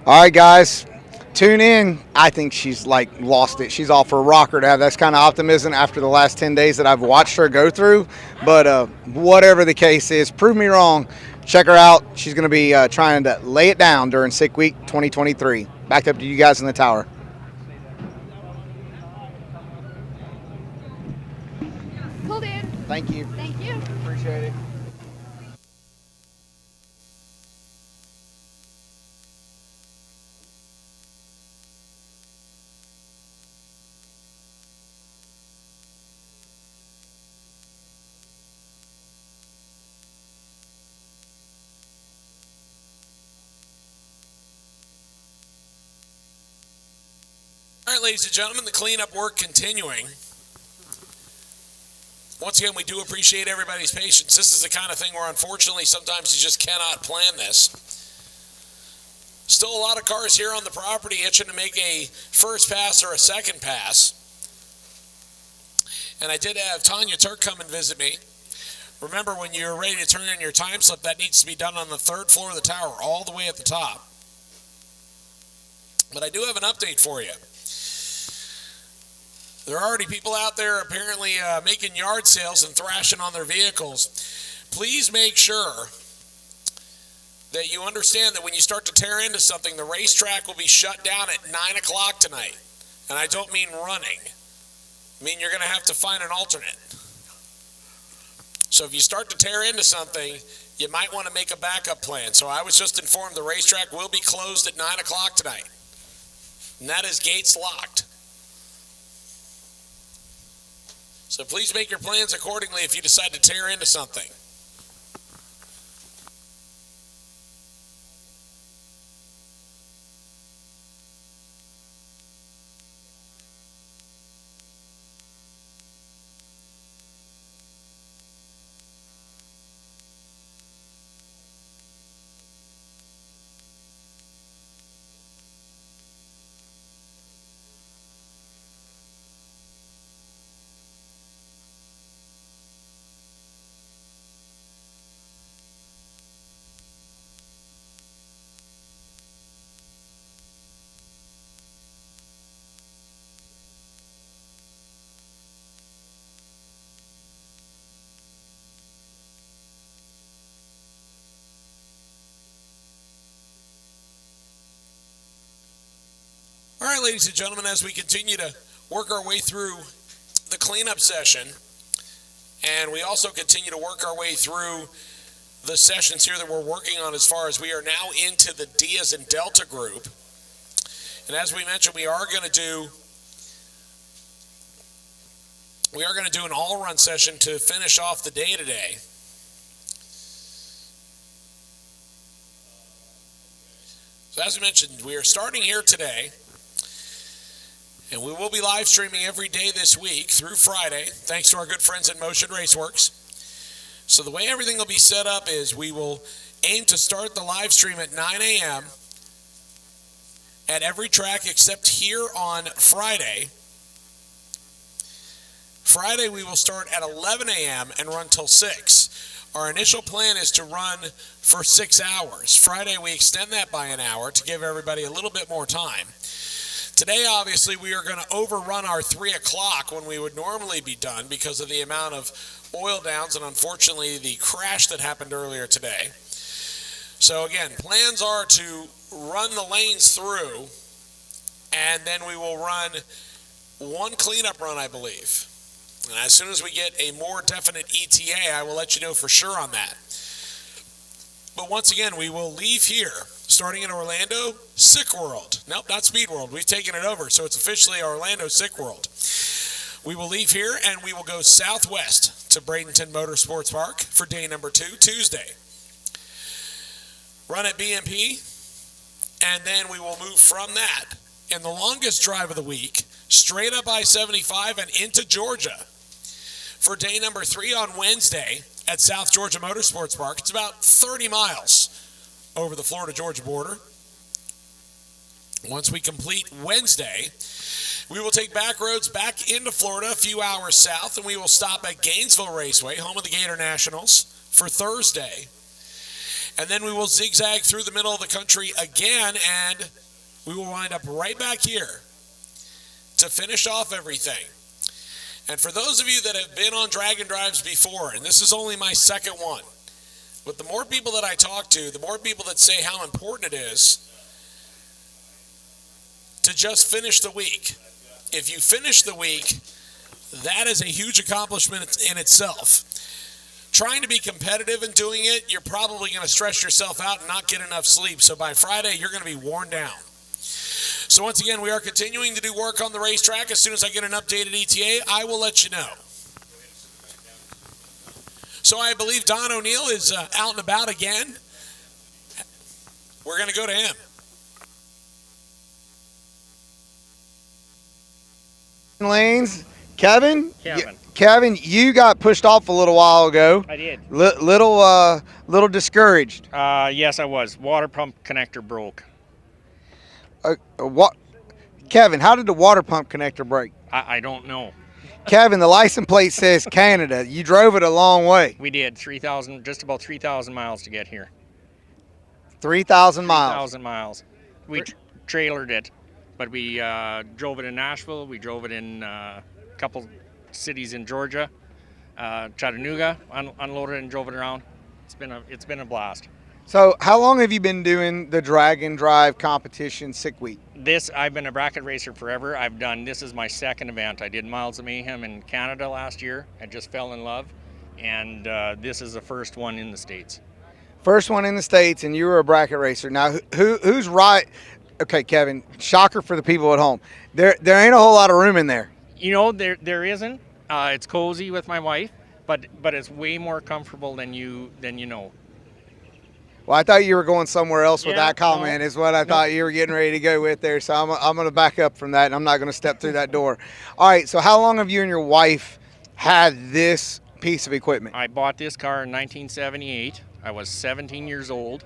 All right, guys, tune in. I think she's like lost it. She's off for a rocker to have that kind of optimism after the last 10 days that I've watched her go through. But whatever the case is, prove me wrong. Check her out. She's going to be trying to lay it down during Sick Week 2023. Back up to you guys in the tower. Cool, dude. Thank you. Thank you. Appreciate it. All right, ladies and gentlemen, the cleanup work continuing. Once again, we do appreciate everybody's patience. This is the kind of thing where, unfortunately, sometimes you just cannot plan this. Still a lot of cars here on the property itching to make a first pass or a second pass. And I did have Tanya Turk come and visit me. Remember, when you're ready to turn in your time slip, that needs to be done on the 3rd floor of the tower, all the way at the top. But I do have an update for you. There are already people out there apparently making yard sales and thrashing on their vehicles. Please make sure that you understand that when you start to tear into something, the racetrack will be shut down at 9 o'clock tonight. And I don't mean running. I mean you're going to have to find an alternate. So if you start to tear into something, you might want to make a backup plan. So I was just informed the racetrack will be closed at 9 o'clock tonight. And that is gates locked. So please make your plans accordingly if you decide to tear into something. All right, ladies and gentlemen, as we continue to work our way through the cleanup session, and we also continue to work our way through the sessions here that we're working on as far as we are now into the Diaz and Delta group. And as we mentioned, we are going to do an all-run session to finish off the day today. So as we mentioned, we are starting here today. And we will be live streaming every day this week through Friday, thanks to our good friends at Motion Raceworks. So the way everything will be set up is we will aim to start the live stream at 9 a.m. at every track except here on Friday. Friday we will start at 11 a.m. and run till 6. Our initial plan is to run for 6 hours. Friday we extend that by an hour to give everybody a little bit more time. Today, obviously, we are going to overrun our 3 o'clock when we would normally be done because of the amount of oil downs and, unfortunately, the crash that happened earlier today. So, again, plans are to run the lanes through, and then we will run one cleanup run, I believe. And as soon as we get a more definite ETA, I will let you know for sure on that. But once again, we will leave here, starting in Orlando, Sick World. Nope, not Speed World. We've taken it over, so it's officially Orlando Sick World. We will leave here, and we will go southwest to Bradenton Motorsports Park for day number 2, Tuesday. Run at BMP, and then we will move from that, in the longest drive of the week, straight up I-75 and into Georgia for day number 3 on Wednesday at South Georgia Motorsports Park. It's about 30 miles over the Florida-Georgia border. Once we complete Wednesday, we will take back roads back into Florida a few hours south, and we will stop at Gainesville Raceway, home of the Gator Nationals, for Thursday. And then we will zigzag through the middle of the country again, and we will wind up right back here to finish off everything. And for those of you that have been on Dragon Drives before, and this is only my second one, but the more people that I talk to, the more people that say how important it is to just finish the week. If you finish the week, that is a huge accomplishment in itself. Trying to be competitive and doing it, you're probably going to stress yourself out and not get enough sleep. So by Friday, you're going to be worn down. So once again, we are continuing to do work on the racetrack. As soon as I get an updated ETA, I will let you know. So I believe Don O'Neill is out and about again. We're going to go to him. Lanes, Kevin, you got pushed off a little while ago. I did. Little discouraged. Yes, I was. Water pump connector broke. What, Kevin? How did the water pump connector break? I don't know. Kevin, the license plate says Canada. You drove it a long way. We did 3,000, just about 3,000 miles to get here. 3,000 miles. 3,000 miles. We trailered it, but we drove it in Nashville. We drove it in a couple cities in Georgia, Chattanooga. Unloaded it and drove it around. It's been a blast. So how long have you been doing the Dragon Drive competition Sick Week? I've been a bracket racer forever. This is my second event. I did Miles of Mayhem in Canada last year. I just fell in love. And this is the first one in the States. First one in the States, and you were a bracket racer. Now, who's right? Okay, Kevin, shocker for the people at home. There ain't a whole lot of room in there. You know, there isn't. It's cozy with my wife, but it's way more comfortable than you know. Well, I thought you were going somewhere else with that comment is what I thought you were getting ready to go with there. So I'm going to back up from that, and I'm not going to step through that door. All right, so how long have you and your wife had this piece of equipment? I bought this car in 1978. I was 17 years old.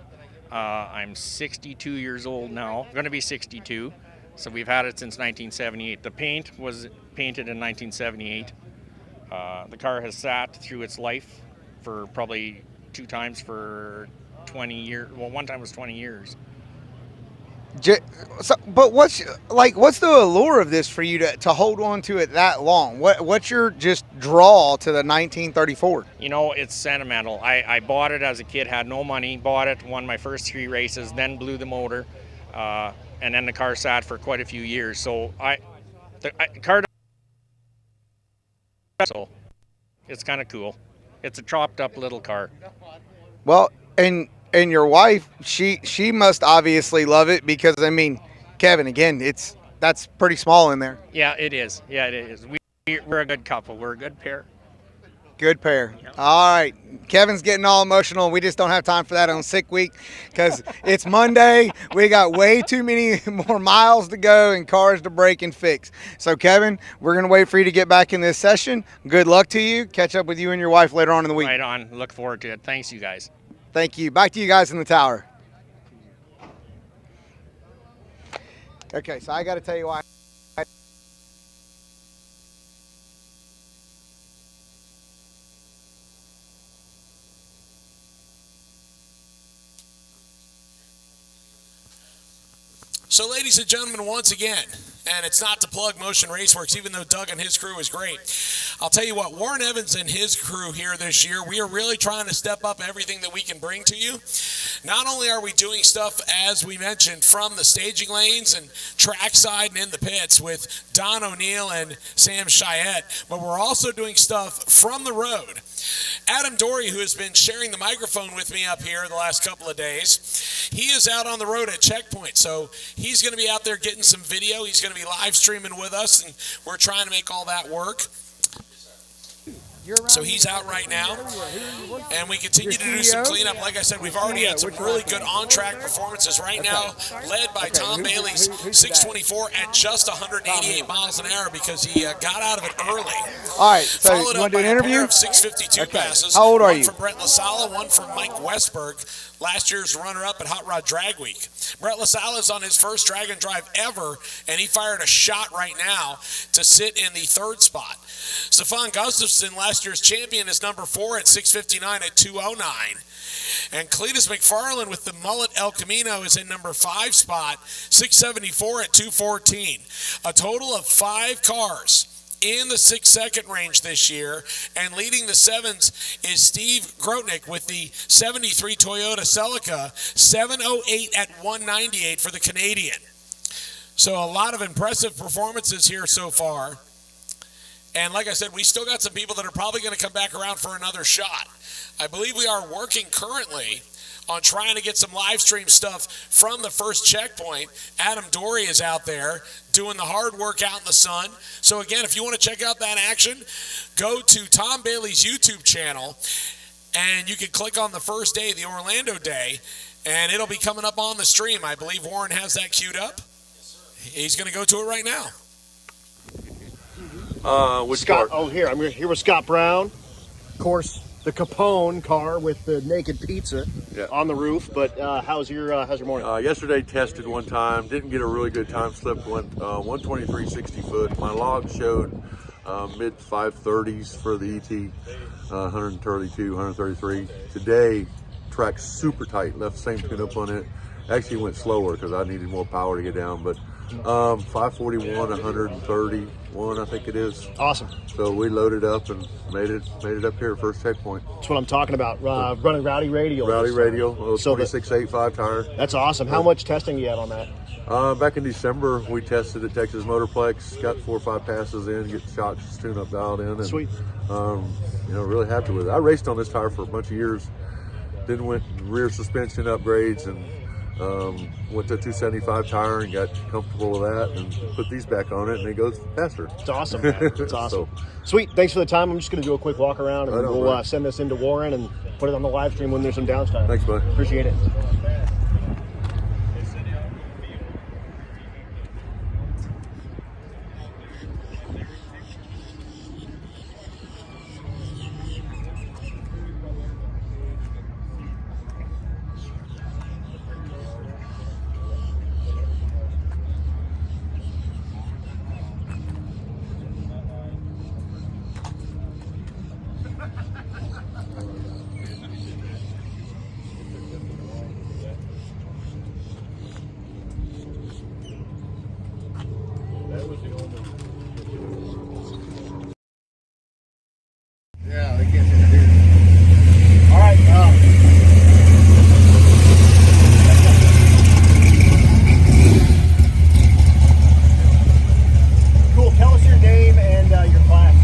I'm 62 years old now. I'm going to be 62. So we've had it since 1978. The paint was painted in 1978. The car has sat through its life for probably 2 times for 20 years. Well, one time was 20 years. But what's the allure of this for you to hold on to it that long? What's your just draw to the 1934? You know, it's sentimental. I bought it as a kid, had no money, bought it, won my first 3 races, then blew the motor, and then the car sat for quite a few years. So the car, so it's kind of cool. It's a chopped up little car. Well, and your wife, she must obviously love it because, I mean, Kevin, again, that's pretty small in there. Yeah, it is. Yeah, it is. We're a good couple. We're a good pair. Good pair. All right. Kevin's getting all emotional. We just don't have time for that on sick week because it's Monday. We got way too many more miles to go and cars to break and fix. So, Kevin, we're going to wait for you to get back in this session. Good luck to you. Catch up with you and your wife later on in the week. Right on. Look forward to it. Thanks, you guys. Thank you. Back to you guys in the tower. Okay, so I got to tell you why. So, ladies and gentlemen, once again, and it's not to plug Motion Raceworks, even though Doug and his crew is great. I'll tell you what, Warren Evans and his crew here this year, we are really trying to step up everything that we can bring to you. Not only are we doing stuff, as we mentioned, from the staging lanes and trackside and in the pits with Don O'Neill and Sam Chiette, but we're also doing stuff from the road. Adam Dory, who has been sharing the microphone with me up here the last couple of days, he is out on the road at Checkpoint, so he's going to be out there getting some video. He's going to be live streaming with us, and we're trying to make all that work. So he's out right now, and we continue to do some cleanup. Like I said, we've already had some really good on-track performances right now, led by Tom Bailey's 624 at just 188 miles an hour because he got out of it early. All right, so Followed you want up to do an by a interview? pair of 652 passes. How old are you? One from Brett LaSala, one from Mike Westberg, last year's runner-up at Hot Rod Drag Week. Brett LaSala is on his first drag and drive ever, and he fired a shot right now to sit in the third spot. Stefan Gustafsson, last year's champion, is number 4 at 659 at 209. And Cletus McFarland with the mullet El Camino is in number 5 spot, 674 at 214. A total of 5 cars in the 6-second range this year, and leading the 7s is Steve Grotnick with the 73 Toyota Celica, 708 at 198 for the Canadian. So a lot of impressive performances here so far. And like I said, we still got some people that are probably going to come back around for another shot. I believe we are working currently on trying to get some live stream stuff from the first checkpoint. Adam Dory is out there doing the hard work out in the sun. So again, if you want to check out that action, go to Tom Bailey's YouTube channel, and you can click on the first day, the Orlando day, and it'll be coming up on the stream. I believe Warren has that queued up. He's going to go to it right now. Scott, I'm here with Scott Brown. Of course, the Capone car with the naked pizza on the roof. But how's your morning? Yesterday tested one time, didn't get a really good time slip. Went 123 60 foot. My log showed mid 530s for the ET, 132, 133. Today, track's super tight. Left the same tune up on it. Actually went slower because I needed more power to get down, but 541, 131, I think it is. Awesome. So we loaded up and made it up here at first checkpoint. That's what I'm talking about. Running Rowdy Radial. Rowdy Radial, 26.85 tire. That's awesome. How much testing you had on that? Back in December, we tested at Texas Motorplex, got 4 or 5 passes in, get the shocks, tune-up dialed in, and sweet. Really happy with it. I raced on this tire for a bunch of years. Then went rear suspension upgrades and went to 275 tire and got comfortable with that and put these back on it, and it goes faster. It's awesome, man. It's awesome. Sweet. Thanks for the time. I'm just going to do a quick walk around, and we'll send this into Warren and put it on the live stream when there's some downtime. Thanks, bud. Appreciate it. Yeah, they can't see the dude. All right. Cool. Tell us your name and your class.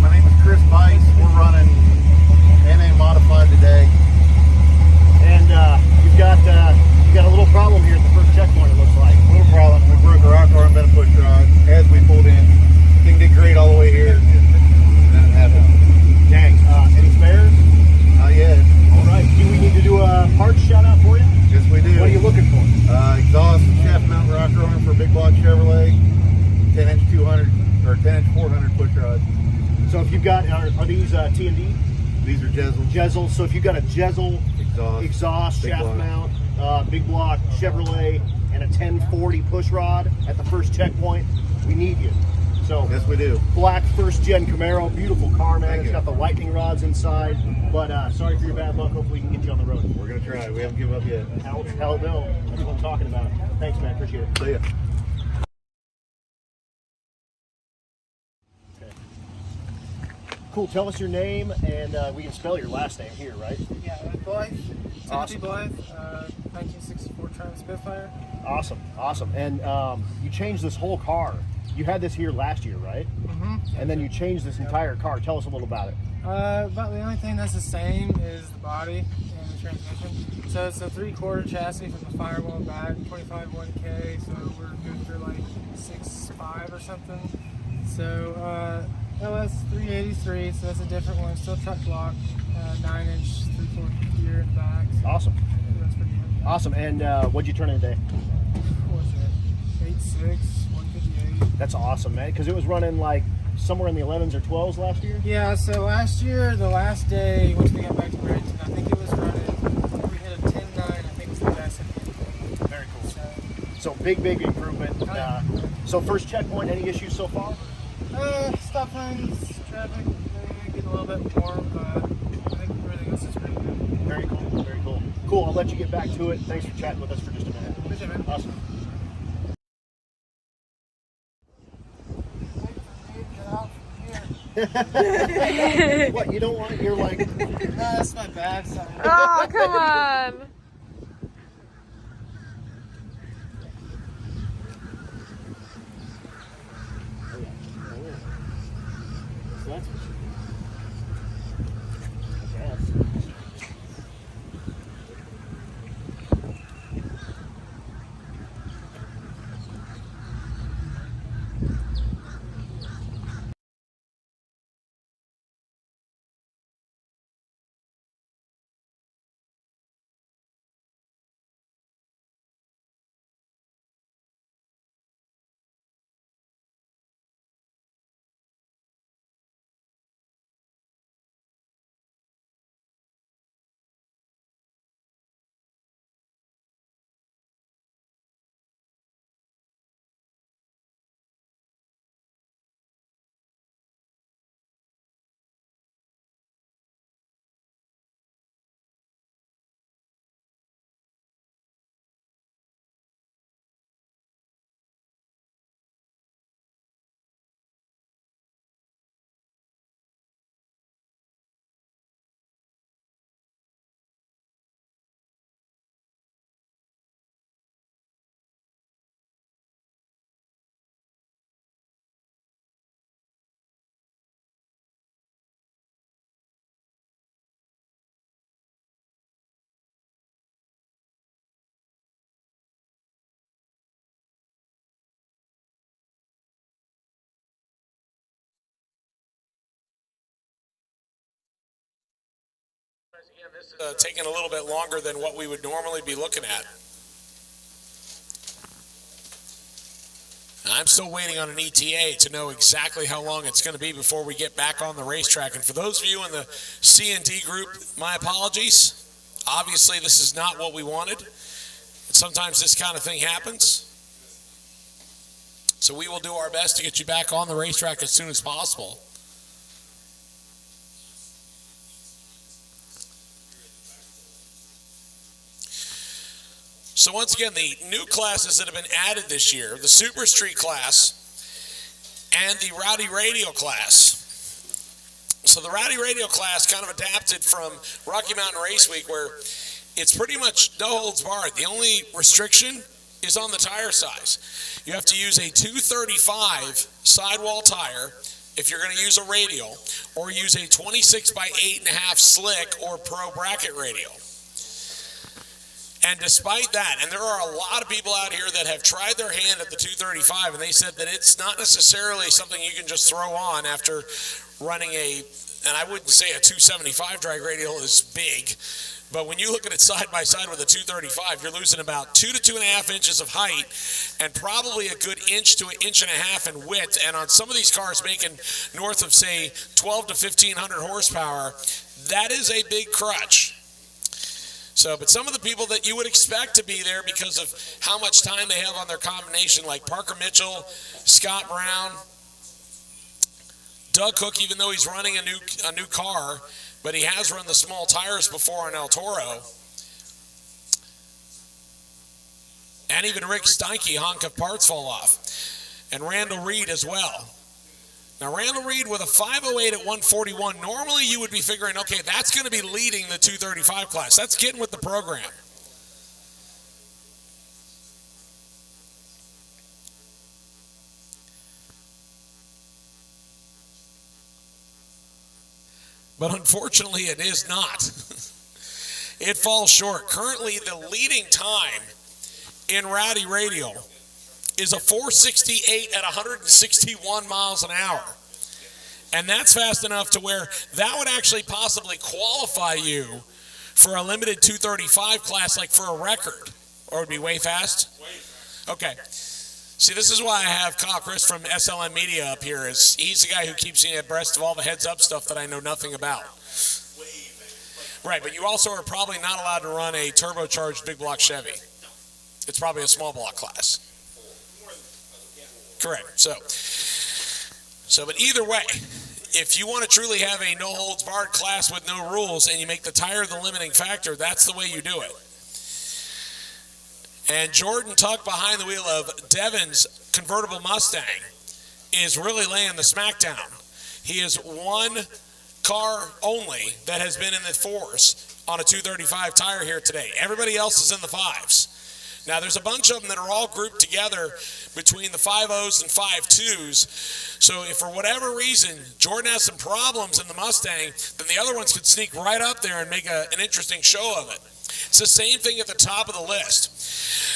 My name is Chris Bice. We're running NA Modified today. And you've got a little problem here at the first checkpoint, it looks like. A little problem. We broke our rock arm bed push rod as we pulled in. Thing did great all the way here. That happened. Dang. Right. So if you've got, are these T&D? These are Jezzels. Jezzels. So if you've got a Jezzle exhaust big shaft block. mount, big block Chevrolet, and a 1040 push rod at the first checkpoint, we need you. So yes, we do. Black first gen Camaro, beautiful car, man. Thank It's you. got the lightning rods inside. But sorry for your bad luck. Hopefully we can get you on the road. We're gonna try. We haven't given up yet. Hell no. That's what I'm talking about. Thanks, man. Appreciate it. See ya. Cool. Tell us your name, and we can spell your last name here, right? Yeah, Blythe. Awesome. Timothy Blythe, 1964 Triumph Spitfire. Awesome, awesome. And you changed this whole car. You had this here last year, right? Mm-hmm. And then you changed this entire car. Tell us a little about it. About the only thing that's the same is the body and the transmission. So it's a 3/4 chassis from the firewall back, 25 1K. So we're good for like 6.5 or something. So LS 383. So that's a different one. Still truck block, 9-inch 3/4 gear in the back. So Awesome. that's pretty good. Awesome. And what'd you turn in today? What was it? 86, 158. That's awesome, man. Because it was running like somewhere in the 11s or 12s last year. Yeah, so last year, the last day, once we got back to Bradenton, I think it was running, we hit a 10.9, I think was the best. Very cool. So big improvement. So first checkpoint, any issues so far? Stop times, traffic, getting a little bit warm, but I think everything else is pretty good. Very cool, very cool. Cool, I'll let you get back to it. Thanks for chatting with us for just a minute. Appreciate it, man. Awesome. What, you don't want your like... No, that's my bad side. Oh, come on. So that's for sure. I guess. Taking a little bit longer than what we would normally be looking at. I'm still waiting on an ETA to know exactly how long it's going to be before we get back on the racetrack. And for those of you in the C&D group, my apologies. Obviously, this is not what we wanted. Sometimes this kind of thing happens. So we will do our best to get you back on the racetrack as soon as possible. So once again, the new classes that have been added this year, the Super Street class and the Rowdy Radial class. So the Rowdy Radial class kind of adapted from Rocky Mountain Race Week, where it's pretty much no holds barred. The only restriction is on the tire size. You have to use a 235 sidewall tire if you're going to use a radial, or use a 26 by 8.5 slick or pro bracket radial. And despite that, and there are a lot of people out here that have tried their hand at the 235, and they said that it's not necessarily something you can just throw on after running and I wouldn't say a 275 drag radial is big, But when you look at it side by side with a 235, you're losing about 2 to 2.5 inches of height and probably a good inch to an inch and a half in width. And on some of these cars making north of, say, 12 to 1,500 horsepower, that is a big crutch. So, but some of the people that you would expect to be there because of how much time they have on their combination, like Parker Mitchell, Scott Brown, Doug Cook, even though he's running a new car, but he has run the small tires before on El Toro. And even Rick Steinke, honk if parts fall off. And Randall Reed as well. Now, Randall Reed with a 508 at 141, normally you would be figuring, okay, that's going to be leading the 235 class. That's getting with the program. But unfortunately, it is not. It falls short. Currently, the leading time in Rowdy Radial is a 468 at 161 miles an hour. And that's fast enough to where that would actually possibly qualify you for a limited 235 class, like for a record. Or it would be way fast? Okay. See, this is why I have Kyle Chris from SLM Media up here. He's the guy who keeps me abreast of all the heads-up stuff that I know nothing about. Right, but you also are probably not allowed to run a turbocharged big block Chevy. It's probably a small block class. Correct. So, but either way, if you want to truly have a no-holds-barred class with no rules and you make the tire the limiting factor, that's the way you do it. And Jordan Tuck behind the wheel of Devin's convertible Mustang is really laying the smackdown. He is one car only that has been in the fours on a 235 tire here today. Everybody else is in the fives. Now, there's a bunch of them that are all grouped together between the 5.0s and 5.2s. So if for whatever reason Jordan has some problems in the Mustang, then the other ones could sneak right up there and make an interesting show of it. It's the same thing at the top of the list.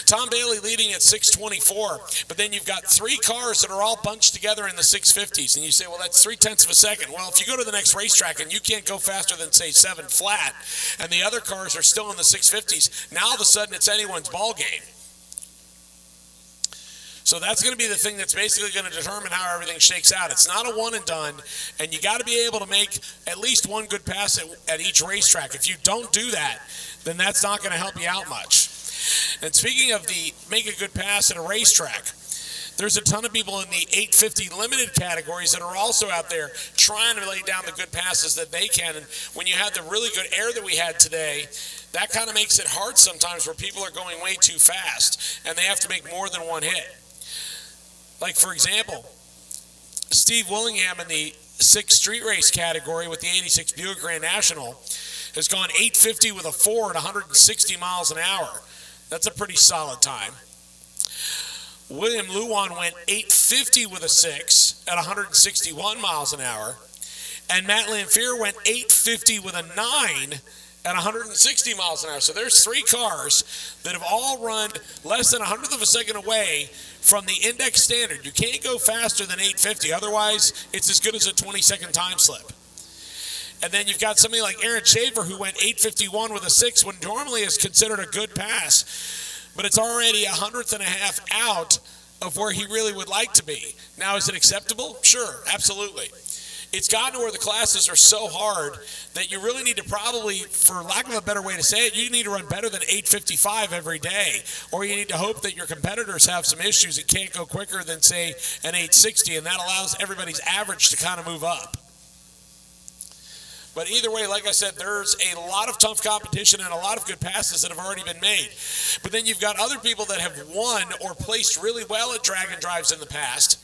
Tom Bailey leading at 624, but then you've got three cars that are all bunched together in the 650s, and you say, well, that's 0.3 of a second. Well, if you go to the next racetrack and you can't go faster than, say, 7 flat, and the other cars are still in the 650s, now all of a sudden it's anyone's ball game. So that's going to be the thing that's basically going to determine how everything shakes out. It's not a one and done, and you got to be able to make at least one good pass at each racetrack. If you don't do that, then that's not going to help you out much. And speaking of the make a good pass at a racetrack, there's a ton of people in the 850 limited categories that are also out there trying to lay down the good passes that they can. And when you have the really good air that we had today, that kind of makes it hard sometimes where people are going way too fast and they have to make more than one hit. Like, for example, Steve Willingham in the 6 street race category with the 86 Buick Grand National has gone 850 with a 4 at 160 miles an hour. That's a pretty solid time. William Luwan went 850 with a 6 at 161 miles an hour. And Matt Lanphier went 850 with a 9 at 160 miles an hour. So there's 3 cars that have all run less than 100th of a second away from the index standard. You can't go faster than 850. Otherwise, it's as good as a 20-second time slip. And then you've got somebody like Aaron Schaefer who went 851 with a 6 when normally is considered a good pass. But it's already 100th and a half out of where he really would like to be. Now, is it acceptable? Sure, absolutely. It's gotten to where the classes are so hard that you really need to probably, for lack of a better way to say it, you need to run better than 855 every day. Or you need to hope that your competitors have some issues and can't go quicker than, say, an 860, and that allows everybody's average to kind of move up. But either way, like I said, there's a lot of tough competition and a lot of good passes that have already been made. But then you've got other people that have won or placed really well at drag and drives in the past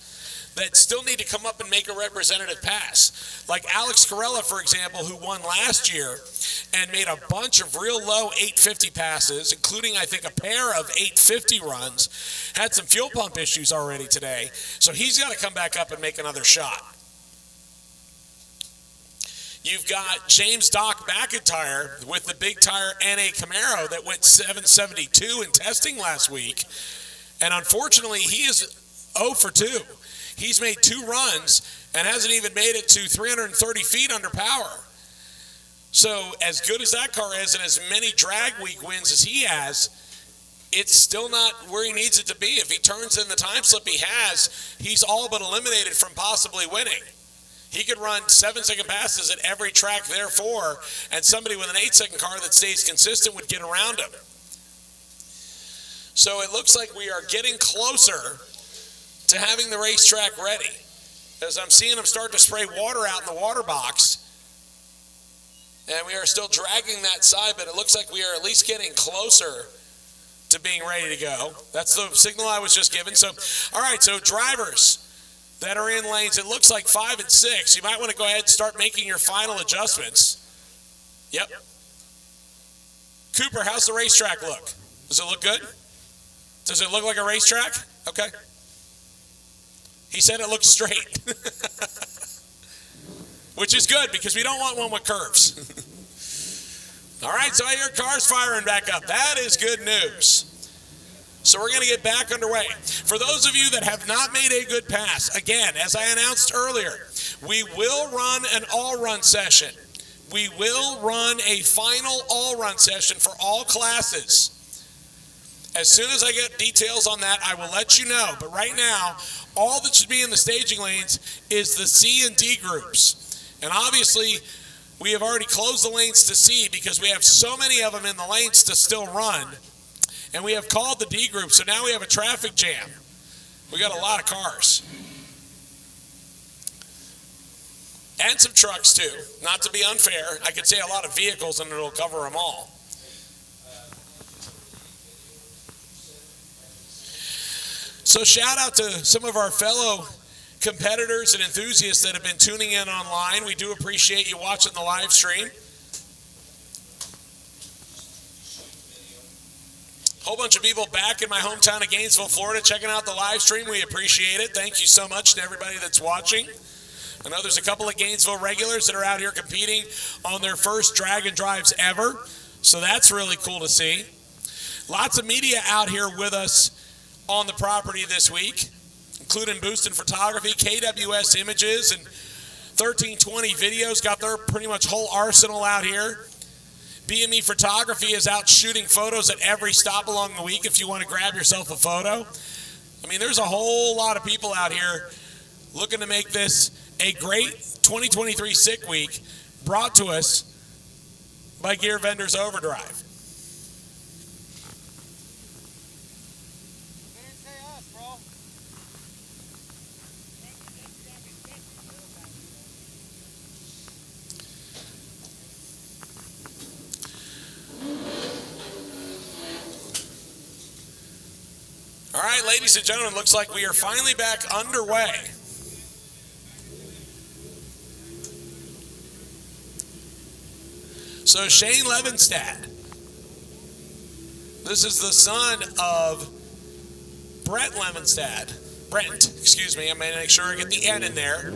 that still need to come up and make a representative pass. Like Alex Corella, for example, who won last year and made a bunch of real low 850 passes, including, I think, a pair of 850 runs, had some fuel pump issues already today. So he's got to come back up and make another shot. You've got James Doc McIntyre with the big tire NA Camaro that went 772 in testing last week. And unfortunately, he is 0 for 2. He's made 2 runs and hasn't even made it to 330 feet under power. So as good as that car is and as many drag week wins as he has, it's still not where he needs it to be. If he turns in the time slip he has, he's all but eliminated from possibly winning. He could run 7-second passes at every track therefore, and somebody with an 8-second car that stays consistent would get around him. So it looks like we are getting closer to having the racetrack ready. As I'm seeing him start to spray water out in the water box, and we are still dragging that side, but it looks like we are at least getting closer to being ready to go. That's the signal I was just given. So, all right, so drivers that are in lanes, it looks like 5 and 6. You might want to go ahead and start making your final adjustments. Yep. Cooper, how's the racetrack look? Does it look good? Does it look like a racetrack? Okay. He said it looks straight. Which is good because we don't want one with curves. All right, so I hear cars firing back up. That is good news. So we're going to get back underway. For those of you that have not made a good pass, again, as I announced earlier, we will run an all-run session. We will run a final all-run session for all classes. As soon as I get details on that, I will let you know. But right now, all that should be in the staging lanes is the C and D groups. And obviously, we have already closed the lanes to C because we have so many of them in the lanes to still run. And we have called the D group, so now we have a traffic jam. We got a lot of cars. And some trucks too. Not to be unfair, I could say a lot of vehicles and it'll cover them all. So shout out to some of our fellow competitors and enthusiasts that have been tuning in online. We do appreciate you watching the live stream. Whole bunch of people back in my hometown of Gainesville, Florida, checking out the live stream. We appreciate it. Thank you so much to everybody that's watching. I know there's a couple of Gainesville regulars that are out here competing on their first drag and drives ever. So that's really cool to see. Lots of media out here with us on the property this week, including Boostin' Photography, KWS Images, and 1320 Videos got their pretty much whole arsenal out here. BME Photography is out shooting photos at every stop along the week if you want to grab yourself a photo. I mean, there's a whole lot of people out here looking to make this a great 2023 Sick Week brought to us by Gear Vendors Overdrive. All right, ladies and gentlemen, looks like we are finally back underway. So Shane Levenstad, this is the son of Brent, excuse me, I'm going to make sure I get the N in there.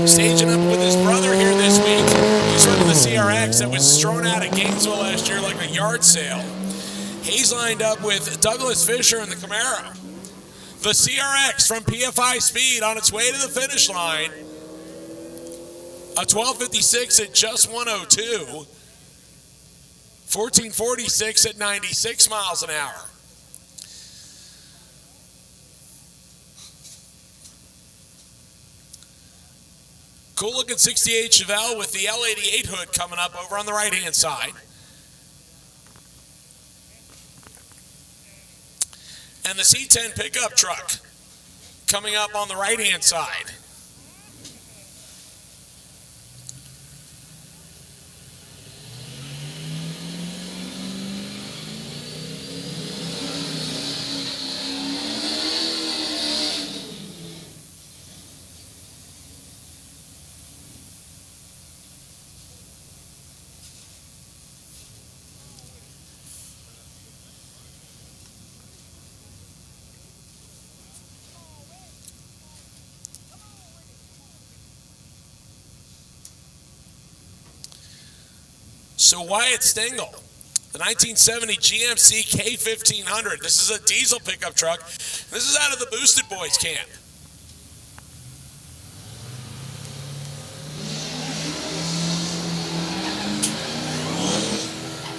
Staging up with his brother here this week. He's running the CRX that was thrown out at Gainesville last year like a yard sale. He's lined up with Douglas Fisher in the Camaro. The CRX from PFI Speed on its way to the finish line. A 12:56 at just 102. 14:46 at 96 miles an hour. Cool looking 68 Chevelle with the L88 hood coming up over on the right hand side. And the C10 pickup truck coming up on the right-hand side. So Wyatt Stengel, the 1970 GMC K1500. This is a diesel pickup truck. This is out of the Boosted Boys camp.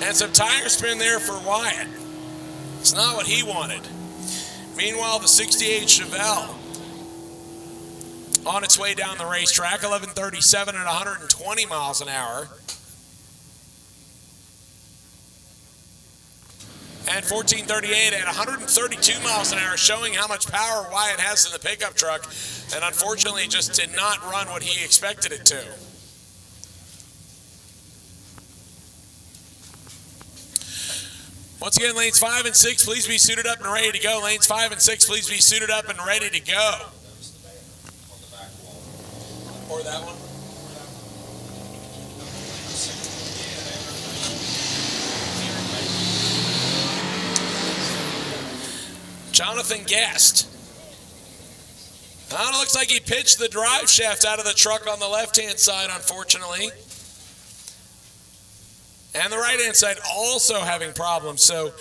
And some tire spin there for Wyatt. It's not what he wanted. Meanwhile, the 68 Chevelle on its way down the racetrack, 11:37 at 120 miles an hour. And 14:38 at 132 miles an hour, showing how much power Wyatt has in the pickup truck, and unfortunately just did not run what he expected it to. Once again, lanes 5 and 6, please be suited up and ready to go. Lanes 5 and 6, please be suited up and ready to go. Or that one. Jonathan Guest. It looks like he pitched the drive shaft out of the truck on the left-hand side, unfortunately. And the right-hand side also having problems. So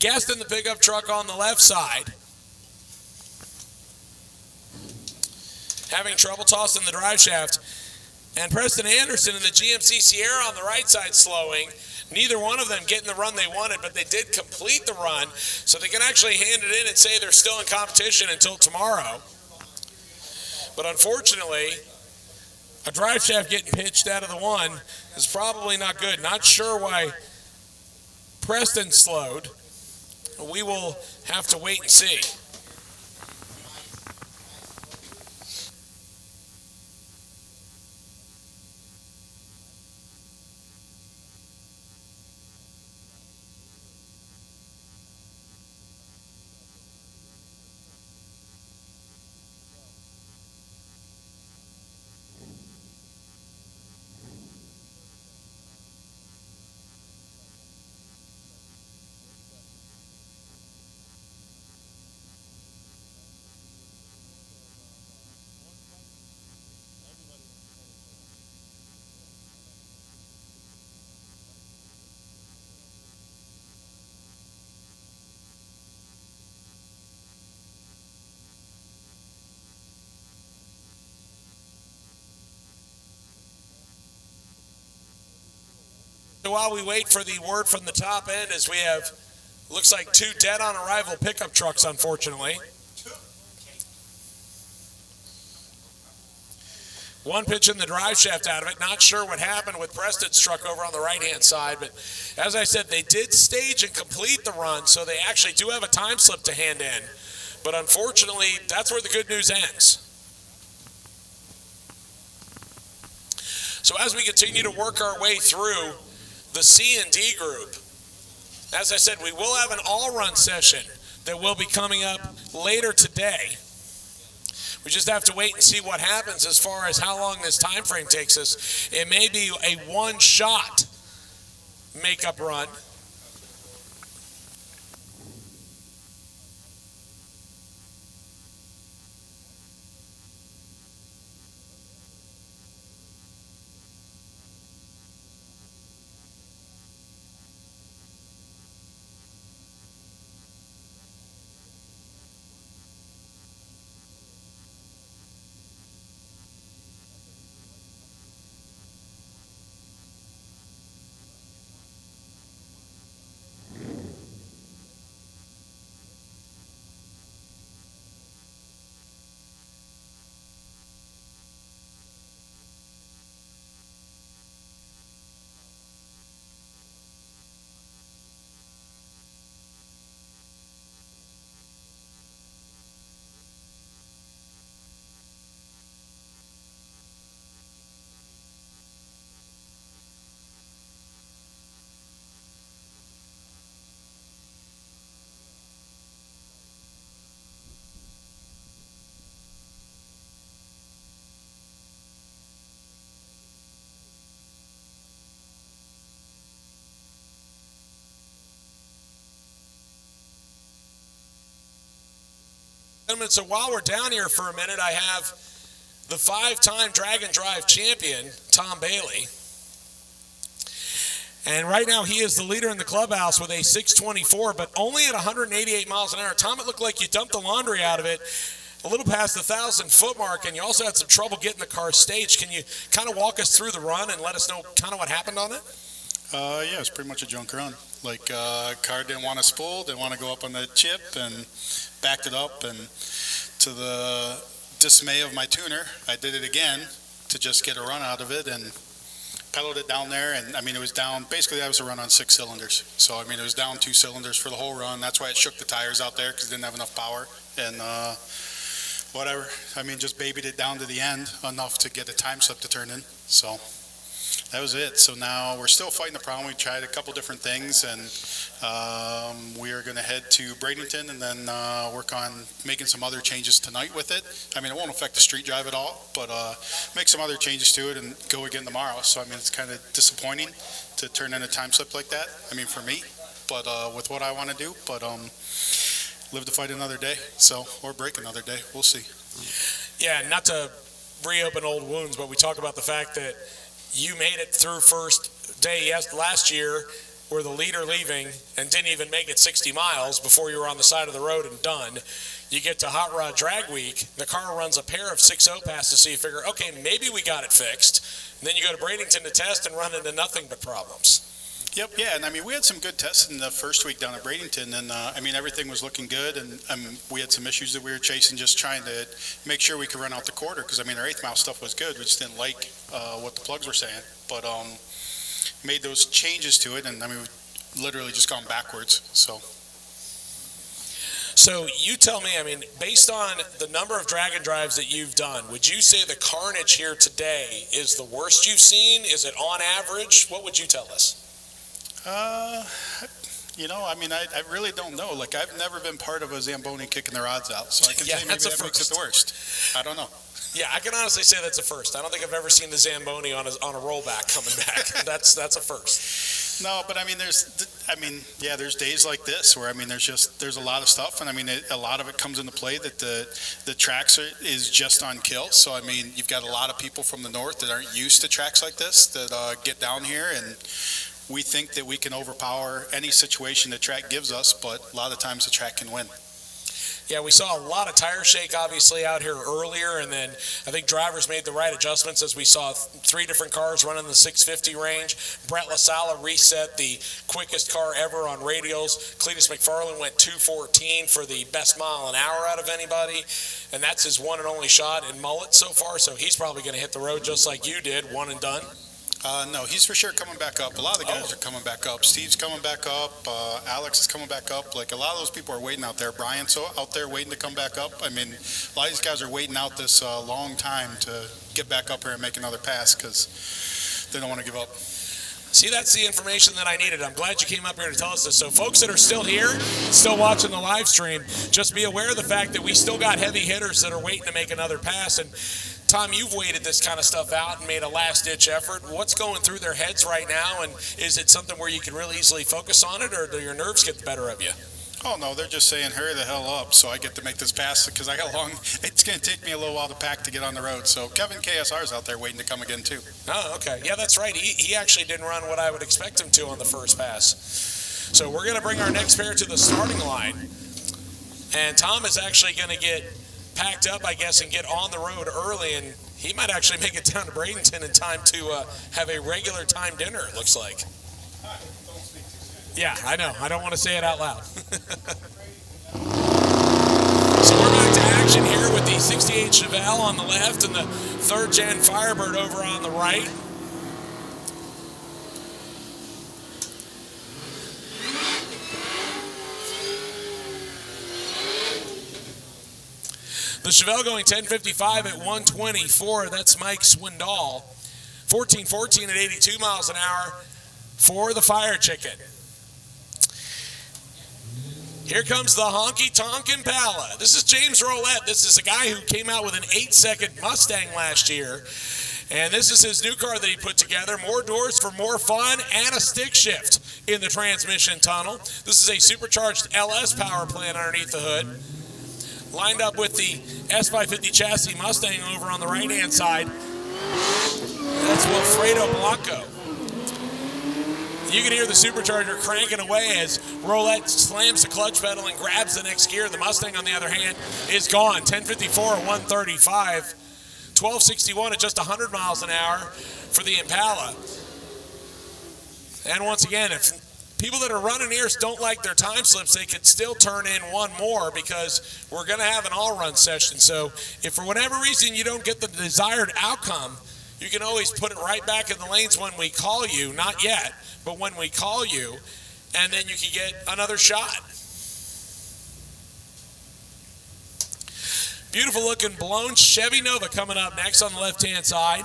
Guest in the pickup truck on the left side, having trouble tossing the drive shaft. And Preston Anderson in the GMC Sierra on the right side slowing. Neither one of them getting the run they wanted, but they did complete the run, so they can actually hand it in and say they're still in competition until tomorrow. But unfortunately, a drive shaft getting pitched out of the one is probably not good. Not sure why Preston slowed. We will have to wait and see. So while we wait for the word from the top end, as we have, looks like 2 dead on arrival pickup trucks, unfortunately. One pitching the drive shaft out of it. Not sure what happened with Preston's truck over on the right-hand side, but as I said, they did stage and complete the run, so they actually do have a time slip to hand in. But unfortunately, that's where the good news ends. So as we continue to work our way through the C and D group, as I said, we will have an all-run session that will be coming up later today. We just have to wait and see what happens as far as how long this time frame takes us. It may be a one-shot makeup run. So while we're down here for a minute, I have the 5-time Drag and Drive champion, Tom Bailey. And right now he is the leader in the clubhouse with a 624, but only at 188 miles an hour. Tom, it looked like you dumped the laundry out of it a little past the 1,000-foot mark, and you also had some trouble getting the car staged. Can you kind of walk us through the run and let us know kind of what happened on it? Yeah, it's pretty much a junk run. Like, car didn't want to spool, didn't want to go up on the chip, and backed it up. And to the dismay of my tuner, I did it again to just get a run out of it and pedaled it down there. And I mean, it was down, basically that was a run on 6 cylinders. So, I mean, it was down 2 cylinders for the whole run. That's why it shook the tires out there, because it didn't have enough power. And whatever, I mean, just babied it down to the end enough to get a time slip to turn in. So that was it. So now we're still fighting the problem. We tried a couple different things, and we are going to head to Bradenton and then work on making some other changes tonight with it. I mean, it won't affect the street drive at all, but make some other changes to it and go again tomorrow. So, I mean, it's kind of disappointing to turn in a time slip like that, I mean, for me, but with what I want to do, but live to fight another day, so, or break another day. We'll see. Yeah, not to reopen old wounds, but we talk about the fact that you made it through first day last year, were the leader leaving and didn't even make it 60 miles before you were on the side of the road and done. You get to Hot Rod Drag Week, the car runs a pair of 6.0 passes, so you figure, okay, maybe we got it fixed. And then you go to Bradenton to test and run into nothing but problems. Yep, yeah, and I mean, we had some good tests in the first week down at Bradenton, and I mean, everything was looking good, and we had some issues that we were chasing, just trying to make sure we could run out the quarter, because I mean, our 8th mile stuff was good. We just didn't like what the plugs were saying, but made those changes to it, and I mean, we've literally just gone backwards, so. So you tell me, I mean, based on the number of drag and drives that you've done, would you say the carnage here today is the worst you've seen? Is it on average? What would you tell us? You know, I mean, I really don't know. Like, I've never been part of a Zamboni kicking their odds out, so I can say maybe that makes it the worst. I don't know. Yeah, I can honestly say that's a first. I don't think I've ever seen the Zamboni on a rollback coming back. That's a first. No, but I mean, there's days like this where, I mean, there's a lot of stuff, and I mean, a lot of it comes into play that the tracks is just on kill. So, I mean, you've got a lot of people from the north that aren't used to tracks like this that get down here, and we think that we can overpower any situation the track gives us, but a lot of times the track can win. Yeah, we saw a lot of tire shake, obviously, out here earlier, and then I think drivers made the right adjustments as we saw 3 different cars running the 650 range. Brett LaSala reset the quickest car ever on radials. Cletus McFarland went 2:14 for the best mile an hour out of anybody, and that's his one and only shot in mullet so far, so he's probably going to hit the road just like you did, one and done. No, he's for sure coming back up. A lot of the guys are coming back up. Steve's coming back up. Alex is coming back up. Like, a lot of those people are waiting out there. Brian's out there waiting to come back up. I mean, a lot of these guys are waiting out this long time to get back up here and make another pass because they don't want to give up. See, that's the information that I needed. I'm glad you came up here to tell us this. So folks that are still here, still watching the live stream, just be aware of the fact that we still got heavy hitters that are waiting to make another pass. And Tom, you've waited this kind of stuff out and made a last-ditch effort. What's going through their heads right now, and is it something where you can really easily focus on it, or do your nerves get the better of you? Oh, no, they're just saying, hurry the hell up so I get to make this pass because I got it's going to take me a little while to pack to get on the road. So Kevin KSR's out there waiting to come again, too. Oh, okay. Yeah, that's right. He actually didn't run what I would expect him to on the first pass. So we're going to bring our next pair to the starting line. And Tom is actually going to get packed up, I guess, and get on the road early, and he might actually make it down to Bradenton in time to have a regular time dinner, it looks like. Yeah, I know. I don't want to say it out loud. So we're back to action here with the 68 Chevelle on the left and the 3rd Gen Firebird over on the right. The Chevelle going 10:55 at 124. That's Mike Swindoll. 14:14 at 82 miles an hour for the Fire Chicken. Here comes the Honky Tonk Impala. This is James Roulette. This is a guy who came out with an 8-second Mustang last year. And this is his new car that he put together. More doors for more fun and a stick shift in the transmission tunnel. This is a supercharged LS power plant underneath the hood. Lined up with the S550 chassis Mustang over on the right-hand side. That's Wilfredo Blanco. You can hear the supercharger cranking away as Roulette slams the clutch pedal and grabs the next gear. The Mustang, on the other hand, is gone. 10:54 at 135. 12:61 at just 100 miles an hour for the Impala. And once again, if people that are running here don't like their time slips, they could still turn in one more because we're going to have an all-run session. So if for whatever reason you don't get the desired outcome, you can always put it right back in the lanes when we call you. Not yet, but when we call you, and then you can get another shot. Beautiful looking blown Chevy Nova coming up next on the left-hand side.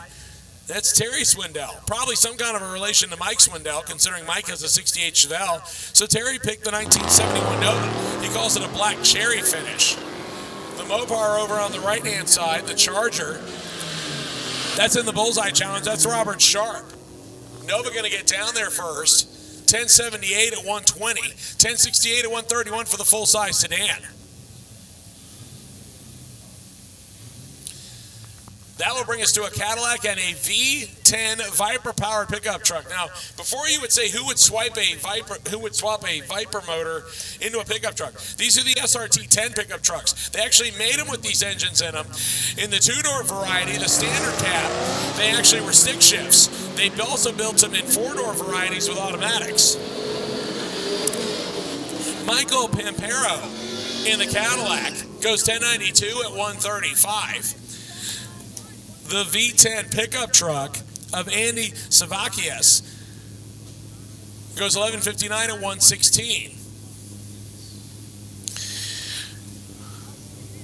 That's Terry Swindell. Probably some kind of a relation to Mike Swindell, considering Mike has a 68 Chevelle. So Terry picked the 1971 Nova. He calls it a black cherry finish. The Mopar over on the right-hand side, the Charger. That's in the Bullseye Challenge. That's Robert Sharp. Nova going to get down there first. 1078 at 120. 1068 at 131 for the full-size sedan. That will bring us to a Cadillac and a V10 Viper-powered pickup truck. Now, before you would say who would swap a Viper motor into a pickup truck, these are the SRT 10 pickup trucks. They actually made them with these engines in them. In the two-door variety, the standard cab, they actually were stick shifts. They also built them in four-door varieties with automatics. Michael Pampero in the Cadillac goes 1092 at 135. The V10 pickup truck of Andy Savakias goes 1159 at 116.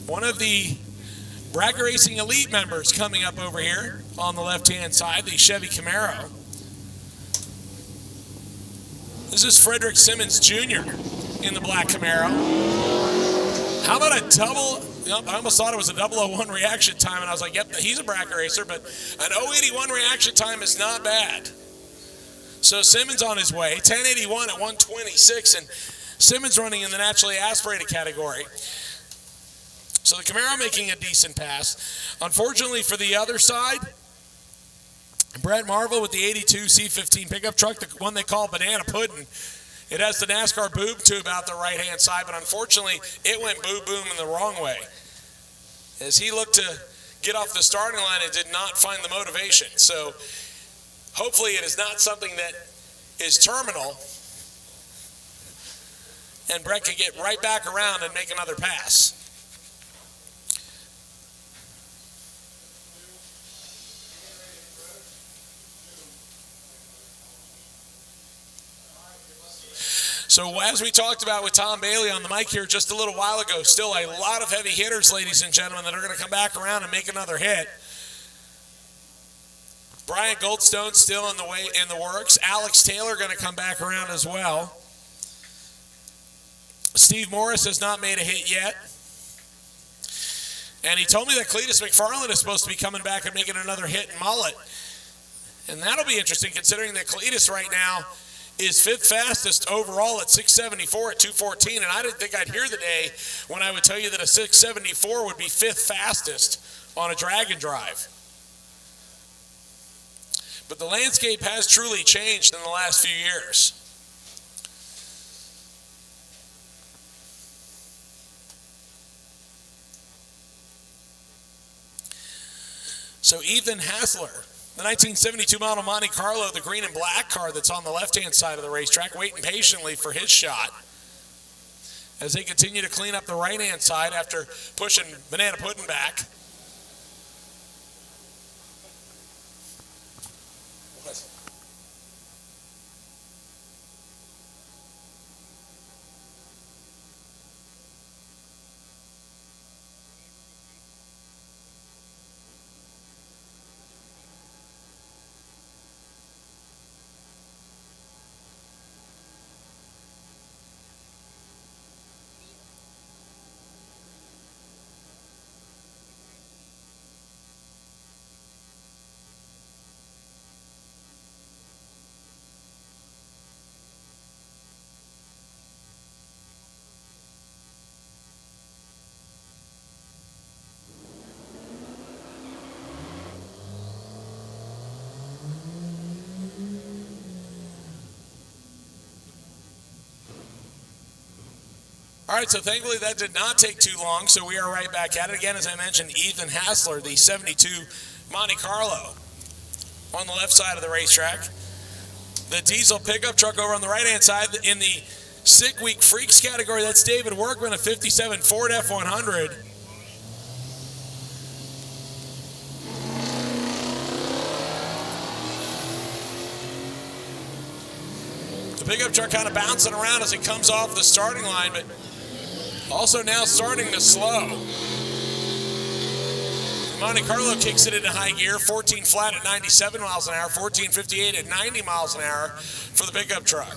One of the Bracket Racing Elite members coming up over here on the left-hand side, the Chevy Camaro. This is Frederick Simmons Jr. in the black Camaro. How about a double? I almost thought it was a 001 reaction time, and I was like, yep, he's a bracket racer, but an 081 reaction time is not bad. So Simmons on his way, 1081 at 126, and Simmons running in the naturally aspirated category. So the Camaro making a decent pass. Unfortunately for the other side, Brett Marvel with the 82 C15 pickup truck, the one they call Banana Puddin'. It has the NASCAR boob tube out the right-hand side, but unfortunately, it went boom in the wrong way. As he looked to get off the starting line, it did not find the motivation. So hopefully it is not something that is terminal, and Brett can get right back around and make another pass. So as we talked about with Tom Bailey on the mic here just a little while ago, still a lot of heavy hitters, ladies and gentlemen, that are going to come back around and make another hit. Brian Goldstone still in the works. Alex Taylor going to come back around as well. Steve Morris has not made a hit yet. And he told me that Cletus McFarland is supposed to be coming back and making another hit in Mullet. And that'll be interesting considering that Cletus right now is fifth fastest overall at 674 at 214, and I didn't think I'd hear the day when I would tell you that a 674 would be fifth fastest on a drag and drive. But the landscape has truly changed in the last few years. So Ethan Hassler, the 1972 model Monte Carlo, the green and black car that's on the left-hand side of the racetrack, waiting patiently for his shot as they continue to clean up the right-hand side after pushing Banana Puddin' back. All right, so thankfully that did not take too long, so we are right back at it. Again, as I mentioned, Ethan Hassler, the 72 Monte Carlo on the left side of the racetrack. The diesel pickup truck over on the right-hand side in the Sick Week Freaks category. That's David Workman, a 57 Ford F100. The pickup truck kind of bouncing around as it comes off the starting line, but also now starting to slow. Monte Carlo kicks it into high gear, 14 flat at 97 miles an hour, 14.58 at 90 miles an hour for the pickup truck.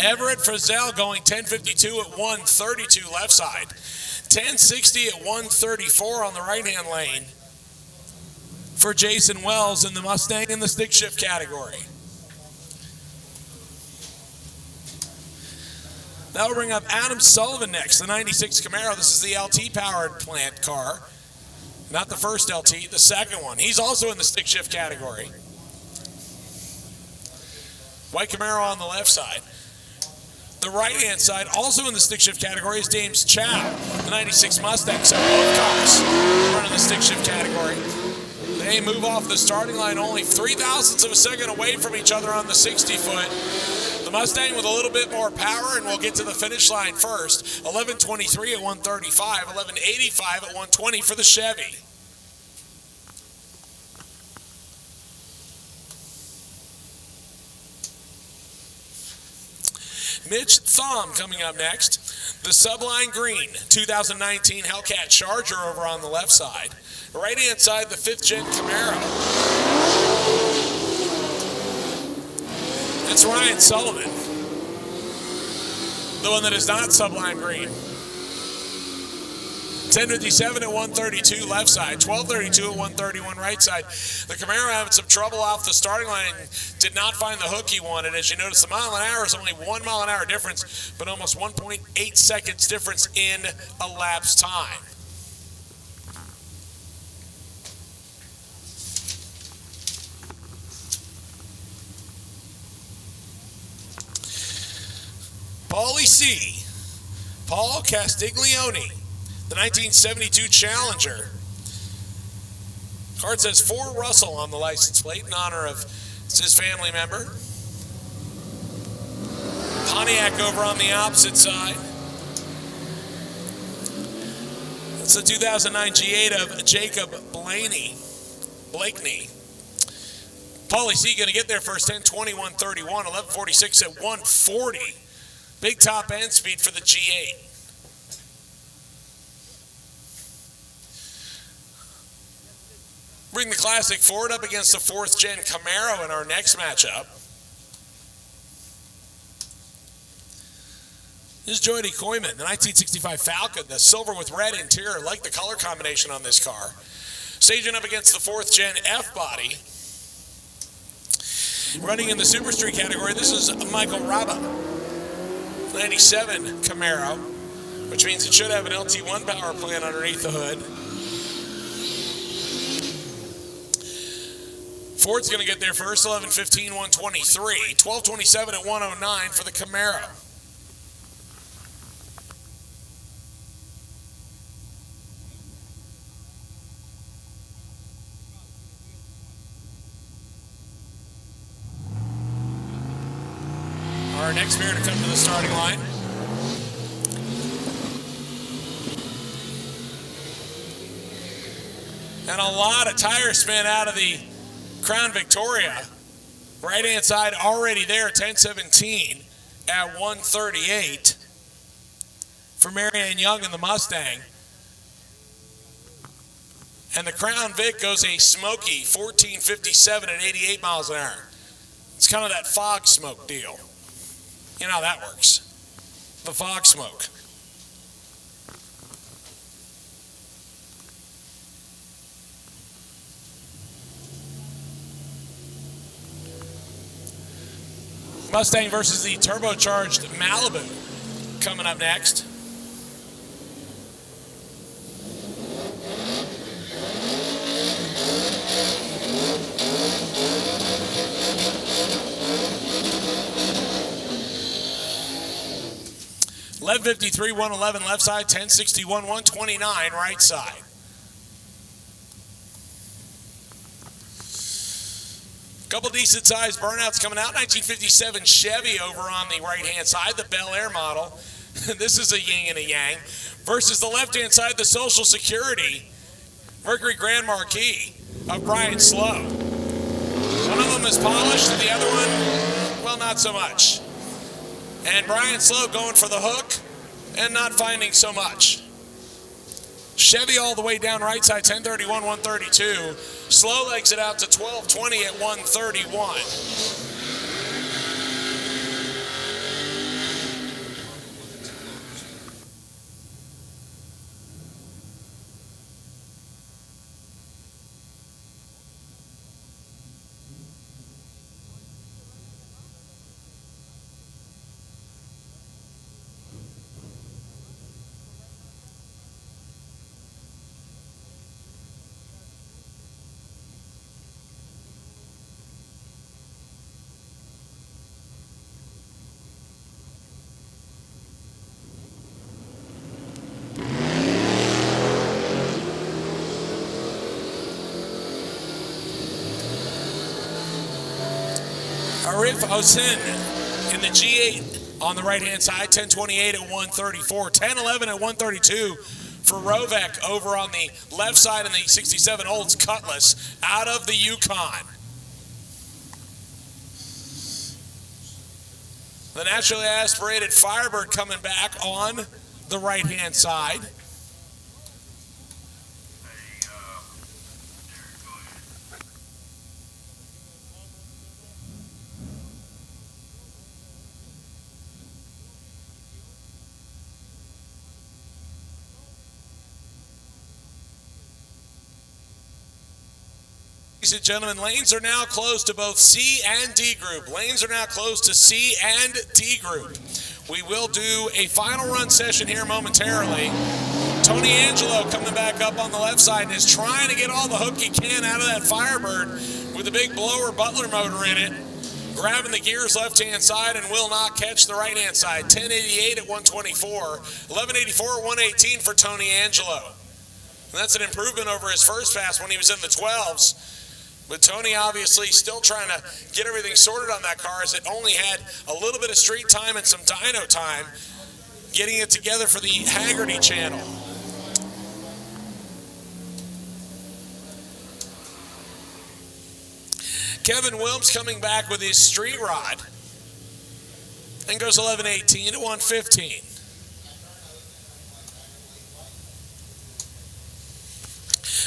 Everett Frizzell going 10.52 at 132 left side. 10.60 at 134 on the right-hand lane for Jason Wells in the Mustang in the stick shift category. That will bring up Adam Sullivan next, the 96 Camaro. This is the LT-powered plant car. Not the first LT, the second one. He's also in the stick shift category. White Camaro on the left side. The right-hand side, also in the stick shift category, is James Chow, the 96 Mustang. So both cars are in the stick shift category. They move off the starting line only 0.03 of a second away from each other on the 60-foot. The Mustang with a little bit more power, and we'll get to the finish line first. 11.23 at 135, 11.85 at 120 for the Chevy. Mitch Thom coming up next. The Subline Green 2019 Hellcat Charger over on the left side. Right-hand side, the 5th Gen Camaro. It's Ryan Sullivan, the one that is not Subline Green. 10.57 at 132 left side, 12.32 at 131 right side. The Camaro having some trouble off the starting line and did not find the hook he wanted. As you notice, the mile an hour is only 1 mile an hour difference, but almost 1.8 seconds difference in elapsed time. Paulie C. Paul Castiglione, the 1972 Challenger. Card says for Russell on the license plate in honor of his family member. Pontiac over on the opposite side. That's the 2009 G8 of Jacob Blakeney. Paulie C going to get there first, 10:21.31, 11:46 at 140. Big top end speed for the G8. Bring the classic Ford up against the 4th Gen Camaro in our next matchup. This is Jody Koyman, the 1965 Falcon, the silver with red interior. Like the color combination on this car. Staging up against the 4th Gen F-Body. Running in the Super Street category, this is Michael Raba, 97 Camaro, which means it should have an LT1 power plant underneath the hood. Ford's going to get there first, 11.15, 123, 12.27 at 109 for the Camaro. Our next pair to come to the starting line. And a lot of tire spin out of the Crown Victoria. Right-hand side already there, 10:17 at 138 for Marianne Young in the Mustang. And the Crown Vic goes a smoky 14.57 at 88 miles an hour. It's kind of that fog smoke deal. You know how that works. The fog smoke. Mustang versus the turbocharged Malibu coming up next. $11.53, 111 left side, 10.61, 129 right side. Couple decent sized burnouts coming out. 1957 Chevy over on the right hand side, the Bel Air model. This is a yin and a yang. Versus the left hand side, the Social Security Mercury Grand Marquis of Brian Slow. One of them is polished, the other one, well, not so much. And Brian Slow going for the hook and not finding so much. Chevy all the way down right side, 10.31, 132. Slow legs it out to 12.20 at 131. Arif Osin in the G8 on the right-hand side, 10.28 at 134, 10.11 at 132 for Rovek over on the left side in the 67 Olds Cutlass out of the Yukon. The naturally aspirated Firebird coming back on the right-hand side. Ladies and gentlemen, lanes are now closed to both C and D group. Lanes are now closed to C and D group. We will do a final run session here momentarily. Tony Angelo coming back up on the left side and is trying to get all the hook he can out of that Firebird with a big blower Butler motor in it. Grabbing the gears left-hand side and will not catch the right-hand side. 10.88 at 124. 11.84 at 118 for Tony Angelo. And that's an improvement over his first pass when he was in the 12s. But Tony obviously still trying to get everything sorted on that car as it only had a little bit of street time and some dyno time getting it together for the Haggerty channel. Kevin Wilms coming back with his street rod and goes 11.18 to 115.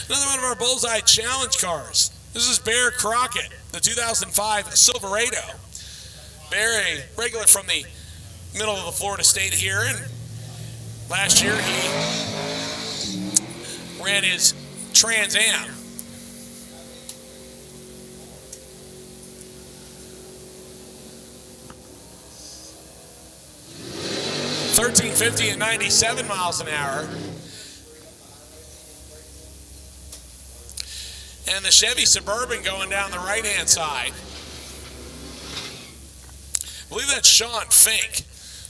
Another one of our Bullseye Challenge cars. This is Bear Crockett, the 2005 Silverado. Bear, a regular from the middle of the Florida state here, and last year he ran his Trans Am. $13.50 at 97 miles an hour. And the Chevy Suburban going down the right-hand side. I believe that's Sean Fink.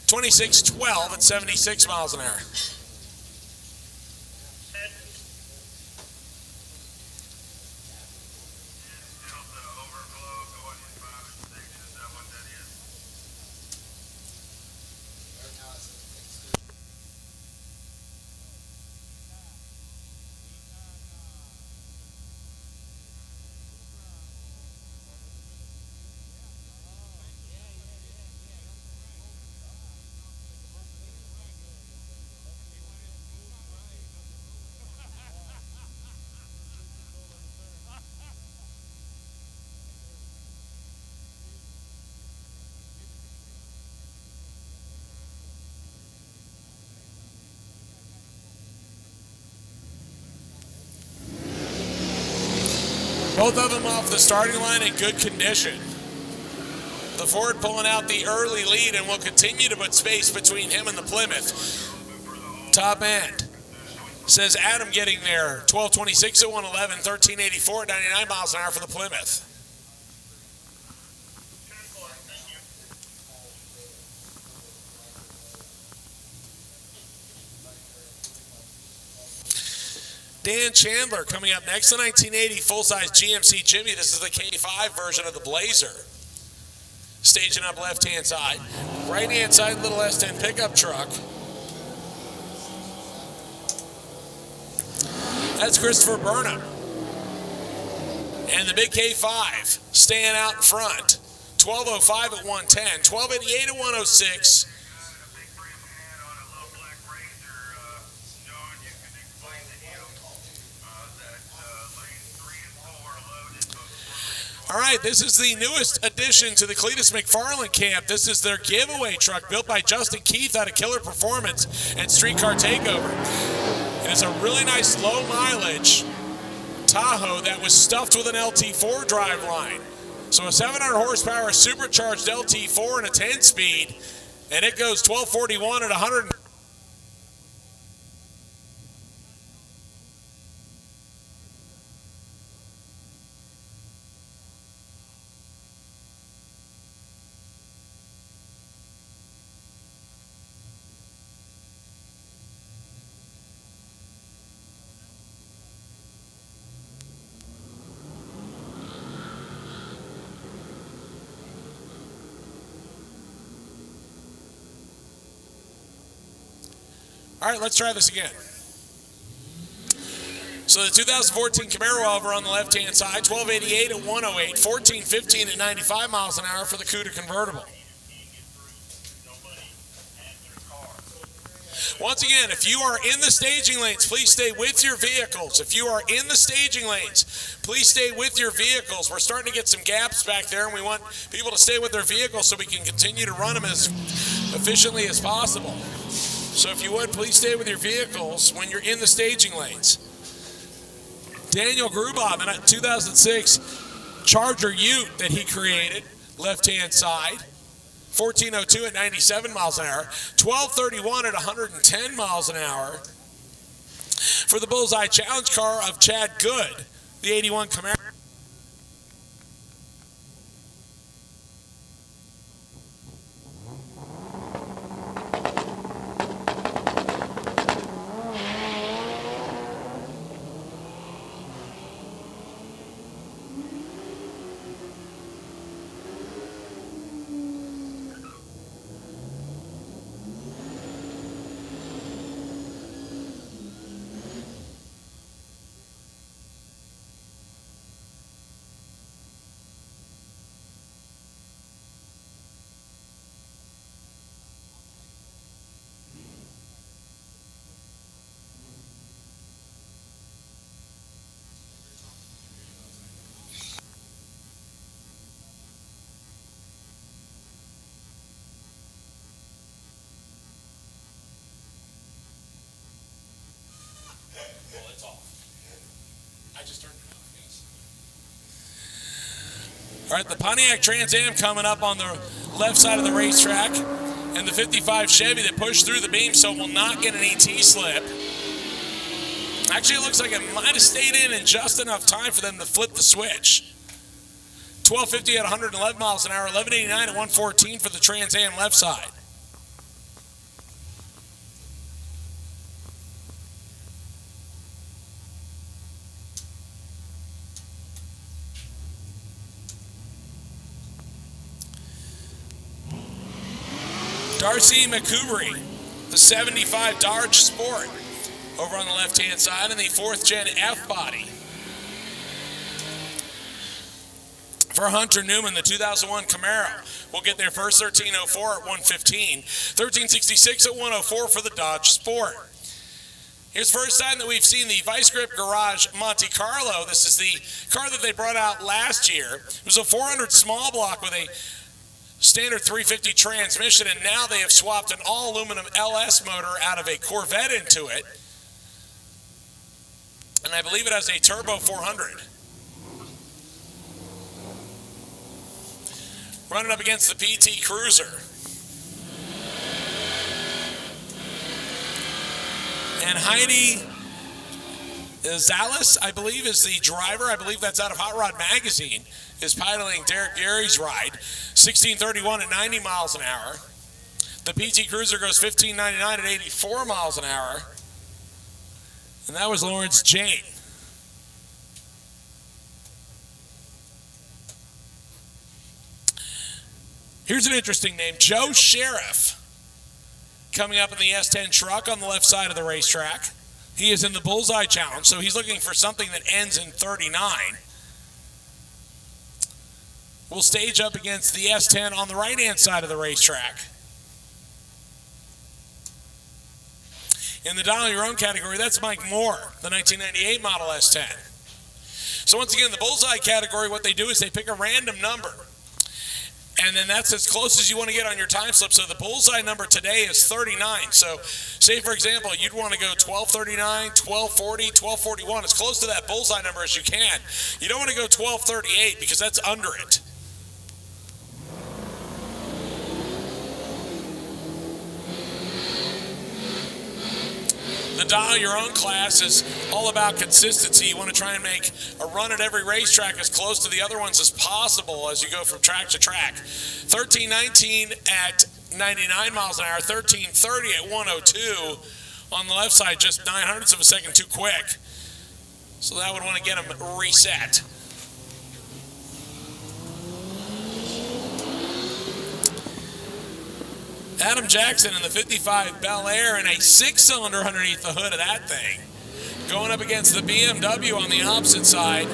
26.12 at 76 miles an hour. Both of them off the starting line in good condition. The Ford pulling out the early lead and will continue to put space between him and the Plymouth. Top end. Says Adam getting there. 12:26 at 111, 13:84 at 99 miles an hour for the Plymouth. Dan Chandler coming up next, the 1980 full-size GMC Jimmy. This is the K5 version of the Blazer. Staging up left-hand side. Right-hand side, little S10 pickup truck. That's Christopher Burnham. And the big K5 staying out in front. 12:05 at 110, 12:88 at 106. All right, this is the newest addition to the Cletus McFarland camp. This is their giveaway truck built by Justin Keith out of Killer Performance and Streetcar Takeover. It is a really nice low mileage Tahoe that was stuffed with an LT4 driveline. So a 700 horsepower supercharged LT4 and a 10-speed, and it goes 1241 at 100. All right, let's try this again. So the 2014 Camaro over on the left-hand side, 1288 at 108, 1415 at 95 miles an hour for the Cuda convertible. Once again, if you are in the staging lanes, please stay with your vehicles. If you are in the staging lanes, please stay with your vehicles. We're starting to get some gaps back there, and we want people to stay with their vehicles so we can continue to run them as efficiently as possible. So if you would, please stay with your vehicles when you're in the staging lanes. Daniel Grubob in a 2006 Charger Ute that he created, left-hand side. 1402 at 97 miles an hour. 1231 at 110 miles an hour. For the Bullseye Challenge car of Chad Good, the 81 Camaro. All right, the Pontiac Trans Am coming up on the left side of the racetrack, and the 55 Chevy that pushed through the beam, so it will not get an ET slip. Actually, it looks like it might have stayed in just enough time for them to flip the switch. 1250 at 111 miles an hour, 1189 at 114 for the Trans Am left side. Darcy McCoubrey, the 75 Dodge Sport, over on the left-hand side, and the 4th Gen F-Body. For Hunter Newman, the 2001 Camaro will get there first, 1304 at 115, 1366 at 104 for the Dodge Sport. Here's the first time that we've seen the Vice Grip Garage Monte Carlo. This is the car that they brought out last year. It was a 400 small block with a standard 350 transmission, and now they have swapped an all-aluminum LS motor out of a Corvette into it. And I believe it has a turbo 400. running up against the PT Cruiser. And Heidi Zales, I believe, is the driver. I believe that's out of Hot Rod Magazine, is piloting Derek Gary's ride. 1631 at 90 miles an hour. The PT Cruiser goes 1599 at 84 miles an hour. And that was Lawrence Jane. Here's an interesting name, Joe Sheriff, coming up in the S10 truck on the left side of the racetrack. He is in the Bullseye Challenge, so he's looking for something that ends in 39. We'll stage up against the S10 on the right-hand side of the racetrack. In the dial your own category, that's Mike Moore, the 1998 model S10. So once again, the Bullseye category, what they do is they pick a random number. And then that's as close as you want to get on your time slip. So the bullseye number today is 39. So say, for example, you'd want to go 1239, 1240, 1241, as close to that bullseye number as you can. You don't want to go 1238 because that's under it. The dial your own class is all about consistency. You want to try and make a run at every racetrack as close to the other ones as possible as you go from track to track. 1319 at 99 miles an hour, 1330 at 102 on the left side, just 0.09 of a second too quick. So that would want to get them reset. Adam Jackson in the 55 Bel Air and a 6-cylinder underneath the hood of that thing. Going up against the BMW on the opposite side.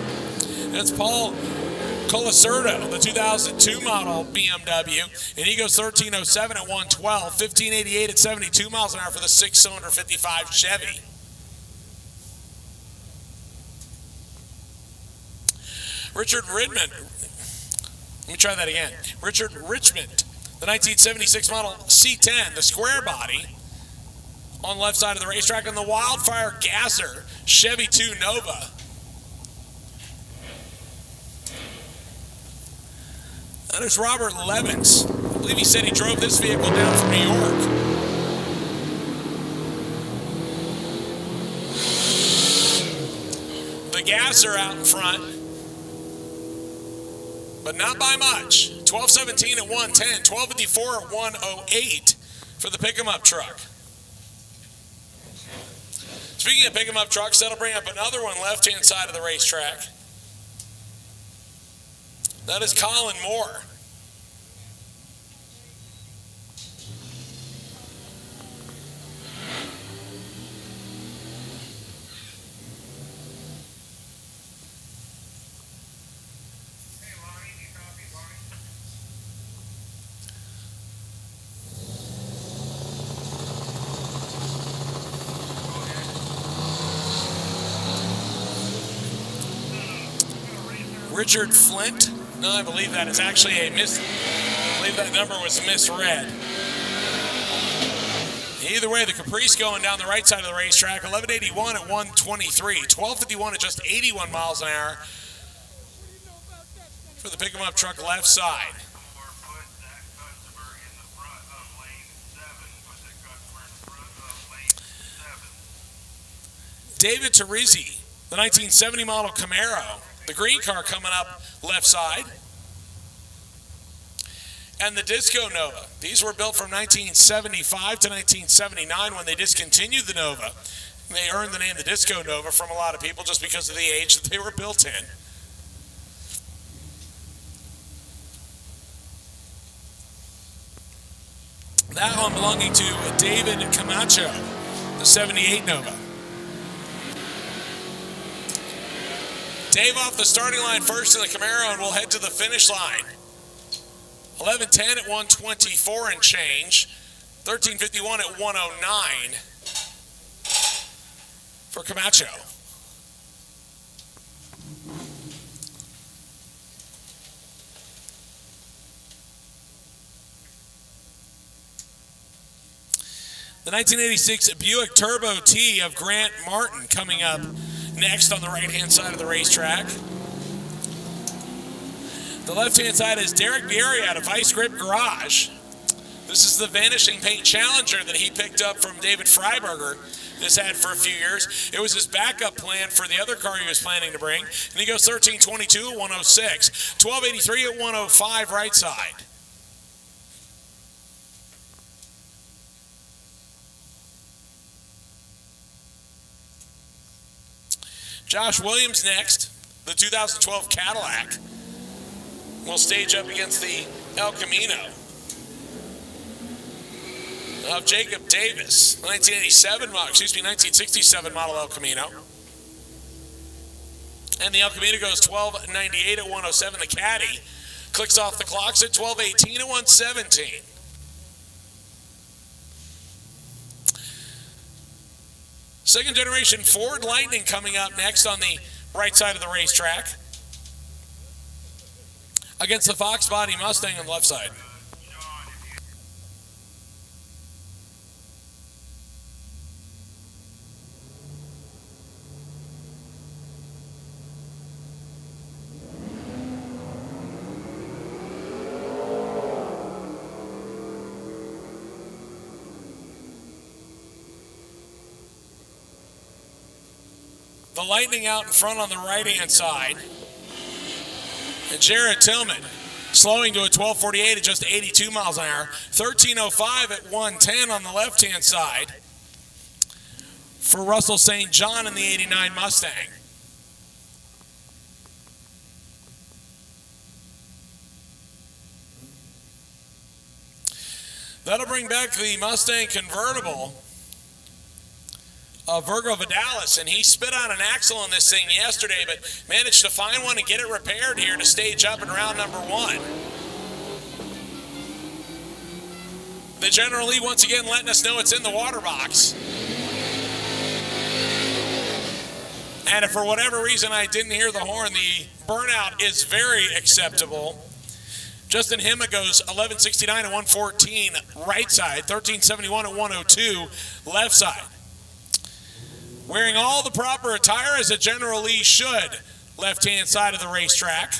That's Paul Colacerdo, the 2002 model BMW, and he goes 1307 at 112, 1588 at 72 miles an hour for the 6-cylinder 55 Chevy. Richard Richmond, the 1976 model C10, the square body, on the left side of the racetrack, on the Wildfire Gasser Chevy 2 Nova. And there's Robert Levins. I believe he said he drove this vehicle down from New York. The Gasser out in front, but not by much. 1217 at 110, 1254 at 108 for the pick-em-up truck. Speaking of pick-em-up trucks, that'll bring up another one left-hand side of the racetrack. That is Colin Moore. Richard Flint. No, I believe that is actually I believe that number was misread. Either way, the Caprice going down the right side of the racetrack, 1181 at 123, 1251 at just 81 miles an hour for the pick-em-up truck left side. David Teresi, the 1970 model Camaro. The green car coming up left side. And the Disco Nova. These were built from 1975 to 1979 when they discontinued the Nova. They earned the name the Disco Nova from a lot of people just because of the age that they were built in. That one belonging to David Camacho, the 78 Nova. Dave off the starting line first in the Camaro, and we'll head to the finish line. 11:10 at 124 and change. 13:51 at 109 for Camacho. The 1986 Buick Turbo T of Grant Martin coming up next on the right-hand side of the racetrack. The left-hand side is Derek Bieri out of Ice Grip Garage. This is the Vanishing Paint Challenger that he picked up from David Freiberger. Has had for a few years. It was his backup plan for the other car he was planning to bring. And he goes 1322 at 106, 1283 at 105 right side. Josh Williams next, the 2012 Cadillac, will stage up against the El Camino of Jacob Davis, 1967 model El Camino. And the El Camino goes 1298 at 107. The Caddy clicks off the clocks at 1218 at 117. Second generation Ford Lightning coming up next on the right side of the racetrack against the Fox Body Mustang on the left side. The Lightning out in front on the right-hand side. And Jared Tillman slowing to a 1248 at just 82 miles an hour. 1305 at 110 on the left-hand side for Russell St. John in the 89 Mustang. That'll bring back the Mustang convertible of Virgo Vidalis, and he spit on an axle on this thing yesterday, but managed to find one and get it repaired here to stage up in round number 1. The General Lee once again letting us know it's in the water box. And if for whatever reason I didn't hear the horn, the burnout is very acceptable. Justin Himma goes 1169 at 114 right side, 1371 at 102 left side. Wearing all the proper attire as a General Lee should, left-hand side of the racetrack.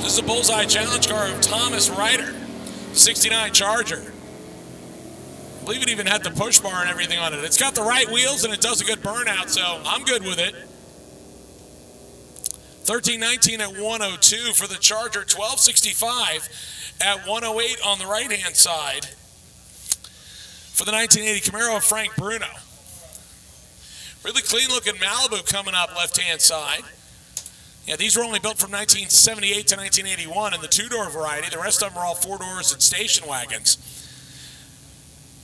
This is a bullseye challenge car of Thomas Ryder, 69 Charger. I believe it even had the push bar and everything on it. It's got the right wheels and it does a good burnout, so I'm good with it. 1319 at 102 for the Charger, 1265 at 108 on the right-hand side. For the 1980 Camaro of Frank Bruno. Really clean looking Malibu coming up left-hand side. Yeah, these were only built from 1978 to 1981 in the two-door variety. The rest of them are all four doors and station wagons.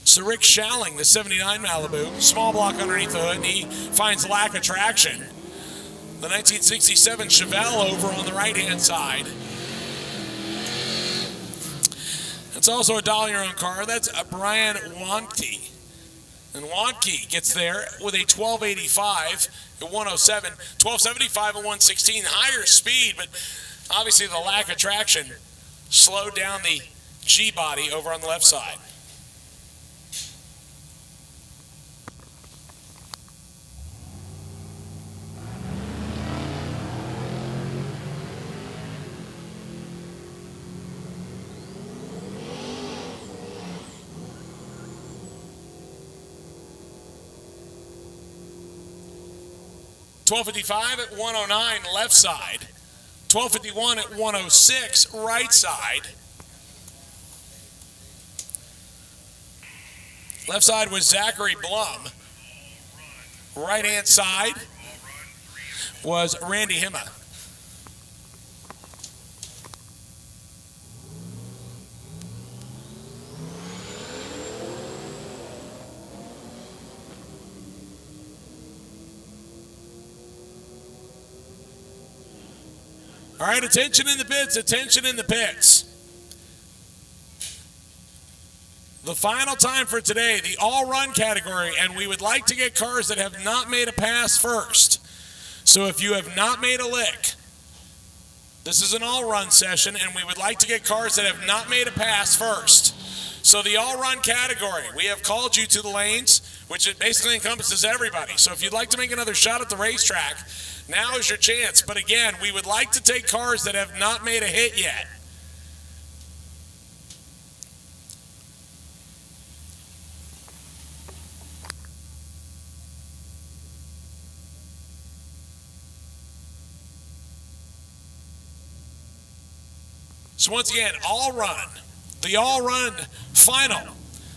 So Rick Schalling, the 79 Malibu, small block underneath the hood, and he finds lack of traction. The 1967 Chevelle over on the right-hand side. It's also a dollar-your-own car. That's a Brian Wonke. And Wonke gets there with a 1285 at 107, 1275 at 116. Higher speed, but obviously the lack of traction slowed down the G-body over on the left side. $12.55 at 109 left side, $12.51 at 106 right side. Left side was Zachary Blum. Right hand side was Randy Himma. All right, attention in the pits, attention in the pits. The final time for today, the all-run category, and we would like to get cars that have not made a pass first. So if you have not made a lick, this is an all-run session, and we would like to get cars that have not made a pass first. So the all-run category, we have called you to the lanes, which it basically encompasses everybody. So if you'd like to make another shot at the racetrack, Now is your chance. But again, we would like to take cars that have not made a hit yet. So once again, the all run final.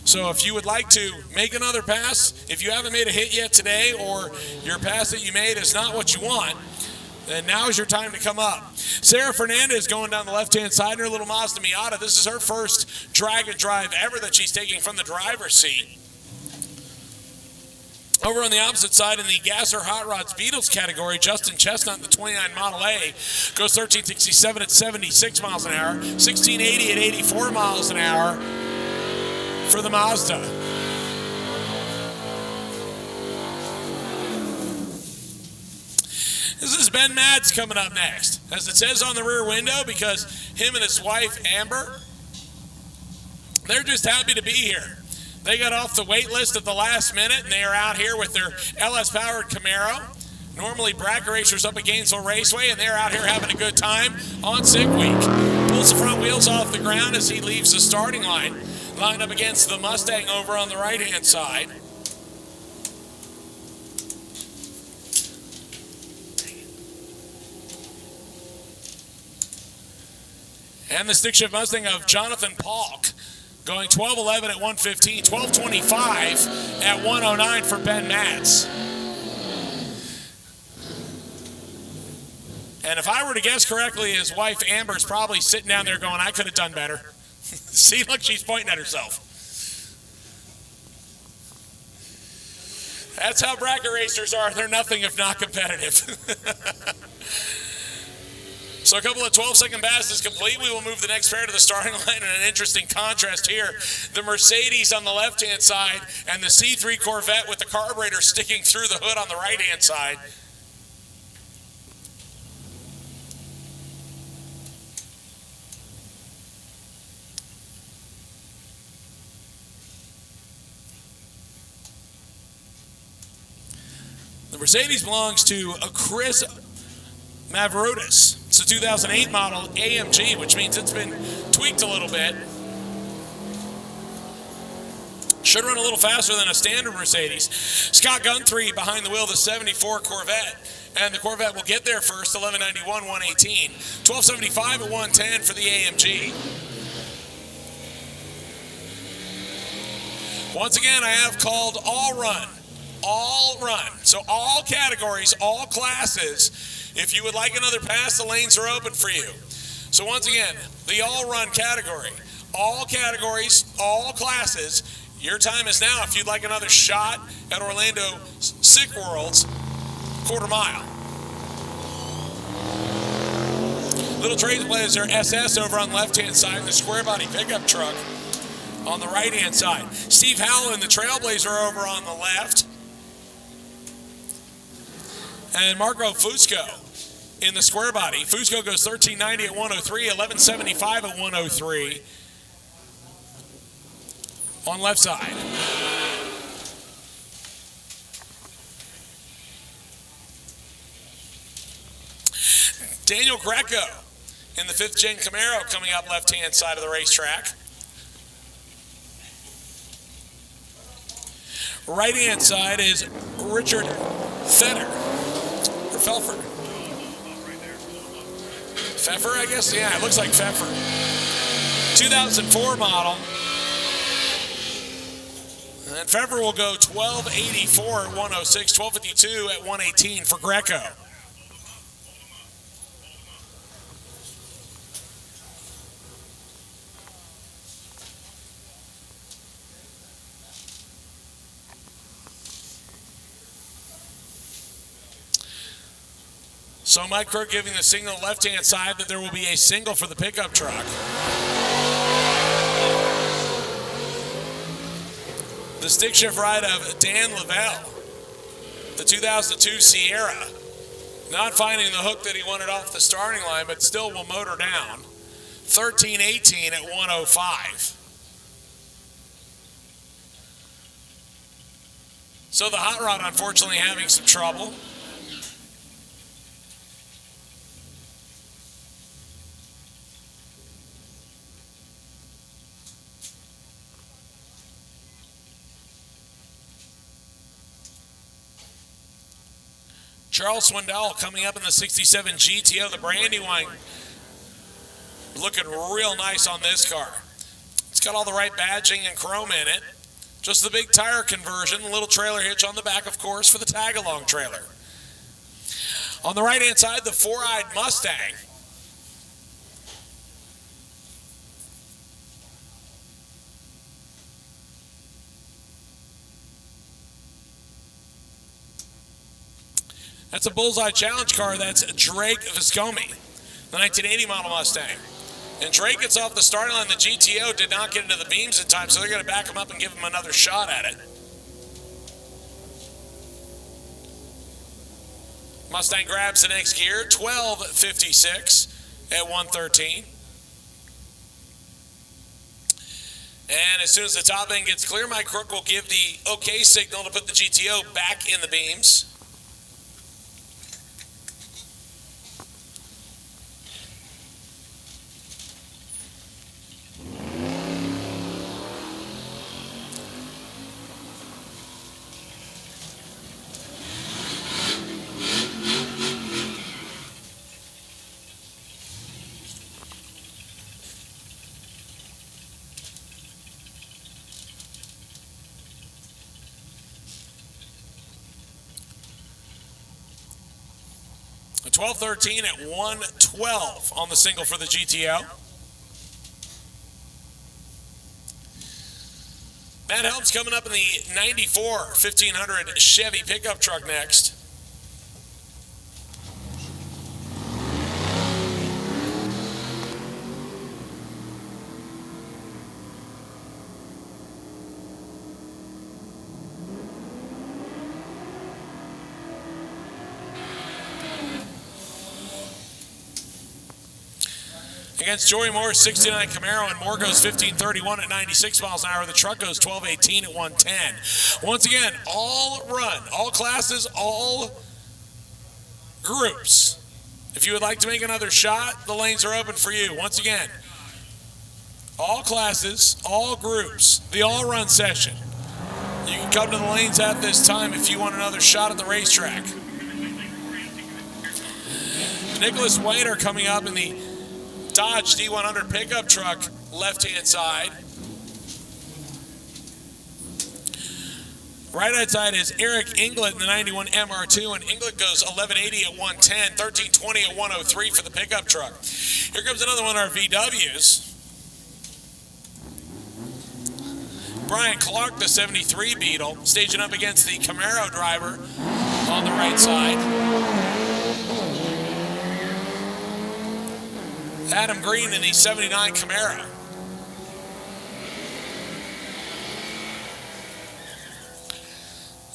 So if you would like to make another pass, if you haven't made a hit yet today, or your pass that you made is not what you want, then now is your time to come up. Sarah Fernandez going down the left-hand side in her little Mazda Miata. This is her first drag and drive ever that she's taking from the driver's seat. Over on the opposite side in the Gasser Hot Rods Beatles category, Justin Chestnut in the 29 Model A goes 1367 at 76 miles an hour, 1680 at 84 miles an hour for the Mazda. This is Ben Mads coming up next, as it says on the rear window, because him and his wife, Amber, they're just happy to be here. They got off the wait list at the last minute, and they are out here with their LS-powered Camaro. Normally bracket racers up at Gainesville Raceway, and they're out here having a good time on sick week. Pulls the front wheels off the ground as he leaves the starting line. Lined up against the Mustang over on the right-hand side. And the stick shift Mustang of Jonathan Palk. Going 12.11 at 115, 12.25 at 109 for Ben Matz. And if I were to guess correctly, his wife Amber's probably sitting down there going, I could have done better. See, look, she's pointing at herself. That's how bracket racers are. They're nothing if not competitive. So a couple of 12-second passes complete. We will move the next pair to the starting line, and an interesting contrast here. The Mercedes on the left-hand side and the C3 Corvette with the carburetor sticking through the hood on the right-hand side. The Mercedes belongs to a Chris Mavrotis. It's a 2008 model AMG, which means it's been tweaked a little bit. Should run a little faster than a standard Mercedes. Scott Guthrie behind the wheel, the 74 Corvette. And the Corvette will get there first, 1191, 118. 1275 at 110 for the AMG. Once again, I have called all run. All run. So all categories, all classes. If you would like another pass, the lanes are open for you. So once again, the all run category. All categories, all classes. Your time is now if you'd like another shot at Orlando Sick World's quarter mile. Little Trailblazer SS over on the left-hand side, the square body pickup truck on the right-hand side. Steve Howell in the Trailblazer over on the left. And Marco Fusco in the square body. Fusco goes 1390 at 103, 1175 at 103 on left side. Daniel Greco in the 5th gen Camaro coming up left-hand side of the racetrack. Right-hand side is Richard Fetter. Or Felfer. Pfeffer, I guess? Yeah, it looks like Pfeffer. 2004 model. And Pfeffer will go 1284 at 106, 1252 at 118 for Greco. So Mike Crook giving the signal left-hand side that there will be a single for the pickup truck. The stick shift ride of Dan Lavelle, the 2002 Sierra. Not finding the hook that he wanted off the starting line, but still will motor down. 1318 at 105. So the hot rod unfortunately having some trouble. Charles Swindell coming up in the 67 GTO, the Brandywine. Looking real nice on this car. It's got all the right badging and chrome in it. Just the big tire conversion, a little trailer hitch on the back, of course, for the tag-along trailer. On the right-hand side, the four-eyed Mustang. That's a Bullseye Challenge car. That's Drake Viscomi, the 1980 model Mustang. And Drake gets off the starting line. The GTO did not get into the beams in time, so they're going to back him up and give him another shot at it. Mustang grabs the next gear, 12.56 at 113. And as soon as the top end gets clear, Mike Crook will give the OK signal to put the GTO back in the beams. A 12.13 at 112 on the single for the GTO. Matt Helms coming up in the 94 1500 Chevy pickup truck next. Against Joey Moore's 69 Camaro, and Moore goes 15.31 at 96 miles an hour. The truck goes 12.18 at 110. Once again, all run, all classes, all groups. If you would like to make another shot, the lanes are open for you. Once again, all classes, all groups, the all-run session. You can come to the lanes at this time if you want another shot at the racetrack. Nicholas Wader coming up in the Dodge D100 pickup truck, left-hand side. Right-hand side is Eric Inglet in the 91 MR2, and Inglet goes 11.80 at 110, 13.20 at 103 for the pickup truck. Here comes another one of our VWs. Brian Clark, the 73 Beetle, staging up against the Camaro driver on the right side. Adam Green in the 79 Camaro.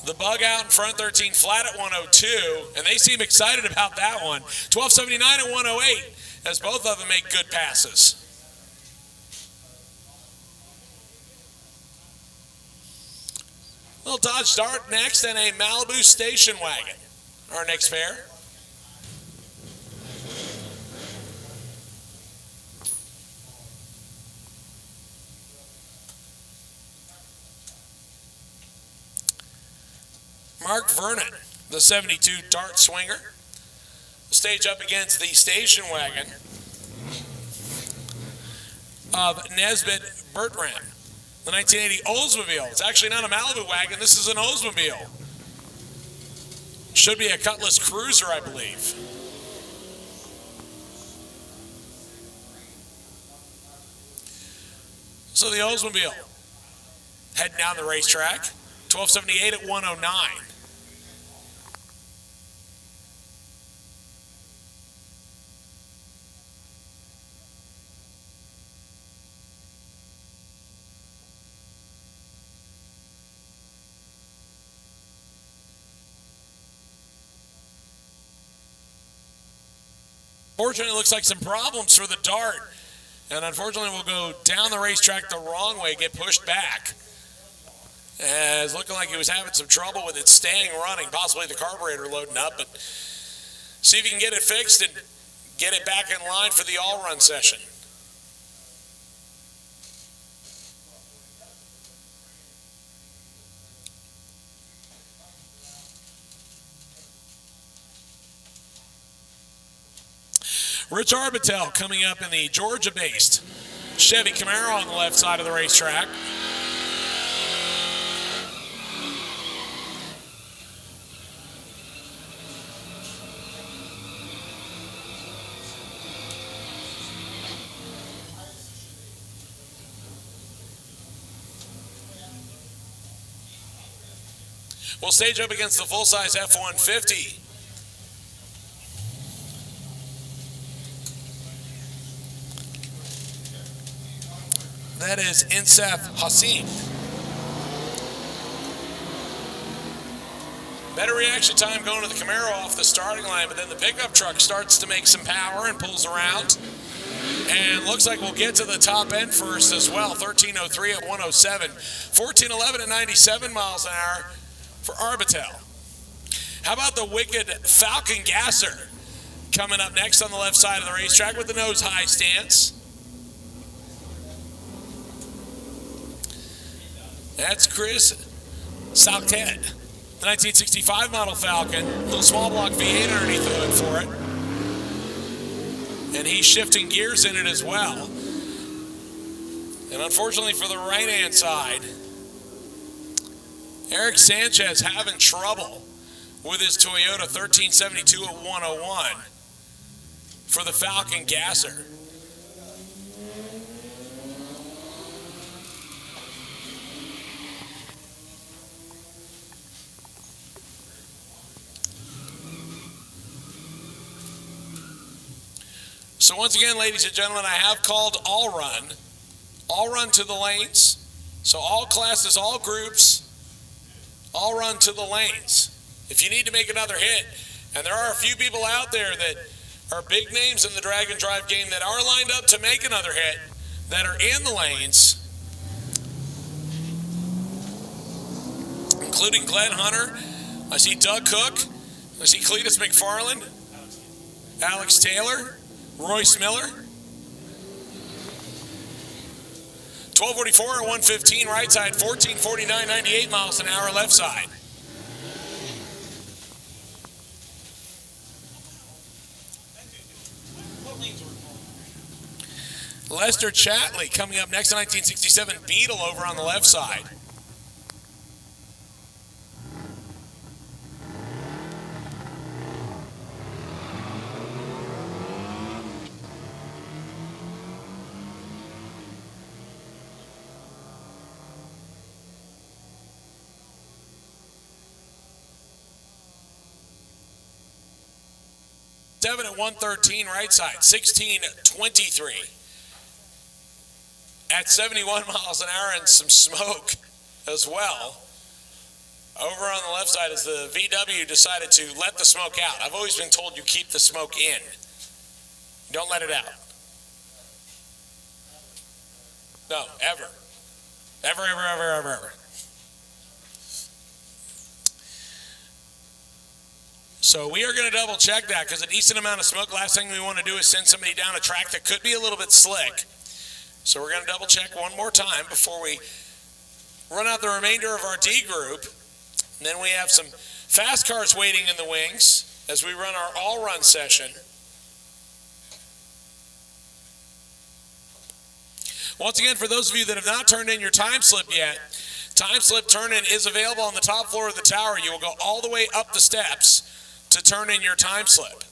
The bug out in front, 13 flat at 102, and they seem excited about that one. 12.79 at 108, as both of them make good passes. Little Dodge Dart next, and a Malibu station wagon. Our next pair. Mark Vernon, the 72 Dart Swinger, will stage up against the station wagon of Nesbitt Bertram, the 1980 Oldsmobile. It's actually not a Malibu wagon, this is an Oldsmobile. Should be a Cutlass Cruiser, I believe. So the Oldsmobile heading down the racetrack, 12.78 at 109. Fortunately, it looks like some problems for the Dart. And unfortunately, we'll go down the racetrack the wrong way, get pushed back. As looking like he was having some trouble with it staying running, possibly the carburetor loading up. But see if you can get it fixed and get it back in line for the all-run session. Rich Arbitel coming up in the Georgia-based Chevy Camaro on the left side of the racetrack. We'll stage up against the full-size F-150. That is Insaf Hassim. Better reaction time going to the Camaro off the starting line, but then the pickup truck starts to make some power and pulls around. And looks like we'll get to the top end first as well. 1303 at 107. 1411 at 97 miles an hour for Arbitel. How about the wicked Falcon Gasser coming up next on the left side of the racetrack with the nose high stance. That's Chris Salted, the 1965 model Falcon. Little small block V8 underneath the hood for it. And he's shifting gears in it as well. And unfortunately for the right-hand side, Eric Sanchez having trouble with his Toyota 1372 at 101 for the Falcon Gasser. So once again, ladies and gentlemen, I have called all run to the lanes. So all classes, all groups, all run to the lanes. If you need to make another hit, and there are a few people out there that are big names in the drag and drive game that are lined up to make another hit, that are in the lanes, including Glenn Hunter. I see Doug Cook. I see Cletus McFarland, Alex Taylor, Royce Miller. 1244 or 115 right side, 1449, 98 miles an hour left side. Lester Chatley coming up next, 1967 Beetle over on the left side. Seven at 113 right side, 1623 at 71 miles an hour and some smoke as well. Over on the left side as the VW decided to let the smoke out. I've always been told you keep the smoke in. Don't let it out. No, ever. Ever, ever, ever, ever, ever. So we are going to double check that because a decent amount of smoke. Last thing we want to do is send somebody down a track that could be a little bit slick. So we're going to double check one more time before we run out the remainder of our D group. And then we have some fast cars waiting in the wings as we run our all-run session. Once again, for those of you that have not turned in your time slip yet, time slip turn-in is available on the top floor of the tower. You will go all the way up the steps to turn in your time slip.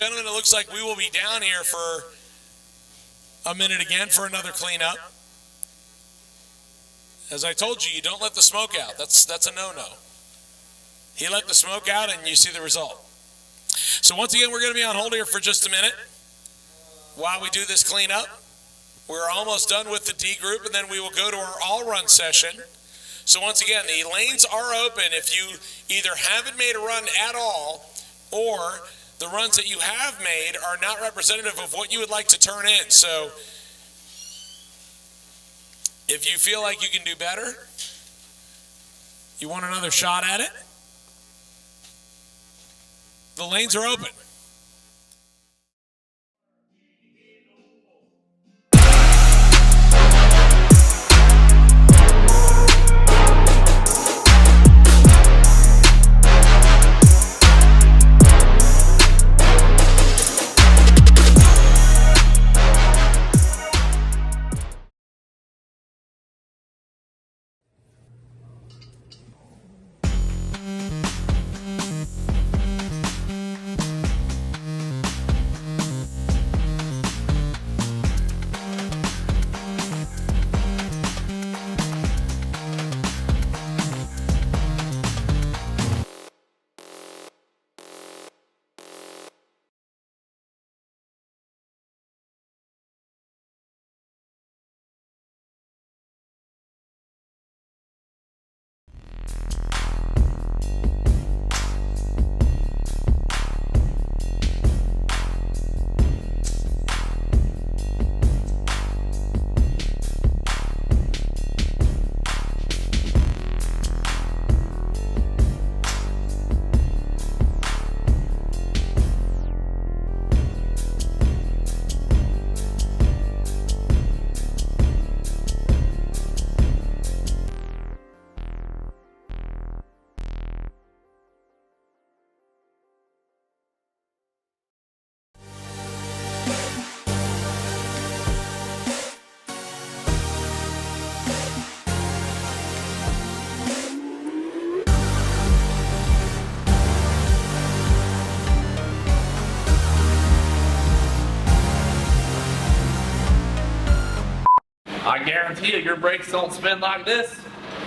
Gentlemen, it looks like we will be down here for a minute again for another cleanup. As I told you, you don't let the smoke out. That's a no-no. He let the smoke out, and you see the result. So once again, we're going to be on hold here for just a minute while we do this cleanup. We're almost done with the D group, and then we will go to our all-run session. So once again, the lanes are open if you either haven't made a run at all or the runs that you have made are not representative of what you would like to turn in. So if you feel like you can do better, you want another shot at it, the lanes are open. I guarantee you, your brakes don't spin like this.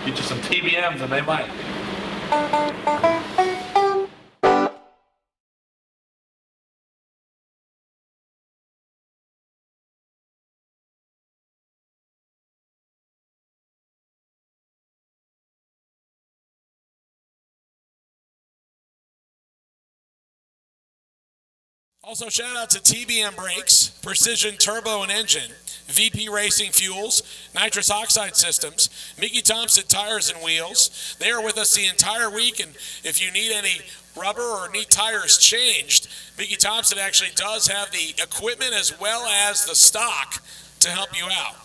Get you some TBMs and they might. Also, shout out to TBM Brakes, Precision Turbo and Engine, VP Racing Fuels, Nitrous Oxide Systems, Mickey Thompson Tires and Wheels. They are with us the entire week, and if you need any rubber or need tires changed, Mickey Thompson actually does have the equipment as well as the stock to help you out.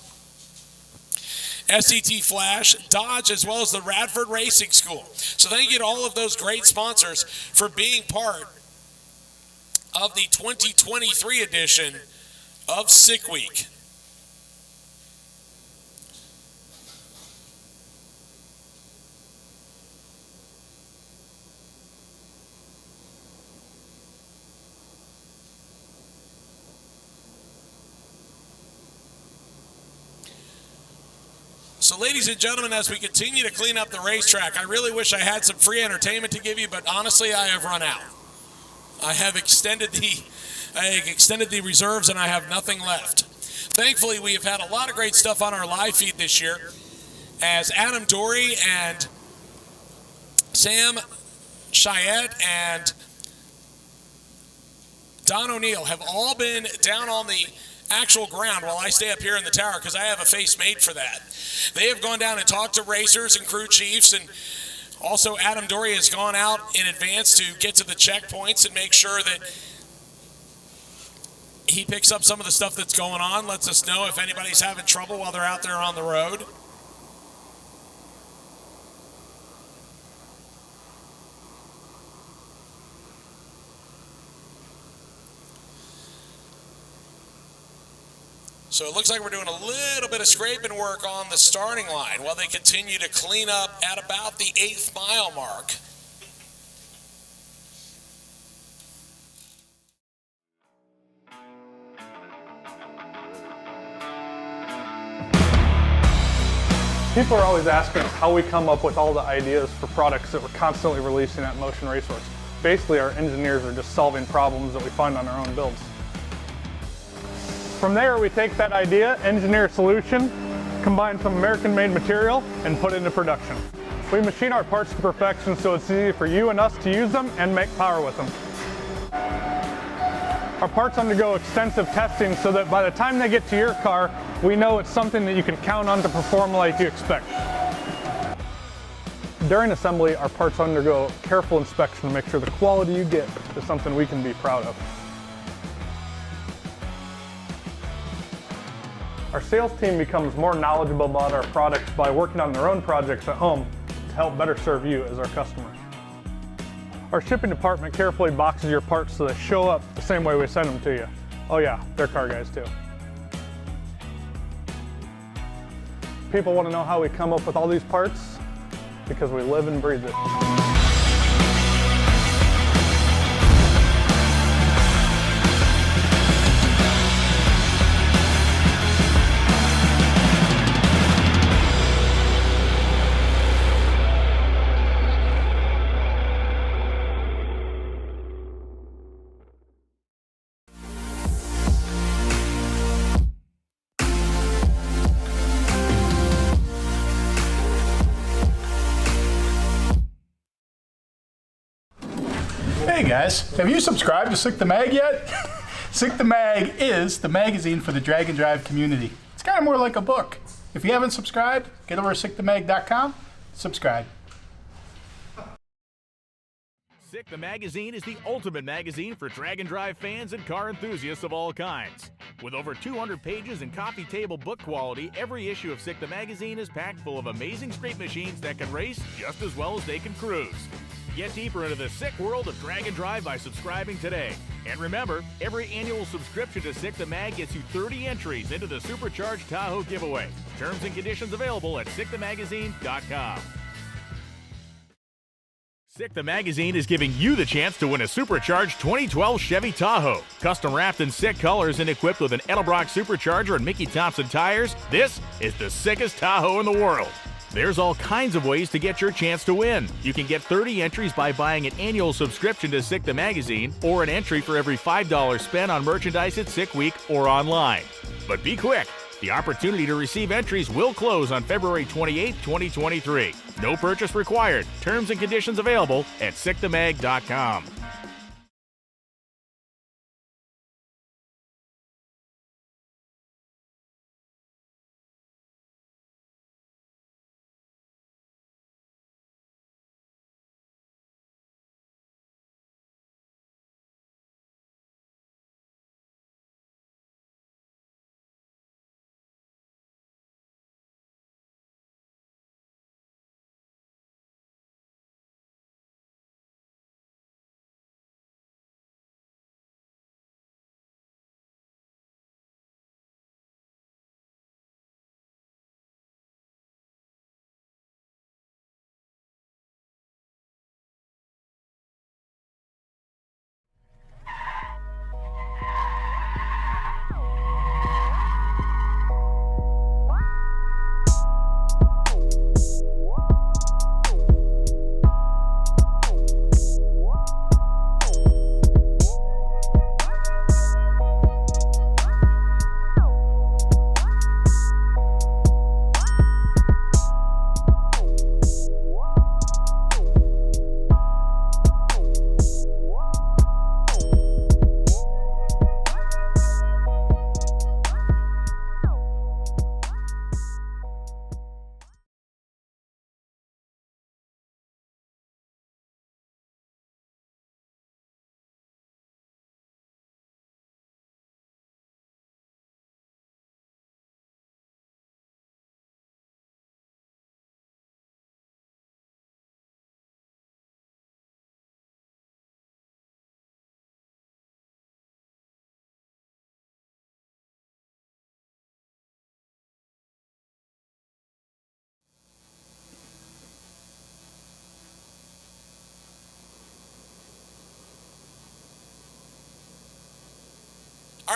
SCT Flash, Dodge, as well as the Radford Racing School. So thank you to all of those great sponsors for being part of the 2023 edition of Sick Week. So ladies and gentlemen, as we continue to clean up the racetrack, I really wish I had some free entertainment to give you, but honestly, I have run out. I have extended the reserves, and I have nothing left. Thankfully, we have had a lot of great stuff on our live feed this year, as Adam Dory and Sam Cheyette and Don O'Neill have all been down on the actual ground while I stay up here in the tower because I have a face made for that. They have gone down and talked to racers and crew chiefs, and also Adam Dory has gone out in advance to get to the checkpoints and make sure that he picks up some of the stuff that's going on, lets us know if anybody's having trouble while they're out there on the road. So it looks like we're doing a little bit of scraping work on the starting line while they continue to clean up at about the 8th mile mark. People are always asking us how we come up with all the ideas for products that we're constantly releasing at Motion Raceworks. Basically, our engineers are just solving problems that we find on our own builds. From there, we take that idea, engineer a solution, combine some American-made material, and put it into production. We machine our parts to perfection so it's easy for you and us to use them and make power with them. Our parts undergo extensive testing so that by the time they get to your car, we know it's something that you can count on to perform like you expect. During assembly, our parts undergo careful inspection to make sure the quality you get is something we can be proud of. Our sales team becomes more knowledgeable about our products by working on their own projects at home to help better serve you as our customer. Our shipping department carefully boxes your parts so they show up the same way we send them to you. Oh yeah, they're car guys too. People want to know how we come up with all these parts because we live and breathe it. Hey guys, have you subscribed to Sick the Mag yet? Sick the Mag is the magazine for the drag and drive community. It's kind of more like a book. If you haven't subscribed, get over to sickthemag.com, subscribe. Sick the Magazine is the ultimate magazine for drag and drive fans and car enthusiasts of all kinds. With over 200 pages and coffee table book quality, every issue of Sick the Magazine is packed full of amazing street machines that can race just as well as they can cruise. Get deeper into the sick world of drag and drive by subscribing today. And remember, every annual subscription to Sick the Mag gets you 30 entries into the Supercharged Tahoe giveaway. Terms and conditions available at sickthemagazine.com. Sick the Magazine is giving you the chance to win a Supercharged 2012 Chevy Tahoe. Custom wrapped in sick colors and equipped with an Edelbrock Supercharger and Mickey Thompson tires, this is the sickest Tahoe in the world. There's all kinds of ways to get your chance to win. You can get 30 entries by buying an annual subscription to Sick the Magazine or an entry for every $5 spent on merchandise at Sick Week or online. But be quick. The opportunity to receive entries will close on February 28, 2023. No purchase required. Terms and conditions available at sickthemag.com.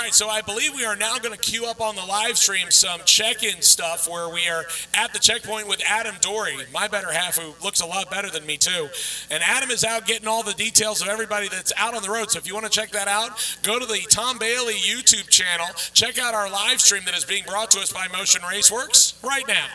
right, so I believe we are now going to queue up on the live stream some check-in stuff where we are at the checkpoint with Adam Dory, my better half, who looks a lot better than me too. And Adam is out getting all the details of everybody that's out on the road. So if you want to check that out, go to the Tom Bailey YouTube channel. Check out our live stream that is being brought to us by Motion Raceworks right now.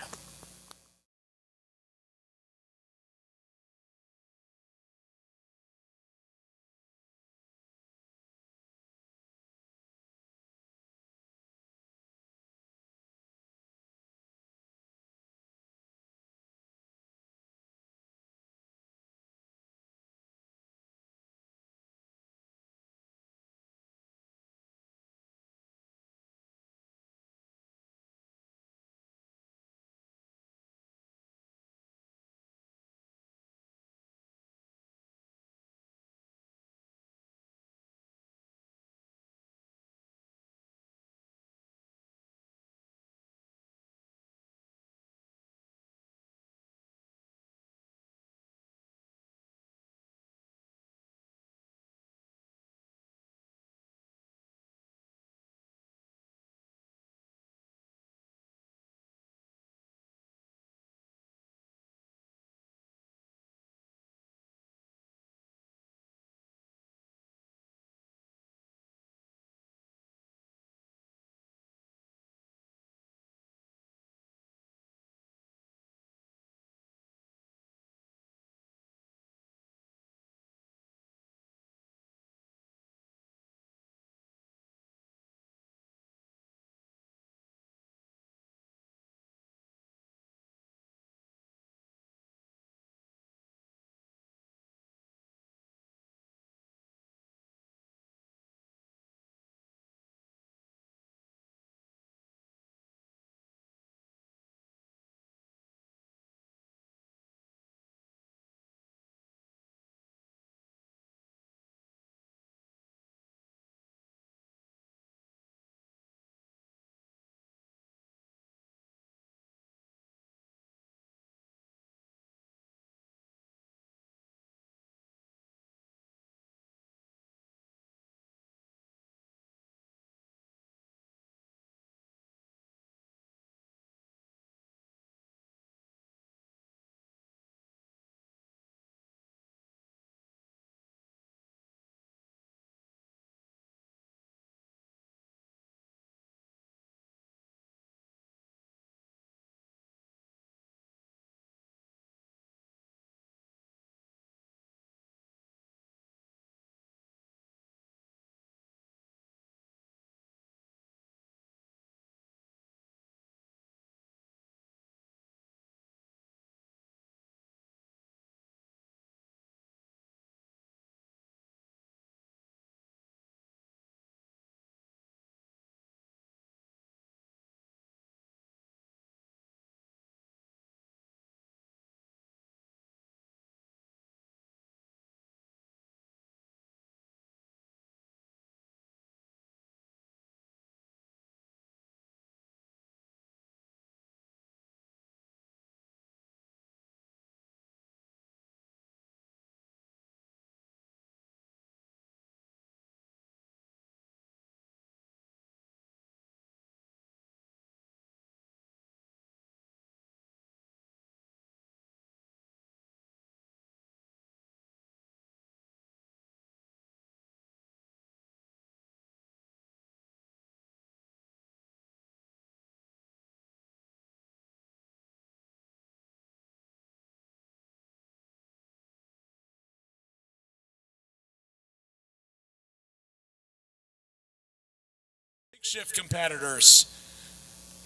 Shift competitors.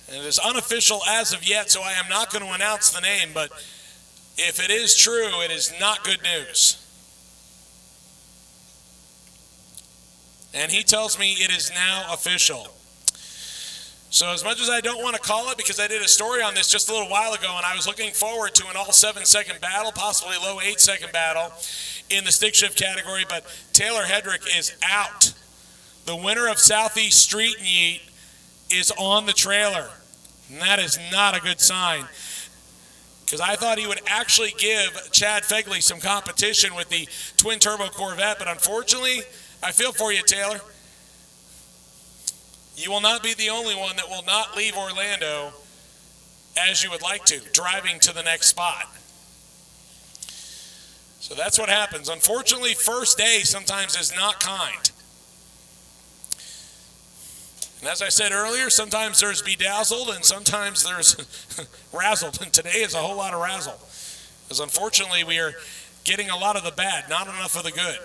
And it is unofficial as of yet, so I am not going to announce the name, but if it is true, it is not good news. And he tells me it is now official. So as much as I don't want to call it, because I did a story on this just a little while ago, and I was looking forward to an all 7-second battle, possibly low 8-second battle in the stick shift category, but Taylor Hedrick is out. The winner of Southeast Street and Yeet is on the trailer, and that is not a good sign, because I thought he would actually give Chad Fegley some competition with the twin-turbo Corvette, but unfortunately, I feel for you, Taylor. you will not be the only one that will not leave Orlando as you would like to, driving to the next spot. So that's what happens. Unfortunately, first day sometimes is not kind. And as I said earlier, sometimes there's bedazzled and sometimes there's razzled. And today is a whole lot of razzle. Because unfortunately, we are getting a lot of the bad, not enough of the good.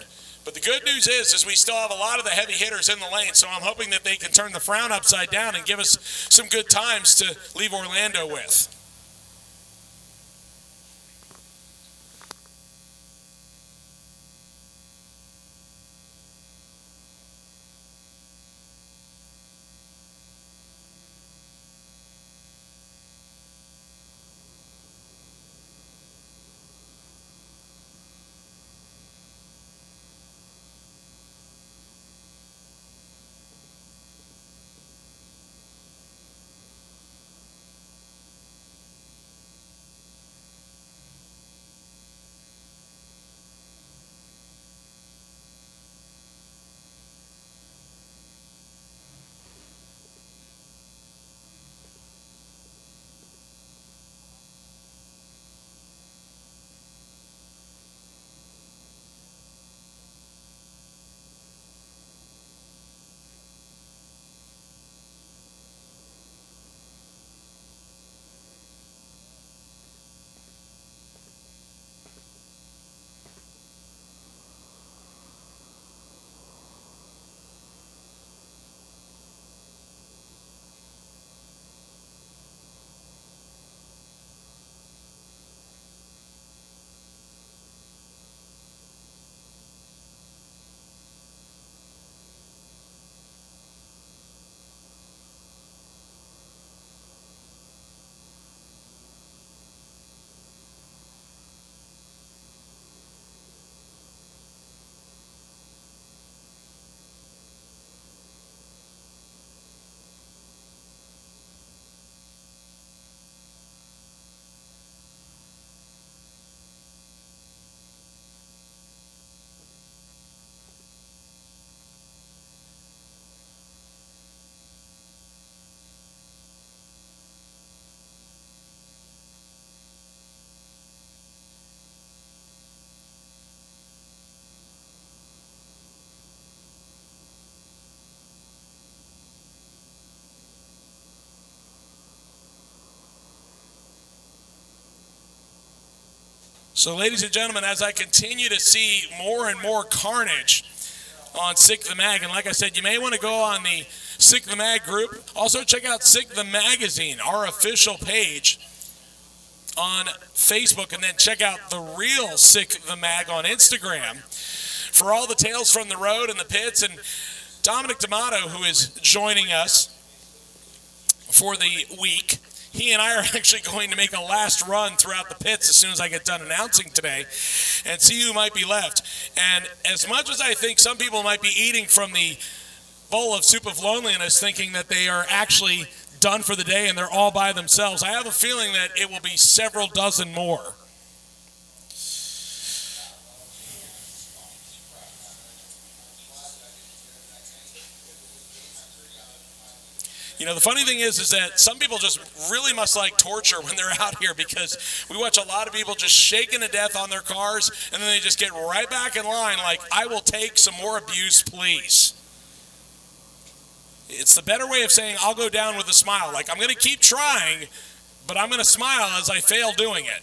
But the good news is we still have a lot of the heavy hitters in the lane, so I'm hoping that they can turn the frown upside down and give us some good times to leave Orlando with. So ladies and gentlemen, as I continue to see more and more carnage on Sick the Mag, and like I said, you may want to go on the Sick the Mag group. Also check out Sick the Magazine, our official page on Facebook, and then check out the real Sick the Mag on Instagram for all the tales from the road and the pits. And Dominic D'Amato, who is joining us for the week, he and I are actually going to make a last run throughout the pits as soon as I get done announcing today and see who might be left. And as much as I think some people might be eating from the bowl of soup of loneliness thinking that they are actually done for the day and they're all by themselves, I have a feeling that it will be several dozen more. You know, the funny thing is that some people just really must like torture when they're out here, because we watch a lot of people just shaken to death on their cars, and then they just get right back in line like, I will take some more abuse, please. It's the better way of saying, I'll go down with a smile. Like, I'm going to keep trying, but I'm going to smile as I fail doing it.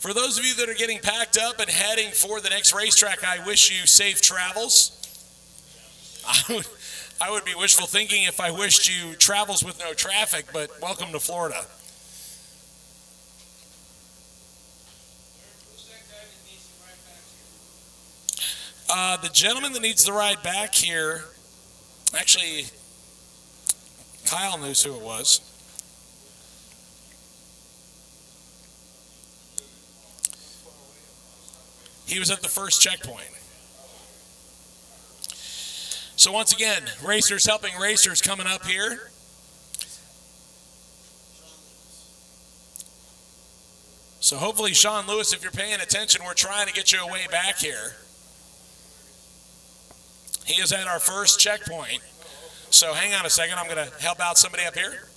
For those of you that are getting packed up and heading for the next racetrack, I wish you safe travels. I would be wishful thinking if I wished you travels with no traffic, but welcome to Florida. The gentleman that needs the ride back here, actually, Kyle knows who it was. He was at the first checkpoint. So once again, racers helping racers coming up here. So hopefully, Sean Lewis, if you're paying attention, we're trying to get you a way back here. He is at our first checkpoint. So hang on a second, I'm going to help out somebody up here.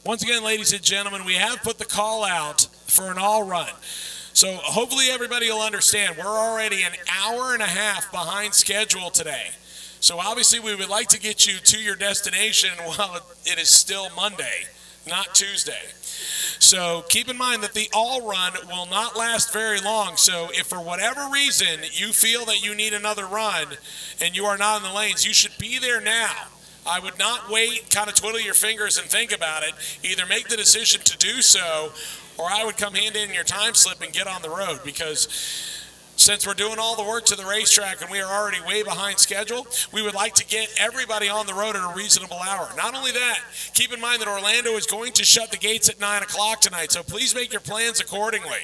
Once again, ladies and gentlemen, we have put the call out for an all run. So hopefully everybody will understand we're already an hour and a half behind schedule today. So obviously we would like to get you to your destination while it is still Monday, not Tuesday. So keep in mind that the all run will not last very long. So if for whatever reason you feel that you need another run and you are not in the lanes, you should be there now. I would not wait, kind of twiddle your fingers and think about it. Either make the decision to do so, or I would come hand in your time slip and get on the road, because since we're doing all the work to the racetrack and we are already way behind schedule, we would like to get everybody on the road at a reasonable hour. Not only that, keep in mind that Orlando is going to shut the gates at 9 o'clock tonight, so please make your plans accordingly.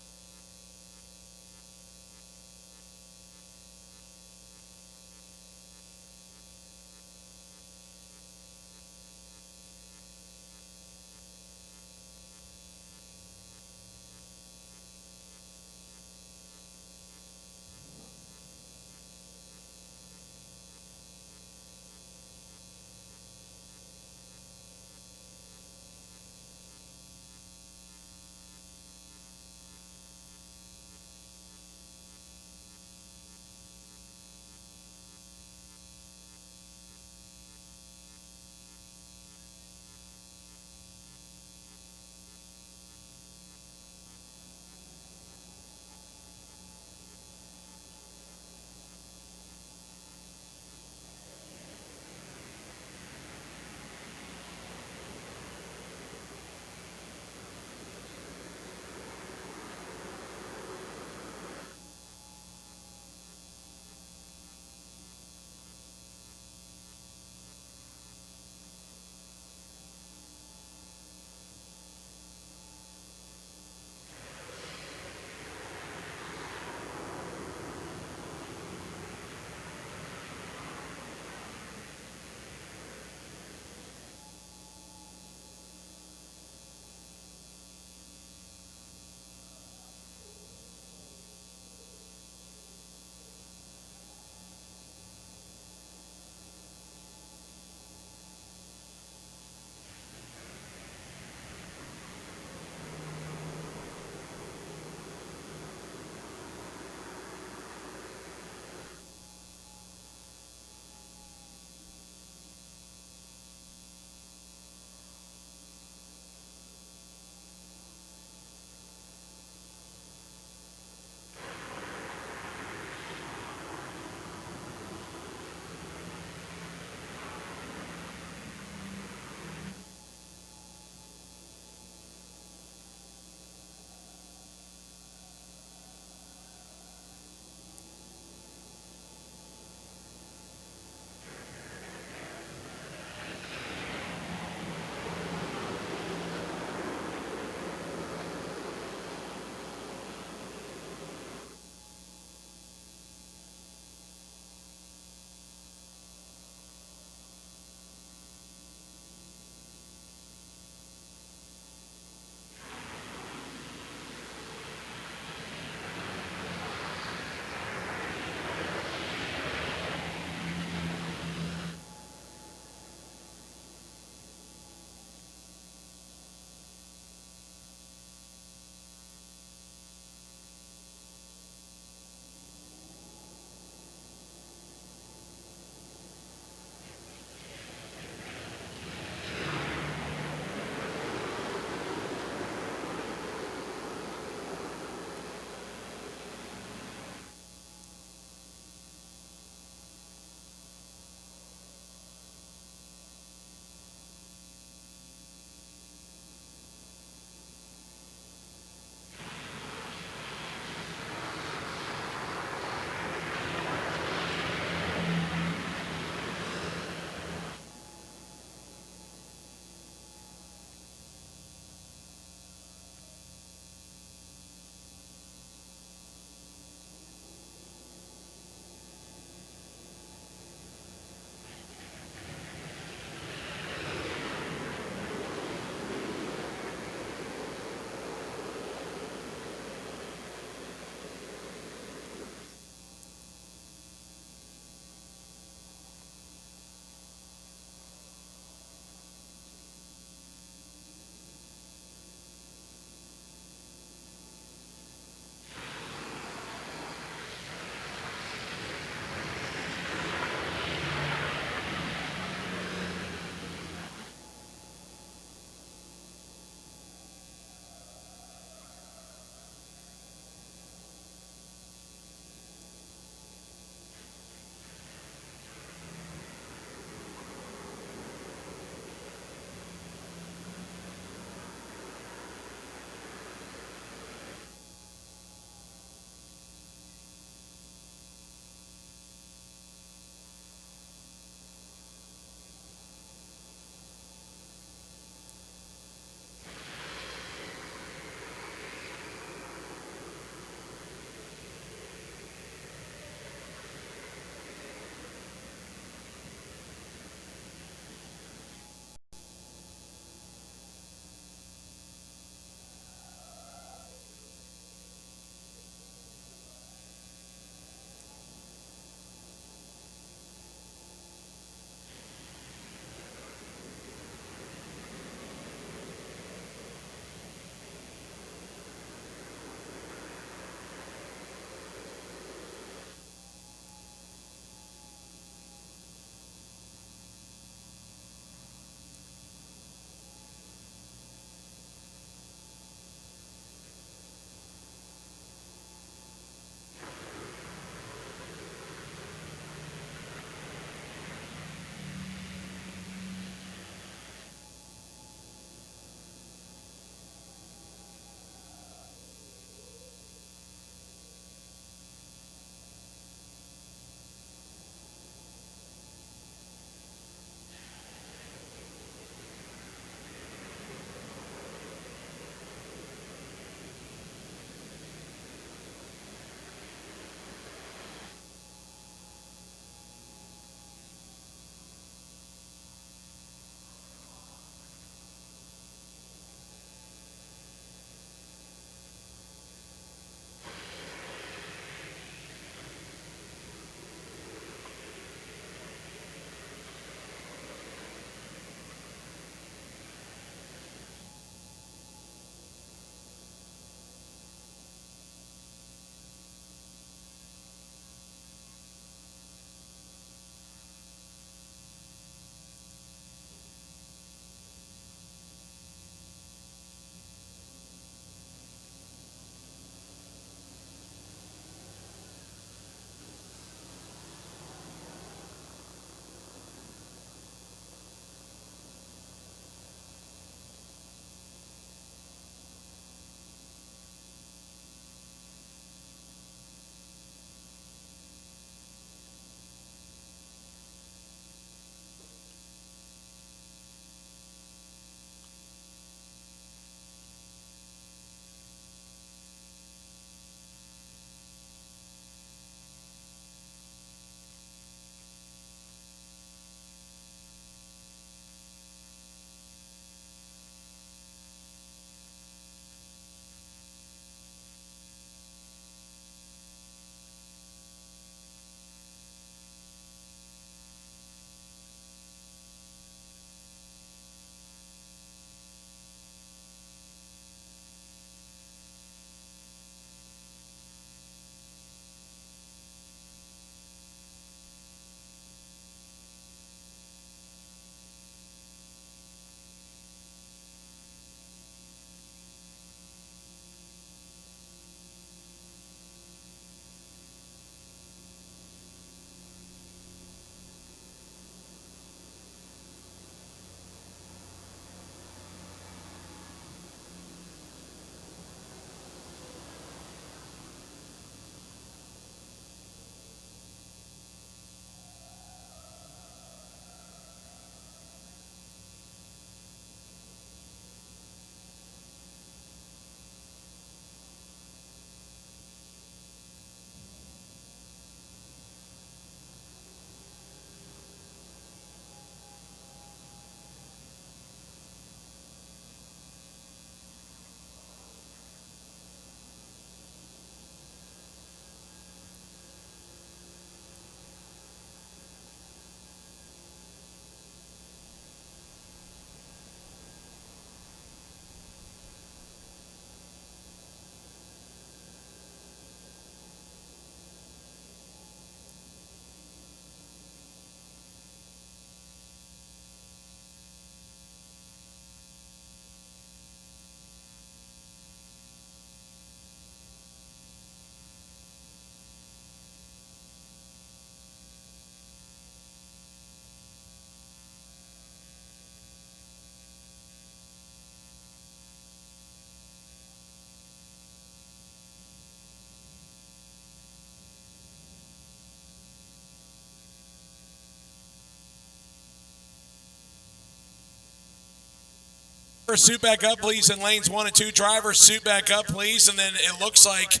Suit back up, please, in lanes 1 and 2. Drivers, suit back up, please. And then it looks like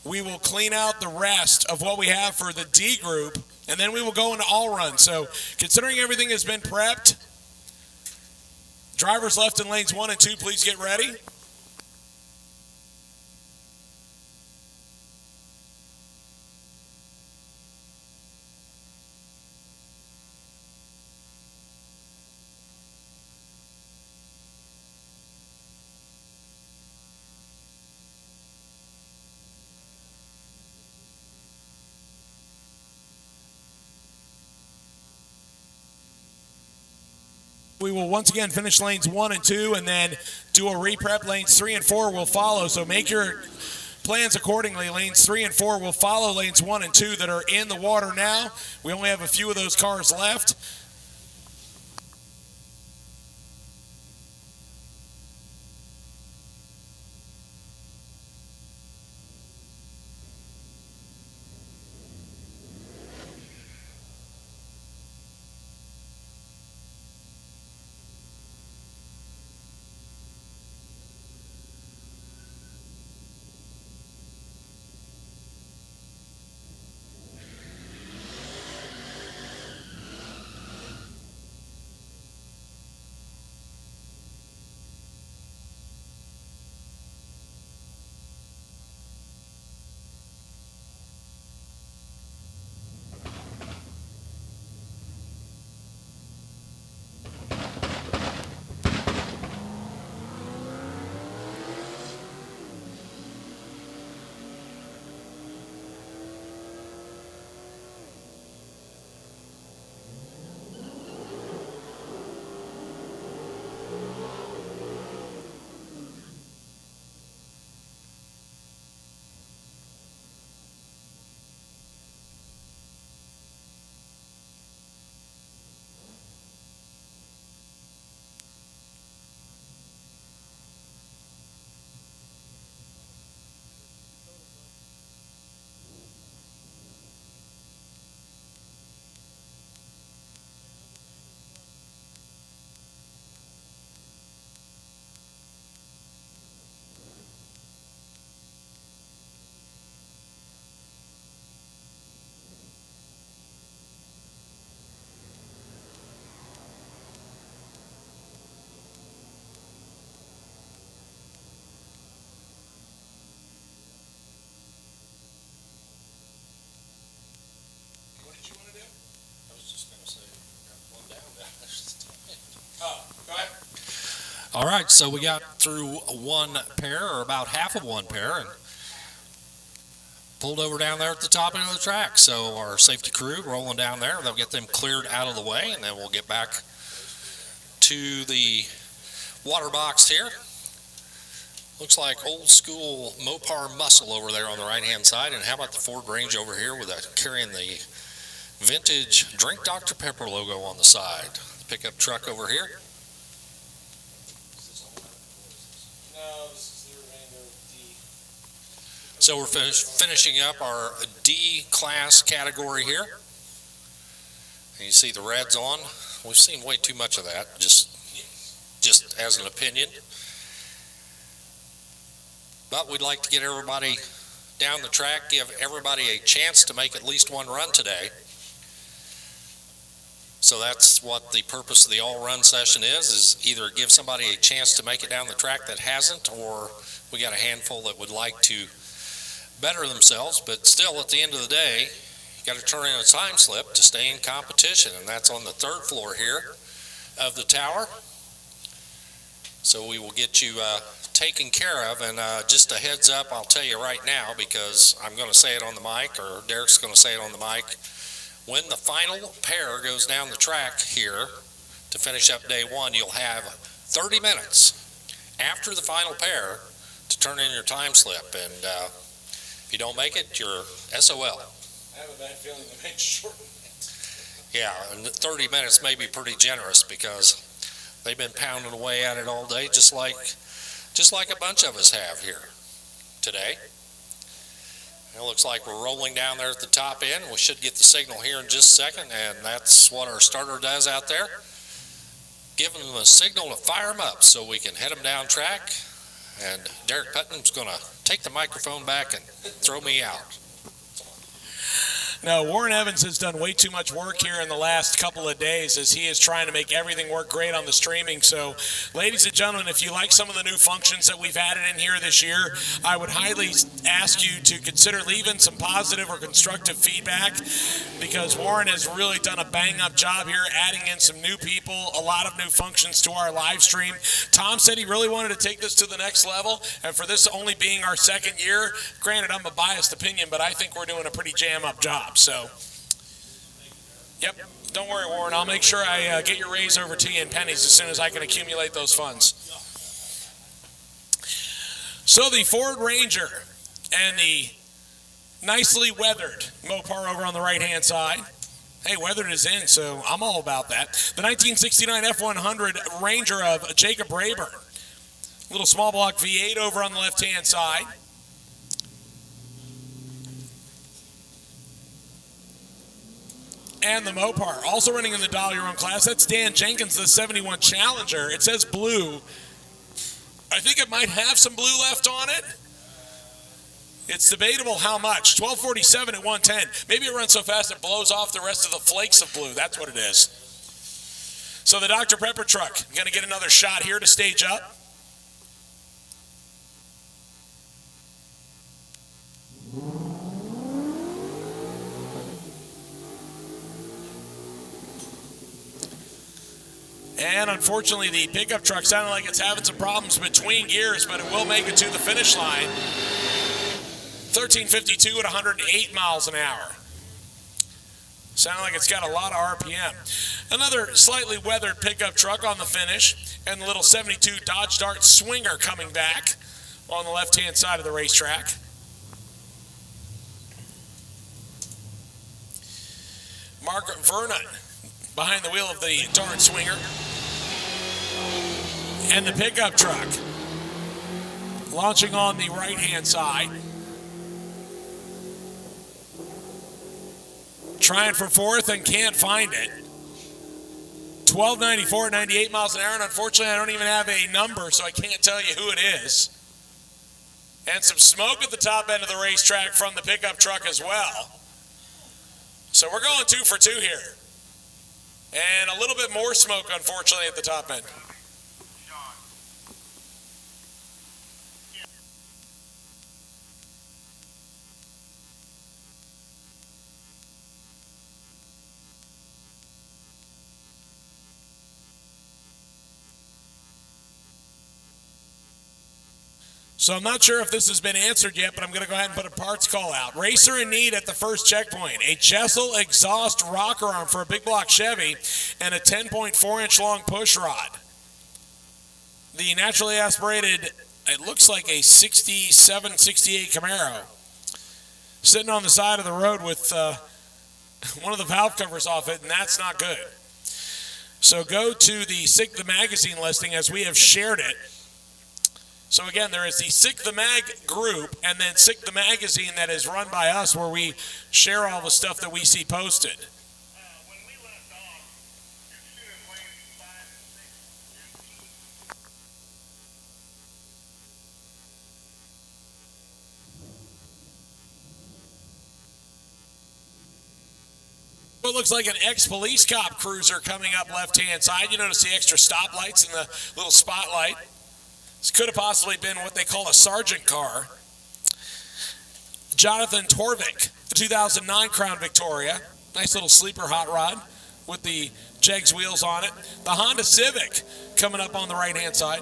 we will clean out the rest of what we have for the D group, and then we will go into all run. So considering everything has been prepped, drivers left in lanes 1 and 2, please get ready. We will once again finish lanes 1 and 2 and then do a re-prep. Lanes 3 and 4 will follow, so make your plans accordingly. Lanes 3 and 4 will follow lanes 1 and 2 that are in the water now. We only have a few of those cars left. All right, so we got through one pair, or about half of one pair, and pulled over down there at the top end of the track. So our safety crew rolling down there, they'll get them cleared out of the way, and then we'll get back to the water box here. Looks like old school Mopar muscle over there on the right-hand side. And how about the Ford Range over here with carrying the vintage Drink Dr. Pepper logo on the side. The pickup truck over here. So we're finishing up our D class category here. And you see the reds on. We've seen way too much of that, just as an opinion. But we'd like to get everybody down the track, give everybody a chance to make at least one run today. So that's what the purpose of the all-run session is either give somebody a chance to make it down the track that hasn't, or we got a handful that would like to better themselves, but still at the end of the day, you got to turn in a time slip to stay in competition, and that's on the third floor here of the tower. So we will get you taken care of, and just a heads up, I'll tell you right now, because I'm going to say it on the mic, or Derek's going to say it on the mic. When the final pair goes down the track here to finish up day one, you'll have 30 minutes after the final pair to turn in your time slip, and if you don't make it, you're SOL. I have a bad feeling they may shorten it. Yeah, and 30 minutes may be pretty generous because they've been pounding away at it all day, just like a bunch of us have here today. It looks like we're rolling down there at the top end. We should get the signal here in just a second, and that's what our starter does out there. giving them a signal to fire them up so we can head them down track. And Derek Putnam's going to take the microphone back and throw me out. Now, Warren Evans has done way too much work here in the last couple of days as he is trying to make everything work great on the streaming. So, ladies and gentlemen, if you like some of the new functions that we've added in here this year, I would highly ask you to consider leaving some positive or constructive feedback, because Warren has really done a bang-up job here, adding in some new people, a lot of new functions to our live stream. Tom said he really wanted to take this to the next level, and for this only being our second year, granted, I'm a biased opinion, but I think we're doing a pretty jam-up job. So, yep, don't worry, Warren. I'll make sure I get your raise over to you in pennies as soon as I can accumulate those funds. So the Ford Ranger and the nicely weathered Mopar over on the right-hand side. Hey, weathered is in, so I'm all about that. The 1969 F100 Ranger of Jacob Rayburn. Little small block V8 over on the left-hand side. And the Mopar, also running in the Dial Your Own class. That's Dan Jenkins, the 71 Challenger. It says blue. I think it might have some blue left on it. It's debatable how much. 1247 at 110. Maybe it runs so fast it blows off the rest of the flakes of blue. That's what it is. So the Dr. Pepper truck, going to get another shot here to stage up. And unfortunately, the pickup truck sounded like it's having some problems between gears, but it will make it to the finish line. 1352 at 108 miles an hour. Sounded like it's got a lot of RPM. Another slightly weathered pickup truck on the finish, and the little 72 Dodge Dart Swinger coming back on the left-hand side of the racetrack. Mark Vernon behind the wheel of the Dart Swinger. And the pickup truck launching on the right-hand side. Trying for fourth and can't find it. 1294 at 98 miles an hour, and unfortunately I don't even have a number, so I can't tell you who it is. And some smoke at the top end of the racetrack from the pickup truck as well. So we're going 2 for 2 here. And a little bit more smoke, unfortunately, at the top end. So I'm not sure if this has been answered yet, but I'm going to go ahead and put a parts call out. Racer in need at the first checkpoint. A Jessel exhaust rocker arm for a big block Chevy and a 10.4-inch long push rod. The naturally aspirated, it looks like a 67, 68 Camaro. Sitting on the side of the road with one of the valve covers off it, and that's not good. So go to the SICK the Magazine listing as we have shared it. So again, there is the SICK the Mag group and then SICK the Magazine that is run by us, where we share all the stuff that we see posted. It looks like an ex-police cop cruiser coming up left-hand side. You notice the extra stoplights and the little spotlight. This could have possibly been what they call a sergeant car. Jonathan Torvik, the 2009 Crown Victoria. Nice little sleeper hot rod with the Jegs wheels on it. The Honda Civic coming up on the right-hand side.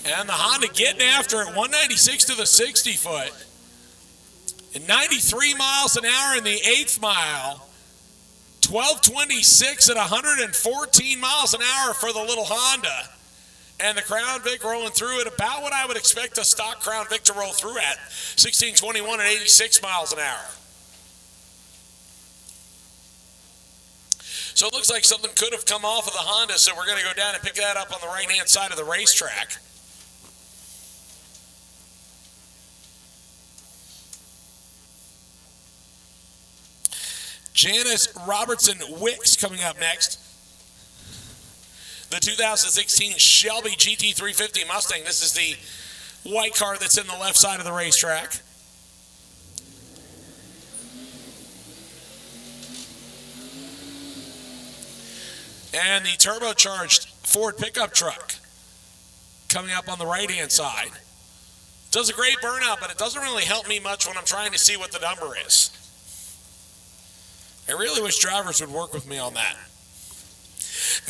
And the Honda getting after it, 196 to the 60-foot. And 93 miles an hour in the 8th mile. 1226 at 114 miles an hour for the little Honda. And the Crown Vic rolling through at about what I would expect a stock Crown Vic to roll through at. 1621 at 86 miles an hour. So it looks like something could have come off of the Honda, so we're going to go down and pick that up on the right-hand side of the racetrack. Janice Robertson Wicks coming up next. The 2016 Shelby GT350 Mustang. This is the white car that's in the left side of the racetrack. And the turbocharged Ford pickup truck coming up on the right-hand side. Does a great burnout, but it doesn't really help me much when I'm trying to see what the number is. I really wish drivers would work with me on that.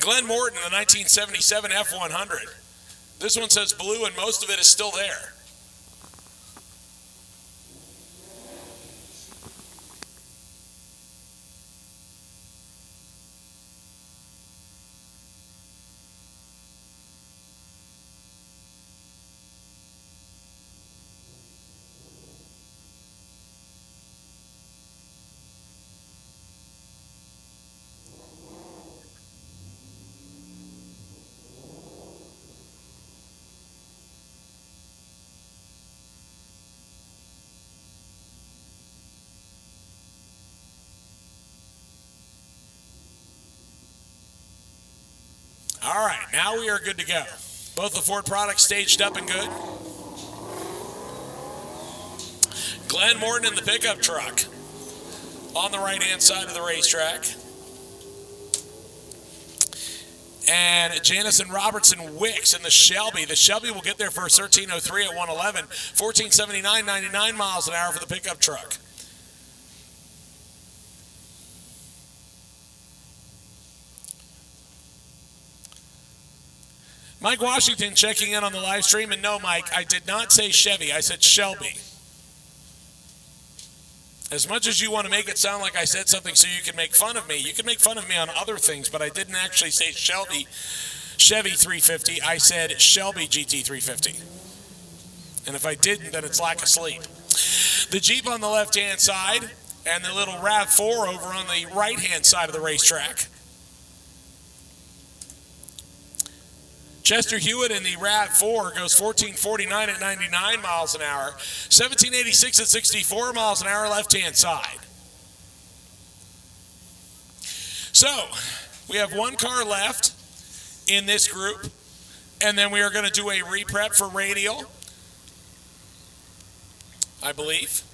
Glenn Morton, the 1977 F100. This one says blue, and most of it is still there. All right, now we are good to go. Both the Ford products staged up and good. Glenn Morton in the pickup truck on the right-hand side of the racetrack. And Janice and Robertson Wicks in the Shelby. The Shelby will get there for 1303 at 111. 1479, 99 miles an hour for the pickup truck. Mike Washington checking in on the live stream. And no, Mike, I did not say Chevy. I said Shelby. As much as you want to make it sound like I said something so you can make fun of me, you can make fun of me on other things, but I didn't actually say Chevy 350. I said Shelby GT350. And if I didn't, then it's lack of sleep. The Jeep on the left-hand side and the little RAV4 over on the right-hand side of the racetrack. Chester Hewitt in the RAV4 goes 1449 at 99 miles an hour. 1786 at 64 miles an hour left-hand side. So, we have one car left in this group, and then we are going to do a re-prep for radial, I believe.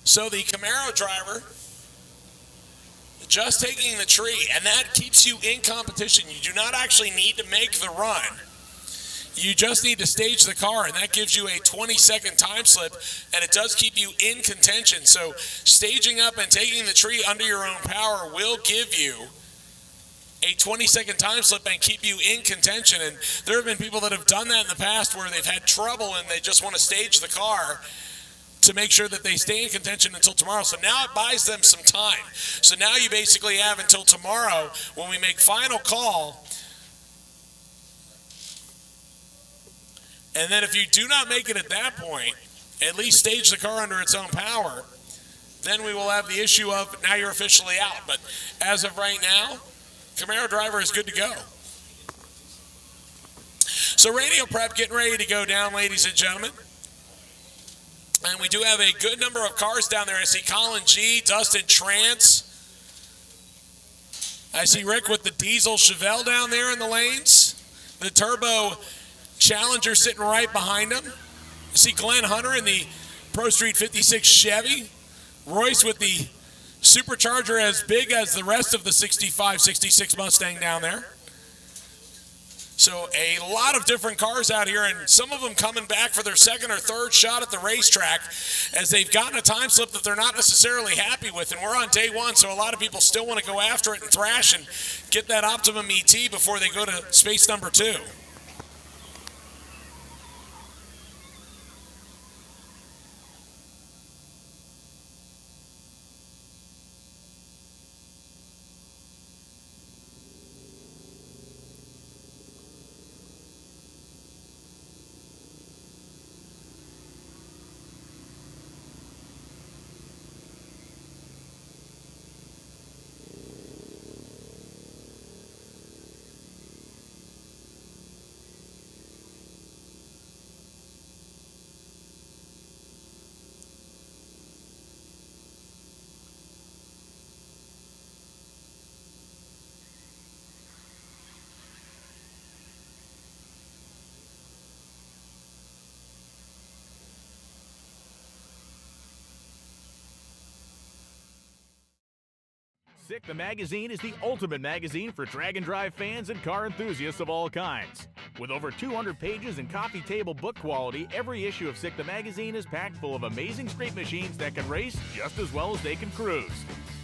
So the Camaro driver just taking the tree, and that keeps you in competition. You do not actually need to make the run. You just need to stage the car, and that gives you a 20-second time slip, and it does keep you in contention. So staging up and taking the tree under your own power will give you a 20-second time slip and keep you in contention. And there have been people that have done that in the past where they've had trouble and they just want to stage the car to make sure that they stay in contention until tomorrow. So now it buys them some time. So now you basically have until tomorrow when we make final call. And then if you do not make it at that point, at least stage the car under its own power, then we will have the issue of now you're officially out. But as of right now, Camaro driver is good to go. So radio prep getting ready to go down, ladies and gentlemen. And we do have a good number of cars down there. I see Colin G, Dustin Trance. I see Rick with the diesel Chevelle down there in the lanes. The turbo Challenger sitting right behind him. I see Glenn Hunter in the Pro Street 56 Chevy. Royce with the Supercharger as big as the rest of the 65, 66 Mustang down there. So a lot of different cars out here, and some of them coming back for their second or third shot at the racetrack as they've gotten a time slip that they're not necessarily happy with. And we're on day one, so a lot of people still want to go after it and thrash and get that optimum ET before they go to space number 2. Sick the Magazine is the ultimate magazine for drag and drive fans and car enthusiasts of all kinds. With over 200 pages and coffee table book quality, every issue of Sick the Magazine is packed full of amazing street machines that can race just as well as they can cruise.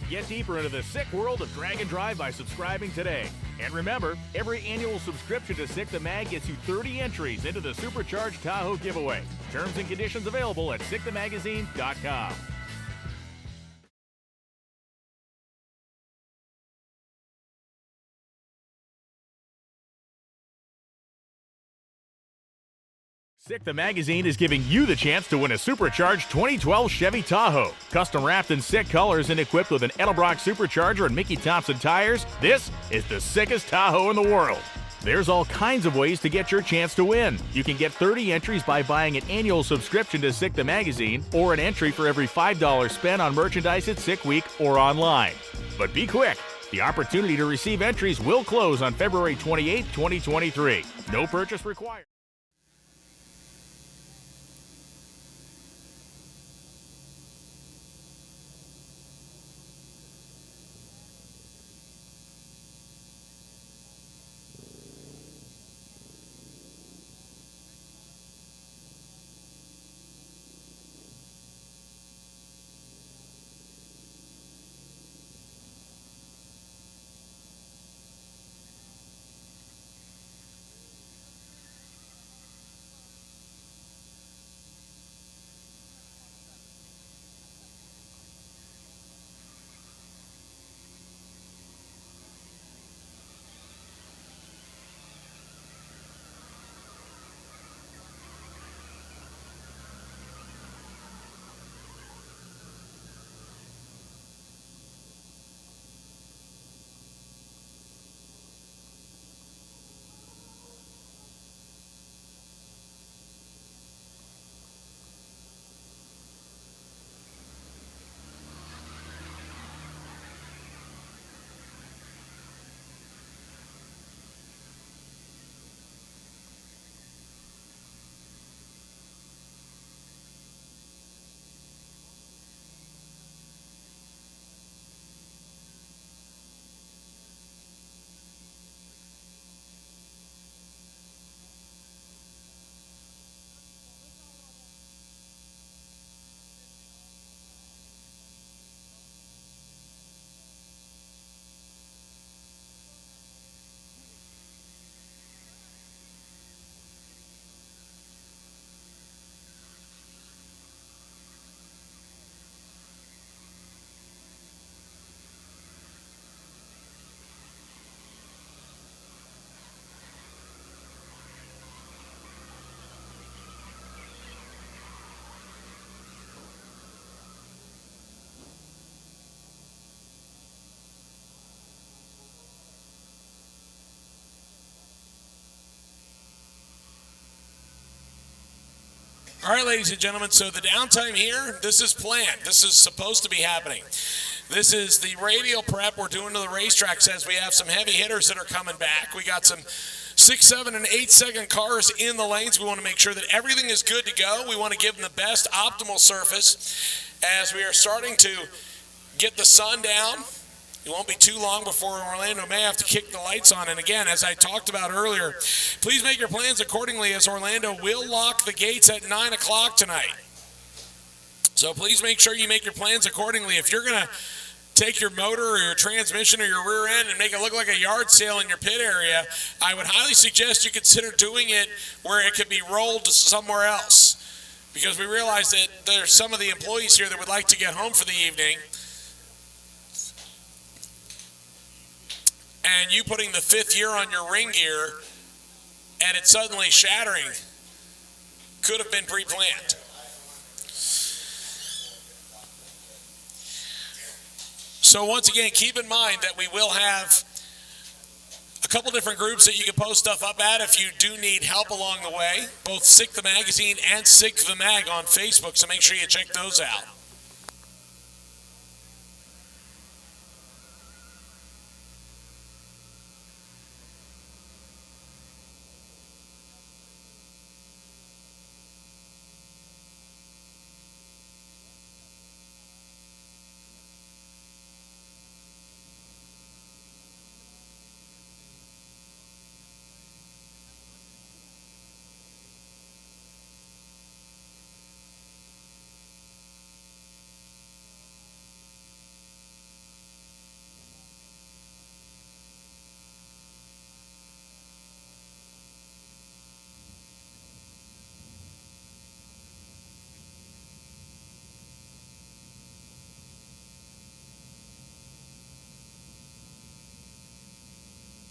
Get deeper into the sick world of drag and drive by subscribing today. And remember, every annual subscription to Sick the Mag gets you 30 entries into the Supercharged Tahoe giveaway. Terms and conditions available at sickthemagazine.com. Sick the Magazine is giving you the chance to win a Supercharged 2012 Chevy Tahoe. Custom wrapped in sick colors and equipped with an Edelbrock Supercharger and Mickey Thompson tires, this is the sickest Tahoe in the world. There's all kinds of ways to get your chance to win. You can get 30 entries by buying an annual subscription to Sick the Magazine, or an entry for every $5 spent on merchandise at Sick Week or online. But be quick. The opportunity to receive entries will close on February 28, 2023. No purchase required. All right, ladies and gentlemen, so the downtime here, this is planned. This is supposed to be happening. This is the radial prep we're doing to the racetrack. Says we have some heavy hitters that are coming back. We got some 6, 7, and 8 second cars in the lanes. We want to make sure that everything is good to go. We want to give them the best optimal surface as we are starting to get the sun down. It won't be too long before Orlando may have to kick the lights on. And again, as I talked about earlier, please make your plans accordingly, as Orlando will lock the gates at 9 o'clock tonight. So please make sure you make your plans accordingly. If you're going to take your motor or your transmission or your rear end and make it look like a yard sale in your pit area, I would highly suggest you consider doing it where it could be rolled to somewhere else, because we realize that there's some of the employees here that would like to get home for the evening. And you putting the 5th year on your ring gear and it suddenly shattering could have been pre-planned. So once again, keep in mind that we will have a couple different groups that you can post stuff up at if you do need help along the way. Both Sick the Magazine and Sick the Mag on Facebook, so make sure you check those out.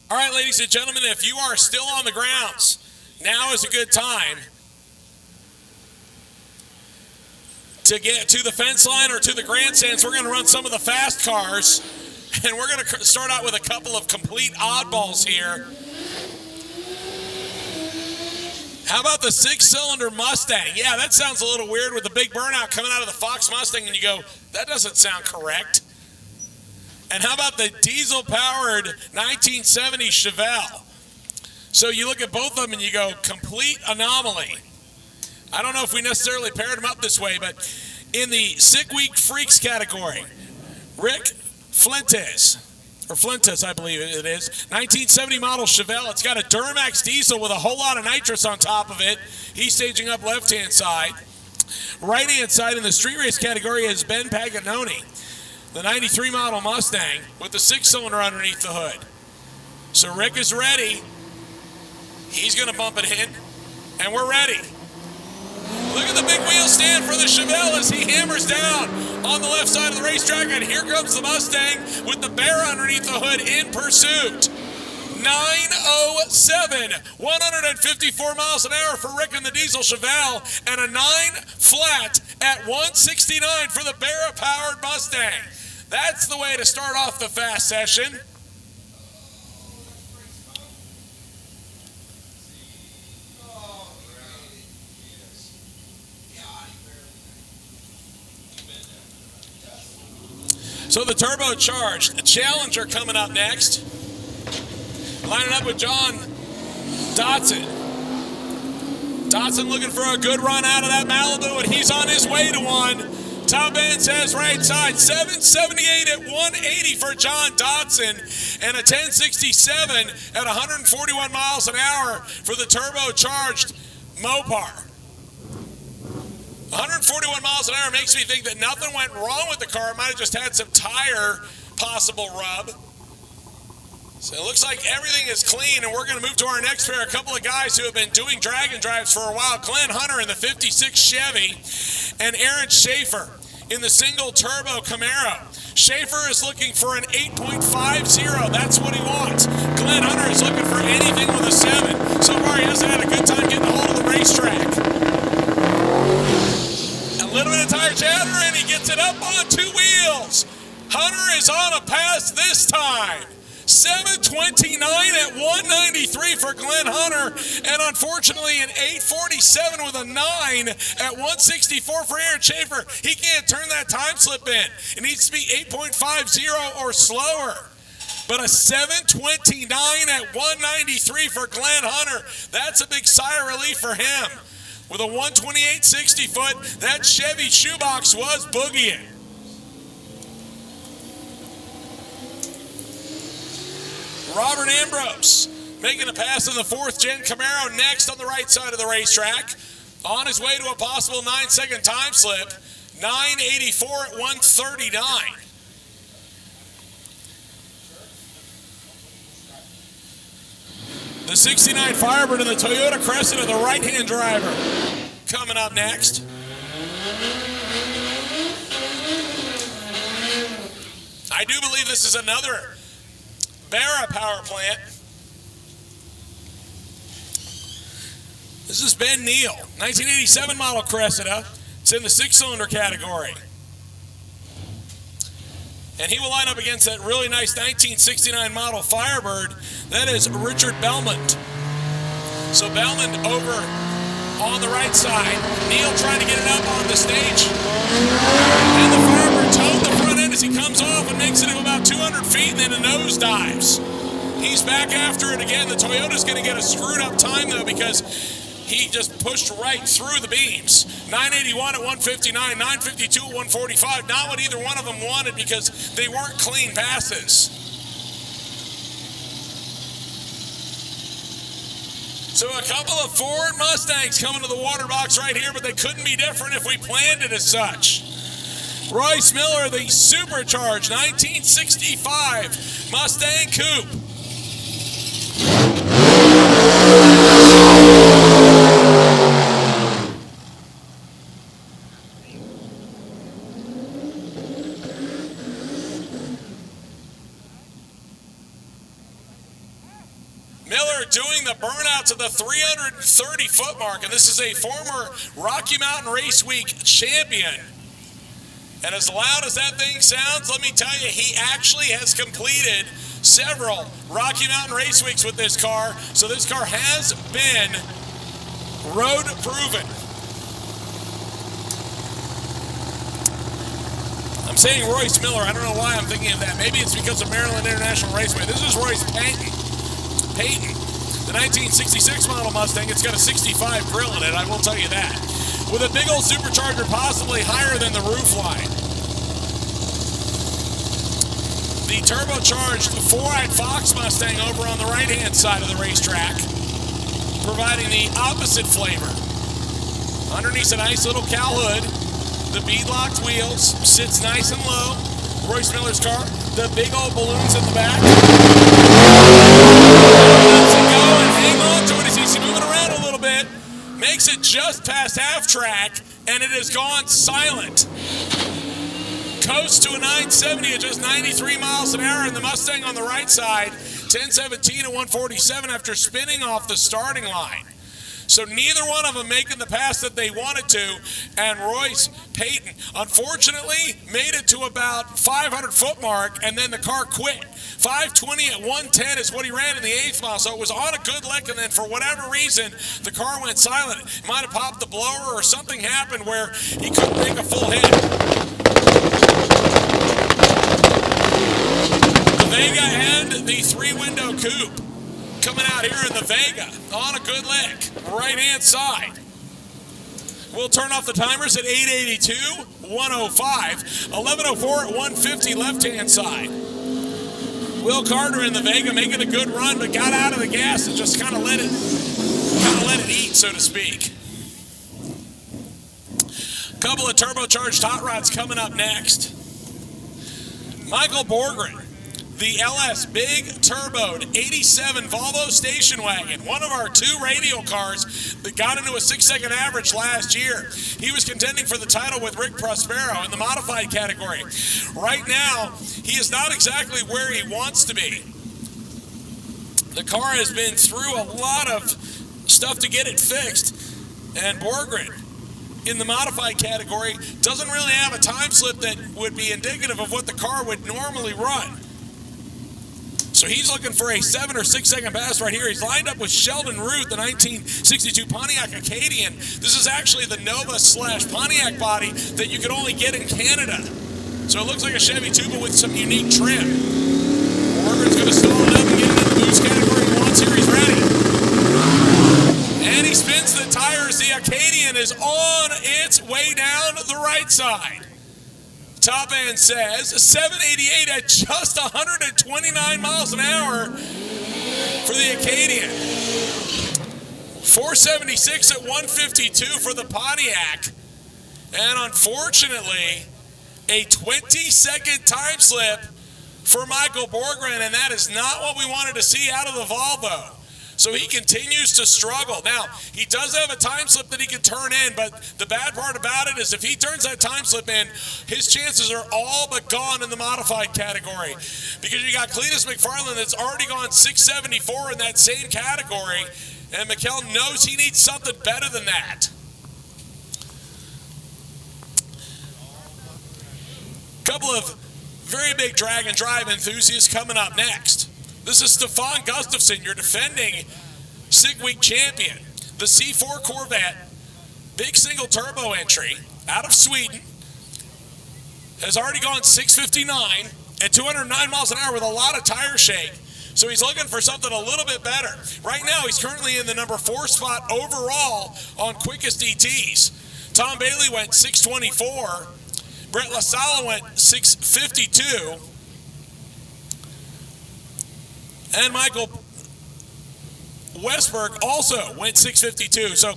All right, ladies and gentlemen, if you are still on the grounds, now is a good time to get to the fence line or to the grandstands. We're going to run some of the fast cars, and we're going to start out with a couple of complete oddballs here. How about the 6-cylinder Mustang? Yeah, that sounds a little weird with the big burnout coming out of the Fox Mustang, and you go, that doesn't sound correct. And how about the diesel-powered 1970 Chevelle? So you look at both of them and you go, complete anomaly. I don't know if we necessarily paired them up this way, but in the Sick Week Freaks category, Rick Fuentes, I believe it is, 1970 model Chevelle. It's got a Duramax diesel with a whole lot of nitrous on top of it. He's staging up left-hand side. Right-hand side in the street race category is Ben Paganoni, the 93 model Mustang with the 6-cylinder underneath the hood. So Rick is ready. He's going to bump it in, and we're ready. Look at the big wheel stand for the Chevelle as he hammers down on the left side of the racetrack, and here comes the Mustang with the bear underneath the hood in pursuit. 907, 154 miles an hour for Rick in the diesel Chevelle, and a 9 flat at 169 for the Barra-powered Mustang. That's the way to start off the fast session. So the turbocharged Challenger coming up next. Lining up with John Dotson. Dotson looking for a good run out of that Malibu, and he's on his way to one. Top end says right side, 778 at 180 for John Dotson, and a 1067 at 141 miles an hour for the turbocharged Mopar. 141 miles an hour makes me think that nothing went wrong with the car. It might have just had some tire possible rub. So it looks like everything is clean, and we're going to move to our next pair. A couple of guys who have been doing drag and drives for a while. Glenn Hunter in the 56 Chevy and Aaron Schaefer in the single turbo Camaro. Schaefer is looking for an 8.50. That's what he wants. Glenn Hunter is looking for anything with a 7. So far, he hasn't had a good time getting a hold of the racetrack. A little bit of tire chatter, and he gets it up on 2 wheels. Hunter is on a pass this time. 729 at 193 for Glenn Hunter, and unfortunately an 847 with a 9 at 164 for Aaron Schaefer. He can't turn that time slip in. It needs to be 8.50 or slower. But a 729 at 193 for Glenn Hunter. That's a big sigh of relief for him. With a 128 60 foot, that Chevy shoebox was boogieing. Robert Ambrose making a pass in the 4th gen Camaro next on the right side of the racetrack. On his way to a possible 9-second time slip. 984 at 139. The 69 Firebird and the Toyota Cressida, the right-hand driver, coming up next. I do believe this is another Barra power plant. This is Ben Neal, 1987 model Cressida. It's in the 6-cylinder category. And he will line up against that really nice 1969 model Firebird. That is Richard Belmont. So Belmont over on the right side. Neal trying to get it up on the stage. And the Firebird towed the front end as he comes off and makes it to about 200 feet and then a nose dives. He's back after it again. The Toyota's going to get a screwed up time though because he just pushed right through the beams. 981 at 159, 952 at 145. Not what either one of them wanted because they weren't clean passes. So a couple of Ford Mustangs coming to the water box right here, but they couldn't be different if we planned it as such. Royce Miller, the Supercharged 1965 Mustang Coupe. the 330 foot mark, and this is a former Rocky Mountain Race Week champion. And as loud as that thing sounds, let me tell you, he actually has completed several Rocky Mountain Race Weeks with this car, so this car has been road proven. I'm saying Royce Miller. I don't know why I'm thinking of that. Maybe it's because of Maryland International Raceway. This is Royce Payton. The 1966 model Mustang. It's got a 65 grill in it, I will tell you that. With a big old supercharger possibly higher than the roof line. The turbocharged 4-eyed Fox Mustang over on the right-hand side of the racetrack, providing the opposite flavor. Underneath a nice little cow hood, the bead-locked wheels, sits nice and low. Royce Miller's car, the big old balloons in the back. Lets it go and hang on to it as he's moving around a little bit. Makes it just past half track, and it has gone silent. Coast to a 970 at just 93 miles an hour, and the Mustang on the right side, 1017 at 147 after spinning off the starting line. So neither one of them making the pass that they wanted to, and Royce Payton, unfortunately, made it to about 500 foot mark, and then the car quit. 520 at 110 is what he ran in the 8th mile, so it was on a good lick, and then for whatever reason, the car went silent. It might have popped the blower or something happened where he couldn't make a full hit. The Vega and the 3-window coupe coming out here in the Vega on a good lick, right-hand side. We'll turn off the timers at 882, 105, 1104 at 150, left-hand side. Will Carter in the Vega making a good run, but got out of the gas and just kind of let it eat, so to speak. Couple of turbocharged hot rods coming up next. Michael Borgren, the LS big turboed 87 Volvo station wagon, one of our 2 radial cars that got into a 6-second average last year. He was contending for the title with Rick Prospero in the modified category. Right now, he is not exactly where he wants to be. The car has been through a lot of stuff to get it fixed, and Borgren in the modified category doesn't really have a time slip that would be indicative of what the car would normally run. So he's looking for a 7 or 6 second pass right here. He's lined up with Sheldon Root, the 1962 Pontiac Acadian. This is actually the Nova/Pontiac body that you could only get in Canada. So it looks like a Chevy Tuba with some unique trim. Morgan's going to stall it up and get it in the boost category he wants here. He's ready. And he spins the tires. The Acadian is on its way down the right side. Top end says 788 at just 129 miles an hour for the Acadian. 476 at 152 for the Pontiac. And unfortunately, a 20-second time slip for Michael Borgren, and that is not what we wanted to see out of the Volvo. So he continues to struggle. Now, he does have a time slip that he can turn in, but the bad part about it is if he turns that time slip in, his chances are all but gone in the modified category. Because you got Cletus McFarland that's already gone 674 in that same category, and McKell knows he needs something better than that. Couple of very big drag and drive enthusiasts coming up next. This is Stefan Gustafsson, your defending SIG Week champion. The C4 Corvette, big single turbo entry out of Sweden, has already gone 659 at 209 miles an hour with a lot of tire shake. So he's looking for something a little bit better. Right now, he's currently in the number 4 spot overall on quickest ETs. Tom Bailey went 624. Brett LaSalle went 652. And Michael Westberg also went 652. So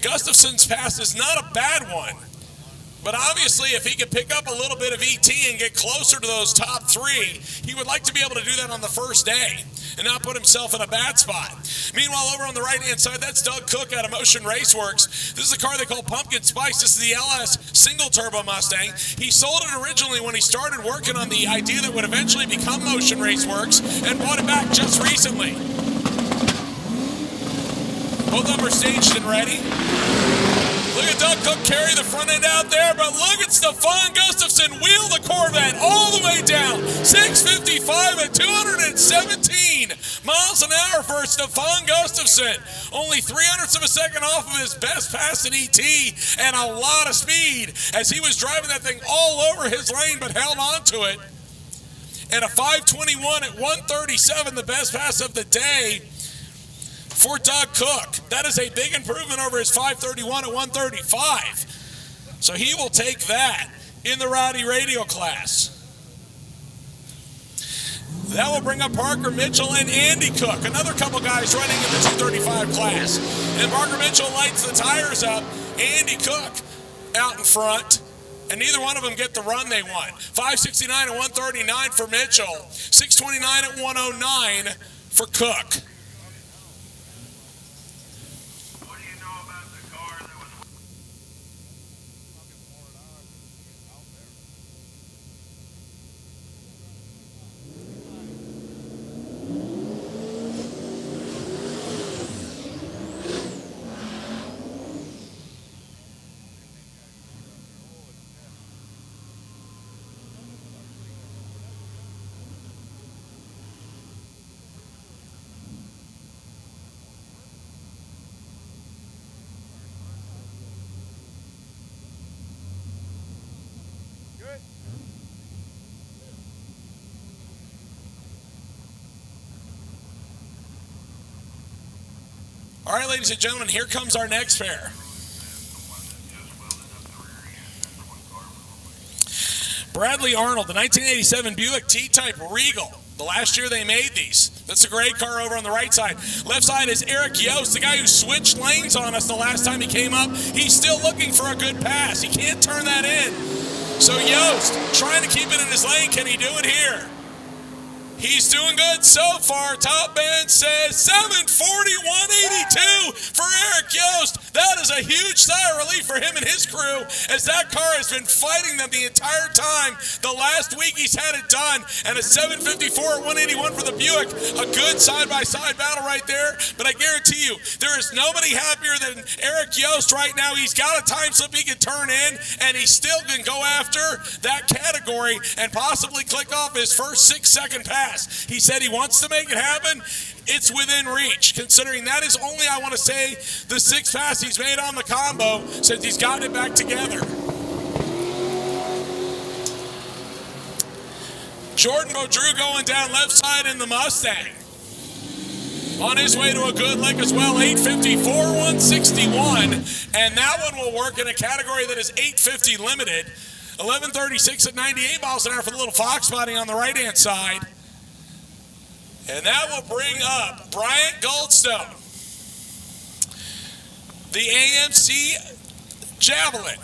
Gustafsson's pass is not a bad one. But obviously, if he could pick up a little bit of ET and get closer to those top 3, he would like to be able to do that on the first day and not put himself in a bad spot. Meanwhile, over on the right-hand side, that's Doug Cook out of Motion Raceworks. This is a car they call Pumpkin Spice. This is the LS single-turbo Mustang. He sold it originally when he started working on the idea that would eventually become Motion Raceworks and bought it back just recently. Both of them are staged and ready. Look at Doug Cook carry the front end out there, but look at Stefan Gustafson wheel the Corvette all the way down. 655 at 217 miles an hour for Stefan Gustafson. Only 0.03 of a second off of his best pass in ET, and a lot of speed as he was driving that thing all over his lane, but held on to it. And a 521 at 137, the best pass of the day for Doug Cook. That is a big improvement over his 531 at 135. So he will take that in the Rowdy Radial class. That will bring up Parker Mitchell and Andy Cook, another couple guys running in the 235 class. And Parker Mitchell lights the tires up. Andy Cook out in front. And neither one of them get the run they want. 569 at 139 for Mitchell. 629 at 109 for Cook. All right, ladies and gentlemen, here comes our next pair. Bradley Arnold, the 1987 Buick T-Type Regal. The last year they made these. That's a great car over on the right side. Left side is Eric Yost, the guy who switched lanes on us the last time he came up. He's still looking for a good pass. He can't turn that in. So Yost, trying to keep it in his lane. Can he do it here? He's doing good so far. Top Band says 741.82 for Eric Yost. That is a huge sigh of relief for him and his crew, as that car has been fighting them the entire time. The last week he's had it done, and a 754 at 181 for the Buick. A good side-by-side battle right there, but I guarantee you, there is nobody happier than Eric Yost right now. He's got a time slip he can turn in, and he still can go after that category and possibly click off his first 6-second pass. He said he wants to make it happen. It's within reach, considering that is only, I want to say, the 6th pass he's made on the combo since he's gotten it back together. Jordan Beaudreau going down left side in the Mustang. On his way to a good lick as well, 854, 161. And that one will work in a category that is 850 limited. 1136 at 98 miles an hour for the little Fox body on the right-hand side. And that will bring up Bryant Goldstone, the AMC Javelin.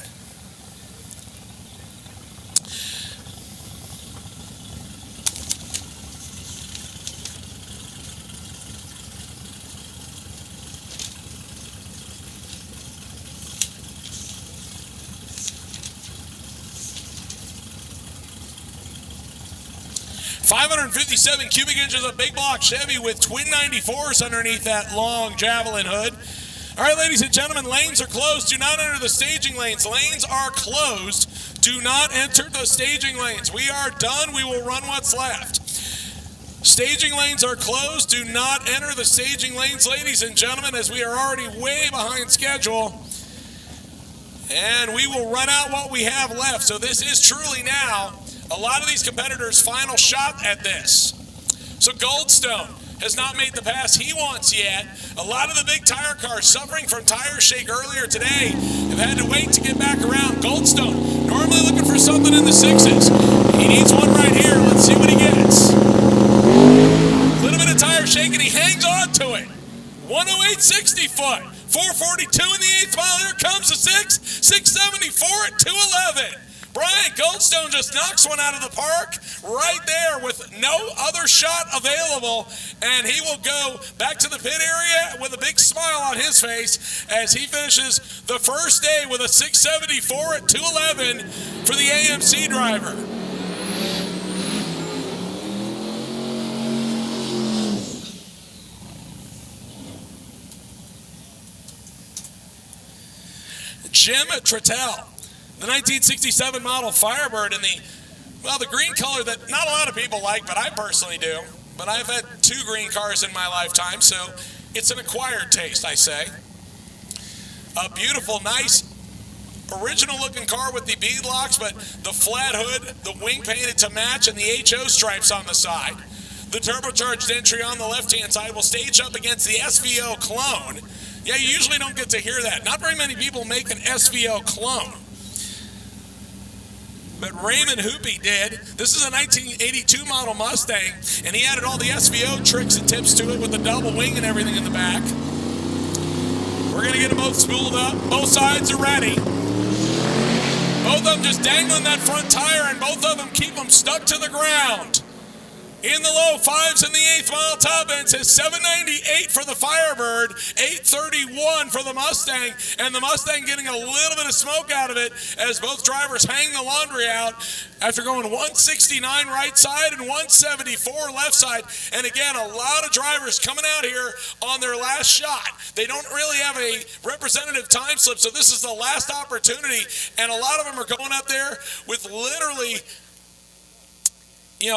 .557 cubic inches of big block Chevy with twin 94s underneath that long Javelin hood. All right, ladies and gentlemen, lanes are closed. Do not enter the staging lanes. Lanes are closed. Do not enter the staging lanes. We are done. We will run what's left. Staging lanes are closed. Do not enter the staging lanes, ladies and gentlemen, as we are already way behind schedule. And we will run out what we have left. So this is truly now a lot of these competitors' final shot at this. So Goldstone has not made the pass he wants yet. A lot of the big tire cars suffering from tire shake earlier today have had to wait to get back around. Goldstone normally looking for something in the 6s. He needs one right here. Let's see what he gets. A little bit of tire shake and he hangs on to it. 108.60 foot. 442 in the 8th mile. Here comes the 6. 674 at 211. Bryant Goldstone just knocks one out of the park right there with no other shot available, and he will go back to the pit area with a big smile on his face as he finishes the first day with a 674 at 211 for the AMC driver. Jim Trettel, the 1967 model Firebird in the green color that not a lot of people like, but I personally do. But I've had 2 green cars in my lifetime, so it's an acquired taste, I say. A beautiful, nice, original-looking car with the bead locks, but the flat hood, the wing painted to match, and the HO stripes on the side. The turbocharged entry on the left-hand side will stage up against the SVO clone. Yeah, you usually don't get to hear that. Not very many people make an SVO clone. But Raymond Hoopy did. This is a 1982 model Mustang, and he added all the SVO tricks and tips to it with the double wing and everything in the back. We're going to get them both spooled up. Both sides are ready. Both of them just dangling that front tire, and both of them keep them stuck to the ground. In the low 5s in the 8th mile top end says 798 for the Firebird, 831 for the Mustang, and the Mustang getting a little bit of smoke out of it as both drivers hang the laundry out after going 169 right side and 174 left side. And again, a lot of drivers coming out here on their last shot. They don't really have a representative time slip, so this is the last opportunity, and a lot of them are going up there with literally,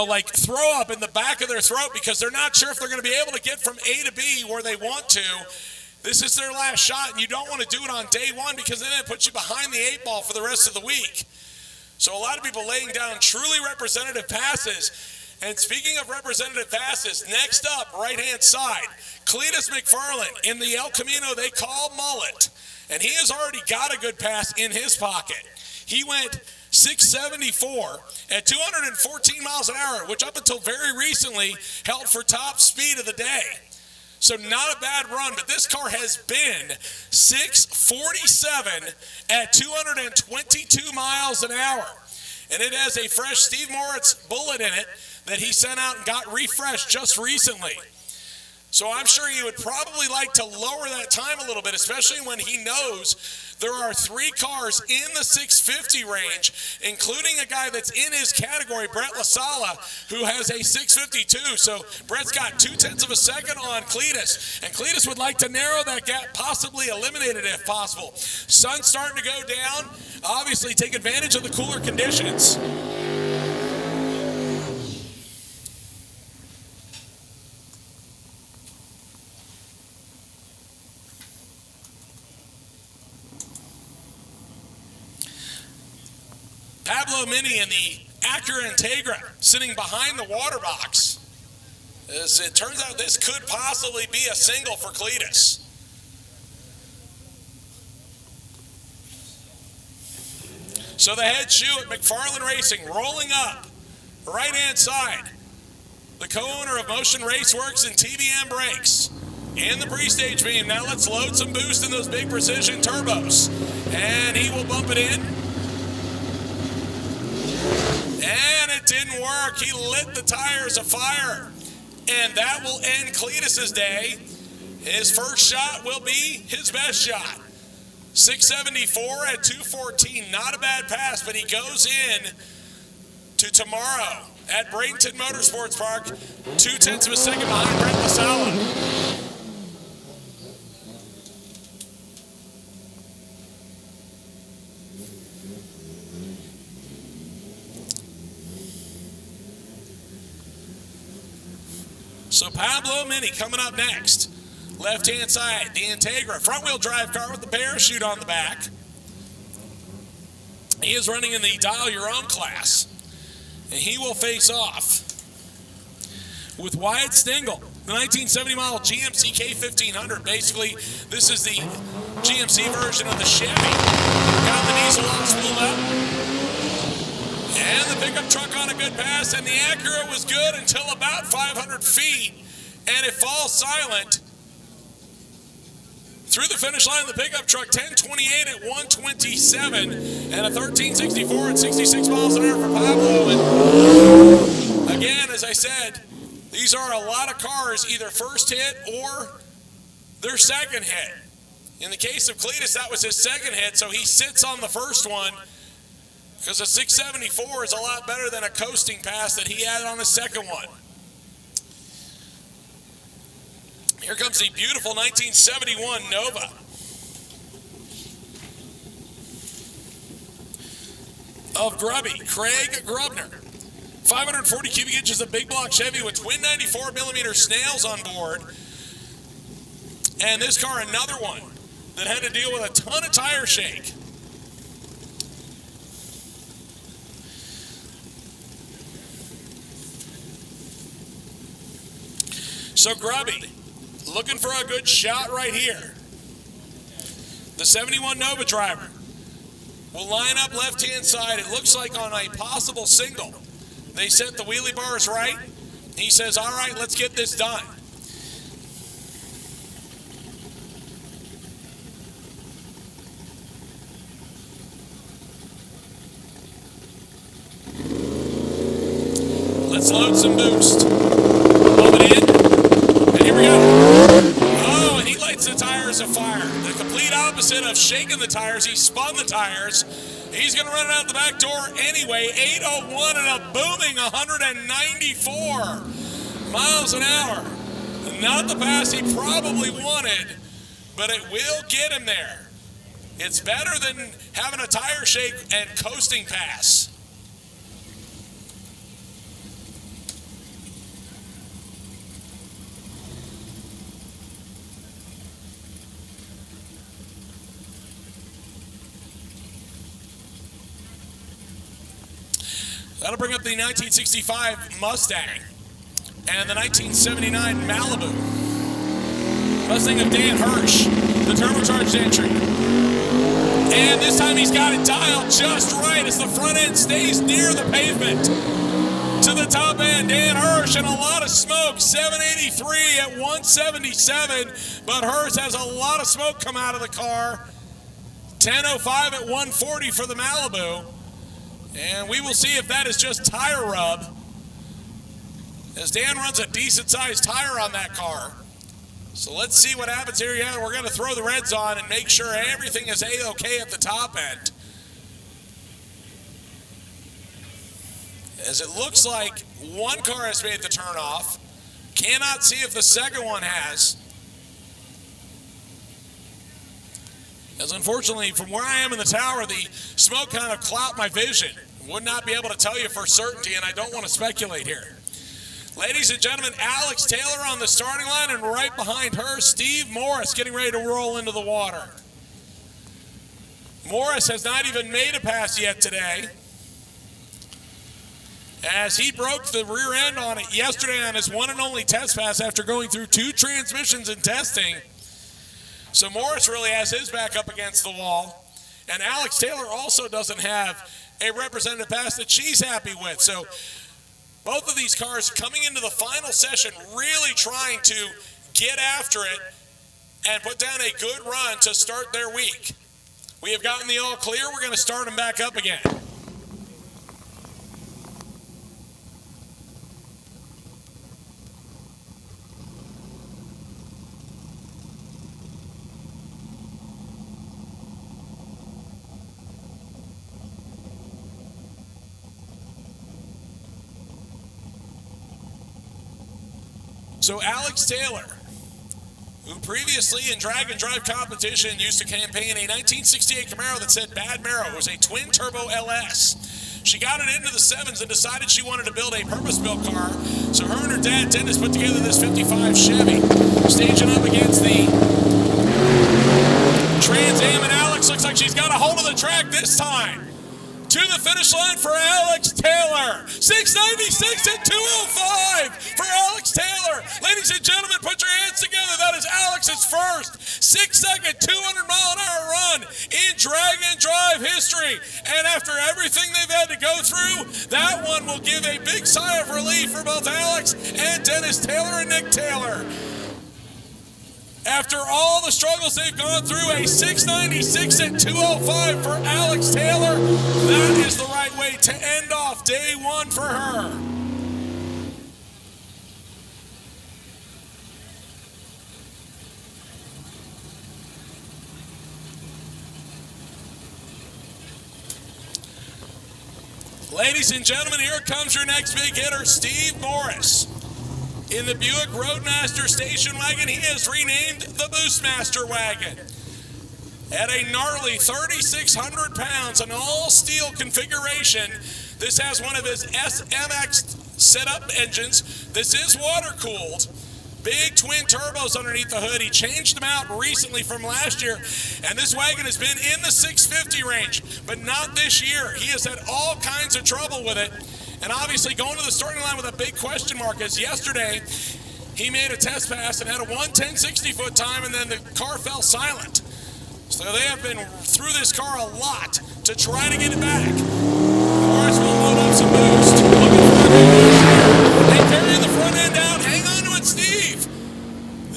like throw up in the back of their throat because they're not sure if they're going to be able to get from A to B where they want to. This is their last shot, and you don't want to do it on day one because then it puts you behind the 8 ball for the rest of the week. So a lot of people laying down truly representative passes. And speaking of representative passes, next up, right-hand side, Cletus McFarland in the El Camino they call Mullet. And he has already got a good pass in his pocket. He went 674 at 214 miles an hour, which up until very recently held for top speed of the day. So not a bad run, but this car has been 647 at 222 miles an hour. And it has a fresh Steve Moritz bullet in it that he sent out and got refreshed just recently. So I'm sure he would probably like to lower that time a little bit, especially when he knows there are 3 cars in the 650 range, including a guy that's in his category, Brett LaSala, who has a 652. So Brett's got 0.2 of a second on Cletus, and Cletus would like to narrow that gap, possibly eliminate it if possible. Sun's starting to go down. Obviously, take advantage of the cooler conditions. Pablo Mini in the Acura Integra sitting behind the water box. As it turns out, this could possibly be a single for Cletus. So the head shoe at McFarland Racing rolling up, right-hand side. The co-owner of Motion Raceworks and TBM Brakes in the pre-stage beam. Now let's load some boost in those big precision turbos. And he will bump it in. And it didn't work. He lit the tires afire. And that will end Cletus's day. His first shot will be his best shot. 674 at 214. Not a bad pass, but he goes in to tomorrow at Bradenton Motorsports Park. 0.2 of a second behind Brett LaSala. So Pablo Mini coming up next. Left-hand side, the Integra, front-wheel drive car with the parachute on the back. He is running in the Dial Your Own class. And he will face off with Wyatt Stingle, the 1970 model GMC K1500. Basically, this is the GMC version of the Chevy. Got the diesel all spooled up. And the pickup truck on a good pass, and the Acura was good until about 500 feet, and it falls silent. Through the finish line, the pickup truck, 10:28 at 127, and a 13:64 at 66 miles an hour for Pablo. And again, as I said, these are a lot of cars, either first hit or their second hit. In the case of Cletus, that was his second hit, so he sits on the first one, because a 674 is a lot better than a coasting pass that he had on his second one. Here comes the beautiful 1971 Nova. of Grubby, Craig Grubner. 540 cubic inches of big block Chevy with twin 94mm snails on board. And this car, another one that had to deal with a ton of tire shake. So Grubby, looking for a good shot right here. The 71 Nova driver will line up left-hand side. It looks like on a possible single. They set the wheelie bars right. He says, all right, let's get this done. Let's load some boost. Load it in. And here we go. Oh, and he lights the tires afire. The complete opposite of shaking the tires. He spun the tires. He's going to run it out the back door anyway. 801 and a booming 194 miles an hour. Not the pass he probably wanted, but it will get him there. It's better than having a tire shake and coasting pass. That'll bring up the 1965 Mustang and the 1979 Malibu. Mustang of Dan Hirsch, the turbocharged entry. And this time he's got it dialed just right as the front end stays near the pavement. To the top end, Dan Hirsch and a lot of smoke. 783 at 177, but Hirsch has a lot of smoke come out of the car. 1005 at 140 for the Malibu. And we will see if that is just tire rub, as Dan runs a decent-sized tire on that car. So let's see what happens here. Yeah, we're going to throw the reds on and make sure everything is A-OK at the top end. As it looks like one car has made the turn off. Cannot see if the second one has. As unfortunately, from where I am in the tower, the smoke kind of clouded my vision. Would not be able to tell you for certainty, and I don't want to speculate here. Ladies and gentlemen, Alex Taylor on the starting line, and right behind her, Steve Morris getting ready to roll into the water. Morris has not even made a pass yet today, as he broke the rear end on it yesterday on his one and only test pass after going through 2 transmissions and testing. So Morris really has his back up against the wall. And Alex Taylor also doesn't have a representative pass that she's happy with. So both of these cars coming into the final session really trying to get after it and put down a good run to start their week. We have gotten the all clear. We're going to start them back up again. So Alex Taylor, who previously in drag and drive competition used to campaign a 1968 Camaro that said Bad Marrow, it was a twin turbo LS. She got it into the 7s and decided she wanted to build a purpose-built car. So her and her dad, Dennis, put together this 55 Chevy, staging up against the Trans Am, and Alex looks like she's got a hold of the track this time. To the finish line for Alex Taylor. 696 at 205 for Alex Taylor. Ladies and gentlemen, put your hands together. That is Alex's first 6-second, 200-mile-an-hour run in drag and drive history. And after everything they've had to go through, that one will give a big sigh of relief for both Alex and Dennis Taylor and Nick Taylor. After all the struggles they've gone through, a 696 at 205 for Alex Taylor. That is the right way to end off day one for her. Ladies and gentlemen, here comes your next big hitter, Steve Morris. In the Buick Roadmaster station wagon, he is renamed the Boostmaster wagon. At a gnarly 3,600 pounds, an all-steel configuration, this has one of his SMX setup engines. This is water-cooled. Big twin turbos underneath the hood. He changed them out recently from last year, and this wagon has been in the 650 range, but not this year. He has had all kinds of trouble with it, and obviously going to the starting line with a big question mark, as yesterday he made a test pass and had a 1:10.60 foot time, and then the car fell silent. So they have been through this car a lot to try to get it back. Morris will load up some boost. They carry the front end out. Hang on to it, Steve.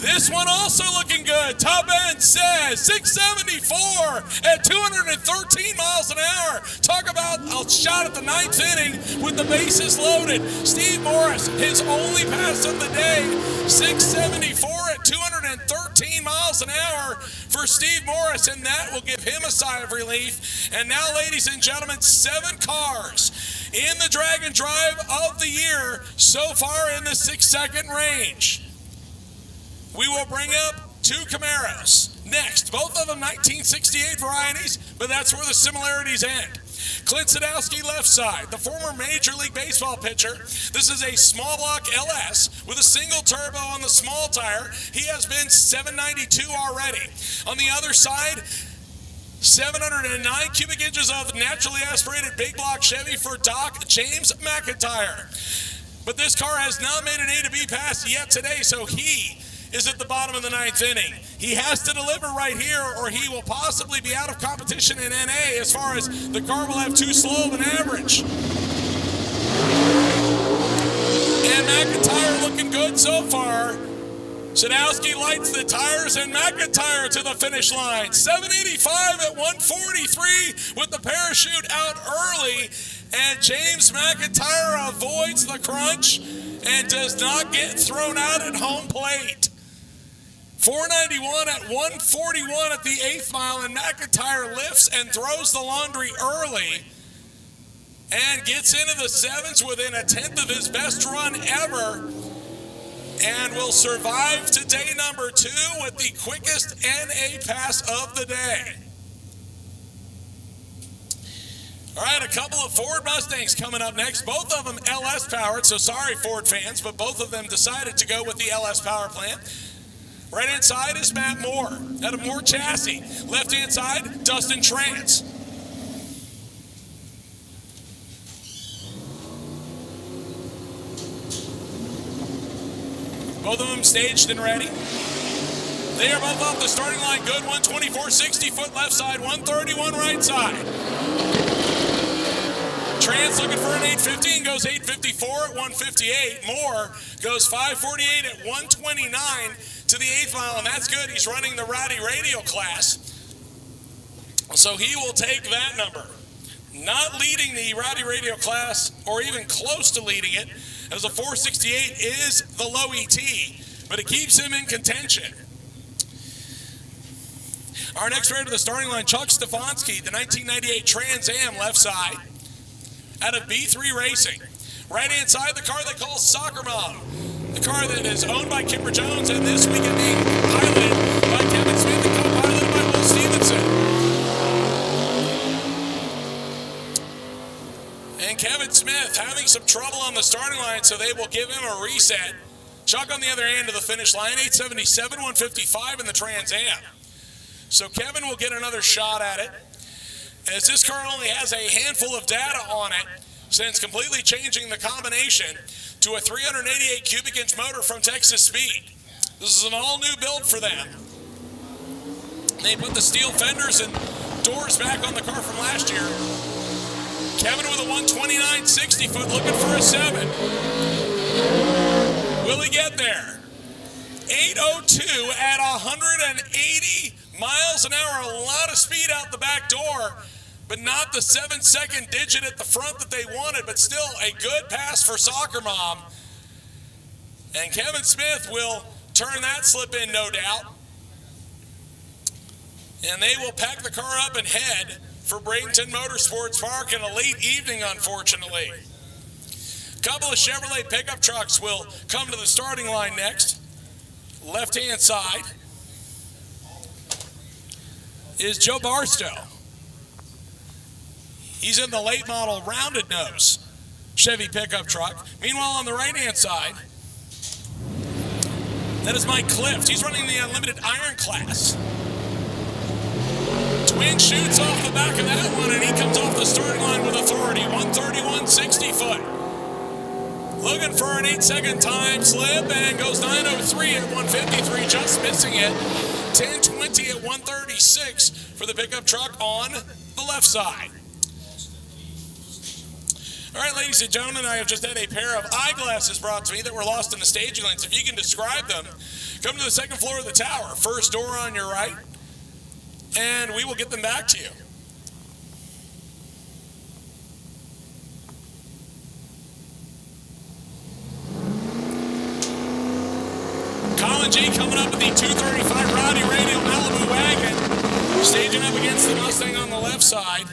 This one also looking good. Top end says 674 at 213 miles an hour. Talk about a shot at the 9th inning with the bases loaded. Steve Morris, his only pass of the day, 674 at 213 miles an hour for Steve Morris, and that will give him a sigh of relief. And now, ladies and gentlemen, 7 cars in the drag and drive of the year so far in the 6-second range. We will bring up 2 Camaros next, both of them 1968 varieties, but that's where the similarities end. Clint Sadowski left side, the former Major League Baseball pitcher. This is a small block LS with a single turbo on the small tire. He has been 792 already. On the other side, 709 cubic inches of naturally aspirated big block Chevy for Doc James McIntyre. But this car has not made an A to B pass yet today, so he is at the bottom of the 9th inning. He has to deliver right here, or he will possibly be out of competition in NA, as far as the car will have too slow of an average. And McIntyre looking good so far. Sadowski lights the tires, and McIntyre to the finish line. 785 at 143 with the parachute out early, and James McIntyre avoids the crunch and does not get thrown out at home plate. 491 at 141 at the 8th mile, and McIntyre lifts and throws the laundry early and gets into the 7s within a 10th of his best run ever, and will survive to day number 2 with the quickest NA pass of the day. All right, a couple of Ford Mustangs coming up next, both of them LS powered, so sorry Ford fans, but both of them decided to go with the LS power plant. Right hand side is Matt Moore out of Moore Chassis. Left hand side, Dustin Trance. Both of them staged and ready. They are both off the starting line good. 124.60 foot left side, 131 right side. Trance looking for an 850 and goes 854 at 158. Moore goes 548 at 129 to the 8th mile, and that's good. He's running the Rowdy Radial class, so he will take that number. Not leading the Rowdy Radial class, or even close to leading it, as a 468 is the low ET, but it keeps him in contention. Our next rider to the starting line, Chuck Stefanski, the 1998 Trans Am left side, out of B3 Racing. Right-hand side, the car they call Soccer Mom, the car that is owned by Kipper Jones, and this weekend being piloted by Kevin Smith and co-piloted by Will Stevenson. And Kevin Smith having some trouble on the starting line, so they will give him a reset. Chuck on the other end of the finish line, 877, 155 in the Trans Am. So Kevin will get another shot at it, as this car only has a handful of data on it since completely changing the combination to a 388 cubic inch motor from Texas Speed. This is an all-new build for them. They put the steel fenders and doors back on the car from last year. Kevin with a 129.60 foot looking for a 7. Will he get there? 802 at 180 miles an hour, a lot of speed out the back door, but not the 7-second digit at the front that they wanted, but still a good pass for Soccer Mom. And Kevin Smith will turn that slip in, no doubt. And they will pack the car up and head for Bradenton Motorsports Park in a late evening, unfortunately. A couple of Chevrolet pickup trucks will come to the starting line next. Left-hand side. is Joe Barstow. He's in the late model rounded nose Chevy pickup truck. Meanwhile, on the right-hand side, that is Mike Clift. He's running the Unlimited Iron class. Twin shoots off the back of that one, and he comes off the starting line with authority. 131 60 foot. Looking for an 8-second time slip and goes 9:03 at 153, just missing it. 10:20 at 136 for the pickup truck on the left side. All right, ladies and gentlemen, I have just had a pair of eyeglasses brought to me that were lost in the staging lanes. If you can describe them, come to the second floor of the tower. First door on your right, and we will get them back to you. Colin G coming up with the 235 Rowdy Radial Malibu wagon, staging up against the Mustang on the left side,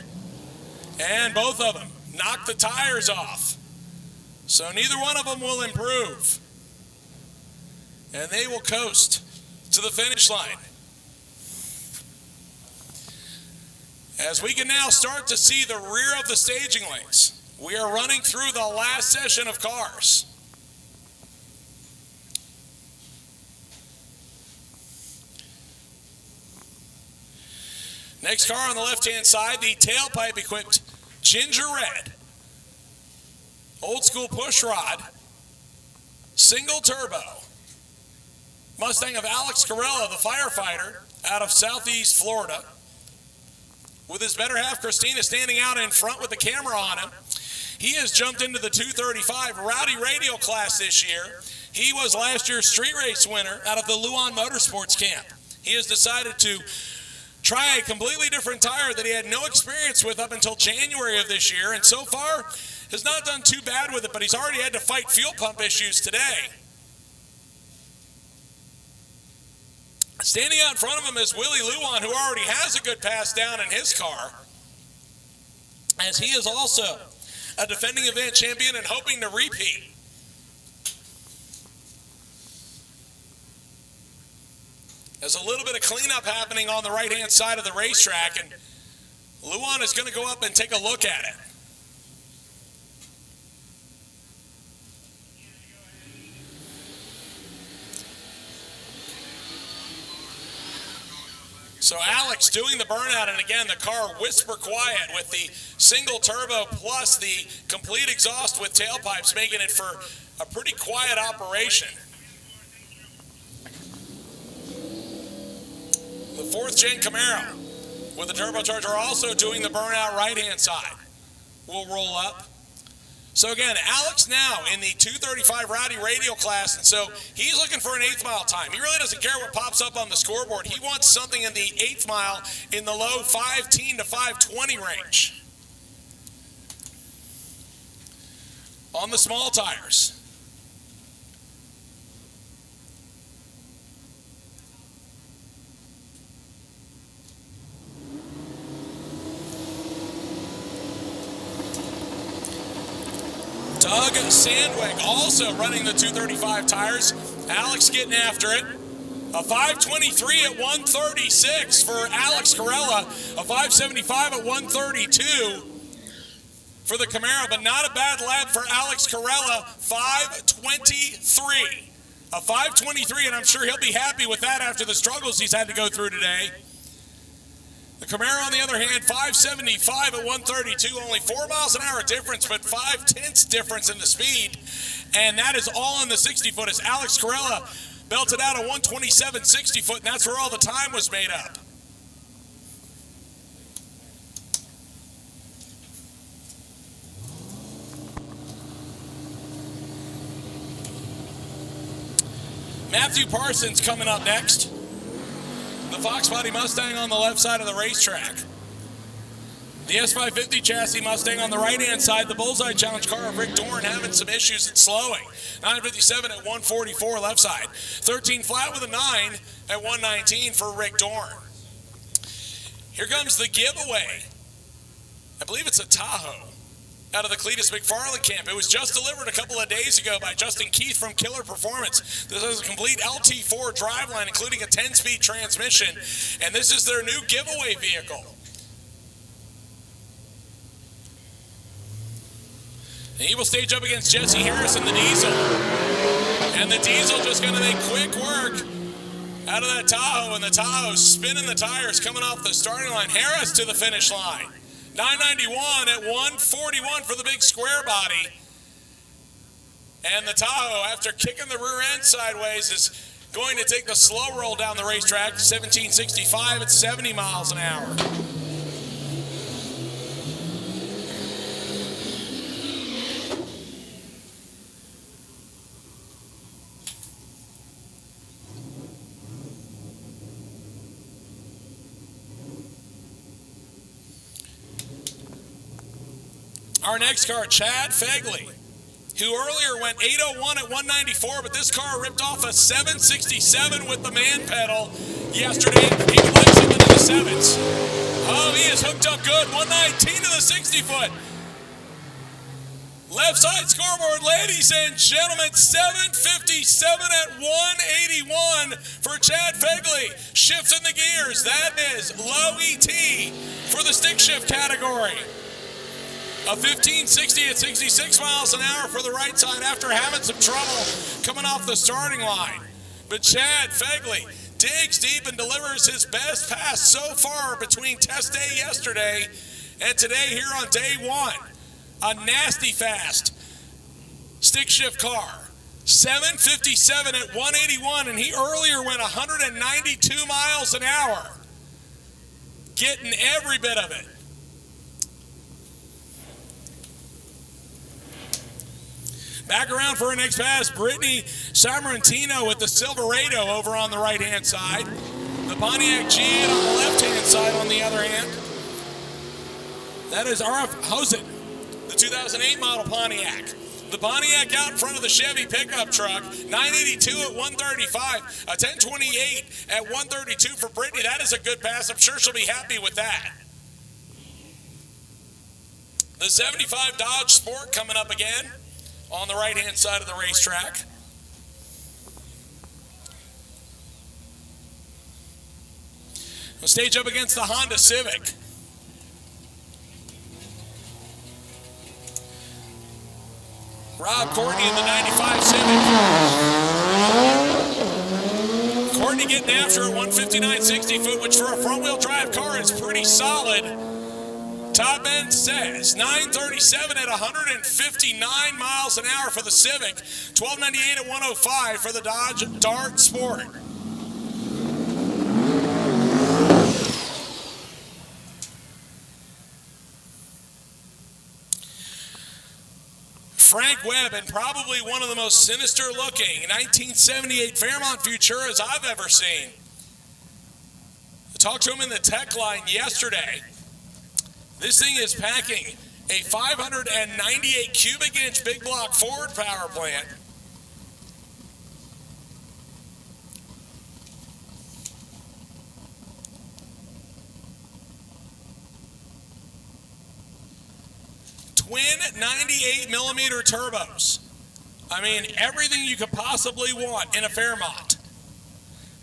and both of them knock the tires off. So neither one of them will improve, and they will coast to the finish line. As we can now start to see the rear of the staging lanes, we are running through the last session of cars. Next car on the left-hand side, the tailpipe-equipped Ginger Red, old-school pushrod, single turbo, Mustang of Alex Corella, the firefighter, out of Southeast Florida, with his better half, Christina, standing out in front with the camera on him. He has jumped into the 235 Rowdy Radial class this year. He was last year's street race winner out of the Luan Motorsports camp. He has decided to try a completely different tire that he had no experience with up until January of this year, and so far has not done too bad with it, but he's already had to fight fuel pump issues today. Standing out in front of him is Willie Luan, who already has a good pass down in his car, as he is also a defending event champion and hoping to repeat. There's a little bit of cleanup happening on the right-hand side of the racetrack, and Luan is going to go up and take a look at it. So Alex doing the burnout, and again, the car whisper quiet with the single turbo plus the complete exhaust with tailpipes, making it for a pretty quiet operation. The 4th gen Camaro with the turbocharger also doing the burnout right-hand side. We'll roll up. So again, Alex now in the 235 Rowdy Radial class, and so he's looking for an 8th mile time. He really doesn't care what pops up on the scoreboard. He wants something in the 8th mile in the low 5:10 to 5:20 range. On the small tires. Doug Sandwick also running the 235 tires. Alex getting after it. A 5:23 at 136 for Alex Corella. A 5:75 at 132 for the Camaro, but not a bad lap for Alex Corella. 5:23. A 5:23, and I'm sure he'll be happy with that after the struggles he's had to go through today. The Camaro, on the other hand, 5:75 at 132, only 4 miles an hour difference, but 5/10 difference in the speed. And that is all in the 60-foot as Alex Corella belted out a 127 60-foot, and that's where all the time was made up. Matthew Parsons coming up next. The Fox Body Mustang on the left side of the racetrack. The S550 chassis Mustang on the right-hand side. The Bullseye Challenge car of Rick Dorn having some issues and slowing. 957 at 144 left side. 13 flat with a 9 at 119 for Rick Dorn. Here comes the giveaway. I believe it's a Tahoe. out of the Cletus McFarland camp. It was just delivered a couple of days ago by Justin Keith from Killer Performance. This is a complete LT4 driveline, including a 10-speed transmission, and this is their new giveaway vehicle. And he will stage up against Jesse Harris in the Diesel. And the Diesel just going to make quick work out of that Tahoe, and the Tahoe spinning the tires coming off the starting line. Harris to the finish line. 991 at 141 for the big square body. And the Tahoe, after kicking the rear end sideways, is going to take the slow roll down the racetrack, 1765 at 70 miles an hour. Our next car, Chad Fegley, who earlier went 801 at 194, but this car ripped off a 767 with the man pedal yesterday. He would like something in the sevens. Oh, he is hooked up good. 119 to the 60-foot. Left side scoreboard, ladies and gentlemen, 757 at 181 for Chad Fegley. Shifting the gears. That is low ET for the stick shift category. A 1560 at 66 miles an hour for the right side after having some trouble coming off the starting line. But Chad Fegley digs deep and delivers his best pass so far between test day yesterday and today here on day one. A nasty fast stick shift car. 757 at 181, and he earlier went 192 miles an hour. Getting every bit of it. Back around for our next pass, Brittany Sammartino with the Silverado over on the right-hand side. The Pontiac G on the left-hand side on the other hand. That is R.F. Hosen, the 2008 model Pontiac. The Pontiac out in front of the Chevy pickup truck, 982 at 135, a 1028 at 132 for Brittany. That is a good pass. I'm sure she'll be happy with that. The 75 Dodge Sport coming up again on the right-hand side of the racetrack. We'll stage up against the Honda Civic. Rob Courtney in the 95 Civic. Courtney getting after it, 159 60 foot, which for a front-wheel drive car is pretty solid. Top end says 937 at 159 miles an hour for the Civic, 1298 at 105 for the Dodge Dart Sport. Frank Webb, and probably one of the most sinister looking 1978 Fairmont Futuras I've ever seen. I talked to him in the tech line yesterday. This thing is packing a 598 cubic inch big block Ford power plant. Twin 98 millimeter turbos. I mean, everything you could possibly want in a Fairmont.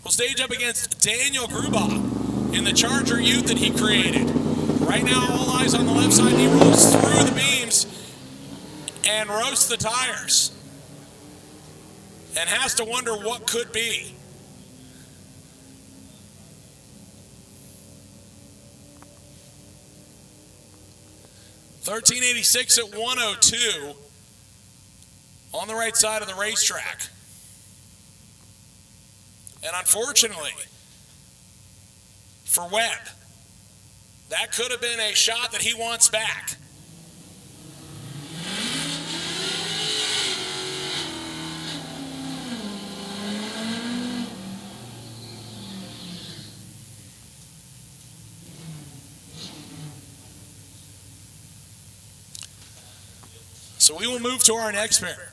We'll stage up against Daniel Grubaugh in the Charger Ute that he created. Right now, all eyes on the left side. He rolls through the beams and roasts the tires. And has to wonder what could be. $13.86 at 102 on the right side of the racetrack. And unfortunately, for Webb, that could have been a shot that he wants back. So we will move to our next pair.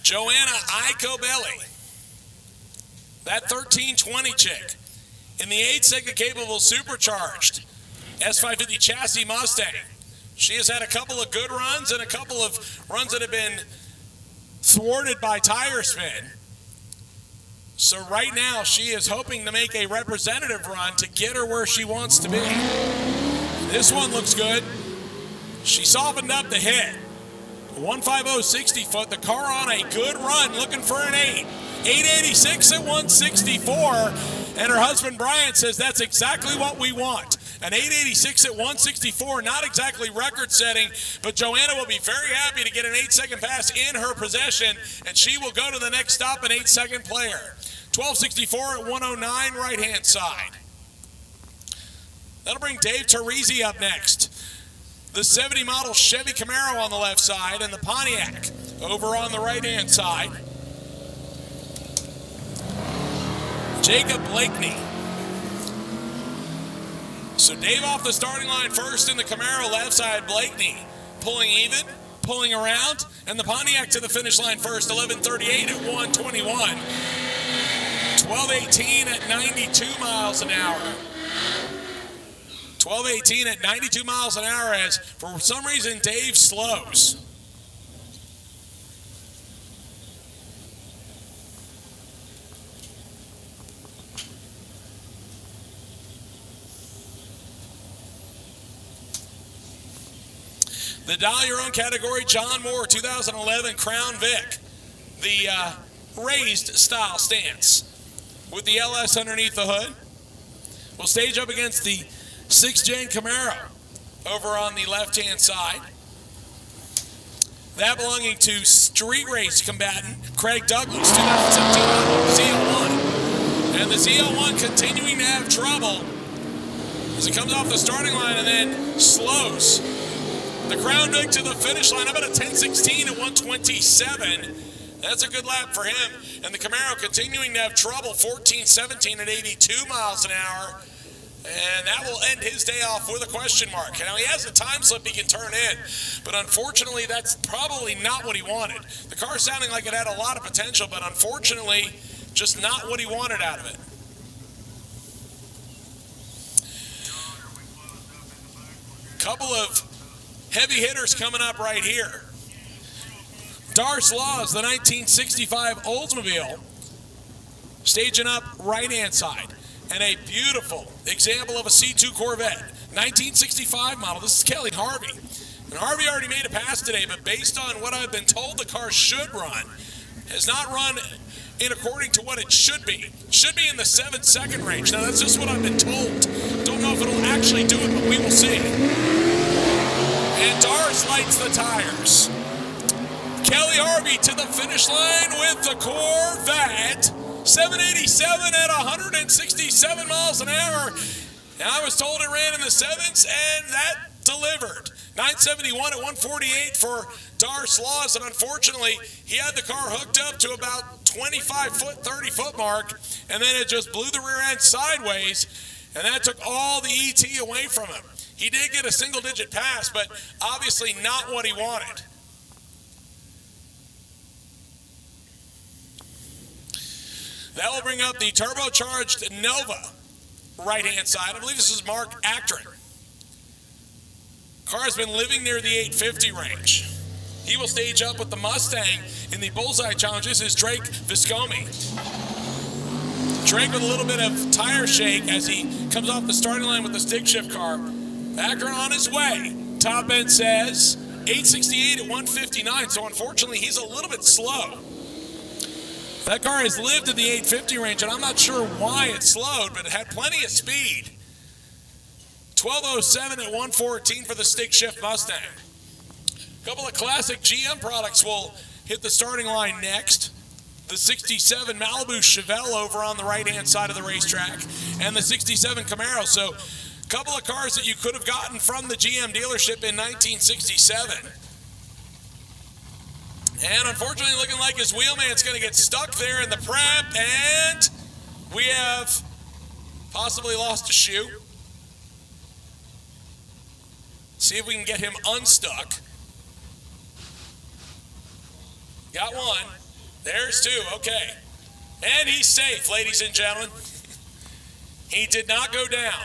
Joanna Icobelli. That 1320 chick in the 8-second capable Supercharged. S550 chassis Mustang. She has had a couple of good runs and a couple of runs that have been thwarted by tire spin. So right now she is hoping to make a representative run to get her where she wants to be. This one looks good. She softened up the hit. 150 60 foot, the car on a good run, looking for an 8. 886 at 164, and her husband Brian says that's exactly what we want. An 886 at 164, not exactly record-setting, but Joanna will be very happy to get an 8-second pass in her possession, and she will go to the next stop, an 8-second player. 1264 at 109, right-hand side. That'll bring Dave Teresi up next. The 70 model Chevy Camaro on the left side, and the Pontiac over on the right-hand side. Jacob Blakeney. So Dave off the starting line first in the Camaro left side. Blakeney pulling even, pulling around, and the Pontiac to the finish line first. 11:38 at 121. 12:18 at 92 miles an hour. 12:18 at 92 miles an hour as for some reason Dave slows. The Dial Your Own category, John Moore, 2011 Crown Vic. The raised style stance with the LS underneath the hood. Will stage up against the 6th Gen Camaro over on the left-hand side. That belonging to street race combatant Craig Douglas, 2017 ZL1. And the ZL1 continuing to have trouble as it comes off the starting line and then slows. The Crown Vic to the finish line, about a 10:16 at 127. That's a good lap for him. And the Camaro continuing to have trouble, 14:17 at 82 miles an hour. And that will end his day off with a question mark. Now, he has a time slip he can turn in, but unfortunately, that's probably not what he wanted. The car sounding like it had a lot of potential, but unfortunately, just not what he wanted out of it. Couple of heavy hitters coming up right here. Darce Laws, the 1965 Oldsmobile, staging up right-hand side. And a beautiful example of a C2 Corvette, 1965 model. This is Kelly Harvey. And Harvey already made a pass today, but based on what I've been told the car should run, has not run in according to what it should be. Should be in the 7-second range. Now, that's just what I've been told. Don't know if it'll actually do it, but we will see. And Darce lights the tires. Kelly Harvey to the finish line with the Corvette. 787 at 167 miles an hour. And I was told it ran in the 7s, and that delivered. 971 at 148 for Darce Laws, and unfortunately, he had the car hooked up to about 25-foot, 30-foot mark, and then it just blew the rear end sideways, and that took all the ET away from him. He did get a single-digit pass, but obviously not what he wanted. That will bring up the turbocharged Nova right-hand side. I believe this is Mark Actron. Car has been living near the 850 range. He will stage up with the Mustang in the Bullseye Challenge. This is Drake Viscomi. Drake with a little bit of tire shake as he comes off the starting line with the stick shift car. Actron on his way. Top end says 868 at 159, so unfortunately he's a little bit slow. That car has lived in the 850 range, and I'm not sure why it slowed, but it had plenty of speed. 1207 at 114 for the stick shift Mustang. A couple of classic GM products will hit the starting line next. The 67 Malibu Chevelle over on the right-hand side of the racetrack, and the 67 Camaro. So a couple of cars that you could have gotten from the GM dealership in 1967. And unfortunately, looking like his wheelman's going to get stuck there in the prep, and we have possibly lost a shoe. See if we can get him unstuck. Got one. There's two. Okay. And he's safe, ladies and gentlemen. He did not go down.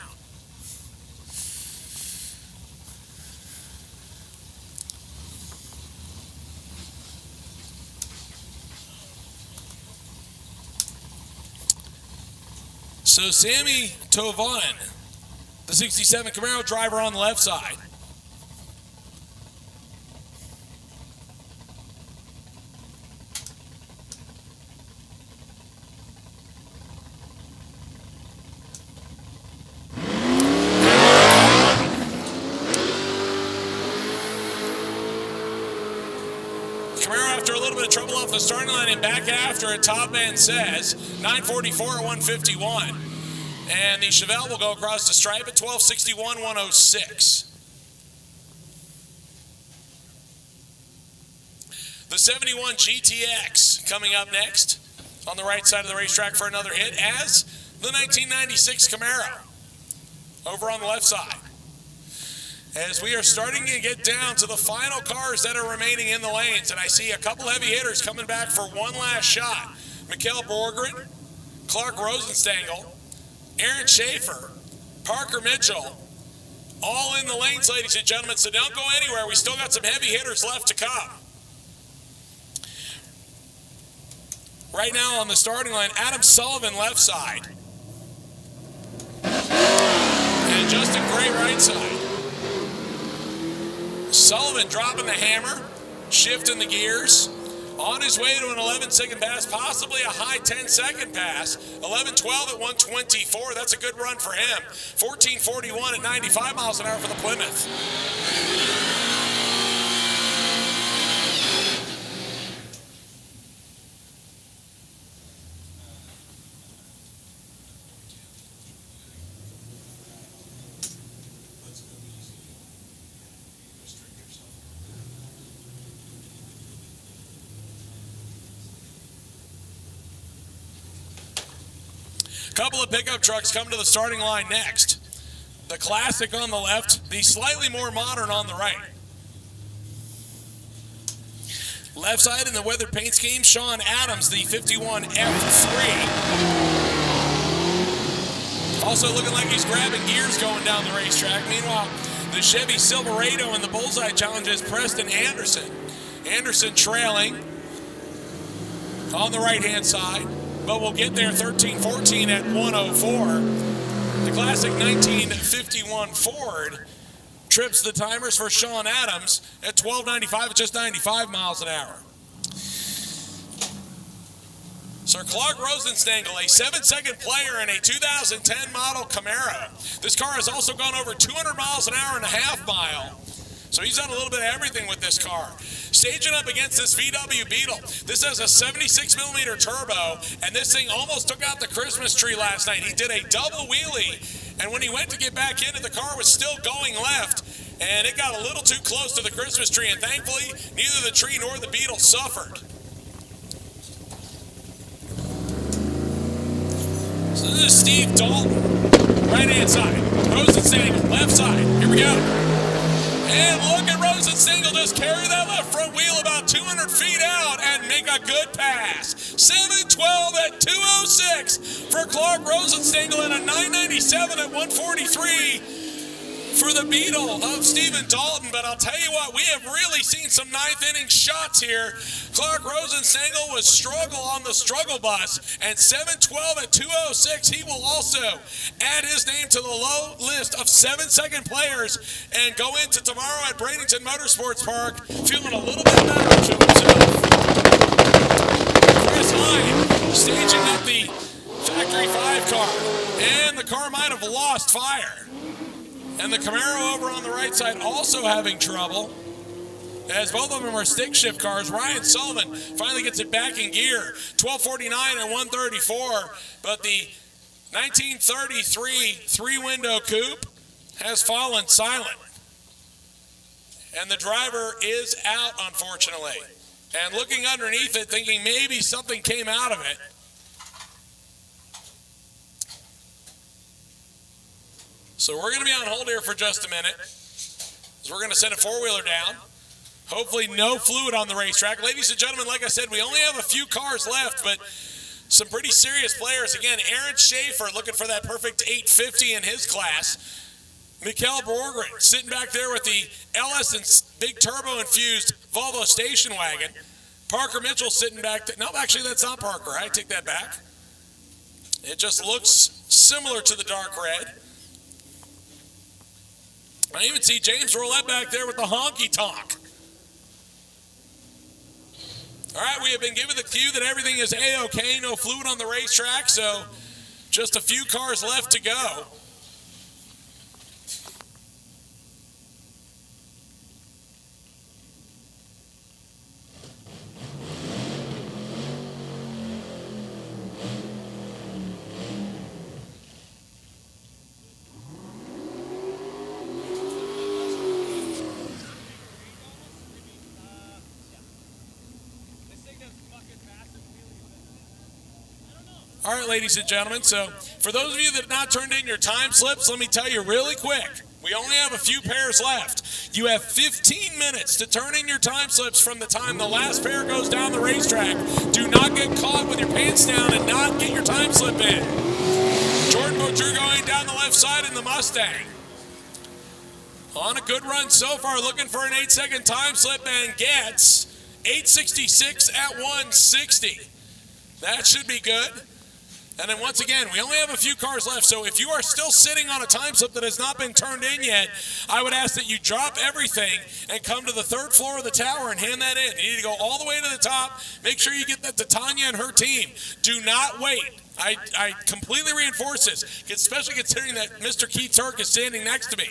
So Sammy Tovanen, the 67 Camaro driver on the left side. Camaro after a little bit of trouble off the starting line and back after it, top end says 944 at 151. And the Chevelle will go across the stripe at 1261, 106. The 71 GTX coming up next on the right side of the racetrack for another hit as the 1996 Camaro over on the left side. As we are starting to get down to the final cars that are remaining in the lanes, and I see a couple heavy hitters coming back for one last shot. Mikkel Borgren, Clark Rosenstengel, Aaron Schaefer, Parker Mitchell, all in the lanes, ladies and gentlemen, so don't go anywhere. We still got some heavy hitters left to come. Right now on the starting line, Adam Sullivan left side. And Justin Gray right side. Sullivan dropping the hammer, shifting the gears, on his way to an 11-second pass, possibly a high 10-second pass. 11-12 at 124, that's a good run for him. 14-41 at 95 miles an hour for the Plymouth. Couple of pickup trucks come to the starting line next. The Classic on the left, the slightly more modern on the right. Left side in the weathered paint scheme, Sean Adams, the 51 F3. Also looking like he's grabbing gears going down the racetrack. Meanwhile, the Chevy Silverado in the Bullseye Challenge is Preston Anderson. Anderson trailing on the right-hand side. But we'll get there 13-14 at 104. The Classic 1951 Ford trips the timers for Sean Adams at 12.95 at just 95 miles an hour. Sir Clark Rosenstengel, a 7-second player in a 2010 model Camaro. This car has also gone over 200 miles an hour and a half mile. So he's done a little bit of everything with this car. Staging up against this VW Beetle. This has a 76mm turbo, and this thing almost took out the Christmas tree last night. He did a double wheelie, and when he went to get back into the car was still going left, and it got a little too close to the Christmas tree, and thankfully, neither the tree nor the Beetle suffered. So this is Steve Dalton, right-hand side. Rosenstengel, left side. Here we go. And look at Rosenstengel just carry that left front wheel about 200 feet out and make a good pass. 7-12 at 206 for Clark Rosenstengel and a 997 at 143 for the Beetle of Stephen Dalton. But I'll tell you what, we have really seen some ninth inning shots here. Clark Rosenstengel was struggle on the struggle bus, and 7-12 at 206, he will also add his name to the low list of 7-second players and go into tomorrow at Bradenton Motorsports Park feeling a little bit better to himself. Chris Hine staging up the Factory 5 car, and the car might have lost fire. And the Camaro over on the right side also having trouble, as both of them are stick shift cars. Ryan Sullivan finally gets it back in gear, 12:49 and 134, but the 1933 three-window coupe has fallen silent. And the driver is out, unfortunately. And looking underneath it, thinking maybe something came out of it. So we're going to be on hold here for just a minute. So we're going to send a four-wheeler down. Hopefully no fluid on the racetrack. Ladies and gentlemen, like I said, we only have a few cars left, but some pretty serious players. Again, Aaron Schaefer looking for that perfect 850 in his class. Mikkel Borgren sitting back there with the LS and big turbo-infused Volvo station wagon. Parker Mitchell sitting back there. No, actually, that's not Parker. I take that back. It just looks similar to the dark red. I even see James Roulette back there with the honky tonk. All right, we have been given the cue that everything is A-OK, no fluid on the racetrack, so just a few cars left to go. All right, ladies and gentlemen, so for those of you that have not turned in your time slips, let me tell you really quick, we only have a few pairs left. You have 15 minutes to turn in your time slips from the time the last pair goes down the racetrack. Do not get caught with your pants down and not get your time slip in. Jordan Boudreau going down the left side in the Mustang. On a good run so far, looking for an 8-second time slip and gets 8:66 at 160. That should be good. And then once again, we only have a few cars left, so if you are still sitting on a time slip that has not been turned in yet, I would ask that you drop everything and come to the third floor of the tower and hand that in. You need to go all the way to the top. Make sure you get that to Tanya and her team. Do not wait. I completely reinforce this, especially considering that Mr. Keith Turk is standing next to me.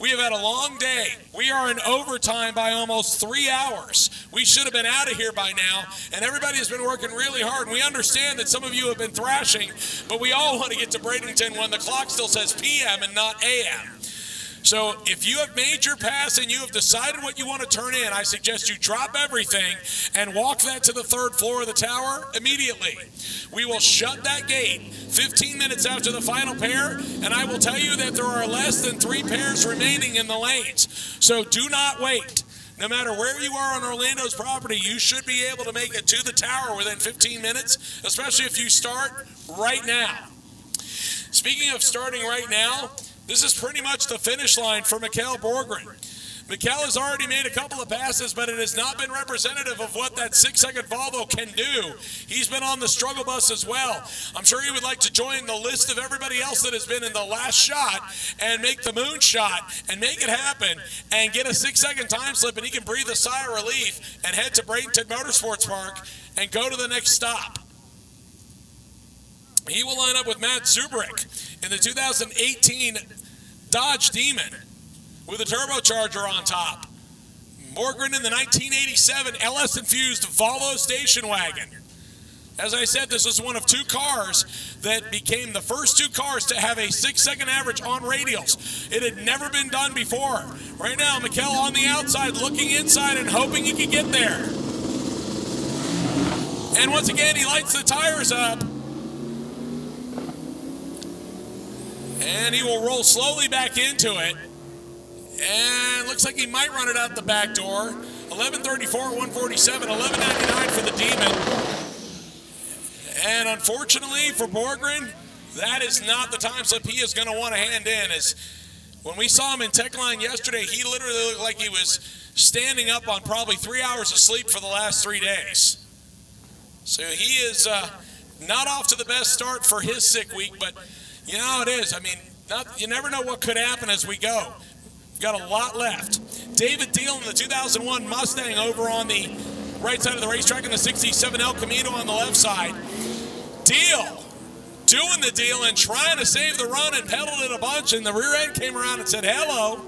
We have had a long day. We are in overtime by almost 3 hours. We should have been out of here by now, and everybody has been working really hard. And we understand that some of you have been thrashing, but we all want to get to Bradenton when the clock still says PM and not AM. So if you have made your pass and you have decided what you want to turn in, I suggest you drop everything and walk that to the third floor of the tower immediately. We will shut that gate 15 minutes after the final pair, and I will tell you that there are less than 3 pairs remaining in the lanes. So do not wait. No matter where you are on Orlando's property, you should be able to make it to the tower within 15 minutes, especially if you start right now. Speaking of starting right now, this is pretty much the finish line for Mikkel Borgren. Mikkel has already made a couple of passes, but it has not been representative of what that 6-second Volvo can do. He's been on the struggle bus as well. I'm sure he would like to join the list of everybody else that has been in the last shot and make the moon shot and make it happen and get a 6-second time slip, and he can breathe a sigh of relief and head to Bradenton Motorsports Park and go to the next stop. He will line up with Matt Zubrick in the 2018 Dodge Demon with a turbocharger on top. Borgren in the 1987 LS-infused Volvo station wagon. As I said, this was one of 2 cars that became the first 2 cars to have a 6-second average on radials. It had never been done before. Right now, Mikkel on the outside, looking inside and hoping he can get there. And once again, he lights the tires up. And he will roll slowly back into it. And looks like he might run it out the back door. 11:34 at 147, 11:99 for the Demon. And unfortunately for Borgren, that is not the time slip he is going to want to hand in. As when we saw him in Tech Line yesterday, he literally looked like he was standing up on probably 3 hours of sleep for the last 3 days. So he is not off to the best start for his sick week, but you know how it is. I mean, you never know what could happen as we go. We've got a lot left. David Deal in the 2001 Mustang over on the right side of the racetrack, in the 67 El Camino on the left side. Deal doing the deal and trying to save the run and pedaled it a bunch, and the rear end came around and said hello.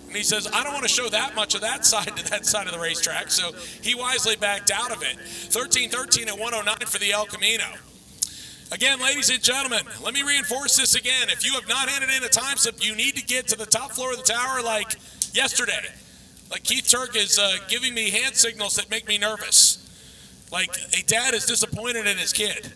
And he says, I don't want to show that much of that side to that side of the racetrack, so he wisely backed out of it. 13:13 at 109 for the El Camino. Again, ladies and gentlemen, let me reinforce this again. If you have not handed in a time slip, you need to get to the top floor of the tower like yesterday. Like Keith Turk is giving me hand signals that make me nervous. Like a dad is disappointed in his kid.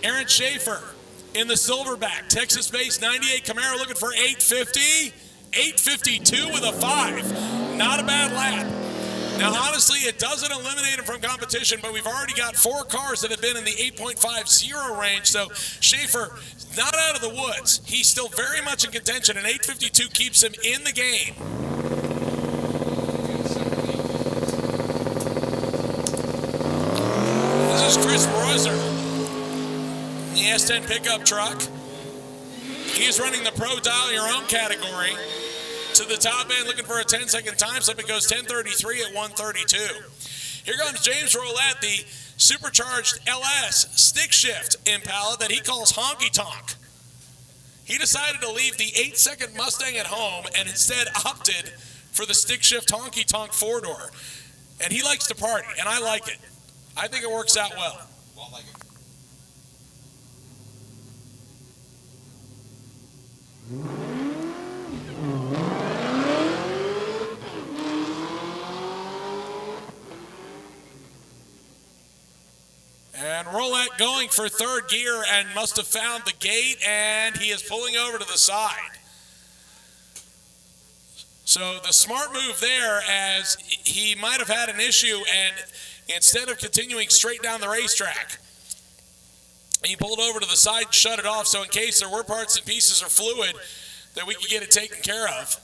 Aaron Schaefer in the Silverback, Texas-based 98 Camaro looking for 850. 852 with a 5. Not a bad lap. Now, honestly, it doesn't eliminate him from competition, but we've already got 4 cars that have been in the 8.50 range, so Schaefer not out of the woods. He's still very much in contention, and 852 keeps him in the game. This is Chris Reuser, the S10 pickup truck. He is running the Pro Dial Your Own category. To the top end, looking for a 10-second time slip. It goes 10:33 at 1:32. Here comes James Roulette, the Supercharged LS stick shift Impala that he calls honky tonk. He decided to leave the 8-second Mustang at home and instead opted for the stick shift honky tonk 4-door. And he likes to party, and I like it. I think it works out well. And Roulette going for third gear and must have found the gate, and he is pulling over to the side. So the smart move there, as he might have had an issue, and instead of continuing straight down the racetrack, he pulled over to the side and shut it off, so in case there were parts and pieces or fluid, that we could get it taken care of.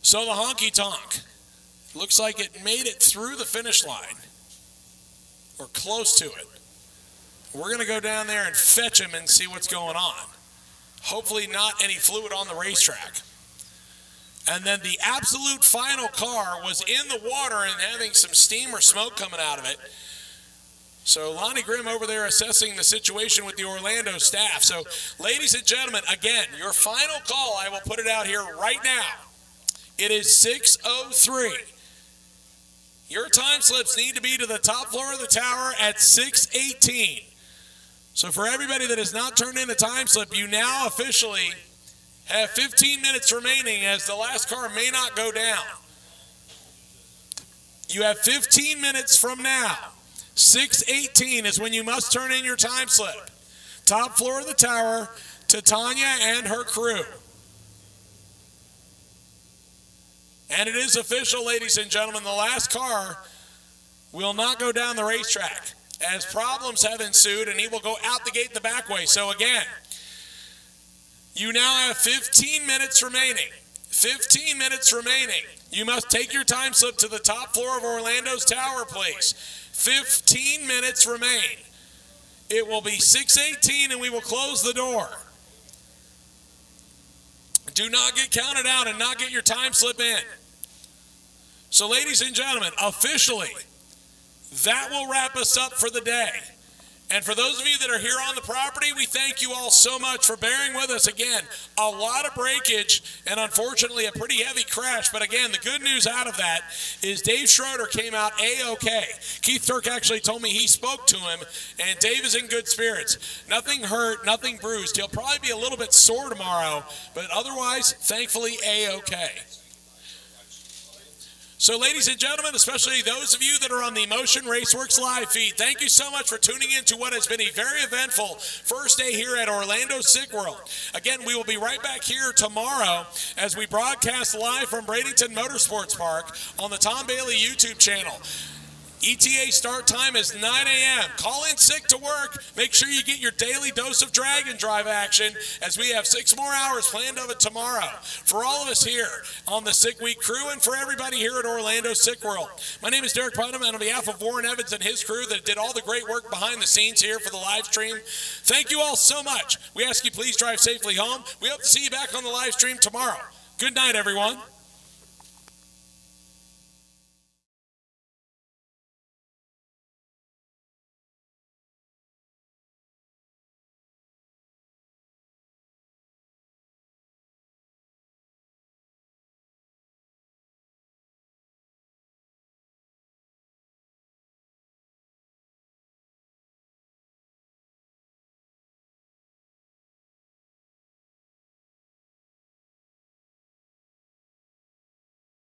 So the honky tonk looks like it made it through the finish line, or close to it. We're going to go down there and fetch him and see what's going on. Hopefully not any fluid on the racetrack. And then the absolute final car was in the water and having some steam or smoke coming out of it. So Lonnie Grimm over there assessing the situation with the Orlando staff. So ladies and gentlemen, again, your final call, I will put it out here right now. It is 6:03. Your time slips need to be to the top floor of the tower at 6:18. So for everybody that has not turned in a time slip, you now officially have 15 minutes remaining, as the last car may not go down. You have 15 minutes from now. 6:18 is when you must turn in your time slip. Top floor of the tower to Tanya and her crew. And it is official, ladies and gentlemen, the last car will not go down the racetrack, as problems have ensued, and he will go out the gate the back way. So again, you now have 15 minutes remaining. 15 minutes remaining. You must take your time slip to the top floor of Orlando's tower, please. 15 minutes remain. It will be 6:18 and we will close the door. Do not get counted out and not get your time slip in. So ladies and gentlemen, officially, that will wrap us up for the day. And for those of you that are here on the property, we thank you all so much for bearing with us. Again, a lot of breakage and unfortunately a pretty heavy crash. But again, the good news out of that is Dave Schroeder came out A-OK. Keith Turk actually told me he spoke to him, and Dave is in good spirits. Nothing hurt, nothing bruised. He'll probably be a little bit sore tomorrow, but otherwise, thankfully, A-OK. So ladies and gentlemen, especially those of you that are on the Motion Raceworks live feed, thank you so much for tuning in to what has been a very eventful first day here at Orlando SICK World. Again, we will be right back here tomorrow as we broadcast live from Bradenton Motorsports Park on the Tom Bailey YouTube channel. ETA start time is 9 a.m. Call in sick to work. Make sure you get your daily dose of drag and drive action, as we have 6 more hours planned of it tomorrow. For all of us here on the Sick Week crew and for everybody here at Orlando SICK World, my name is Derek Putnam, and on behalf of Warren Evans and his crew that did all the great work behind the scenes here for the live stream, thank you all so much. We ask you please drive safely home. We hope to see you back on the live stream tomorrow. Good night, everyone.